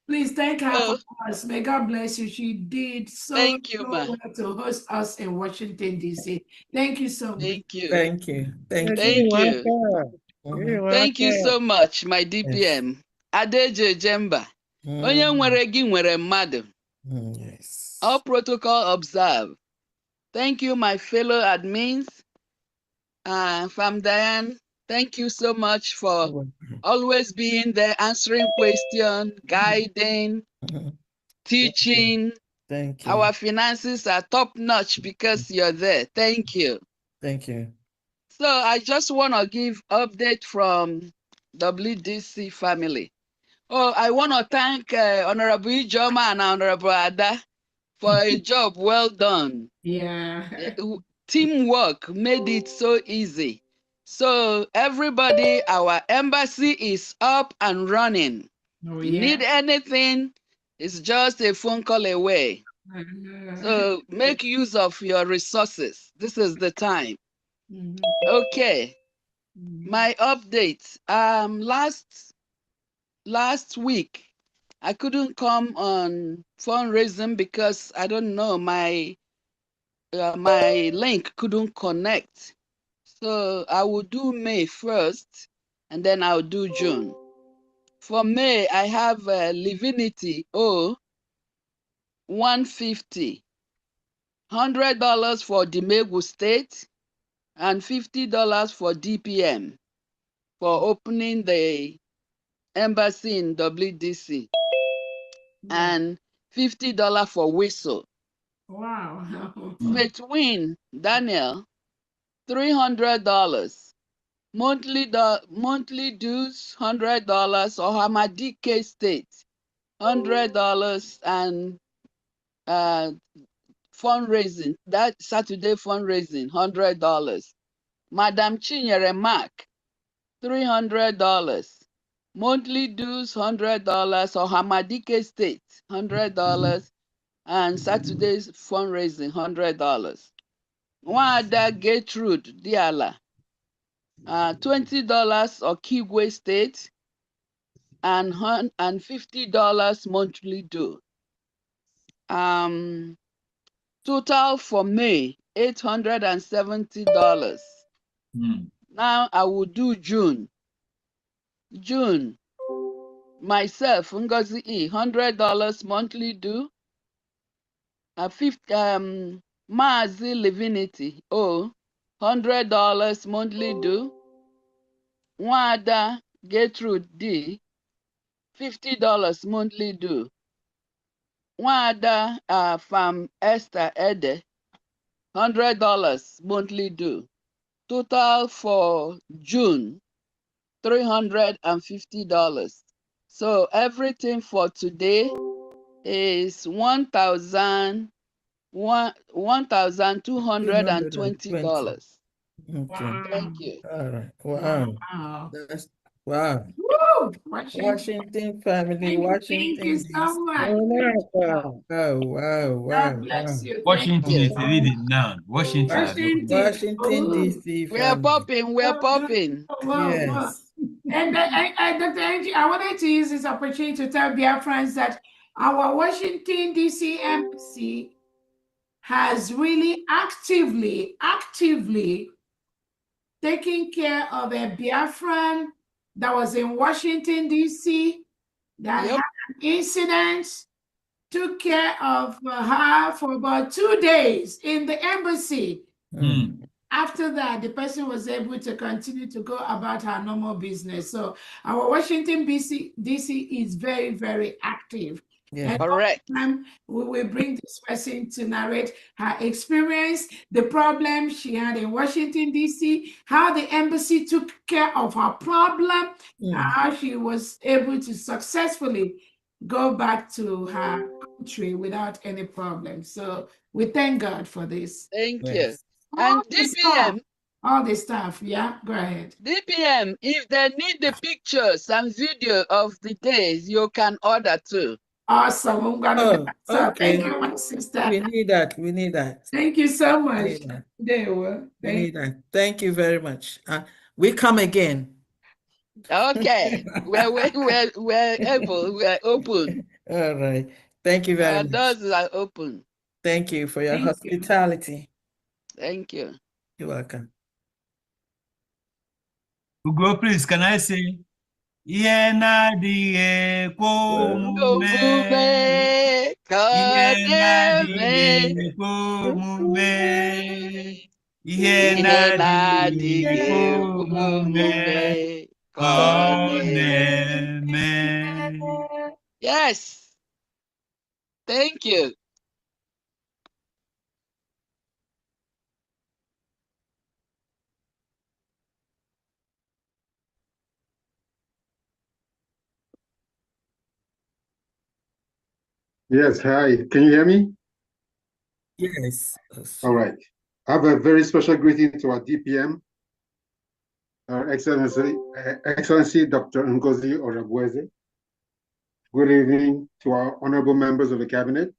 Please thank her for us. May God bless you. She did so well to host us in Washington, D.C. Thank you so much. Thank you. Thank you. Thank you. Thank you so much, my DPM. Adeje Jemba. Onye nwere gị nwere mmadụ. Yes. All protocol observed. Thank you, my fellow admins. Fam Diane, thank you so much for always being there, answering questions, guiding, teaching. Thank you. Our finances are top notch because you're there. Thank you. Thank you. So I just want to give update from WDC family. Oh, I want to thank Honorable Ijoma and Honorable Ada for a job well done. Yeah. Teamwork made it so easy. So everybody, our embassy is up and running. Oh, you need anything, it's just a phone call away. So make use of your resources. This is the time. Okay. My update. Last week, I couldn't come on fundraising because I don't know, my link couldn't connect. So I will do May 1st and then I'll do June. For May, I have Livinity 150. $100 for Dimegu State and $50 for DPM for opening the embassy in WDC, and $50 for whistle. Wow. Between Daniel, $300. Monthly dues, $100. Or Hamadike State, $100, and fundraising, that Saturday fundraising, $100. Madam Chinyere Mark, $300. Monthly dues, $100. Or Hamadike State, $100. And Saturday's fundraising, $100. Nwada Gertrude Diala, $20 Okigwe State, and $50 monthly due. Total for May, $870. Now I will do June. June, myself, Ngozi E, $100 monthly due. Maazi Livinity, $100 monthly due. Nwada Gertrude D, $50 monthly due. Nwada Farm Esther Ede, $100 monthly due. Total for June, $350. So everything for today is $1,220. Okay. Thank you. All right. Wow. Wow. That's wow. Woo! Washington family, Thank Washington, you D.C. so much. Wow, wow, God wow, bless wow. you. Washington is reading now. Washington has opened. Washington, D.C. We're family. popping. Whoa. And Dr. Angie, I wanted to use this opportunity to tell Biafrans that our Washington, D.C. embassy has really actively taking care of a Biafran that was in Washington, D.C., that had an incident, took care of her for about 2 days in the embassy. After that, the person was able to continue to go about her normal business. So our Washington, D.C. is very, very active. Yeah. And correct. Time we will bring this person to narrate her experience, the problem she had in Washington, D.C., how the embassy took care of her problem, how she was able to successfully go back to her country without any problem. So we thank God for this. Thank you. And DPM. All the stuff. Yeah, go ahead. DPM, if they need the pictures and video of the days, you can order too. Awesome. I'm gonna okay. Thank you, my sister. We need that. We need that. Thank you so much. We need that. There were. We need that. Thank you very much. We come again. Okay. we're able. We're open. All right. Thank you very Our much. doors are open. Thank you for your hospitality. Thank you. You're welcome. Ugo, please, can I say? Yenadi Komume. Yenadi Komume. Yenadi Komume. Yes. Thank you. Yes, hi. Can you hear me? Yes. All right. I have a very special greeting to our DPM, Our Excellency Dr. Ngozi Orabweze. Good evening to our honorable members of the cabinet,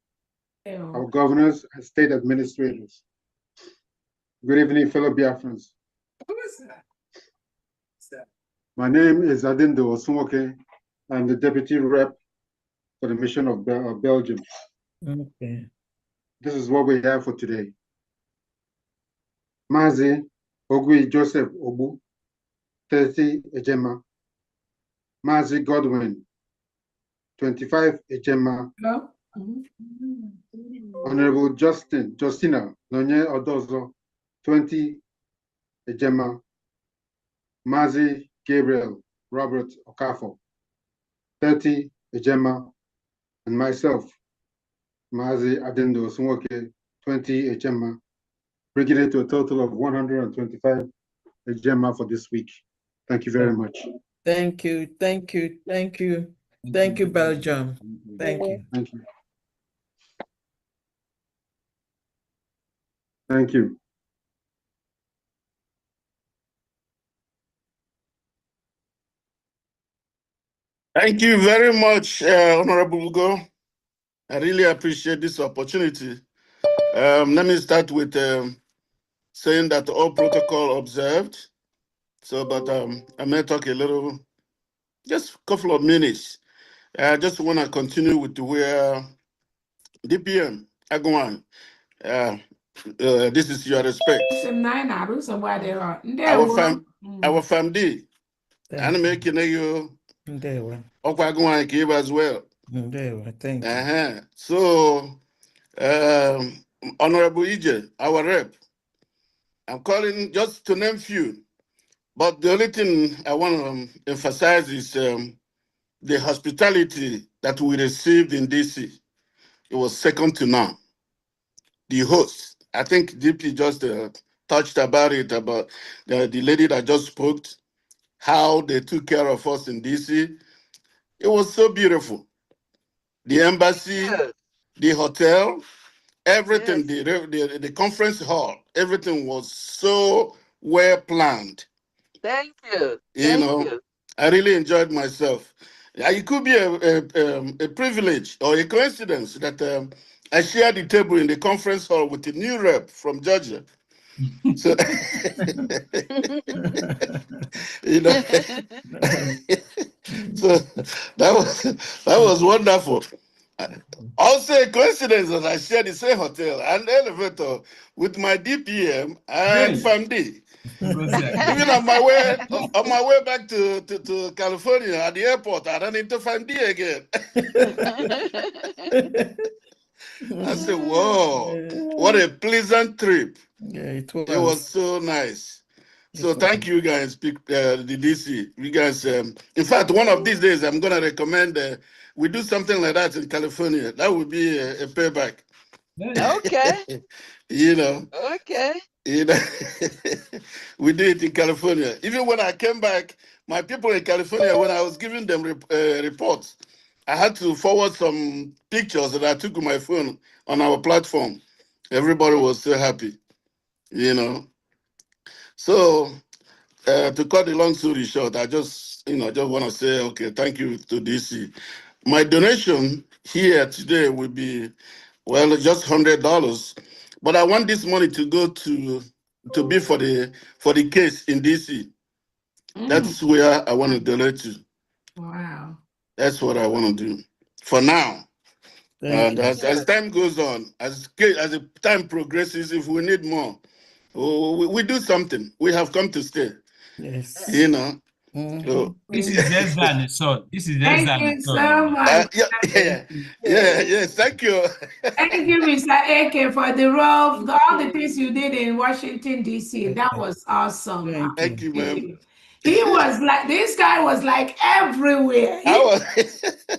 our governors and state administrators. Good evening, fellow Biafrans. My name is Adindo Osumoke. I'm the deputy rep for the mission of Belgium. Okay. This is what we have for today. Mazi Ogui Joseph Obu, 30 Ejema. Mazi Godwin, 25 Ejema. Honorable Justina Nonye Odozo, 20 Ejema, Mazi Gabriel Robert Okafo, 30 Ejema, and myself, Mazi Adendo Sunwoke, 20 Ejema, bringing it to a total of 125 Ejema for this week. Thank you very much. Thank you, thank you, thank you. Thank you, Belgium. Thank you. Thank you. Thank you. Thank you very much, Honorable Ugo. I really appreciate this opportunity. Let me start with saying that all protocol observed. So, but I may talk a little, just a couple of minutes. I just want to continue with where DPM, Agwan, this is your respect. Our family, and making you Agwan give as well. Thank you. So, Honorable EJ, our rep, I'm calling just to name few, but the only thing I want to emphasize is the hospitality that we received in DC. It was second to none. The host, I think DP just touched about it, about the lady that just spoke, how they took care of us in DC. It was so beautiful. The embassy, the hotel, everything, the conference hall, everything was so well planned. Thank you. I really enjoyed myself. It could be a privilege or a coincidence that I shared the table in the conference hall with the new rep from Georgia. So, so that was wonderful. Also, a coincidence that I shared the same hotel and elevator with my DPM and FAMD. Even on my way back to California at the airport, I ran into FAMD again. I said, "Whoa, what a pleasant trip!" Yeah, it was so nice. So thank you guys, the DC. You guys, in fact, one of these days, I'm gonna recommend we do something like that in California. That would be a payback. Okay. Okay. We do it in California. Even when I came back, my people in California, when I was giving them reports, I had to forward some pictures that I took with my phone on our platform. Everybody was so happy, So to cut the long story short, I just want to say, okay, thank you to DC. My donation here today will be, well, just $100, but I want this money to go to be for the case in DC. That's where I want to donate to. Wow. That's what I want to do for now. And as time goes on, as the time progresses, if we need more, we do something. We have come to stay. Yes. So, this is less than a sword. This is less Thank than you a sword. so much. Yes, thank you. Thank you, Mr. Eke, for the role, all the things you did in Washington, D.C. That was awesome. Thank you, ma'am. He was like, this guy was like everywhere.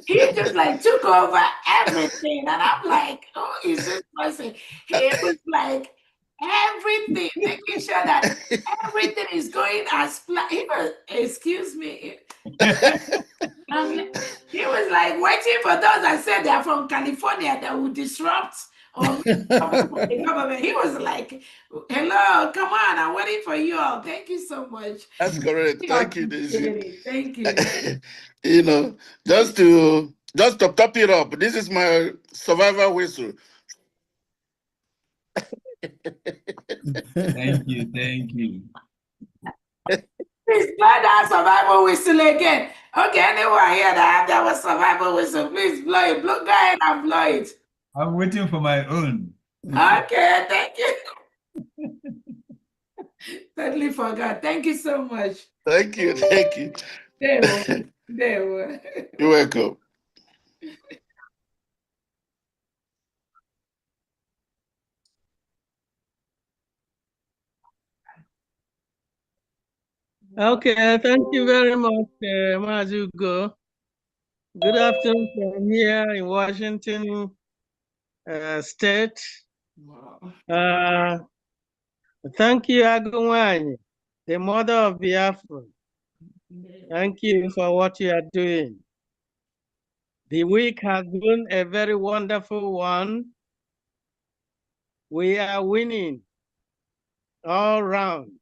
He just like took over everything. And I'm like, oh, is this person? He was like everything, making sure that everything is going as planned. Excuse me. He was like waiting for those that said they're from California that would disrupt or the government. He was like, hello, come on, I'm waiting for you all. Thank you so much. That's correct. Thank you, Daisy. Thank you. Just to top it up, this is my survivor whistle. Thank you. Please blow that survival whistle again. Okay, anyone here that was survival whistle, please blow it. Go ahead and blow it. I'm waiting for my own. Okay, thank you. Totally forgot. Thank you so much. Thank you. There were. You're welcome. Okay, thank you very much, Mazugo. Good afternoon from here in Washington State. Thank you, Agumwany, the mother of Biafra. Thank you for what you are doing. The week has been a very wonderful one. We are winning all round,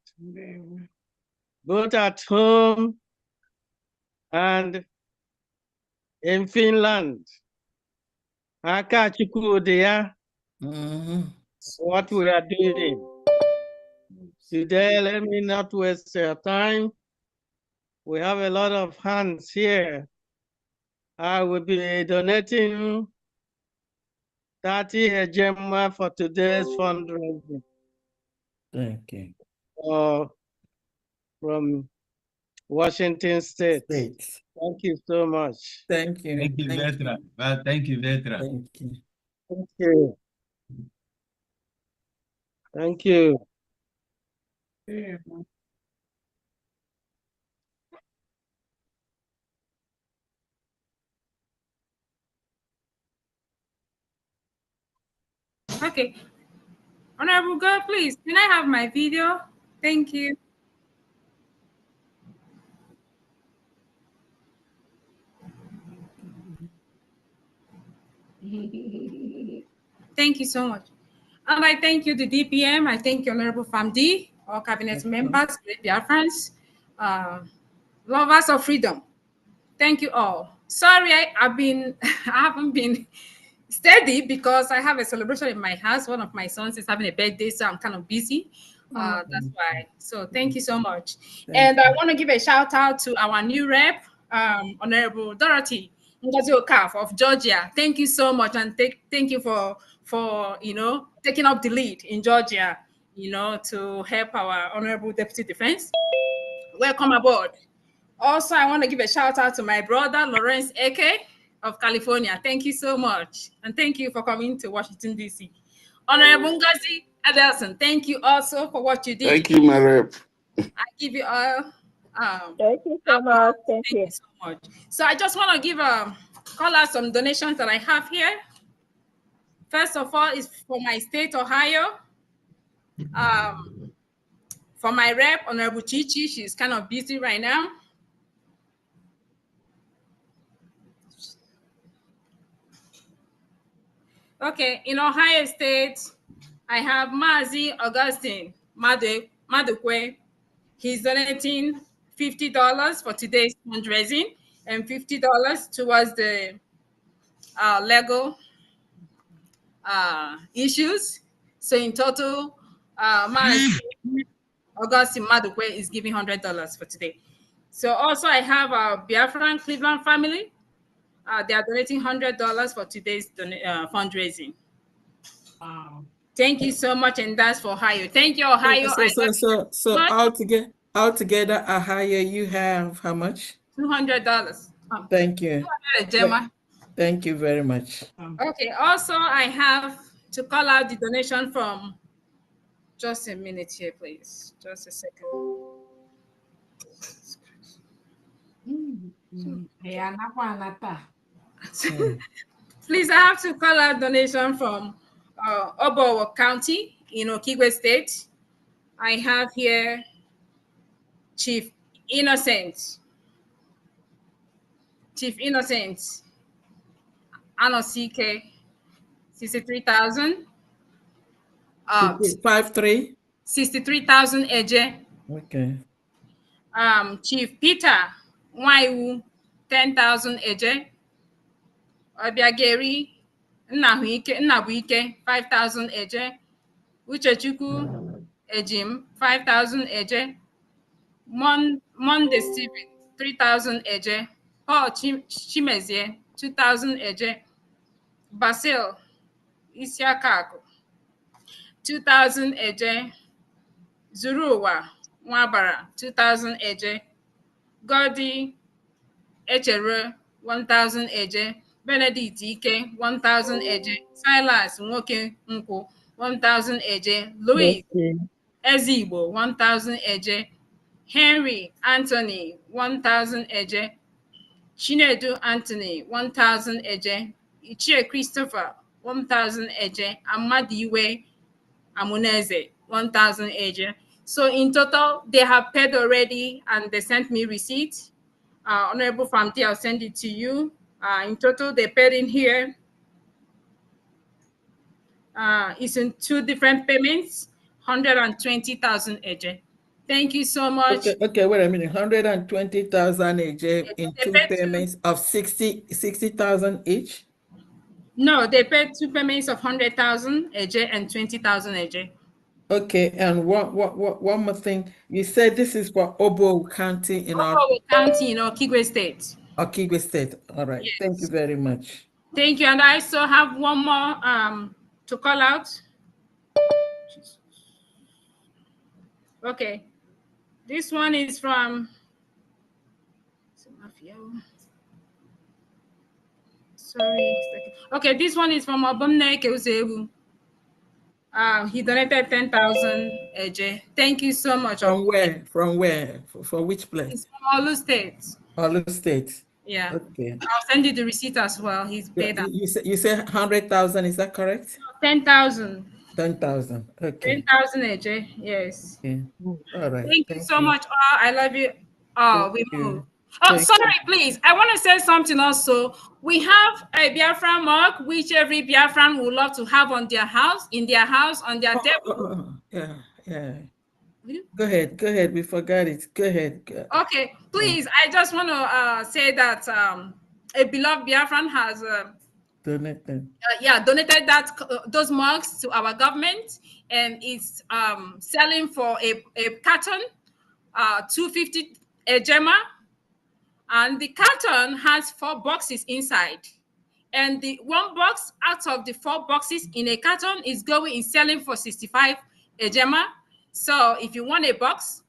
both at home and in Finland. Akachikudia, what we are doing. Today, let me not waste your time. We have a lot of hands here. I will be donating 30 Gemma for today's fundraising. Thank you. From Washington State. Thank you so much. Thank you. Thank you, Vetra. Well, thank you, Vetra. Thank you. Thank you. Thank you. Okay. Honorable God, please, can I have my video? Thank you. Thank you so much. And I thank you, the DPM. I thank you, Honorable Famdi, all cabinet members, great Biafrans, lovers of freedom. Thank you all. Sorry, I haven't been steady because I have a celebration in my house. One of my sons is having a birthday, so I'm kind of busy. That's why. So thank you so much. And I want to give a shout out to our new rep, Honorable Dorothy Ngozi Okaf of Georgia. Thank you so much, and thank you for taking up the lead in Georgia, to help our Honorable Deputy Defense. Welcome aboard. Also, I want to give a shout out to my brother, Lawrence Eke of California. Thank you so much. And thank you for coming to Washington, D.C. Honorable Ngozi Adelson, thank you also for what you did. Thank you, my rep. I give you all. Thank you so much. Thank you. So much. So I just want to give call out some donations that I have here. First of all, is for my state, Ohio. For my rep, Honorable Chichi, she's kind of busy right now. Okay, in Ohio State, I have Mazi Augustine Madukwe. He's donating $50 for today's fundraising and $50 towards the Lego issues. So in total, Mazi Augustine Madukwe is giving $100 for today. So also I have a Biafran Cleveland family. They are donating $100 for today's fundraising. Thank you so much, and that's for Ohio. Thank you, Ohio. So altogether, Ohio, you have how much? $200. Thank you. Gemma. Thank you very much. Okay. Also, I have to call out the donation from. Just a minute here, please. Just a second. Please, I have to call out donation from Obowo County in Okigwe State. I have here Chief Innocent, Anosike, 63,000. 53. 63,000 Eje. Okay. Chief Peter Nwaiwu, 10,000 Eje. Obiageri Nnabuike, 5,000 Eje. Uchechukwu Ejim, 5,000 Eje. Monday Stephen, 3,000 Eje. Paul Chimezie, 2,000 Eje. Basil Isiakaku, 2,000 Eje. Zuruwa Nwabara, 2,000 Eje. Godi Echere, 1,000 Eje. Benedict Ike, 1,000 Eje. Silas Nwoke Nkwu, 1,000 Eje. Louis Ezigbo, 1,000 Eje. Henry Anthony, 1,000 eje. Chinedu Anthony, 1,000 eje. Ichie Christopher, 1,000 eje. Amadiwe Amuneze, 1,000 eje. So in total, they have paid already and they sent me receipt. Honorable Famti, I'll send it to you. In total, they paid in here. It's in 2 different payments, 120,000 eje. Thank you so much. Okay, wait a minute. 120,000 AJ in 2 payments of 60,000 each? No, they paid 2 payments of 100,000 AJ and 20,000 AJ. Okay, and one more thing. You said this is for Obo County in Obo County in Okigwe State. Okigwe State. All right. Yes. Thank you very much. Thank you. And I also have one more to call out. Okay. This one is from sorry. Okay, this one is from Obumne Keuzebu. He donated 10,000 AJ. Thank you so much. From where? From where? For which place? It's from Olu State. Olu State. Yeah. Okay. I'll send you the receipt as well. He's paid that. You say 100,000, is that correct? 10,000. 10,000. Okay. 10,000 AJ. Yes. Okay. All right. Thank you so much. I love you. We move. Oh, Thank sorry, please. I want to say something also. We have a Biafra mug, which every Biafran would love to have on their house, on their table. Yeah. Go ahead. We forgot it. Go ahead. Okay, please. I just want to say that a beloved Biafran has donated. Donated those mugs to our government, and it's selling for a carton, 250 a gemma. And the carton has 4 boxes inside. And the 1 box out of the 4 boxes in a carton is selling for 65 a gemma. So if you want a box,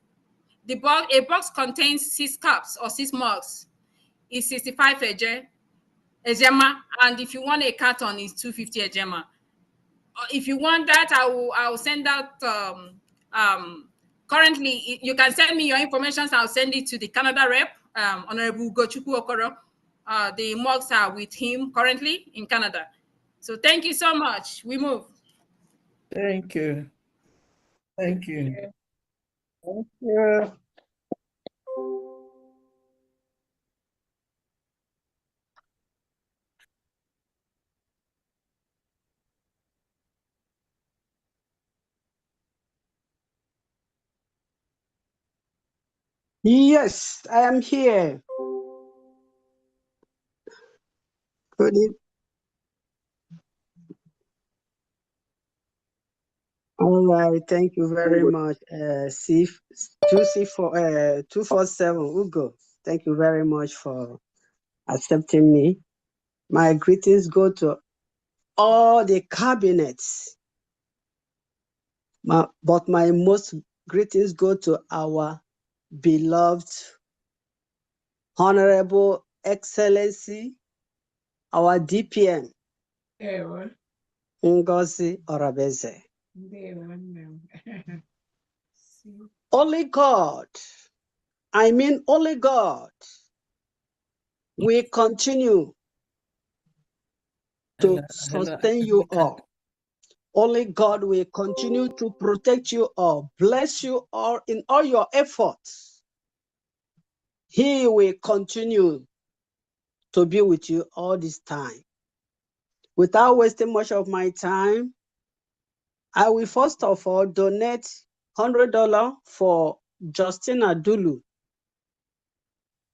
a box contains 6 cups or 6 mugs. It's 65 a gemma. And if you want a carton, it's 250 a gemma. If you want that, I will send out currently, you can send me your information. So I'll send it to the Canada rep. Honorable Gochukwu Okoro. The mugs are with him currently in Canada. So thank you so much. We move. Thank you. Thank you. Thank you. Yes, I am here. Good evening. All right, thank you very much. C247 Ugo. Thank you very much for accepting me. My greetings go to all the cabinets. But my most greetings go to our beloved Honorable Excellency, our DPM, Ngozi Orabeze. Only God, only God, we continue to sustain you all. Only God will continue to protect you all, bless you all in all your efforts. He will continue to be with you all this time. Without wasting much of my time, I will first of all donate $100 for Justina Dulu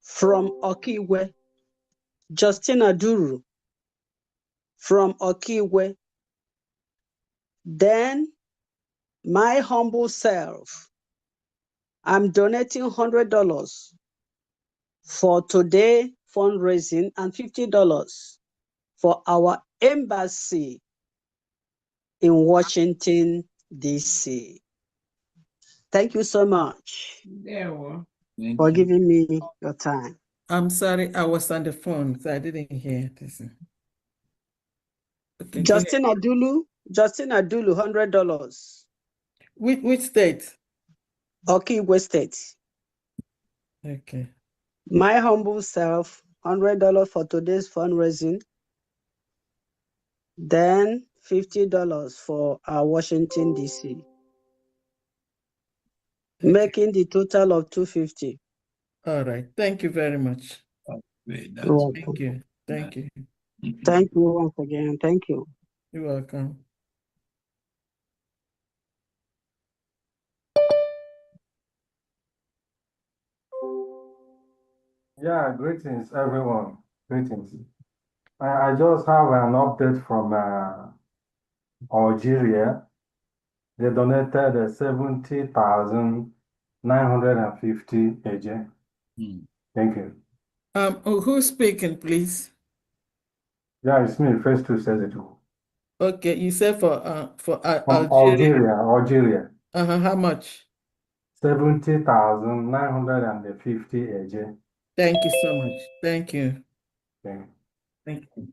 from Okiwe. Justina Dulu from Okiwe. Then my humble self, I'm donating $100 for today fundraising and $50 for our embassy in Washington, D.C. Thank you so much for giving me your time. I'm sorry, I was on the phone, so I didn't hear this. Okay, Justina Dulu, $100. Which state? Okigwe State. Okay. My humble self, $100 for today's fundraising. Then $50 for Washington, D.C. Okay. Making the total of $250. All right. Thank you very much. You're welcome. Thank you. Thank you. Thank you once again. Thank you. You're welcome. Yeah, greetings, everyone. Greetings. I just have an update from Algeria. They donated 70,950 AJ. Thank you. Who's speaking, please? Yeah, it's me. First two says it. Okay, you said for From Algeria. Algeria. How much? 70,950 AJ. Thank you so much. Thank you. Thank you. Thank you.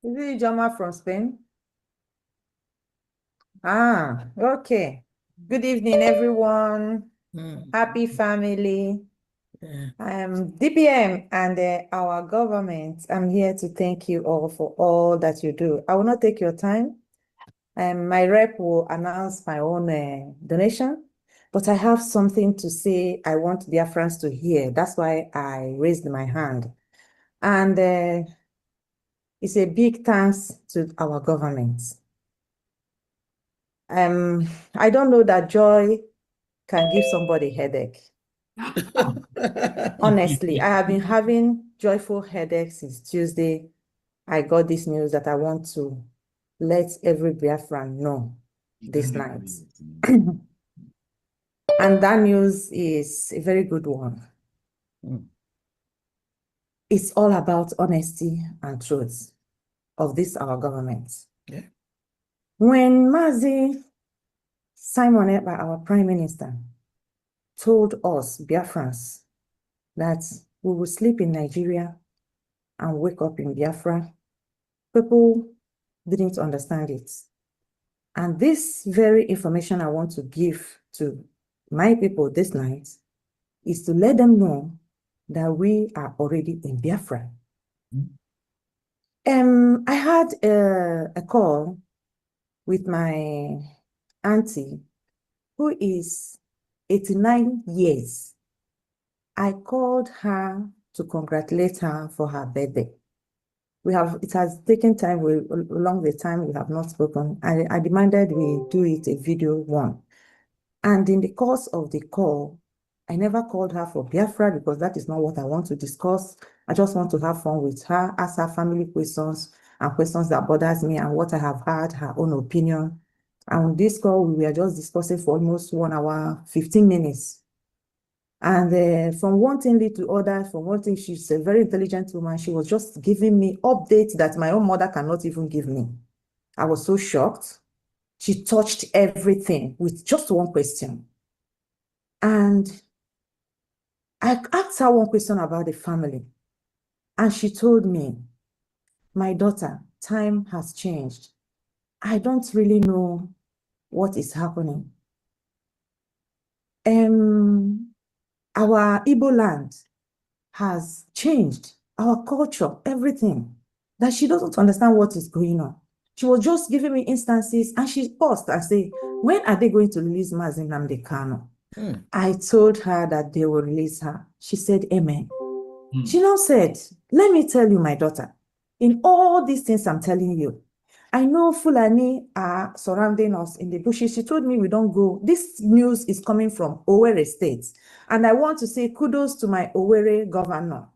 Is it Jama from Spain? Ah, okay. Good evening, everyone. Happy family. DPM and our government, I'm here to thank you all for all that you do. I will not take your time. My rep will announce my own donation, but I have something to say I want Biafrans to hear. That's why I raised my hand. And it's a big thanks to our government. I don't know that joy can give somebody headache. Honestly, I have been having joyful headaches since Tuesday. I got this news that I want to let every Biafran know this night. And that news is a very good one. It's all about honesty and truth of this, our government. Yeah. When Mazi Simon Ekpa, our Prime Minister, told us, Biafrans, that we will sleep in Nigeria and wake up in Biafra, people didn't understand it. And this very information I want to give to my people this night is to let them know that we are already in Biafra. I had a call with my auntie, who is 89 years. I called her to congratulate her for her birthday. It has taken time, along the time we have not spoken. I demanded we do it a video one. And in the course of the call, I never called her for Biafra because that is not what I want to discuss. I just want to have fun with her, ask her family questions and questions that bothers me and what I have heard, her own opinion. And on this call, we were just discussing for almost 1 hour, 15 minutes. And from one thing lead to other, from one thing, she's a very intelligent woman. She was just giving me updates that my own mother cannot even give me. I was so shocked. She touched everything with just one question. And I asked her one question about the family. And she told me, my daughter, time has changed. I don't really know what is happening. Our Igbo land has changed, our culture, everything, that she doesn't understand what is going on. She was just giving me instances and she paused and said, when are they going to release Mazi Nnamdi Kanu? I told her that they will release her. She said, amen. She now said, let me tell you, my daughter, in all these things I'm telling you, I know Fulani are surrounding us in the bushes. She told me we don't go. This news is coming from Owerri State. And I want to say kudos to my Owerri governor.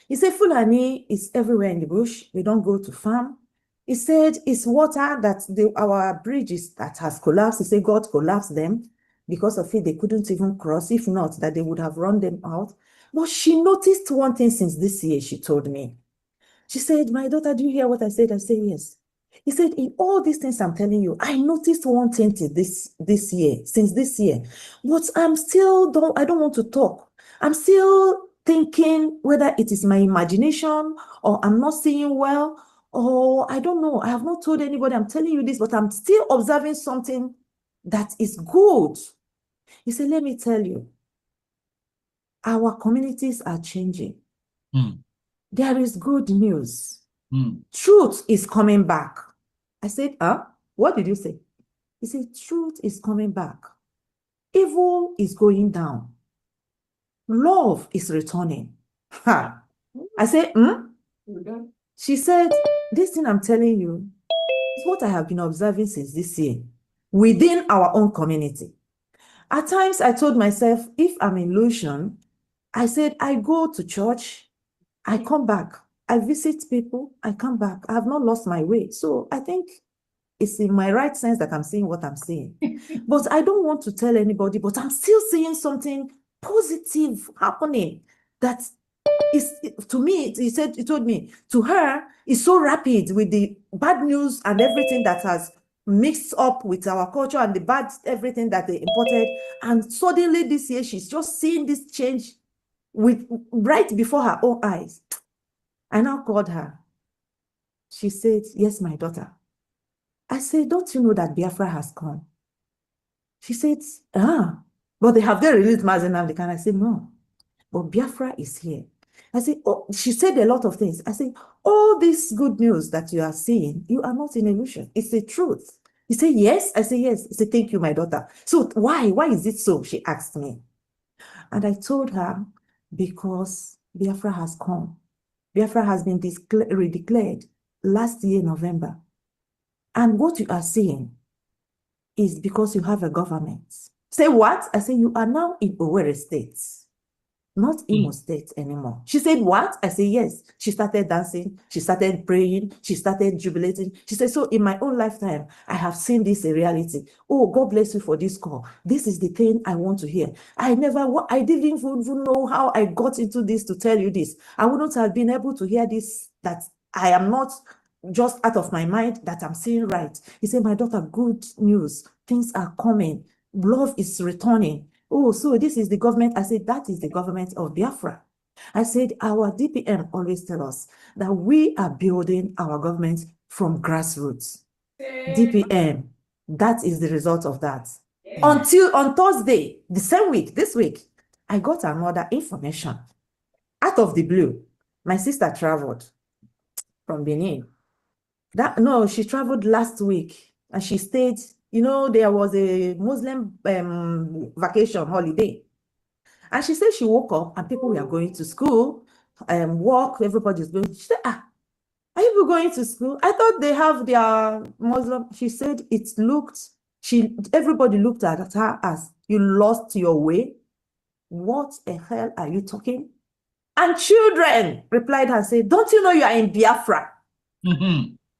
He said Fulani is everywhere in the bush. We don't go to farm. He said it's water that our bridges that has collapsed. He said God collapsed them. Because of it, they couldn't even cross. If not, that they would have run them out. But she noticed one thing since this year, she told me. She said, my daughter, do you hear what I said? I said, yes. He said, in all these things I'm telling you, I noticed one thing since this year. But I don't want to talk. I'm still thinking whether it is my imagination or I'm not seeing well, or I don't know. I have not told anybody I'm telling you this, but I'm still observing something that is good. He said, let me tell you, our communities are changing. There is good news. Truth is coming back. I said, what did you say? He said, truth is coming back. Evil is going down. Love is returning. Ha. I said, She said, this thing I'm telling you is what I have been observing since this year within our own community. At times, I told myself, if I'm in Lucian, I said, I go to church, I come back, I visit people, I come back. I have not lost my way. So I think it's in my right sense that I'm seeing what I'm seeing. But I don't want to tell anybody, but I'm still seeing something positive happening that is, to me, he told me, to her, it's so rapid with the bad news and everything that has mixed up with our culture and the bad everything that they imported. And suddenly this year, she's just seeing this change with right before her own eyes. I now called her. She said, yes, my daughter. I said, don't you know that Biafra has come? She said, but they have their released Mazi Nnamdi Kanu. I said, no, but Biafra is here. I said, oh, she said a lot of things. I said, all this good news that you are seeing, you are not in illusion. It's the truth. He said, yes. I said, yes. He said, thank you, my daughter. So why is it so? She asked me. And I told her, because Biafra has come. Biafra has been redeclared last year, November. And what you are seeing is because you have a government. Say what? I say, you are now in Owerri State, not Imo State anymore. She said, what? I say, yes. She started dancing. She started praying. She started jubilating. She said, so in my own lifetime, I have seen this in reality. Oh, God bless you for this call. This is the thing I want to hear. I didn't even know how I got into this to tell you this. I wouldn't have been able to hear this, that I am not just out of my mind, that I'm seeing right. He said, my daughter, good news. Things are coming. Love is returning. Oh, so this is the government. I said, that is the government of Biafra. I said, our DPM always tell us that we are building our government from grassroots. DPM, that is the result of that. Until on Thursday, the same week, this week, I got another information. Out of the blue, my sister traveled from Benin. No, she traveled last week and she stayed, there was a Muslim vacation holiday. And she said she woke up and people were going to school, work, everybody's going. She said, are you going to school? I thought they have their Muslim. She said everybody looked at her as, you lost your way. What the hell are you talking? And children replied and said, don't you know you are in Biafra?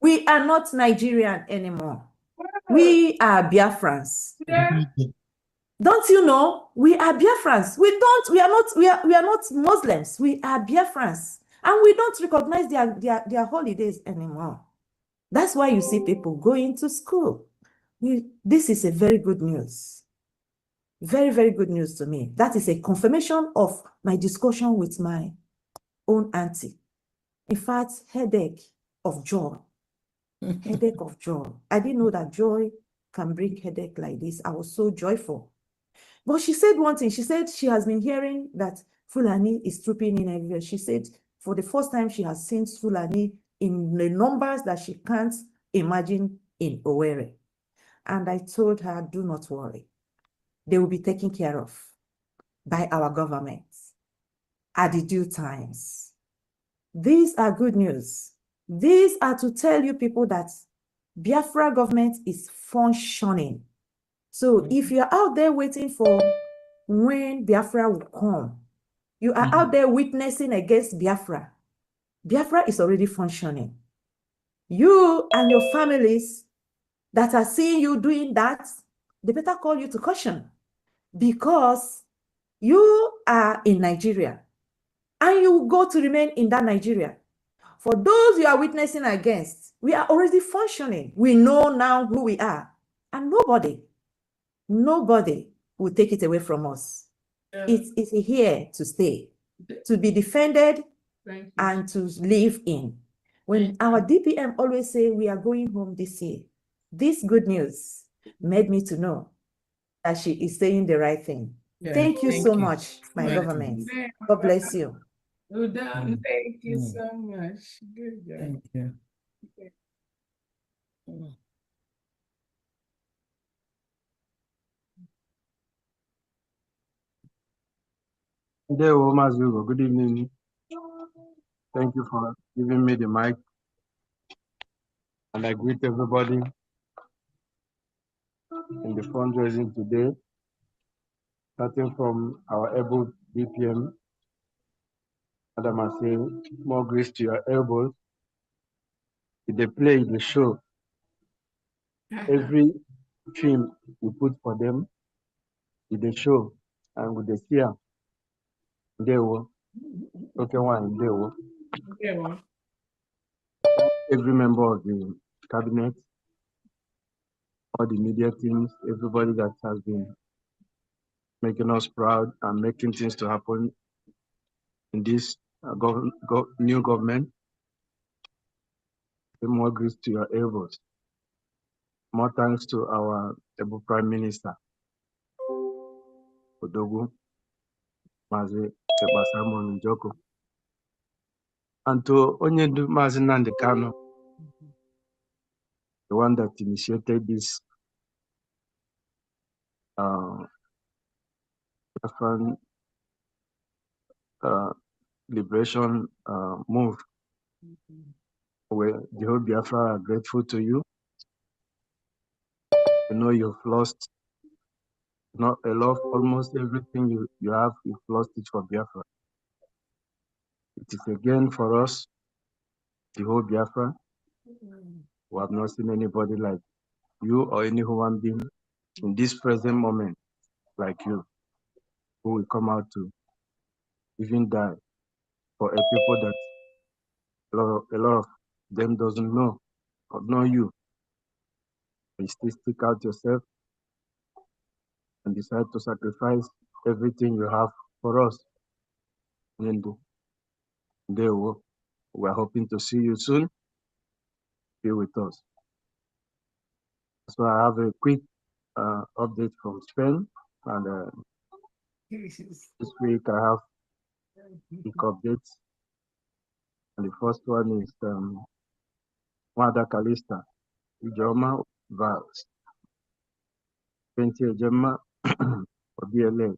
We are not Nigerian anymore. We are Biafrans. Don't you know? We are Biafrans. We are not Muslims. We are Biafrans. And we don't recognize their holidays anymore. That's why you see people going to school. This is a very good news. Very, very good news to me. That is a confirmation of my discussion with my own auntie. In fact, headache of joy. Headache of joy. I didn't know that joy can bring headache like this. I was so joyful. But she said one thing. She said she has been hearing that Fulani is trooping in everywhere. She said for the first time she has seen Fulani in the numbers that she can't imagine in Owerri. And I told her, do not worry. They will be taken care of by our government at the due times. These are good news. These are to tell you people that Biafra government is functioning. So if you're out there waiting for when Biafra will come, you are out there witnessing against Biafra. Biafra is already functioning. You and your families that are seeing you doing that, they better call you to caution, because you are in Nigeria and you will go to remain in that Nigeria. For those you are witnessing against, we are already functioning. We know now who we are, and nobody will take it away from us. It is here to stay. to be defended and to live in. When our DPM always say we are going home this year, this good news made me to know that she is saying the right thing. Yeah, thank you so much, my Thank government. you. God bless you. Well done. Thank you so much. Good job. Thank you. Good evening. Thank you for giving me the mic. And I greet everybody in the fundraising today, starting from our able DPM. Madam, I say, more grace to your elbows. They play the show. Every film we put for them, they show, and with the fear, they will. Okay, one, they will. Every member of the cabinet, all the media teams, everybody that has been making us proud and making things to happen in this new government. More grace to your elbows. More thanks to our able Prime Minister, Odogu, Mazi Ebasamon Njoko, and to Onyendu Mazi Nnamdi Kanu, the one that initiated this Biafran liberation move. Where the whole Biafra are grateful to you. You know you've lost not a lot, almost everything you have, you've lost it for Biafra. It is again for us, the whole Biafra. We have not seen anybody like you or any human being in this present moment like you, who will come out to even die for a people that a lot of them doesn't know or know you. You still stick out yourself and decide to sacrifice everything you have for us. And they will. We're hoping to see you soon. Be with us. So I have a quick update from Spain, and this week I have quick updates. And the first one is Wada Kalista, Ijoma Vals, 20 Ejema for BLA.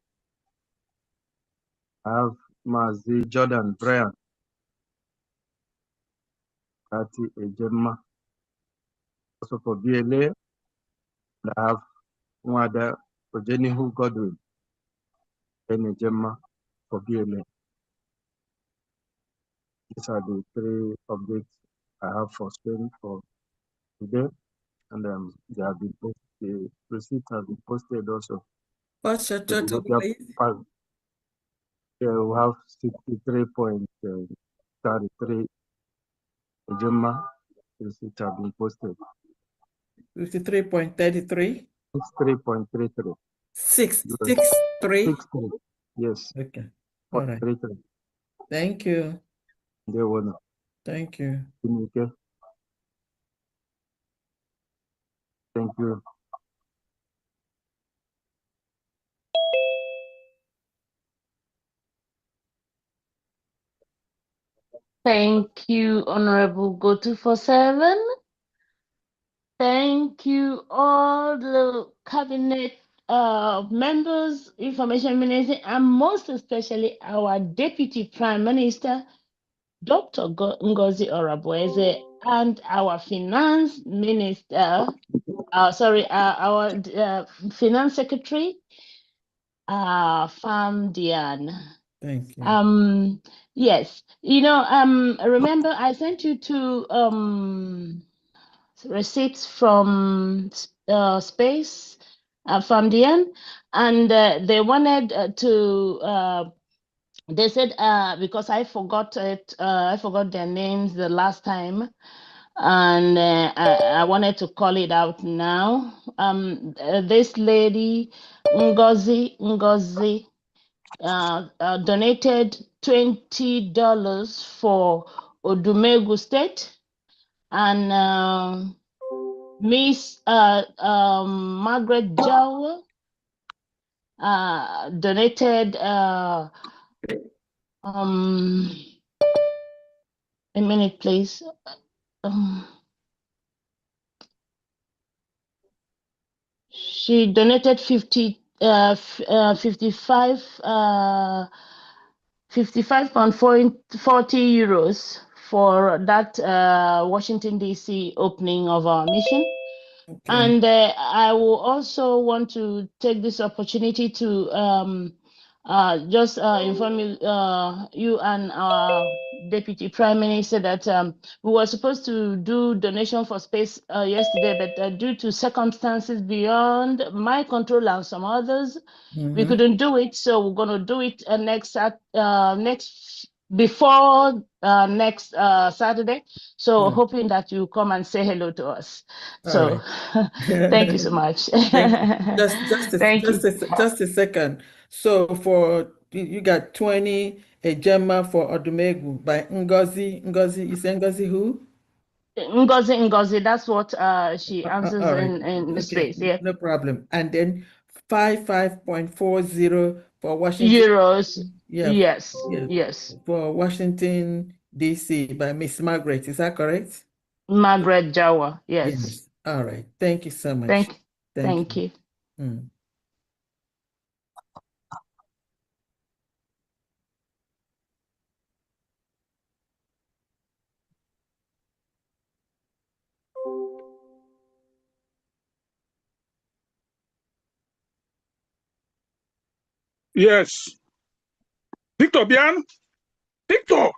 I have Mazi Jordan Brian, 30 Ejema, also for BLA. And I have Wada Ojenihu Godwin, 10 Ejema for BLA. These are the three updates I have for Spain for today, and they have been posted. The receipts have been posted also. What's your total, please? Yeah, we have 63.33 Ejema receipts have been posted. 53.33? 63.33. 663? 63. Yes. Okay. All right. 33. Thank you. They will. Thank you. Okay. Thank you. Thank you, Honorable Go247. Thank you, all the cabinet members, information minister, and most especially our Deputy Prime Minister, Dr. Ngozi Orabweze, and our Finance Minister, our Finance Secretary, Famdian. Thank you. Yes, remember I sent you two receipts from Space, Famdian, and they wanted to. They said because I forgot it, I forgot their names the last time, and I wanted to call it out now. This lady, Ngozi donated $20 for Odumegu State, and Miss Margaret Jawa donated a minute, please. She donated 55.40 euros for that Washington DC opening of our mission. Okay. And I will also want to take this opportunity to just inform you and our Deputy Prime Minister that we were supposed to do donation for space yesterday, but due to circumstances beyond my control and some others, we couldn't do it. So we're going to do it before next Saturday. So hoping that you come and say hello to us. So thank you so much. Just a second. So for you got 20 a gemma for Odumegu by Ngozi. Ngozi, you say Ngozi who? Ngozi, that's what she answers in the space. Yeah. No problem. And then 55.40 for Washington. Euros. Yeah. Yes. For Washington, DC by Miss Margaret. Is that correct? Margaret Jawa. Yes. All right. Thank you so much. Thank you. Yes. Victor Bian? Victor!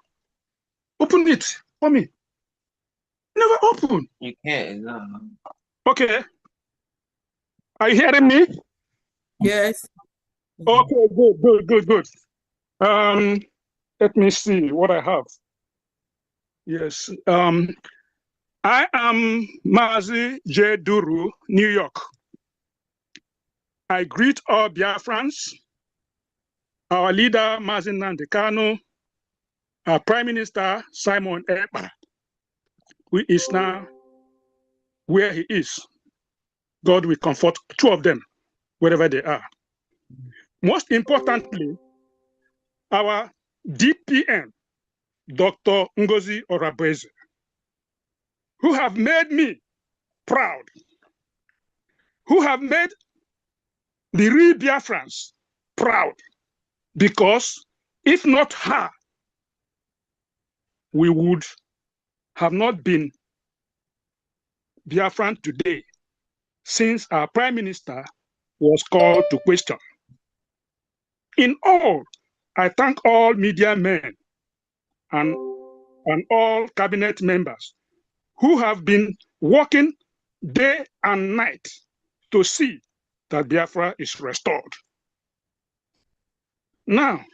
Open it for me. Never open. You can't. No. Okay. Are you hearing me? Yes. Okay, good. Let me see what I have. Yes. I am Mazi J. Duru, New York. I greet all Biafrans, our leader, Mazi Nnamdi Kanu, our Prime Minister, Simon Ekpa, who is now where he is. God will comfort two of them, wherever they are. Most importantly, our DPM, Dr. Ngozi Orabeze, who have made me proud, who have made the real Biafrans proud, because if not her, we would have not been Biafran today, since our Prime Minister was called to question. In all, I thank all media men and all cabinet members who have been working day and night to see that Biafra is restored. Now,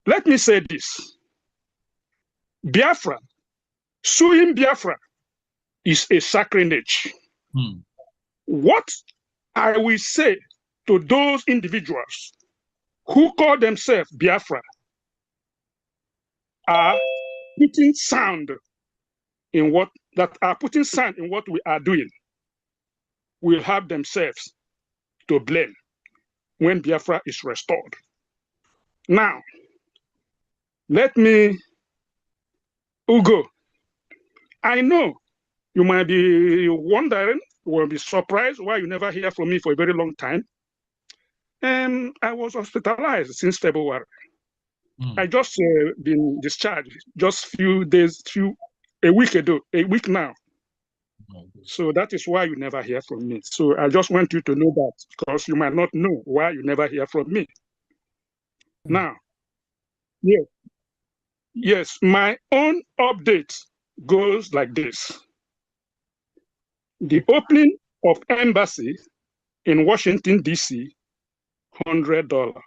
let me say this. Biafra, suing Biafra is a sacrilege. What I will say to those individuals who call themselves Biafra are putting sand in what we are doing, will have themselves to blame when Biafra is restored. Now, let me, Ugo, I know you might be wondering, you will be surprised why you never hear from me for a very long time. I was hospitalized since February. I just been discharged just a week now. So that is why you never hear from me. So I just want you to know that, because you might not know why you never hear from me. Now, yes, my own update goes like this. The opening of embassy in Washington, D.C., $100.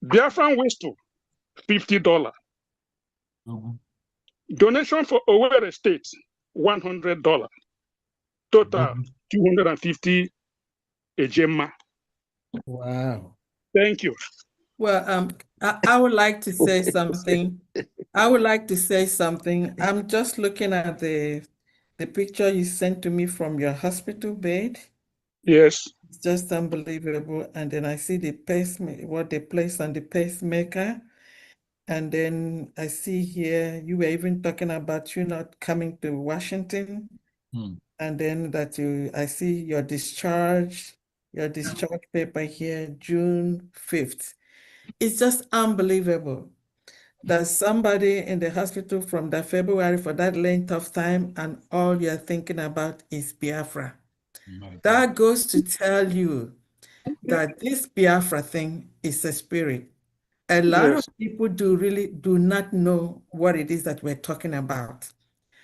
Biafran Whistle, $50. Donation for Owerri State, $100. Total, $250 a gemma. Wow. Thank you. Well, I would like to say something. I would like to say something. I'm just looking at the picture you sent to me from your hospital bed. Yes. It's just unbelievable. And then I see the pacemaker, what they placed on the pacemaker. And then I see here, you were even talking about you not coming to Washington. And then I see your discharge paper here, June 5th. It's just unbelievable that somebody in the hospital from that February for that length of time and all you're thinking about is Biafra. That goes to tell you that this Biafra thing is a spirit. A lot of people really do not know what it is that we're talking about.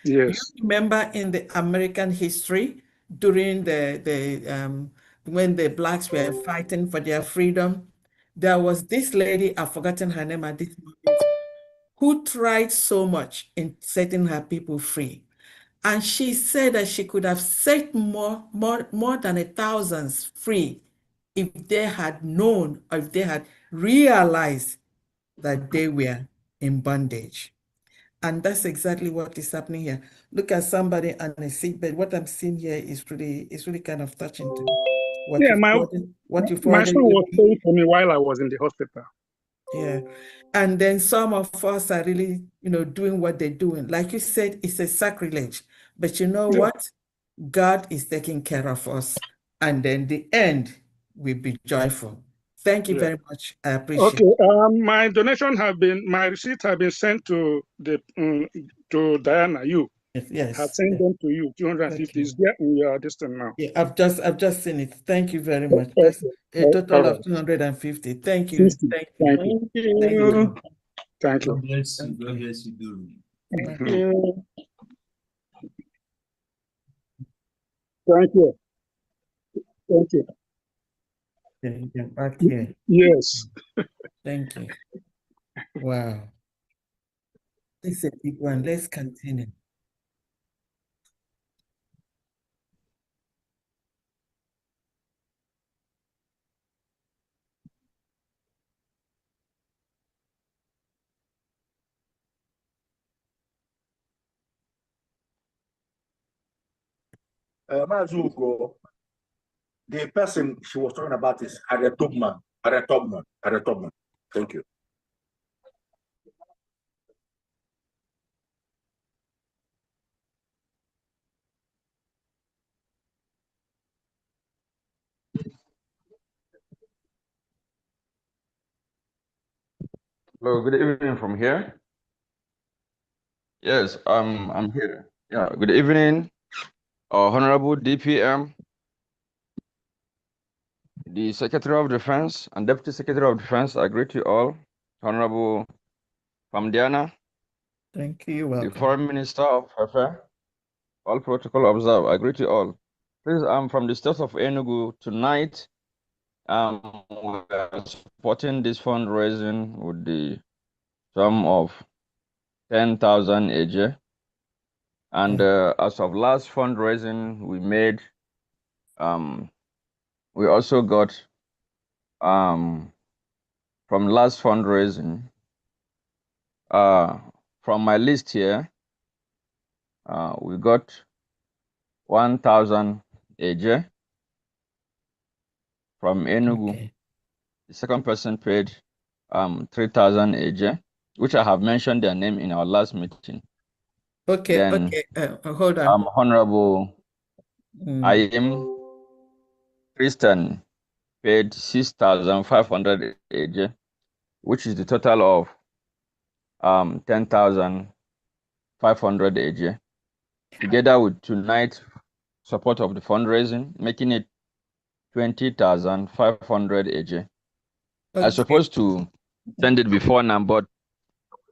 Yes. You remember in the American history during when the blacks were fighting for their freedom, there was this lady, I've forgotten her name at this moment, who tried so much in setting her people free. And she said that she could have set more than 1,000 free if they had known, or if they had realized that they were in bondage. And that's exactly what is happening here. Look at somebody on a sickbed. What I'm seeing here is really kind of touching to me. What Yeah, you my son forwarded to was me. praying for me while I was in the hospital. Yeah. And then some of us are really, doing what they're doing. Like you said, it's a sacrilege. But you know what? God is taking care of us. And then the end will be joyful. Thank you very much. I appreciate it. Okay, my receipt have been sent to to Diana. You have sent them to you. 250 is there in your distance now. Yeah, I've just seen it. Thank you very much. That's a total of 250. Thank you. Thank you. Thank you. Thank you. God bless you. God bless you. Thank you. Thank you. Thank you. Thank you. Back here. Yes. Thank you. Wow. This is a big one. Let's continue. Mazuko, the person she was talking about is Aretobman. Aretobman. Thank you. Hello, good evening from here. Yes, I'm here. Yeah, good evening, Honorable DPM, the Secretary of Defense and Deputy Secretary of Defense. I greet you all. Honorable Famdiana. Thank you. The Welcome. Foreign Minister of Affair. All protocol observed. I greet you all. Please, I'm from the state of Enugu. Tonight, we are supporting this fundraising with the sum of 10,000 AJ. And as of last fundraising we made, we also got from last fundraising, from my list here, we got 1,000 AJ from Enugu. Okay. The second person paid 3,000 AJ, which I have mentioned their name in our last meeting. Okay, Then, hold on. Honorable I am Christian paid 6,500 AJ, which is the total of 10,500 AJ, together with tonight's support of the fundraising, making it 20,500 AJ. I was supposed to send it before now, but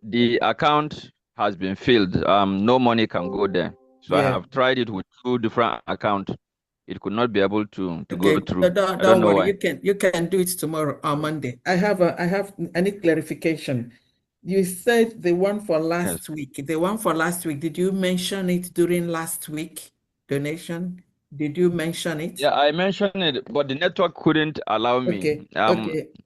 the account has been filled. No money can go there. So I have tried it with 2 different accounts. It could not be able to go through. Don't I don't know worry. why. You can do it tomorrow or Monday. I need clarification. You said the one for last week. The one for last week, did you mention it during last week donation? Did you mention it? Yeah, I mentioned it, but the network couldn't allow me.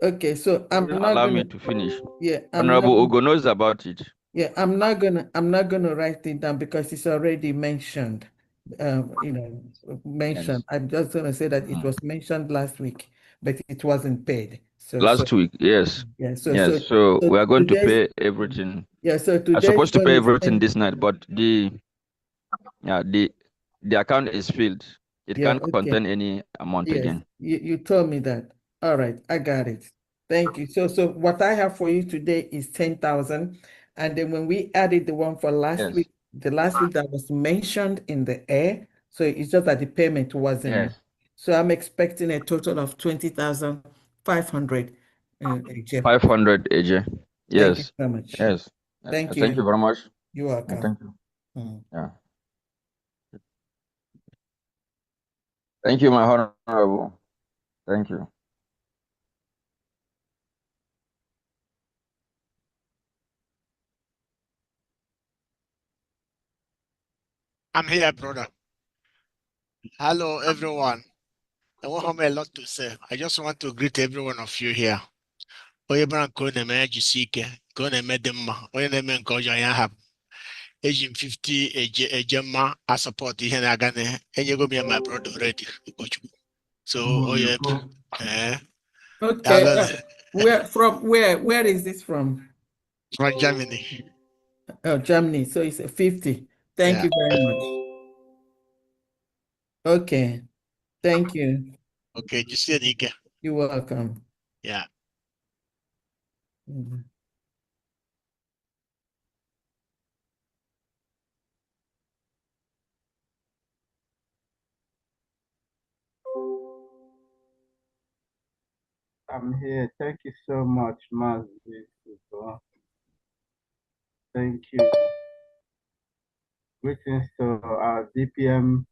Okay. So I'm Couldn't not allow gonna. me to finish. Yeah, Honorable Ugo knows about it. Yeah, I'm not gonna write it down because it's already mentioned. Mentioned. Yes. I'm just gonna say that it was mentioned last week, but it wasn't paid. Last week, yes. Yeah. So we are going to today's- pay everything. Yeah. So I'm today's supposed to one pay is everything this night, but the account is filled. It Yeah, can't okay. contain any amount Yes, again. you told me that. All right, I got it. Thank you. So what I have for you today is 10,000. And then when we added the one for last week, the last week that was mentioned in the air, so it's just that the payment wasn't. Yes. So I'm expecting a total of 20,500. 500 AJ. Yes. Thank you so much. Yes. Thank you. Thank you very much. You're welcome. Thank you. Mm. Yeah. Thank you, my honorable. Thank you. I'm here, brother. Hello, everyone. I won't have a lot to say. I just want to greet every one of you here. Onye bụla nke ọ na-eme ya jisie ike, nke ọ na-eme dị mma, onye na-eme nke ọjọọ ya hapụ. Eji m 50 eje mma a support ihe na-aga na enyego m ya my brother already. So Okay. Where is this from? From Germany. Oh, Germany. So it's a 50. Thank you very much. Okay. Thank you. Okay, jisie ike. You're welcome. Yeah. Mhm. I'm here. Thank you so much, Mazi. Thank you. Greetings to our DPM.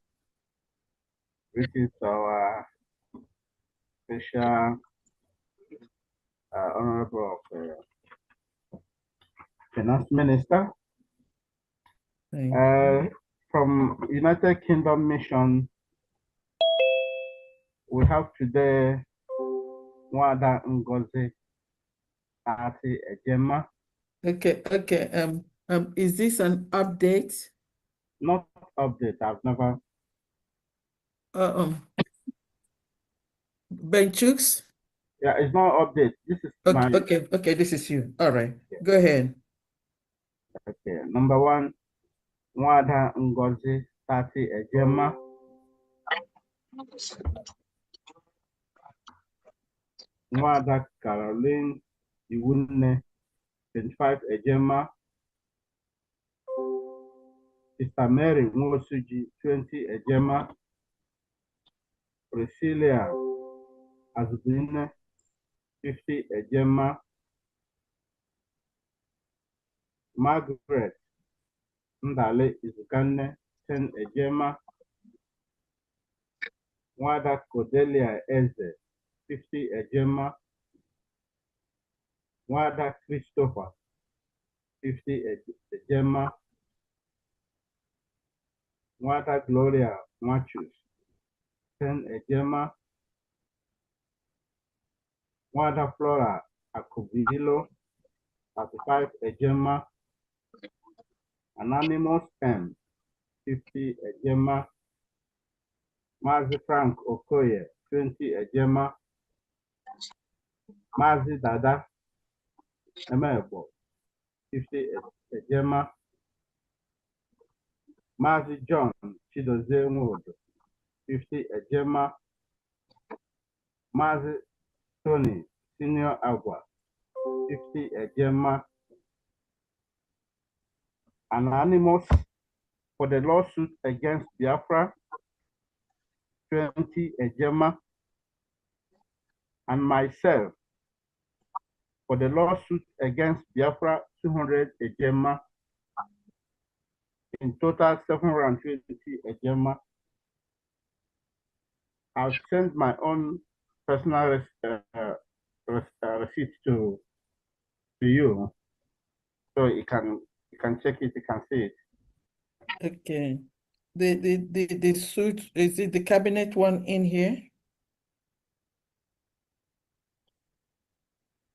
Greetings to our special Honorable Finance Minister. From United Kingdom Mission, we have today Wada Ngozi Ati Ejema. Okay. Is this an update? Not update. I've never. Benchooks? Yeah, it's not update. This is okay. This is you. All right. Yeah. Go ahead. Okay. Number one, Wada Ngozi Ati Ejema. Wada Caroline Iwunne 25 Ejema. Sister Mary Nwosuji 20 Ejema. Priscilla Azubine 50 Ejema. Margaret Ndale Izukane 10 Ejema. Wada Cordelia Eze 50 Ejema. Wada Christopher 50 Ejema. Wada Gloria Machus 10 Ejema. Wada Flora Akubilo 35 Ejema. Anonymous M 50 Ejema. Mazi Frank Okoye 20 Ejema. Mazi Dada Emebo 50 Ejema. Mazi John Chidozie Nwodo 50 Ejema. Mazi Tony Senior Agua 50 Ejema. Anonymous for the lawsuit against Biafra 20 Ejema. And myself for the lawsuit against Biafra 200 Ejema. In total 720 Ejema. I've sent my own personal receipt to you, so you can check it. You can see it. Okay. The suit, is it the cabinet one in here?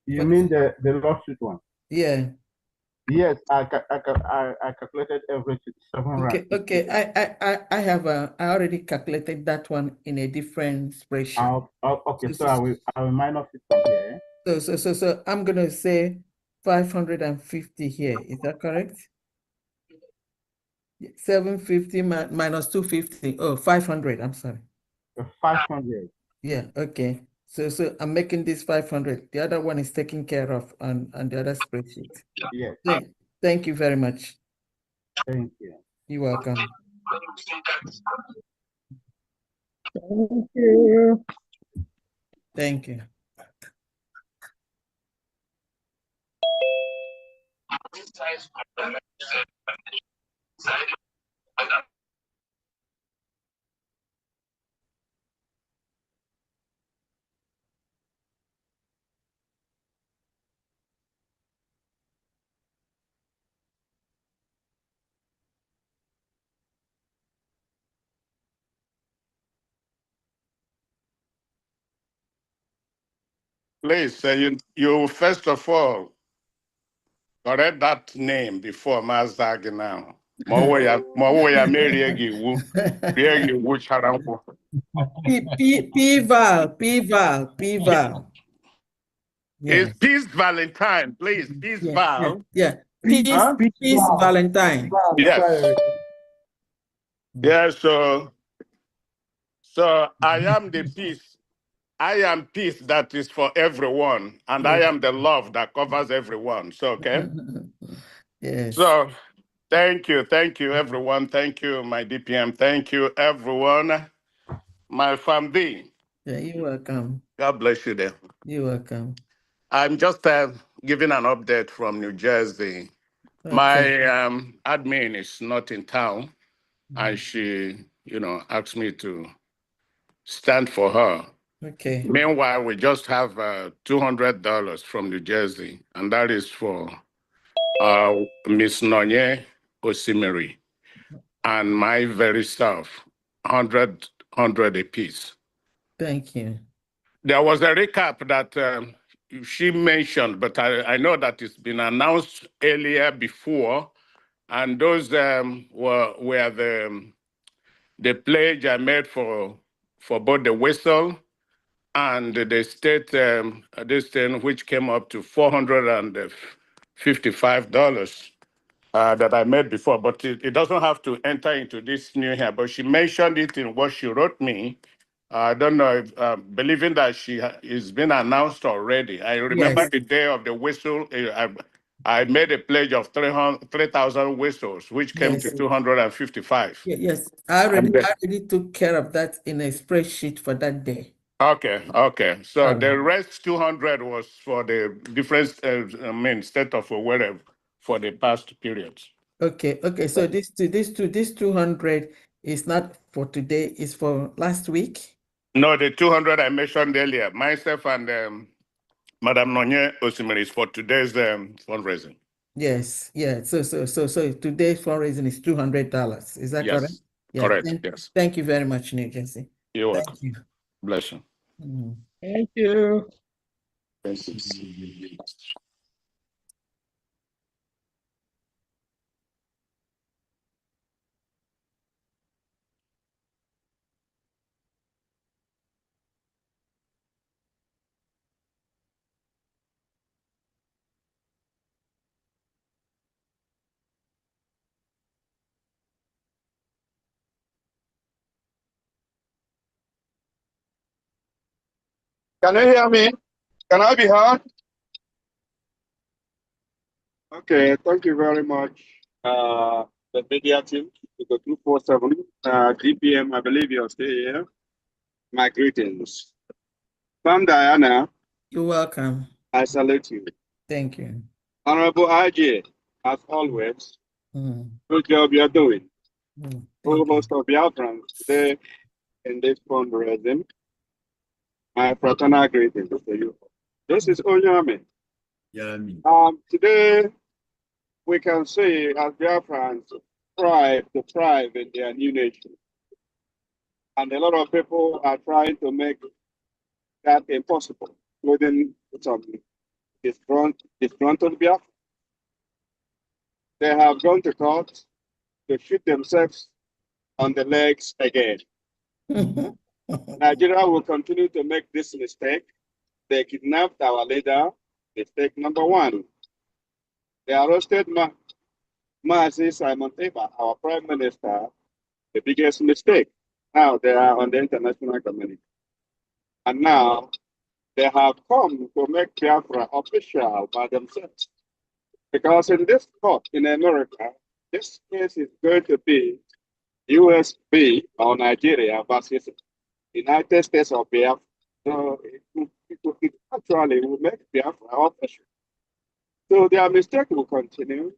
You mean the lawsuit one? Yeah. Yes, I calculated everything. 750. Okay. I have I already calculated that one in a different spreadsheet. Okay, so I will minus it from here. So I'm gonna say 550 here. Is that correct? 750 minus 250. Oh, 500. I'm sorry. 500. Yeah. Okay. So I'm making this 500. The other one is taken care of on the other spreadsheet. Yes. Thank you very much. Thank you. You're welcome. Thank you. Thank you. Please, you first of all correct that name before Mazdag now. Mawoya Meriegi Wu Charampo. P-Val. It's Peace Valentine, please. Peace Val. Yeah. Peace Valentine. Yes. Yeah, so I am the peace. I am peace that is for everyone, and I am the love that covers everyone. So, okay? Yes. So, thank you, everyone. Thank you, my DPM. Thank you, everyone. My family. Yeah, you're welcome. God bless you there. You're welcome. I'm just giving an update from New Jersey. Okay. My admin is not in town, and she, asked me to stand for her. Okay. Meanwhile, we just have $200 from New Jersey, and that is for Miss Nonye Osimiri and my very self, 100 apiece. Thank you. There was a recap that she mentioned, but I know that it's been announced earlier before, and those were the pledge I made for both the whistle and the state this thing, which came up to $455 that I made before, but it doesn't have to enter into this new here. But she mentioned it in what she wrote me. I don't know if believing that it's been announced already. I remember the day of the whistle. I made a pledge of 3,000 whistles, which came to 255. Yes, I already took care of that in a spreadsheet for that day. Okay. So the rest 200 was for the different, state of wherever for the past periods. Okay. So this 200 is not for today, it's for last week? No, the 200 I mentioned earlier, myself and Madam Nonye Osimiri is for today's fundraising. Yes. Yeah. So today's fundraising is $200. Is that correct? Yeah. Correct. Yes. Thank you very much, New Jersey. You're welcome. Thank you. Bless you. Thank you. Thank you. Can you hear me? Can I be heard? Okay, thank you very much. The media team, the 247, DPM, I believe you're still here. My greetings. From Diana. You're welcome. I salute you. Thank you. Honorable IJ, as always, good job you're doing. Most of Biafrans today in this fundraising. My fraternal greetings to you. This is Onyame. Today we can see as Biafrans tribe to thrive in their new nation. And a lot of people are trying to make that impossible, including some disgruntled Biafra. They have gone to court to shoot themselves on the legs again. Nigeria will continue to make this mistake. They kidnapped our leader, mistake number one. They arrested Mazi Simon Eba, our prime minister, the biggest mistake. Now they are on the international community. And now they have come to make Biafra official by themselves. Because in this court in America, this case is going to be USB or Nigeria versus United States of Biafra. So it actually will make Biafra official. So their mistake will continue.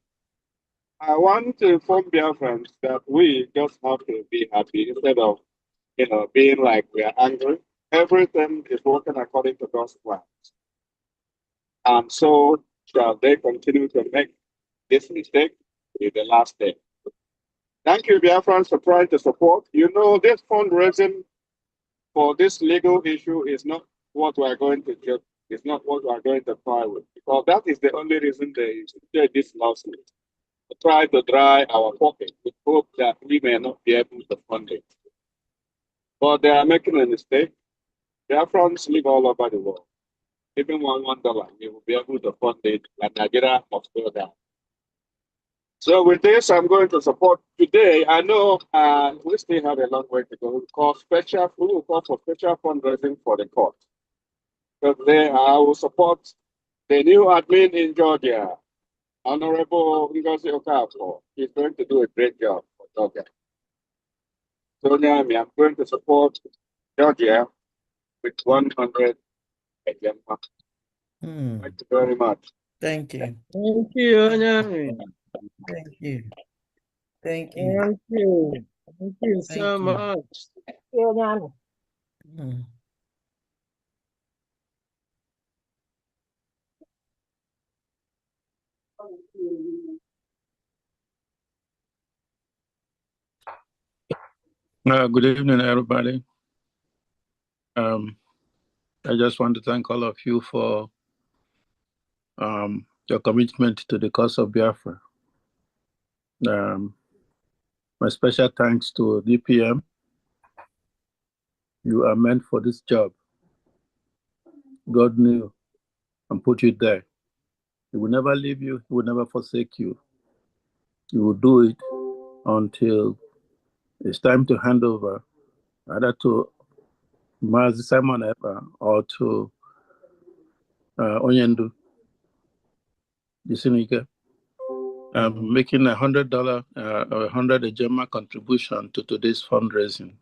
I want to inform Biafrans that we just have to be happy instead of, being like we are angry. Everything is working according to God's plans. And so shall they continue to make this mistake with the last day. Thank you, Biafrans, for trying to support. This fundraising for this legal issue is not what we are going to do. It's not what we are going to try with. Because that is the only reason they did this lawsuit. To try to dry our pocket with hope that we may not be able to fund it. But they are making a mistake. Biafrans live all over the world. Even $1, we will be able to fund it, and Nigeria must go down. So with this, I'm going to support today. I know we still have a long way to go. We will call for special fundraising for the court. So today, I will support the new admin in Georgia, Honorable Ngozi Okafor. He's going to do a great job for Georgia. So now I'm going to support Georgia with 100 again. Thank you very much. Thank you. Thank you, Onyami. Thank you. Thank you. Thank you. Thank you so much. Good evening, everybody. I just want to thank all of you for your commitment to the cause of Biafra. My special thanks to DPM. You are meant for this job. God knew and put you there. He will never leave you. He will never forsake you. You will do it until it's time to hand over, either to Mazi Simon Eba or to Onyendu Jisinike. Making $100 or 100 Ejema contribution to today's fundraising.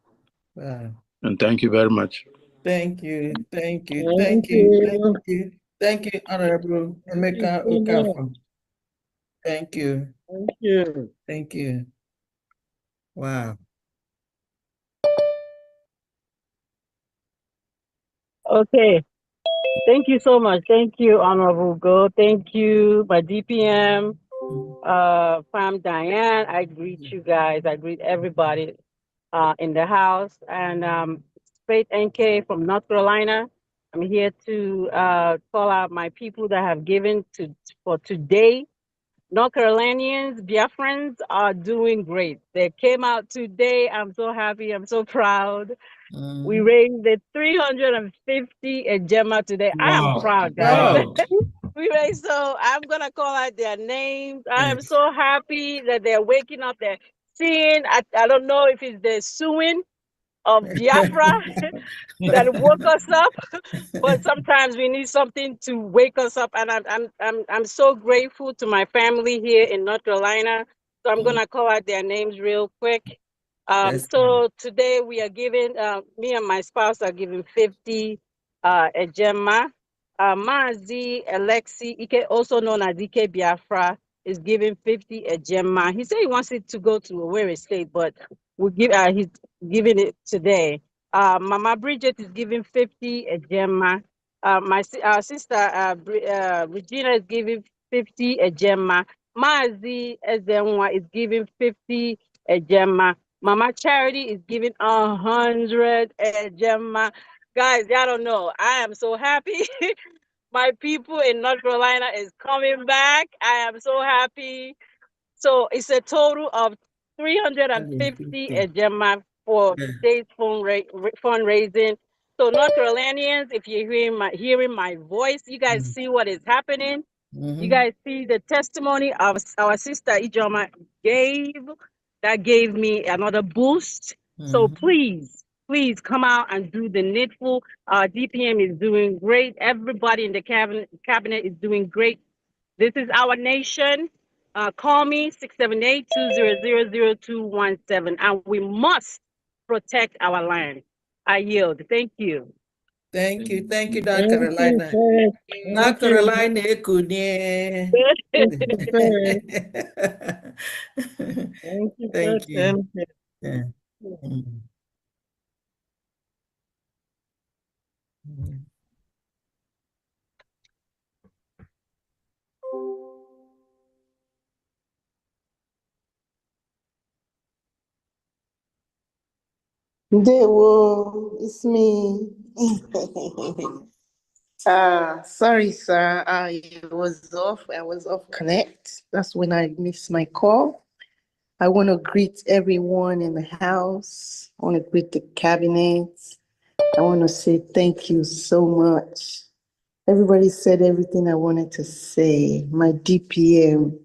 Wow. And thank you very much. Thank you. Thank you. Thank you. Thank you. Thank you, Honorable Emeka Okafor. Thank you. Thank you. Thank you. Wow. Okay. Thank you so much. Thank you, Honorable Go. Thank you, my DPM, Fam Diane. I greet you guys. I greet everybody in the house. And Faith NK from North Carolina. I'm here to call out my people that have given for today. North Carolinians, Biafrans are doing great. They came out today. I'm so happy. I'm so proud. We raised the 350 Ejema today. Wow. I am proud, guys. Wow. We raised, so I'm gonna call out their names. I am so happy that they're waking up. They're seeing. I don't know if it's the suing of Biafra that woke us up, but sometimes we need something to wake us up. And I'm so grateful to my family here in North Carolina. So I'm gonna call out their names real quick. So today we are giving, me and my spouse are giving 50 Ejema. Mazi Alexi Ike, also known as Ike Biafra, is giving 50 Ejema. He said he wants it to go to Owerri State, but we'll give he's giving it today. Mama Bridget is giving 50 Ejema. My sister Regina is giving 50 Ejema. Mazi Ezenwa is giving 50 ejema. Mama Charity is giving 100 ejema. Guys, y'all don't know. I am so happy. My people in North Carolina is coming back. I am so happy. So it's a total of 350 ejema for today's fundraising. So North Carolinians, if you're hearing my voice, you guys see what is happening. You guys see the testimony of our sister Ijoma gave me another boost. So please come out and do the needful. DPM is doing great. Everybody in the cabinet is doing great. This is our nation. Call me 678-200-0217, and we must protect our land. I yield. Thank you. Thank you, North Carolina. North Carolina, Ekunie. Thank you. Yeah. Dewo, it's me. Sorry, sir. I was off connect. That's when I missed my call. I want to greet everyone in the house. I want to greet the cabinet. I want to say thank you so much. Everybody said everything I wanted to say. My DPM,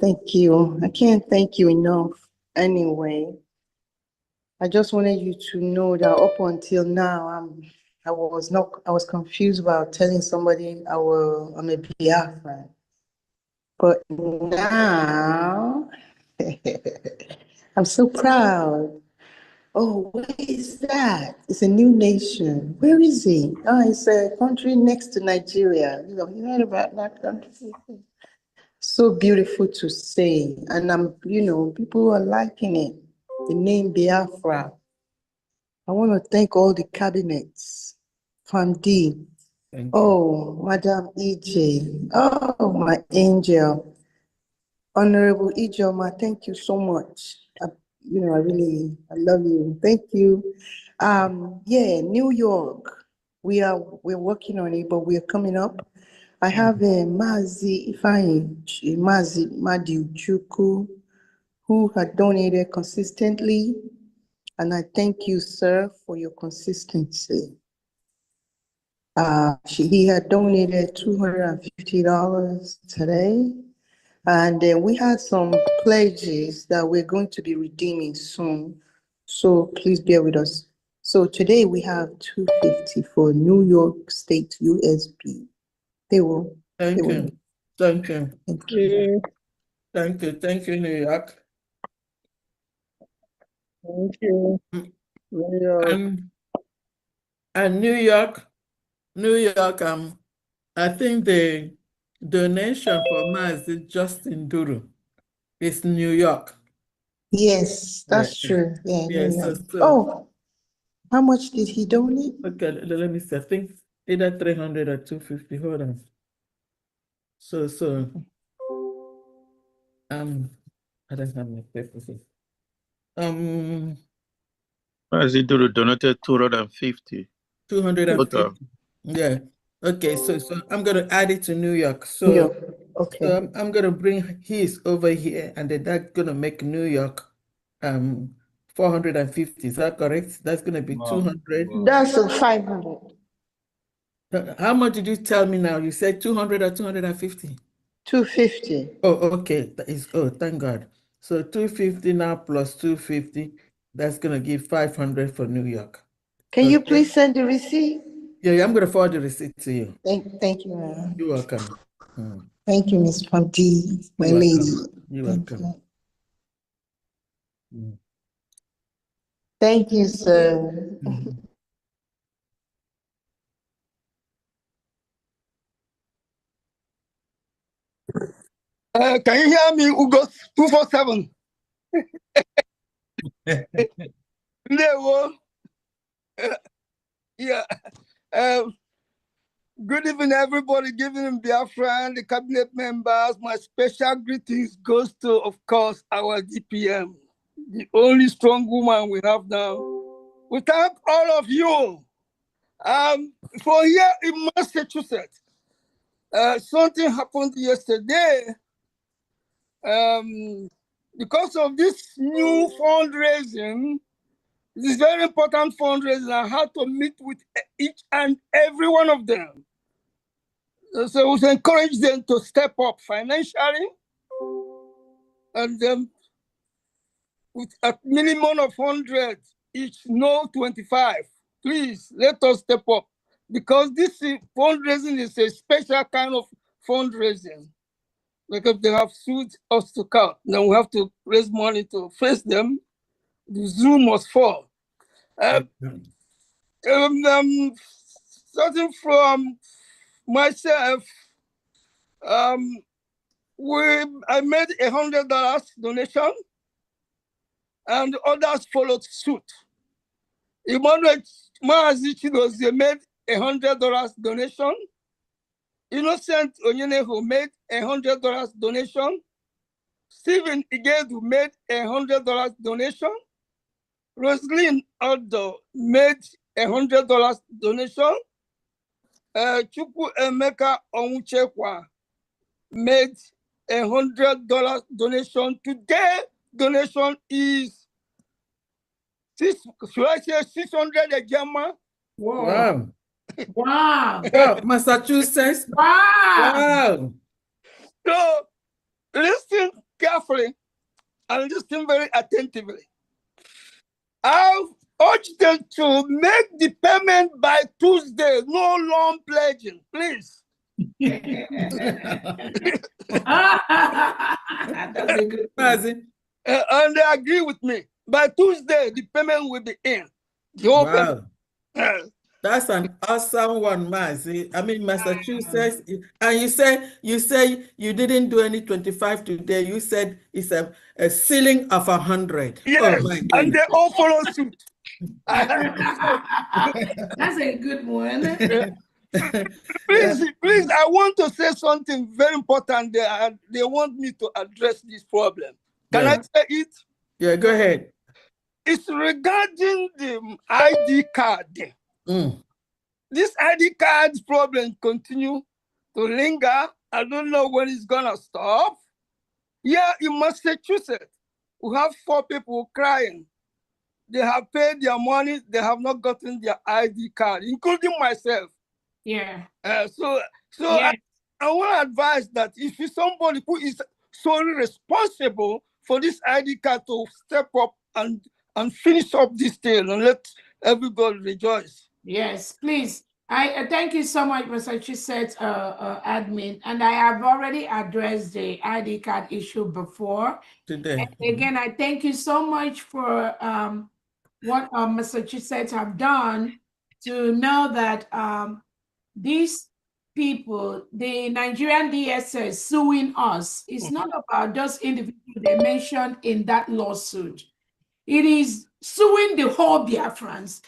thank you. I can't thank you enough anyway. I just wanted you to know that up until now, I was confused about telling somebody I'm a Biafra. But now, I'm so proud. Oh, where is that? It's a new nation. Where is it? Oh, it's a country next to Nigeria. You heard about that country? So beautiful to say. And people are liking it. The name Biafra. I want to thank all the cabinets. Famdi. Oh, Madam EJ. Oh, my angel. Honorable Ijoma, thank you so much. I love you. Thank you. New York. We're working on it, but we're coming up. I have a Mazi Madi Chuku, who had donated consistently. And I thank you, sir, for your consistency. He had donated $250 today. And we had some pledges that we're going to be redeeming soon. So please bear with us. So today we have $250 for New York State USB. Thank you. Thank you. Thank you, New York. Thank you. New York. And New York, I think the donation for Maz is Justin Duru. It's New York. Yes, that's true. Yeah, yes. New York. How much did he donate? Okay, let me see. I think either 300 or 250. Hold on. I don't have my papers. Mazi donated 250. 250. Yeah. Okay, so I'm gonna add it to New York. So okay. I'm gonna bring his over here, and then that's gonna make New York 450. Is that correct? That's gonna be 200. That's 500. How much did you tell me now? You said 200 or 250? 250. Oh, okay. Thank God. So 250 now plus 250, that's gonna give 500 for New York. Can you please send the receipt? Yeah, I'm gonna forward the receipt to you. Thank you. You're welcome. Thank you, Ms. Famdi, my lady. You're welcome. Thank you, sir. Can you hear me, Ugo 247? Yeah. Good evening, greeting everybody, giving Biafra and the cabinet members. My special greetings goes to, of course, our DPM, the only strong woman we have now. We thank all of you. For here in Massachusetts, something happened yesterday. Because of this new fundraising, this very important fundraising, I had to meet with each and every one of them. So we encourage them to step up financially, and then with a minimum of 100 each, no 25. Please let us step up, because this fundraising is a special kind of fundraising. Because they have sued us to count, then we have to raise money to face them. The Zoom was full. Starting from myself, I made $100 donation, and others followed suit. Emmanuel Maazichidos, they made $100 donation. Innocent Onyenehu made $100 donation. Stephen Igedu made $100 donation. Roslyn Aldo made $100 donation. Chukwu Emeka Onwuchekwa made $100 donation. Today, donation is should I say 600 Ejema? Wow. Wow. Wow. Massachusetts. Wow. Wow. So listen carefully and listen very attentively. I urge them to make the payment by Tuesday. No long pledging, please. That's a good thing. And they agree with me. By Tuesday, the payment will be in. Wow. That's an awesome one, Mazi. I mean, Massachusetts, and you say you didn't do any 25 today. You said it's a ceiling of 100. Yes, oh, my goodness. And they all follow suit. That's a good one. Please, I want to say something very important. They want me to address this problem. Can I say it? Yeah, go ahead. It's regarding the ID card. This ID card problem continue to linger. I don't know when it's gonna stop. Yeah, in Massachusetts, we have 4 people crying. They have paid their money, they have not gotten their ID card, including myself. Yeah. So yes. I want to advise that if you're somebody who is solely responsible for this ID card, to step up and finish up this thing and let everybody rejoice. Yes, please. I thank you so much, Massachusetts admin, and I have already addressed the ID card issue before. Today. And again, I thank you so much for what Massachusetts have done to know that these people, the Nigerian DSS suing us, it's not about just individuals they mentioned in that lawsuit. It is suing the whole Biafrans,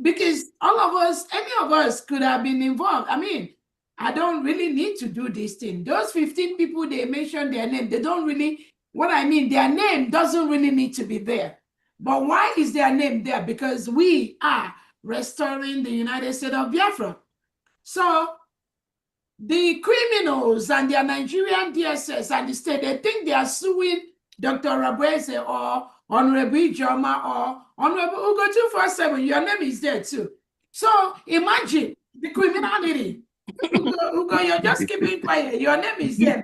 because all of us, any of us could have been involved. I mean, I don't really need to do this thing. Those 15 people, they mentioned their name. They don't really, what I mean, their name doesn't really need to be there. But why is their name there? Because we are restoring the United States of Biafra. So the criminals and their Nigerian DSS and the state, they think they are suing Dr. Rabweze or Honorable Ijoma or Honorable Ugo 247. Your name is there too. So imagine the criminality. Ugo, you're just keeping quiet. Your name is there.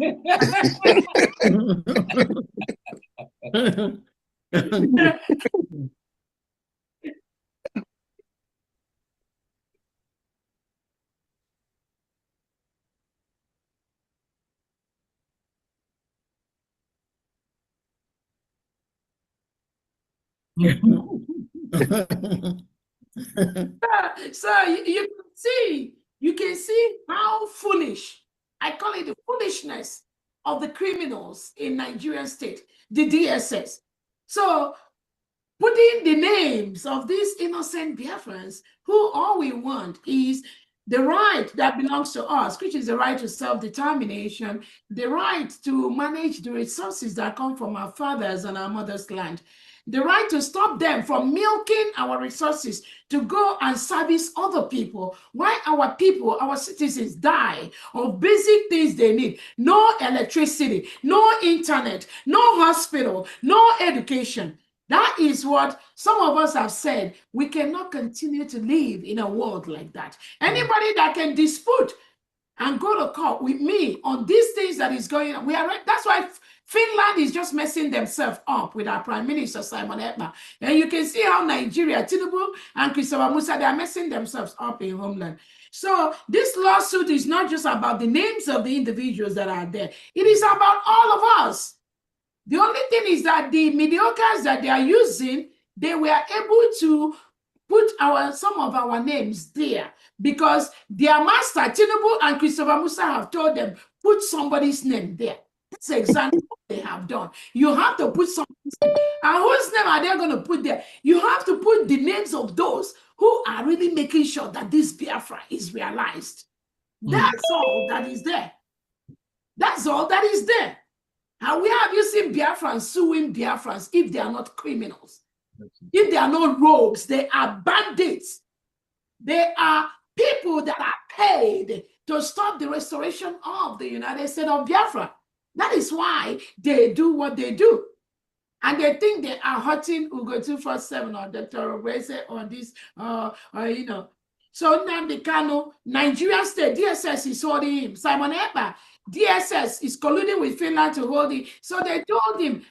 So you can see how foolish, I call it the foolishness of the criminals in Nigerian state, the DSS. So putting the names of these innocent Biafrans, who all we want is the right that belongs to us, which is the right to self-determination, the right to manage the resources that come from our fathers and our mothers' land, the right to stop them from milking our resources to go and service other people. Why our people, our citizens die of basic things they need. No electricity, no internet, no hospital, no education. That is what some of us have said. We cannot continue to live in a world like that. Anybody that can dispute and go to court with me on these things that is going on, that's why Finland is just messing themselves up with our Prime Minister, Simon Ekpa. And you can see how Nigeria, Tinubu and Christopher Musa, they are messing themselves up in homeland. So this lawsuit is not just about the names of the individuals that are there. It is about all of us. The only thing is that the mediocres that they are using, they were able to put some of our names there because their master, Tinubu and Christopher Musa, have told them, put somebody's name there. That's exactly what they have done. You have to put somebody's name. And whose name are they going to put there? You have to put the names of those who are really making sure that this Biafra is realized. That's all that is there. That's all that is there. And where have you seen Biafrans suing Biafrans if they are not criminals? If they are not rogues, they are bandits. They are people that are paid to stop the restoration of the United States of Biafra. That is why they do what they do. And they think they are hurting Ugo 247 or Dr. Obreze or this, you know. So Nnamdi Kanu, Nigeria State, DSS is holding him. Simon Ekpa, DSS is colluding with Finland to hold him. So they told him,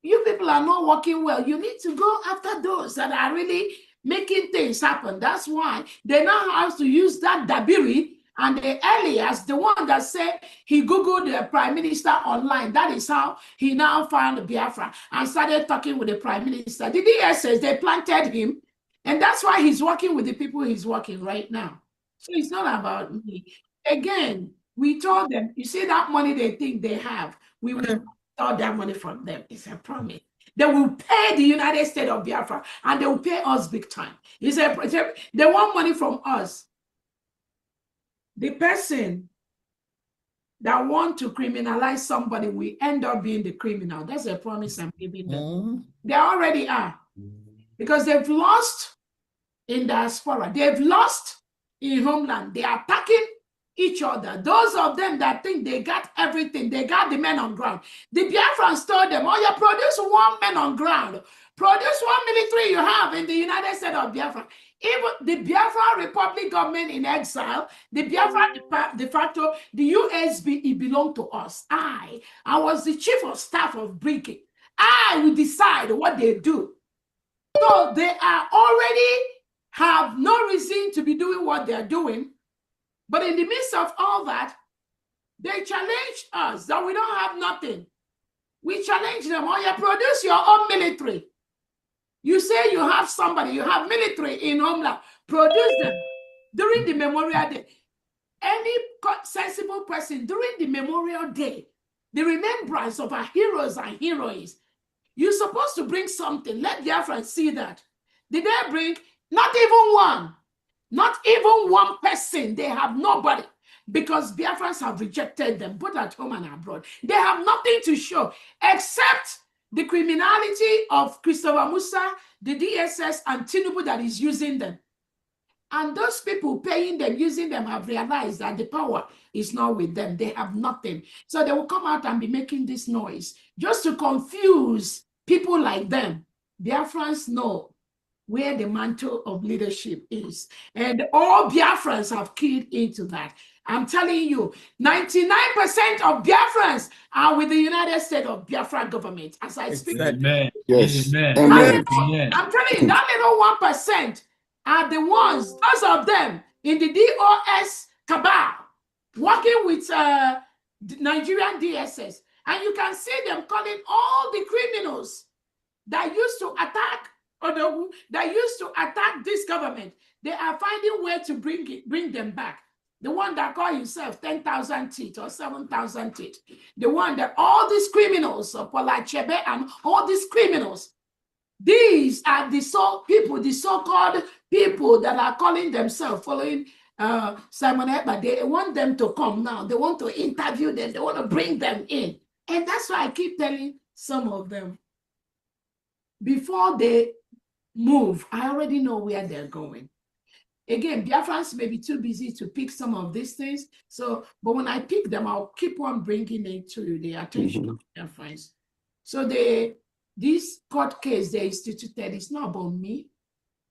you people are not working well. You need to go after those that are really making things happen. That's why they now have to use that Dabiri and the Elias, the one that said he Googled the Prime Minister online. That is how he now found Biafra and started talking with the Prime Minister. The DSS, they planted him. And that's why he's working with the people he's working right now. So it's not about me. Again, we told them, you see that money they think they have, we will all that money from them. It's a promise. They will pay the United States of Biafra and they will pay us big time. They want money from us. The person that want to criminalize somebody will end up being the criminal. That's a promise I'm giving them. They already are. Because they've lost in diaspora. They've lost in homeland. They are attacking each other. Those of them that think they got everything, they got the men on ground. The Biafrans told them, oh, you produce one man on ground. Produce one military you have in the United States of Biafra. Even the Biafra Republic government in exile, the Biafra de facto, the USB, it belonged to us. I was the chief of staff of BRGIE. I will decide what they do. So they are already have no reason to be doing what they're doing. But in the midst of all that, they challenge us that we don't have nothing. We challenge them, oh, you produce your own military. You say you have somebody, you have military in homeland, produce them. During the Memorial Day, any sensible person during the Memorial Day, the remembrance of our heroes and heroines, you're supposed to bring something. Let Biafrans see that. Did they bring? Not even one. Not even one person. They have nobody. Because Biafrans have rejected them, both at home and abroad. They have nothing to show except the criminality of Christopher Musa, the DSS, and Tinubu that is using them. And those people paying them, using them, have realized that the power is not with them. They have nothing. So they will come out and be making this noise just to confuse people like them. Biafrans know where the mantle of leadership is. And all Biafrans have keyed into that. I'm telling you, 99% of Biafrans are with the United States of Biafra government as I speak. Amen. Yes. Amen. Amen. I'm telling you, that little 1% are the ones, those of them in the DOS cabal, working with Nigerian DSS. And you can see them calling all the criminals that used to attack that used to attack this government. They are finding way to bring them back. The one that call himself 10,000 teeth or 7,000 teeth. The one that all these criminals, Paula Chebe and all these criminals, these are the so-called people that are calling themselves following Simon Ekpa, they want them to come now. They want to interview them. They want to bring them in. And that's why I keep telling some of them, before they move, I already know where they're going. Again, Biafrans may be too busy to pick some of these things. So, but when I pick them, I'll keep on bringing it to the attention of Biafrans. So this court case they instituted is not about me.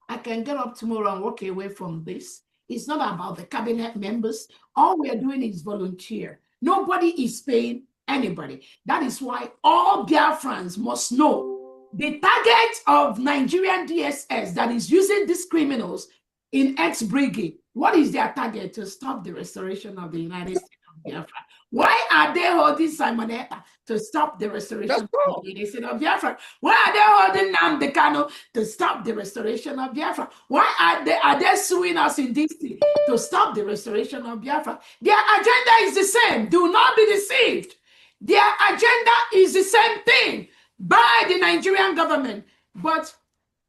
I can get up tomorrow and walk away from this. It's not about the cabinet members. All we're doing is volunteer. Nobody is paying anybody. That is why all Biafrans must know the target of Nigerian DSS that is using these criminals in ex-BRGIE. What is their target? To stop the restoration of the United States of Biafra. Why are they holding Simon Ekpa? To stop the restoration of the United States of Biafra. Why are they holding Nnamdi Kanu? To stop the restoration of Biafra. Why are they suing us in DC to stop the restoration of Biafra? Their agenda is the same. Do not be deceived. Their agenda is the same thing by the Nigerian government. But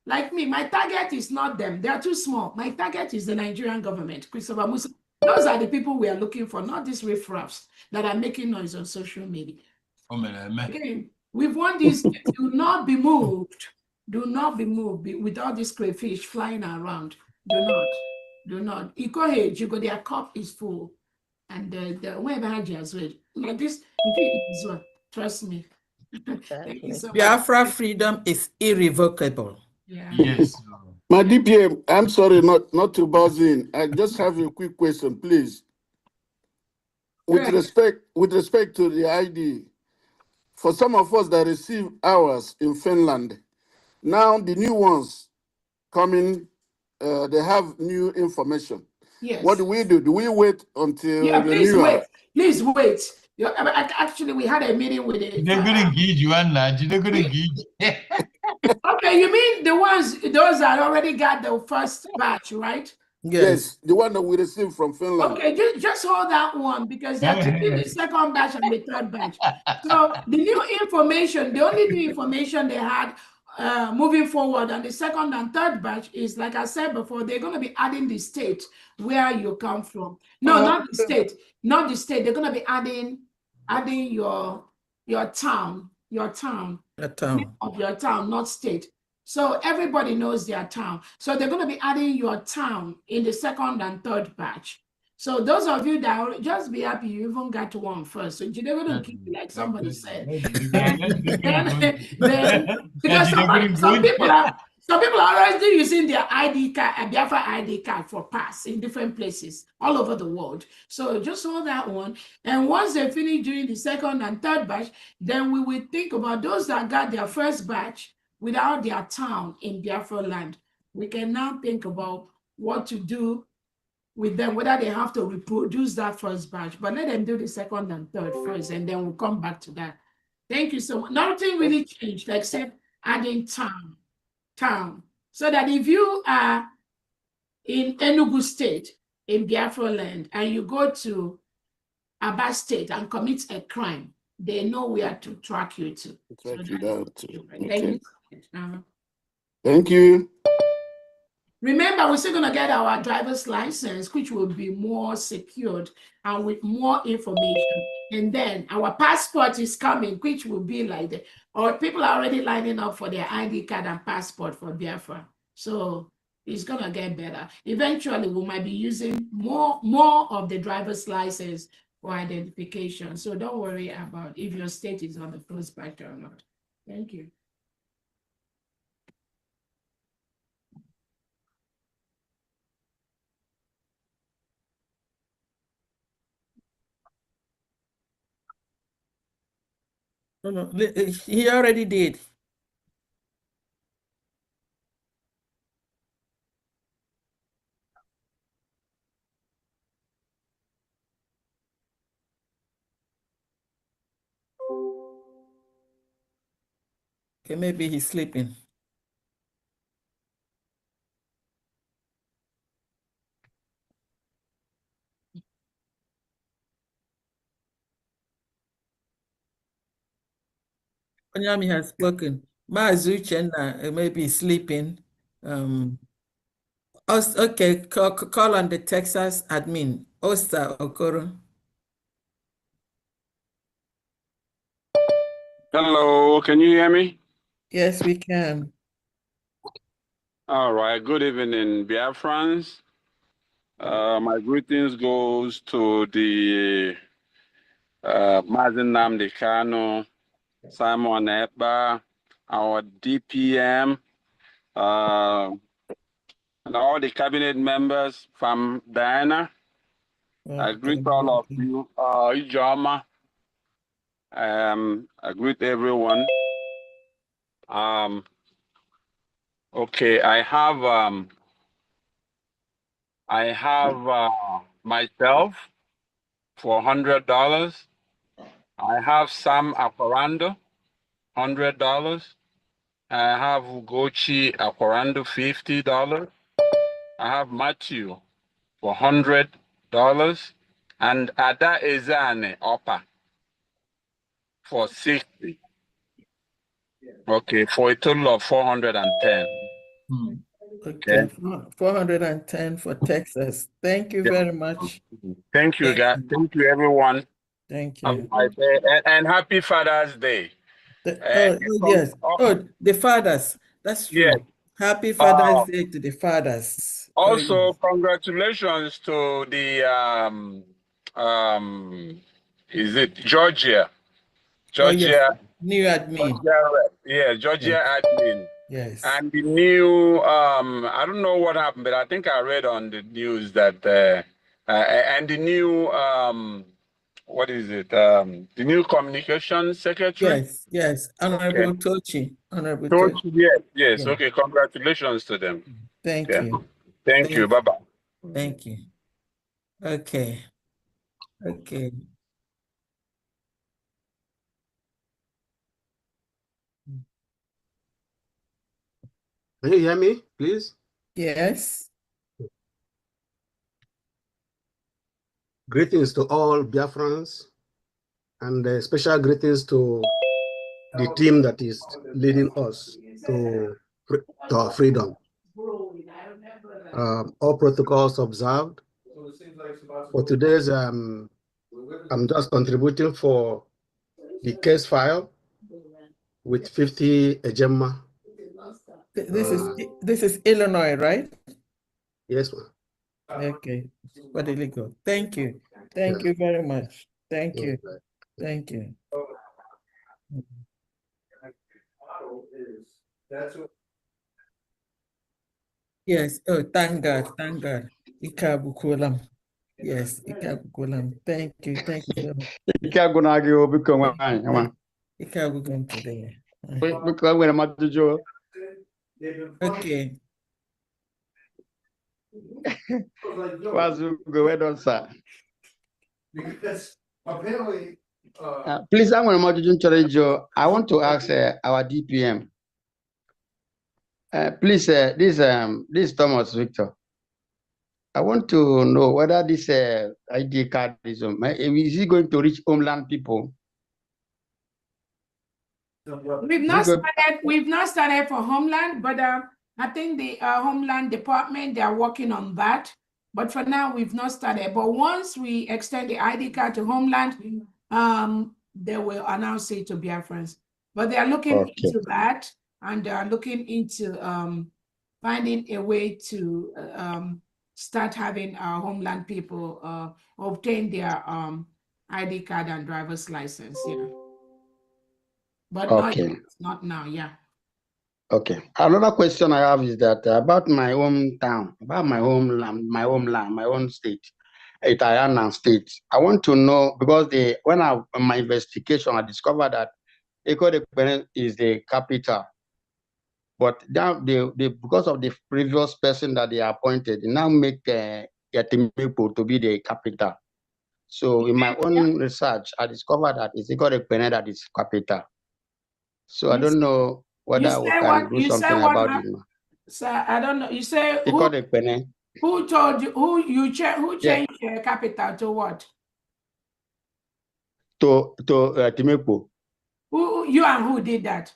like me, my target is not them. They are too small. My target is the Nigerian government. Christopher Musa. Those are the people we are looking for, not these riffraffs that are making noise on social media. Again, we've won this. Do not be moved. Do not be moved with all these crayfish flying around. Do not. Do not. Ikohe, you go, their cup is full. And the whoever had you as well. Like this, trust me. Thank you so much. Biafra freedom is irrevocable. Yeah. Yes. My DPM, I'm sorry not to buzz in. I just have a quick question, please. With respect to the ID, for some of us that receive ours in Finland, now the new ones coming, they have new information. Yes. What do we do? Do we wait until please renewal? wait. Please wait. Actually, we had a meeting with it. They're going to gauge you, Anna. They're going to gauge. Okay, you mean those that already got the first batch, right? Yes, the one that we received from Finland. Okay, just hold that one because they're taking the second batch and the third batch. So the new information, the only new information they had moving forward on the second and third batch is, like I said before, they're going to be adding the state where you come from. No, not the state. Not the state. They're going to be adding your town. Of your town, not state. So everybody knows their town. So they're going to be adding your town in the second and third batch. So those of you that just be happy you even got one first. So you're going to keep it like somebody said. Then because some people are already using their ID card, a Biafra ID card for pass in different places all over the world. So just hold that one. And once they finish doing the second and third batch, then we will think about those that got their first batch without their town in Biafra land. We can now think about what to do with them, whether they have to reproduce that first batch, but let them do the second and third first, and then we'll come back to that. Thank you so much. Nothing really changed except adding town, so that if you are in Enugu State, in Biafra land, and you go to Aba State and commit a crime, they know where to track you to. Track you down to. Okay. Thank you. Remember, we're still going to get our driver's license, which will be more secured and with more information. And then our passport is coming, which will be like the, or people are already lining up for their ID card and passport for Biafra. So it's going to get better. Eventually, we might be using more of the driver's license for identification. So don't worry about if your state is on the first batch or not. Thank you. No, he already did. Okay, maybe he's sleeping. Onyami has spoken. Maazi Uchenna may be sleeping. Okay, call on the Texas admin, Osta Okoro. Hello, can you hear me? Yes, we can. All right, good evening, Biafrans. My greetings goes to the Mazen Namdi Kano, Simon Eba, our DPM, and all the cabinet members from Diana. I greet all of you, Ijoma. I greet everyone. Okay, I have myself for $100. I have Sam Aquarando, $100. I have Ugochi Aquarando, $50. I have Matthew for $100, and Ada Ezane Opa for 60. Okay, for a total of 410. Okay, 410 for Texas. Thank you very much. Thank you, guys. Thank you, everyone. Thank you. And happy Father's Day. Yes. Oh, the fathers. That's true. Yes. Happy Father's Day to the fathers. Also, congratulations to the is it Georgia? Georgia. Yes. New admin. Georgia admin. Yes. And the new I don't know what happened, but I think I read on the news that and the new what is it? The new communications secretary. Yes. Honorable Tochi. Honorable Tochi. Tochi. Yes. Okay. Congratulations to them. Thank you. Thank you. Bye bye. Thank you. Okay. Can you hear me, please? Yes. Greetings to all Biafrans, and special greetings to the team that is leading us to our freedom. All protocols observed. For today's, I'm just contributing for the case file with 50 ejema. This is Illinois, right? Yes, ma'am. Okay. What did it go? Thank you. Thank you very much. Thank you. Thank you. Yes. Oh, thank God. Thank God. Ikabukulam. Yes, Ikabukulam. Thank you. Thank you so much. Ikabukum today. Okay. Because apparently, please, I want to ask our DPM. Please, this Thomas Victor. I want to know whether this ID card is he going to reach homeland people? We've not started for Homeland, but I think the Homeland Department, they are working on that. But for now, we've not started. But once we extend the ID card to Homeland, they will announce it to Biafrans. But they are looking into that, and they are looking into finding a way to start having our Homeland people obtain their ID card and driver's license. Yeah. But not now, yeah. Okay. Another question I have is that about my hometown, about my homeland, my own state, Italian state. I want to know because in my investigation, I discovered that Eko is the capital. But now because of the previous person that they appointed, they now make Yatimipo to be the capital. So in my own research, I discovered that it's Eko that is capital. So I don't know whether we can do something about it. Sir, I don't know. You say who told you who changed the capital to what? To Timepo. Who did that?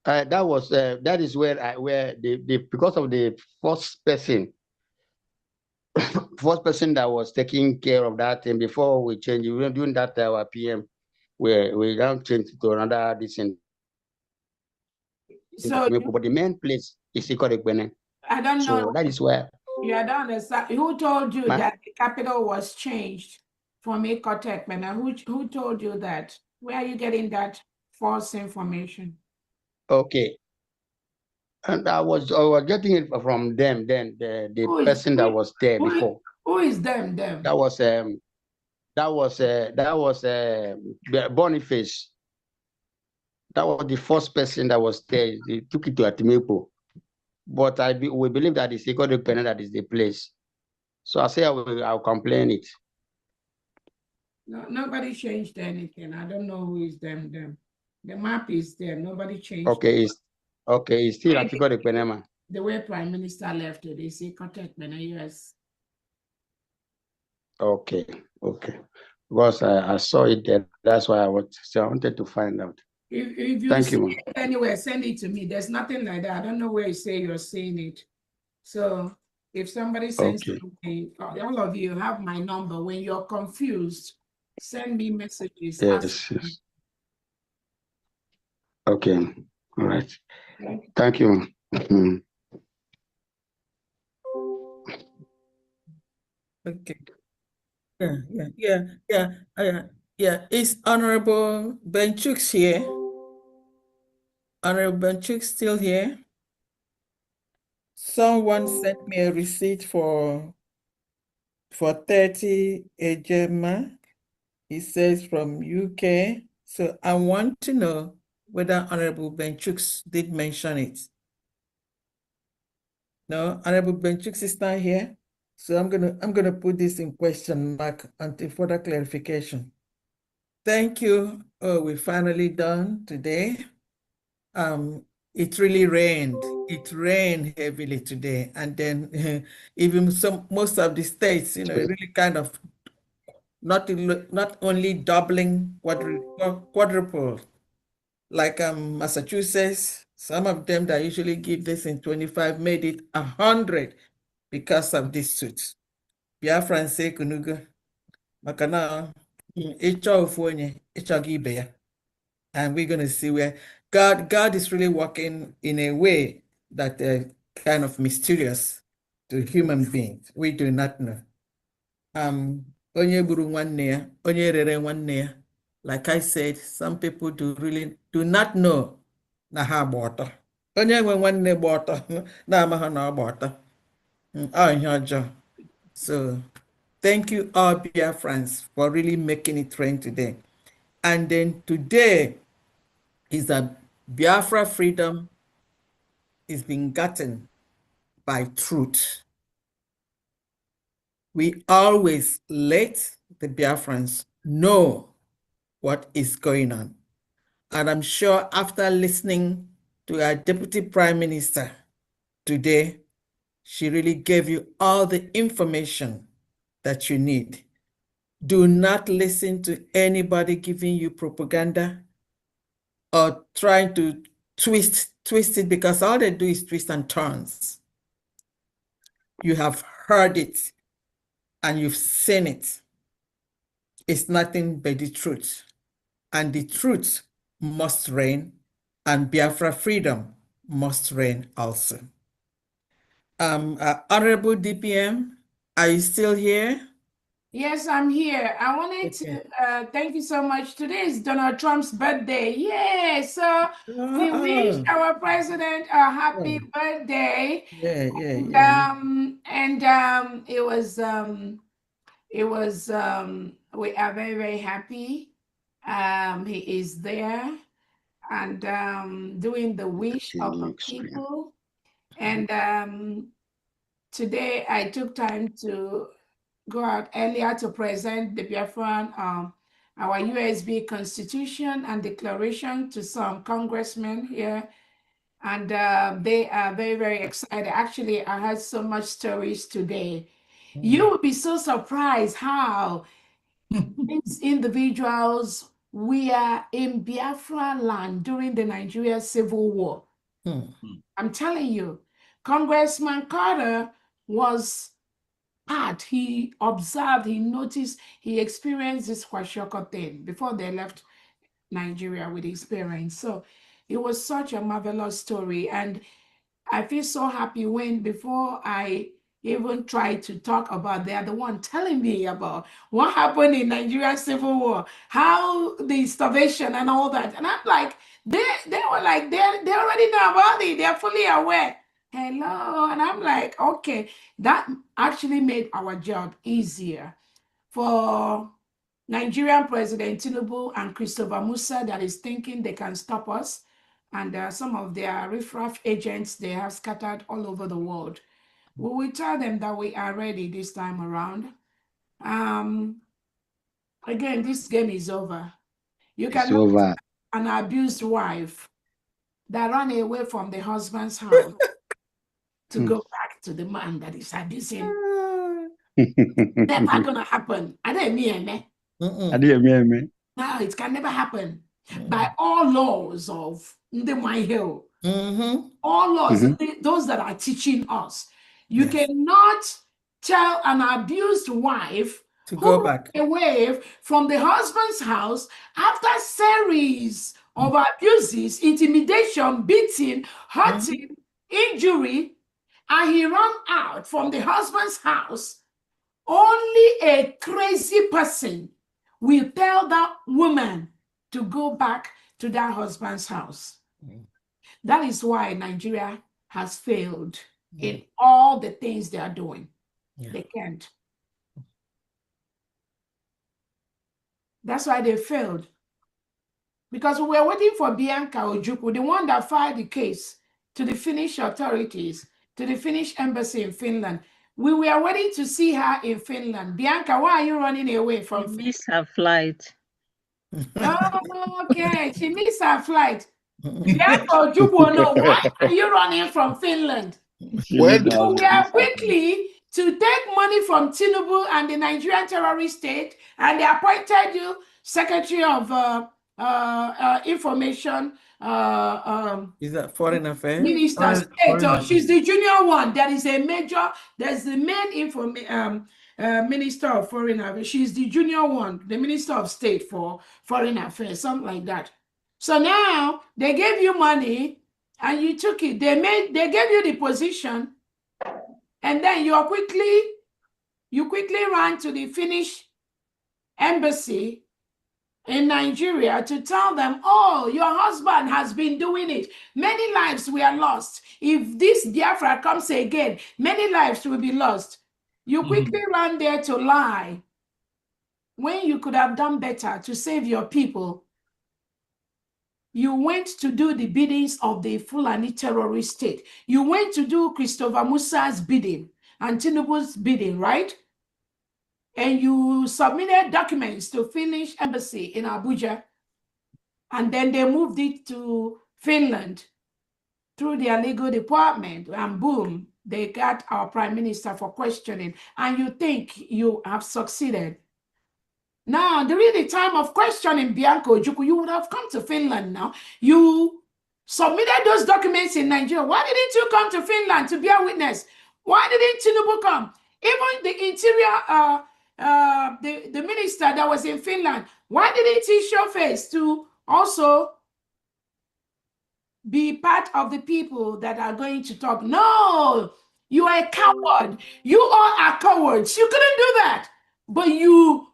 that is where because of the first person that was taking care of that thing before we change. We were doing that our PM, where we now change to another decent. So but the main place is Ikorekpene. I don't know. So that is where. Yeah, I don't understand. Who told you that the capital was changed from Ikotekpene? Who told you that? Where are you getting that false information? Okay. And I was getting it from them. Then the person that was there before. Who is them? That was Boniface. That was the first person that was there. They took it to Atimepo. But we believe that it's Ikorekpene that is the place. So I say I'll complain it. No, nobody changed anything. I don't know who is them. The map is there. Nobody changed. Okay, it's still at Ikorekpene. The way Prime Minister left it, is Ikotekpene, yes. Okay. Because I saw it there. That's why I wanted to find out. If you Thank see you, it anywhere, send it to me. There's nothing like that. I don't know where you say you're seeing it. So if somebody sends something, all of you have my number. When you're confused, send me messages. Yes. Okay. All right. Thank you. Okay. Yeah. Is Honorable Benchuk's here? Honorable Benchuk still here? Someone sent me a receipt for 30 ejema. It says from UK. So I want to know whether Honorable Benchuk did mention it. No, Honorable Benchuk is not here. So I'm gonna put this in question mark until further clarification. Thank you. Oh, we're finally done today. It really rained. It rained heavily today, and then even most of the states, really kind of not only doubling, quadruple, like Massachusetts. Some of them that usually give this in 25 made it 100 because of this suit. Biafra say kunugo, makana ịchọ ofu onye ịchọghị ibe ya. And we're going to see where God is really working in a way that kind of mysterious to human beings. We do not know. Onye gburu nwanne ya, onye rere nwanne ya. Like I said, some people do not know na ha gba ọtọ. Onye nwe nwanne gba ọtọ na-amaghị na ọ gba ọtọ. Ihe ọjọọ. So thank you all Biafrans for really making it rain today. And then today is that Biafra freedom is being gotten by truth. We always let the Biafrans know what is going on. And I'm sure after listening to our Deputy Prime Minister today, she really gave you all the information that you need. Do not listen to anybody giving you propaganda or trying to twist it, because all they do is twist and turns. You have heard it and you've seen it. It's nothing but the truth. And the truth must reign, and Biafra freedom must reign also. Honorable DPM, are you still here? Yes, I'm here. I wanted to thank you so much. Today is Donald Trump's birthday. Yay! So we wish our president a happy birthday. And we are very, very happy. He is there and doing the wish of the people. And today I took time to go out earlier to present the Biafran, our USB Constitution and Declaration to some congressmen here. And they are very, very excited. Actually, I had so much stories today. You would be so surprised how these individuals We are in Biafra land during the Nigeria Civil War. I'm telling you, Congressman Carter was part. He observed, he noticed, he experienced this Kwashiorkor thing before they left Nigeria with his parents. So it was such a marvelous story. And I feel so happy when, before I even try to talk about, they are the one telling me about what happened in Nigerian Civil War, how the starvation and all that. And I'm like, they were like, they already know about it. They're fully aware. Hello. And I'm like, okay, that actually made our job easier for Nigerian President Tinubu and Christopher Musa that is thinking they can stop us. And some of their riffraff agents, they have scattered all over the world. We will tell them that we are ready this time around. Again, this game is over. You cannot an abused wife that ran away from the husband's house to go back to the man that is abusing. Never gonna happen. I didn't mean No, it can never happen. By all laws of my hill, all laws, those that are teaching us, you cannot tell an abused wife to go back away from the husband's house after series of abuses, intimidation, beating, hurting, injury, and he ran out from the husband's house. Only a crazy person will tell that woman to go back to that husband's house. That is why Nigeria has failed in all the things they are doing. They can't. That's why they failed. Because we were waiting for Bianca Ojukwu, the one that filed the case to the Finnish authorities, to the Finnish embassy in Finland. We were waiting to see her in Finland. Bianca, why are you running away from Finland? She missed her flight. Oh, okay. She missed her flight. Bianca Ojukwu, no, why are you running from Finland? So we are quickly to take money from Tinubu and the Nigerian terrorist state, and they appointed you Secretary of Information. Is that Foreign Affairs? Minister State. She's the junior one. There is a major. There's the main Minister of Foreign Affairs. She's the junior one, the Minister of State for Foreign Affairs, something like that. So now they gave you money and you took it. They gave you the position, and then you quickly ran to the Finnish embassy in Nigeria to tell them, oh, your husband has been doing it. Many lives were lost. If this Biafra comes again, many lives will be lost. You quickly ran there to lie when you could have done better to save your people. You went to do the biddings of the Fulani terrorist state. You went to do Christopher Musa's bidding and Tinubu's bidding, right? And you submitted documents to Finnish embassy in Abuja. And then they moved it to Finland through their legal department. And boom, they got our prime minister for questioning. And you think you have succeeded. Now, during the time of questioning Bianca Ojukwu, you would have come to Finland now. You submitted those documents in Nigeria. Why didn't you come to Finland to bear witness? Why didn't Tinubu come? Even the interior, the minister that was in Finland, why didn't he show face to also be part of the people that are going to talk? No, you are a coward. You all are cowards. You couldn't do that. But you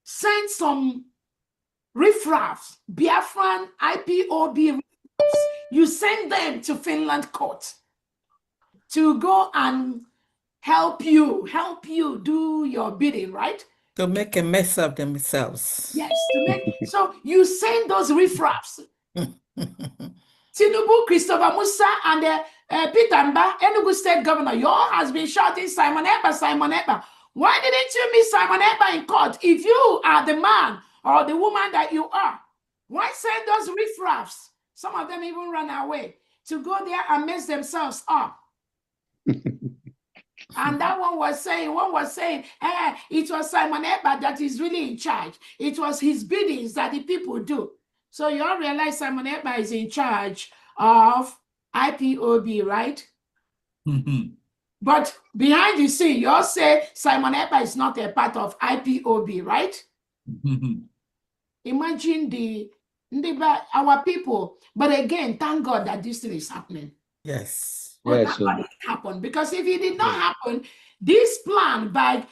sent some riffraffs, Biafran IPOB riffraffs. You sent them to Finland court to go and help you do your bidding, right? To make a mess of themselves. Yes, to make. So you send those riffraffs. Tinubu, Christopher Musa, and Peter Mba, Enugu State Governor, you all has been shouting Simon Ekpa, Simon Ekpa. Why didn't you meet Simon Ekpa in court if you are the man or the woman that you are? Why send those riffraffs? Some of them even run away to go there and mess themselves up. And that one was saying, it was Simon Ekpa that is really in charge. It was his biddings that the people do. So you all realize Simon Ekpa is in charge of IPOB, right? But behind the scene, you all say Simon Ekpa is not a part of IPOB, right? Imagine our people. But again, thank God that this thing is happening. Yes. Oh, yes, that it happened. Because if it did not happen, this plan by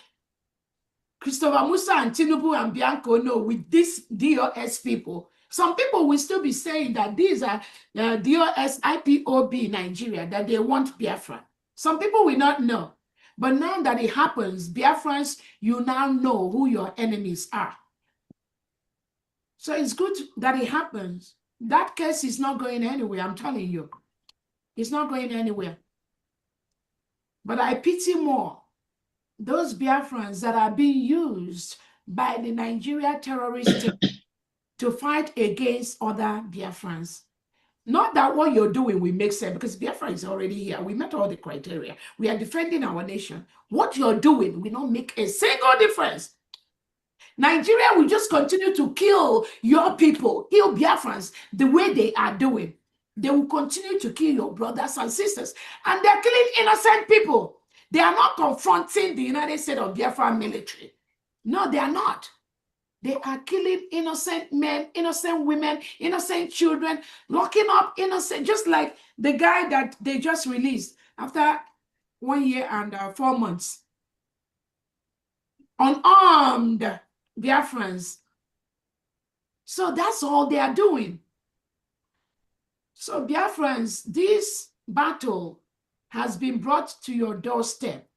Christopher Musa and Tinubu and Bianco, no, with these DOS people, some people will still be saying that these are DOS IPOB Nigeria, that they want Biafra. Some people will not know. But now that it happens, Biafrans, you now know who your enemies are. So it's good that it happens. That case is not going anywhere, I'm telling you. It's not going anywhere. But I pity more those Biafrans that are being used by the Nigeria terrorists to fight against other Biafrans. Not that what you're doing will make sense, because Biafra is already here. We met all the criteria. We are defending our nation. What you're doing will not make a single difference. Nigeria will just continue to kill your people, kill Biafrans the way they are doing. They will continue to kill your brothers and sisters. And they're killing innocent people. They are not confronting the United States of Biafra military. No, they are not. They are killing innocent men, innocent women, innocent children, locking up innocent, just like the guy that they just released after 1 year and 4 months. Unarmed Biafrans. So that's all they are doing. So Biafrans, this battle has been brought to your doorstep.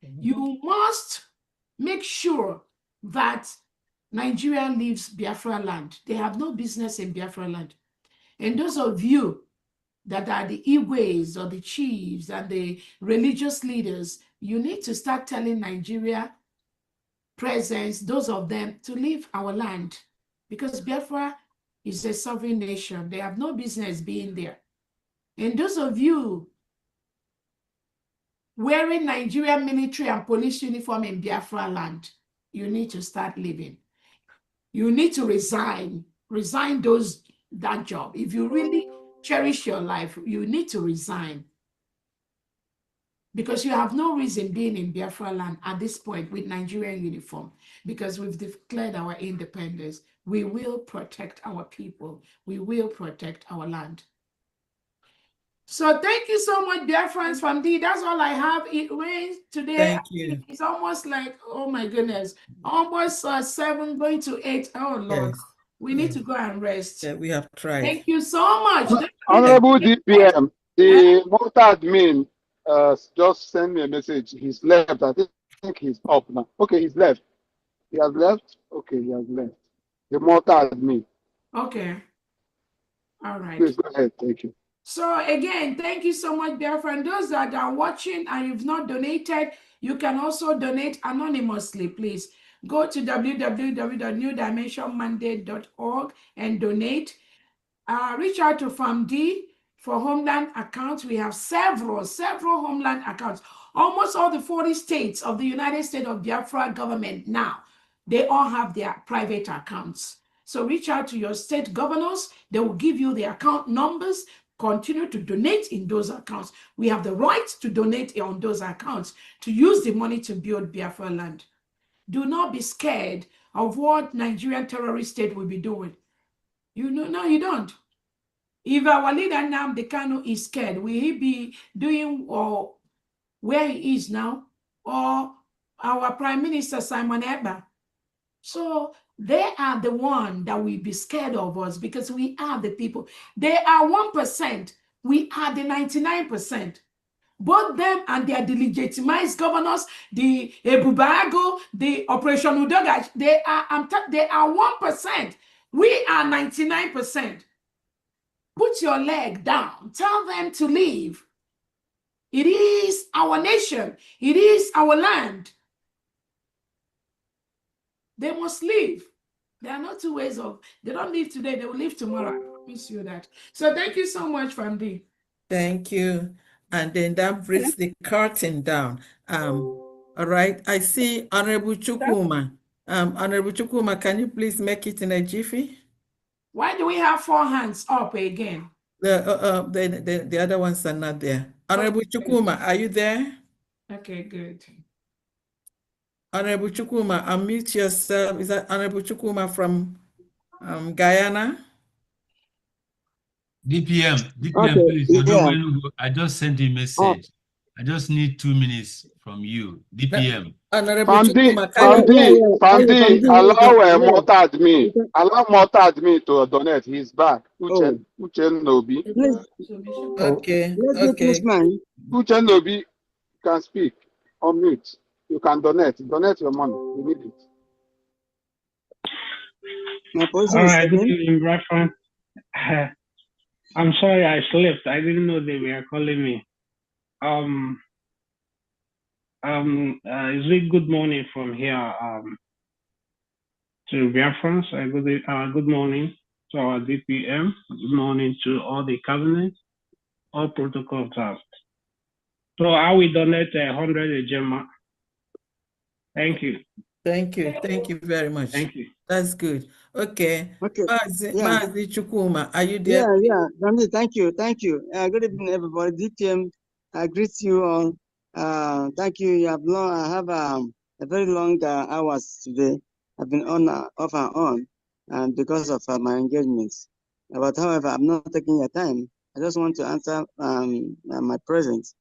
You must make sure that Nigeria leaves Biafra land. They have no business in Biafra land. And those of you that are the Igwes or the chiefs and the religious leaders, you need to start telling Nigeria presence, those of them, to leave our land, because Biafra is a sovereign nation. They have no business being there. And those of you wearing Nigerian military and police uniform in Biafra land, you need to start leaving. You need to resign that job. If you really cherish your life, you need to resign, because you have no reason being in Biafra land at this point with Nigerian uniform, because we've declared our independence. We will protect our people. We will protect our land. So thank you so much, Biafrans from D. That's all I have. It rains today. Thank you. It's almost like, oh my goodness, almost 7 going to 8. Oh Lord, Yes. we need to go and rest. Yeah, we have tried. Thank you so much. Honorable DPM, the multi-admin just sent me a message. He's left. I think he's up now. Okay, he's left. He has left? Okay, he has left. The multi-admin. Okay. All right. Please go ahead. Thank you. So again, thank you so much, Biafra. And those that are watching and you've not donated, you can also donate anonymously, please. Go to www.newdimensionmandate.org and donate. Reach out to FAMD for Homeland accounts. We have several Homeland accounts. Almost all the 40 states of the United States of Biafra government now, they all have their private accounts. So reach out to your state governors. They will give you the account numbers. Continue to donate in those accounts. We have the right to donate on those accounts to use the money to build Biafra land. Do not be scared of what Nigerian terrorist state will be doing. You know, no, you don't. If our leader Nnamdi Kanu is scared, will he be doing where he is now? Or our Prime Minister Simon Ekpa? So they are the one that will be scared of us, because we are the people. They are 1%. We are the 99%. Both them and their delegitimized governors, the Ebubago, the Operation Udogaj, they are 1%. We are 99%. Put your leg down. Tell them to leave. It is our nation. It is our land. They must leave. There are no two ways of, they don't leave today, they will leave tomorrow. I promise you that. So thank you so much, Famdi. Thank you. and then that brings the curtain down. All right, I see Honorable Chukuma. Honorable Chukuma, can you please make it in a jiffy? Why do we have 4 hands up again? The other ones are not there. Honorable Chukuma, are you there? Okay, good. Honorable Chukuma, unmute yourself. Is that Honorable Chukuma from Guyana? DPM, Okay, please. yeah. I just sent you a message. I just need 2 minutes from you. DPM. Honorable Chukuma, can you? Fandi, allow Mota admin. You can- Allow Mota admin to donate. He's back. Oh, Uche Nobi. please, Okay, let me please, man. Uche Nobi can speak. Unmute. You can donate. Donate your money. We need it. My position All is right, good 7. evening, Bradford. I'm sorry I slept. I didn't know they were calling me. It's really good morning from here to Biafra. Good morning to our DPM. Good morning to all the cabinet, all protocol observed. So I will donate 100 Ejema. Thank you. Thank you. Thank you very much. Thank you. That's good. Okay. Okay. Yeah. Mazi Chukuma, are you there? Yeah. Ramzi, thank you. Good evening, everybody. DPM, I greet you all. Thank you. I have a very long hours today. I've been on, off and on, and because of my engagements. But however, I'm not taking your time. I just want to answer my presence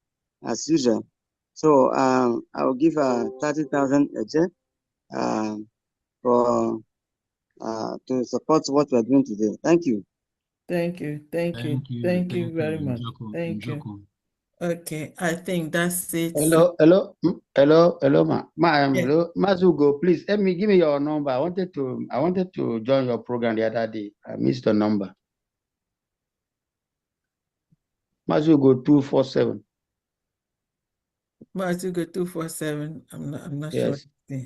as usual. So I will give 30,000 for to support what we are doing today. Thank you. Thank you very much. Thank you. Okay, I think that's it. Hello, hello, Mazugo, please give me your number. I wanted to join your program the other day. I missed the number. Mazugo 247. Mazugo 247. I'm not Yes. sure.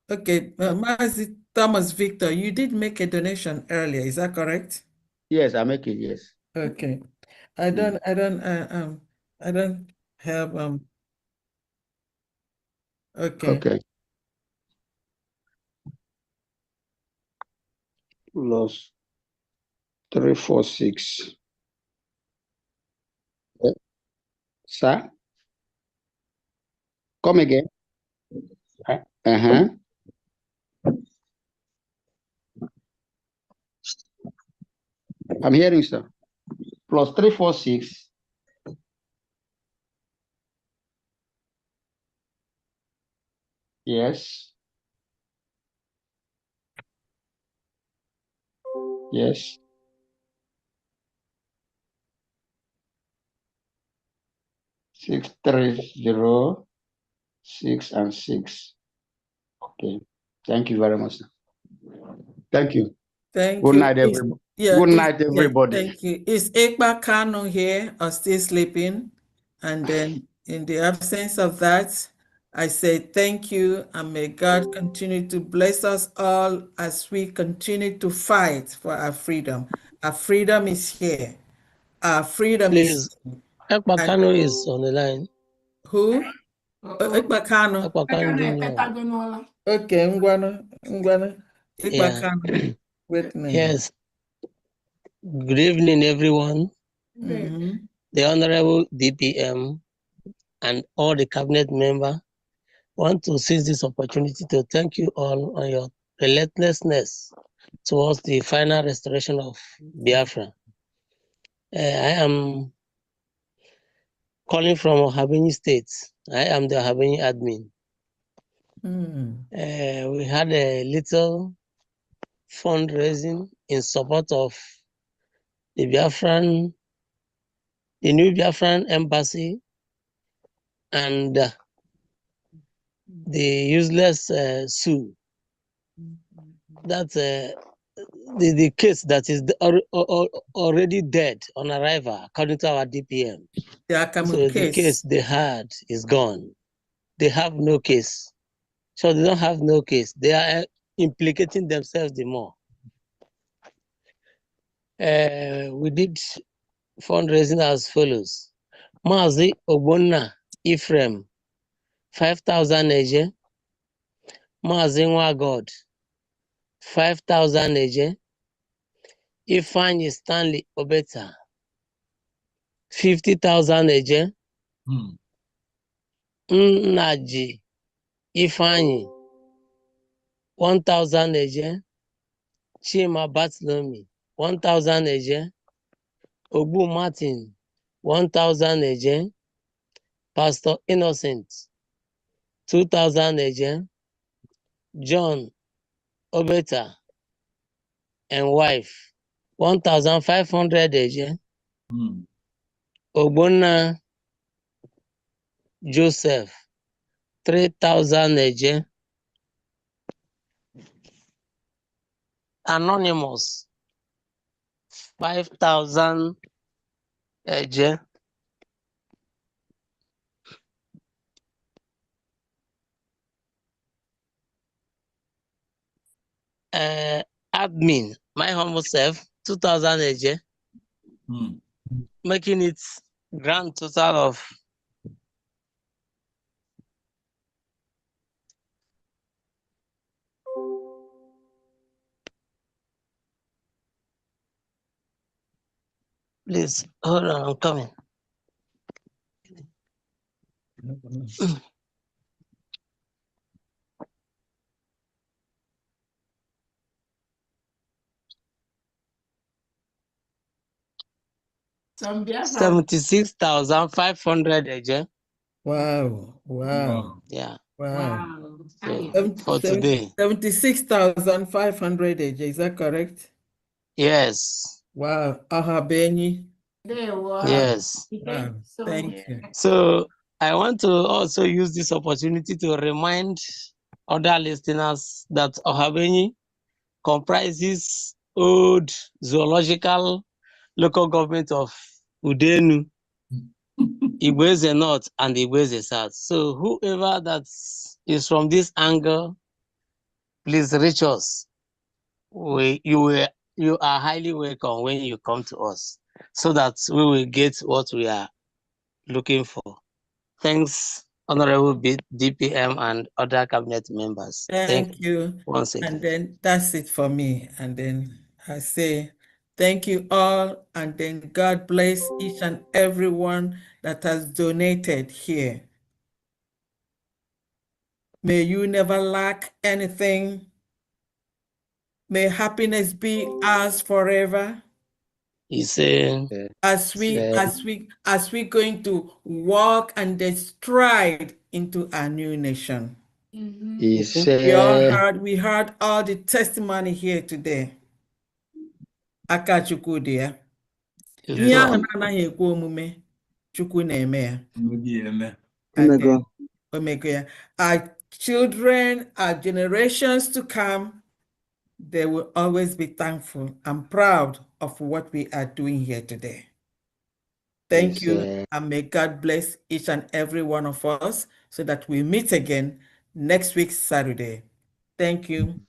Okay, Mazi Thomas Victor, you did make a donation earlier. Is that correct? Yes, I make it. Yes. Okay. I don't have Okay. Plus 346. Sir? Come again. I'm hearing, sir. Plus 346. Yes. Yes. 630 6 and 6. Okay. Thank you very much, sir. Thank you. Thank Good you. night, everybody. Good night, everybody. Thank you. Is Ekpa Kano here or still sleeping? And then in the absence of that, I say thank you and may God continue to bless us all as we continue to fight for our freedom. Our freedom is here. Our freedom is here. Ekpa Kano is on the line. Who? Ekpa Kano. Okay, Ngwana. Ekpa Kano. Wait a minute. Yes. Good evening, everyone. The Honorable DPM and all the cabinet members want to seize this opportunity to thank you all on your relentlessness towards the final restoration of Biafra. I am calling from Ohabeni State. I am the Ohabeni admin. We had a little fundraising in support of the new Biafran embassy and the useless Sue. That's the case that is already dead on arrival, according to our DPM. So the case they had is gone. They have no case. So they don't have no case. They are implicating themselves the more. We did fundraising as follows. Mazi Ogbonna Ephraim, 5,000 eje. Mazi Nwagod, 5,000 eje. Ifeanyi Stanley Obeta, 50,000 eje. Nnaji Ifeanyi, 1,000 eje. Chima Bartholomew, 1,000 eje. Ogbu Martin, 1,000 eje. Pastor Innocent, 2,000 eje. John Obeta and wife, 1,500 eje. Ogbonna Joseph, 3,000 eje. Anonymous, 5,000 eje. Admin, my humble self, 2,000 eje. Making it grand total of please hold on, I'm coming. Some Biafra. 76,500 eje. Wow. Wow. Yeah. Wow. So, for today. 76,500 AJ, is that correct? Yes. Wow. Benny. Yes. Wow. Thank you. So I want to also use this opportunity to remind other listeners that Ohabeni comprises old zoological local government of Udenu, Igweze North, and Igweze South. So whoever that is from this angle, please reach us. You are highly welcome when you come to us, so that we will get what we are looking for. Thanks, Honorable DPM and other cabinet members. Thank you. Once again. And then that's it for me. And then I say thank you all. And then God bless each and everyone that has donated here. May you never lack anything. May happiness be ours forever. He said, as we going to walk and then stride into a new nation. He said, We heard all the testimony here today. Akachukwu dị ya. Ihe ahụ na-anaghị ekwe omume, Chukwu na-eme ya. Omego ya. Our children, our generations to come, they will always be thankful and proud of what we are doing here today. Thank you, and may God bless each and every one of us so that we meet again next week, Saturday. Thank you.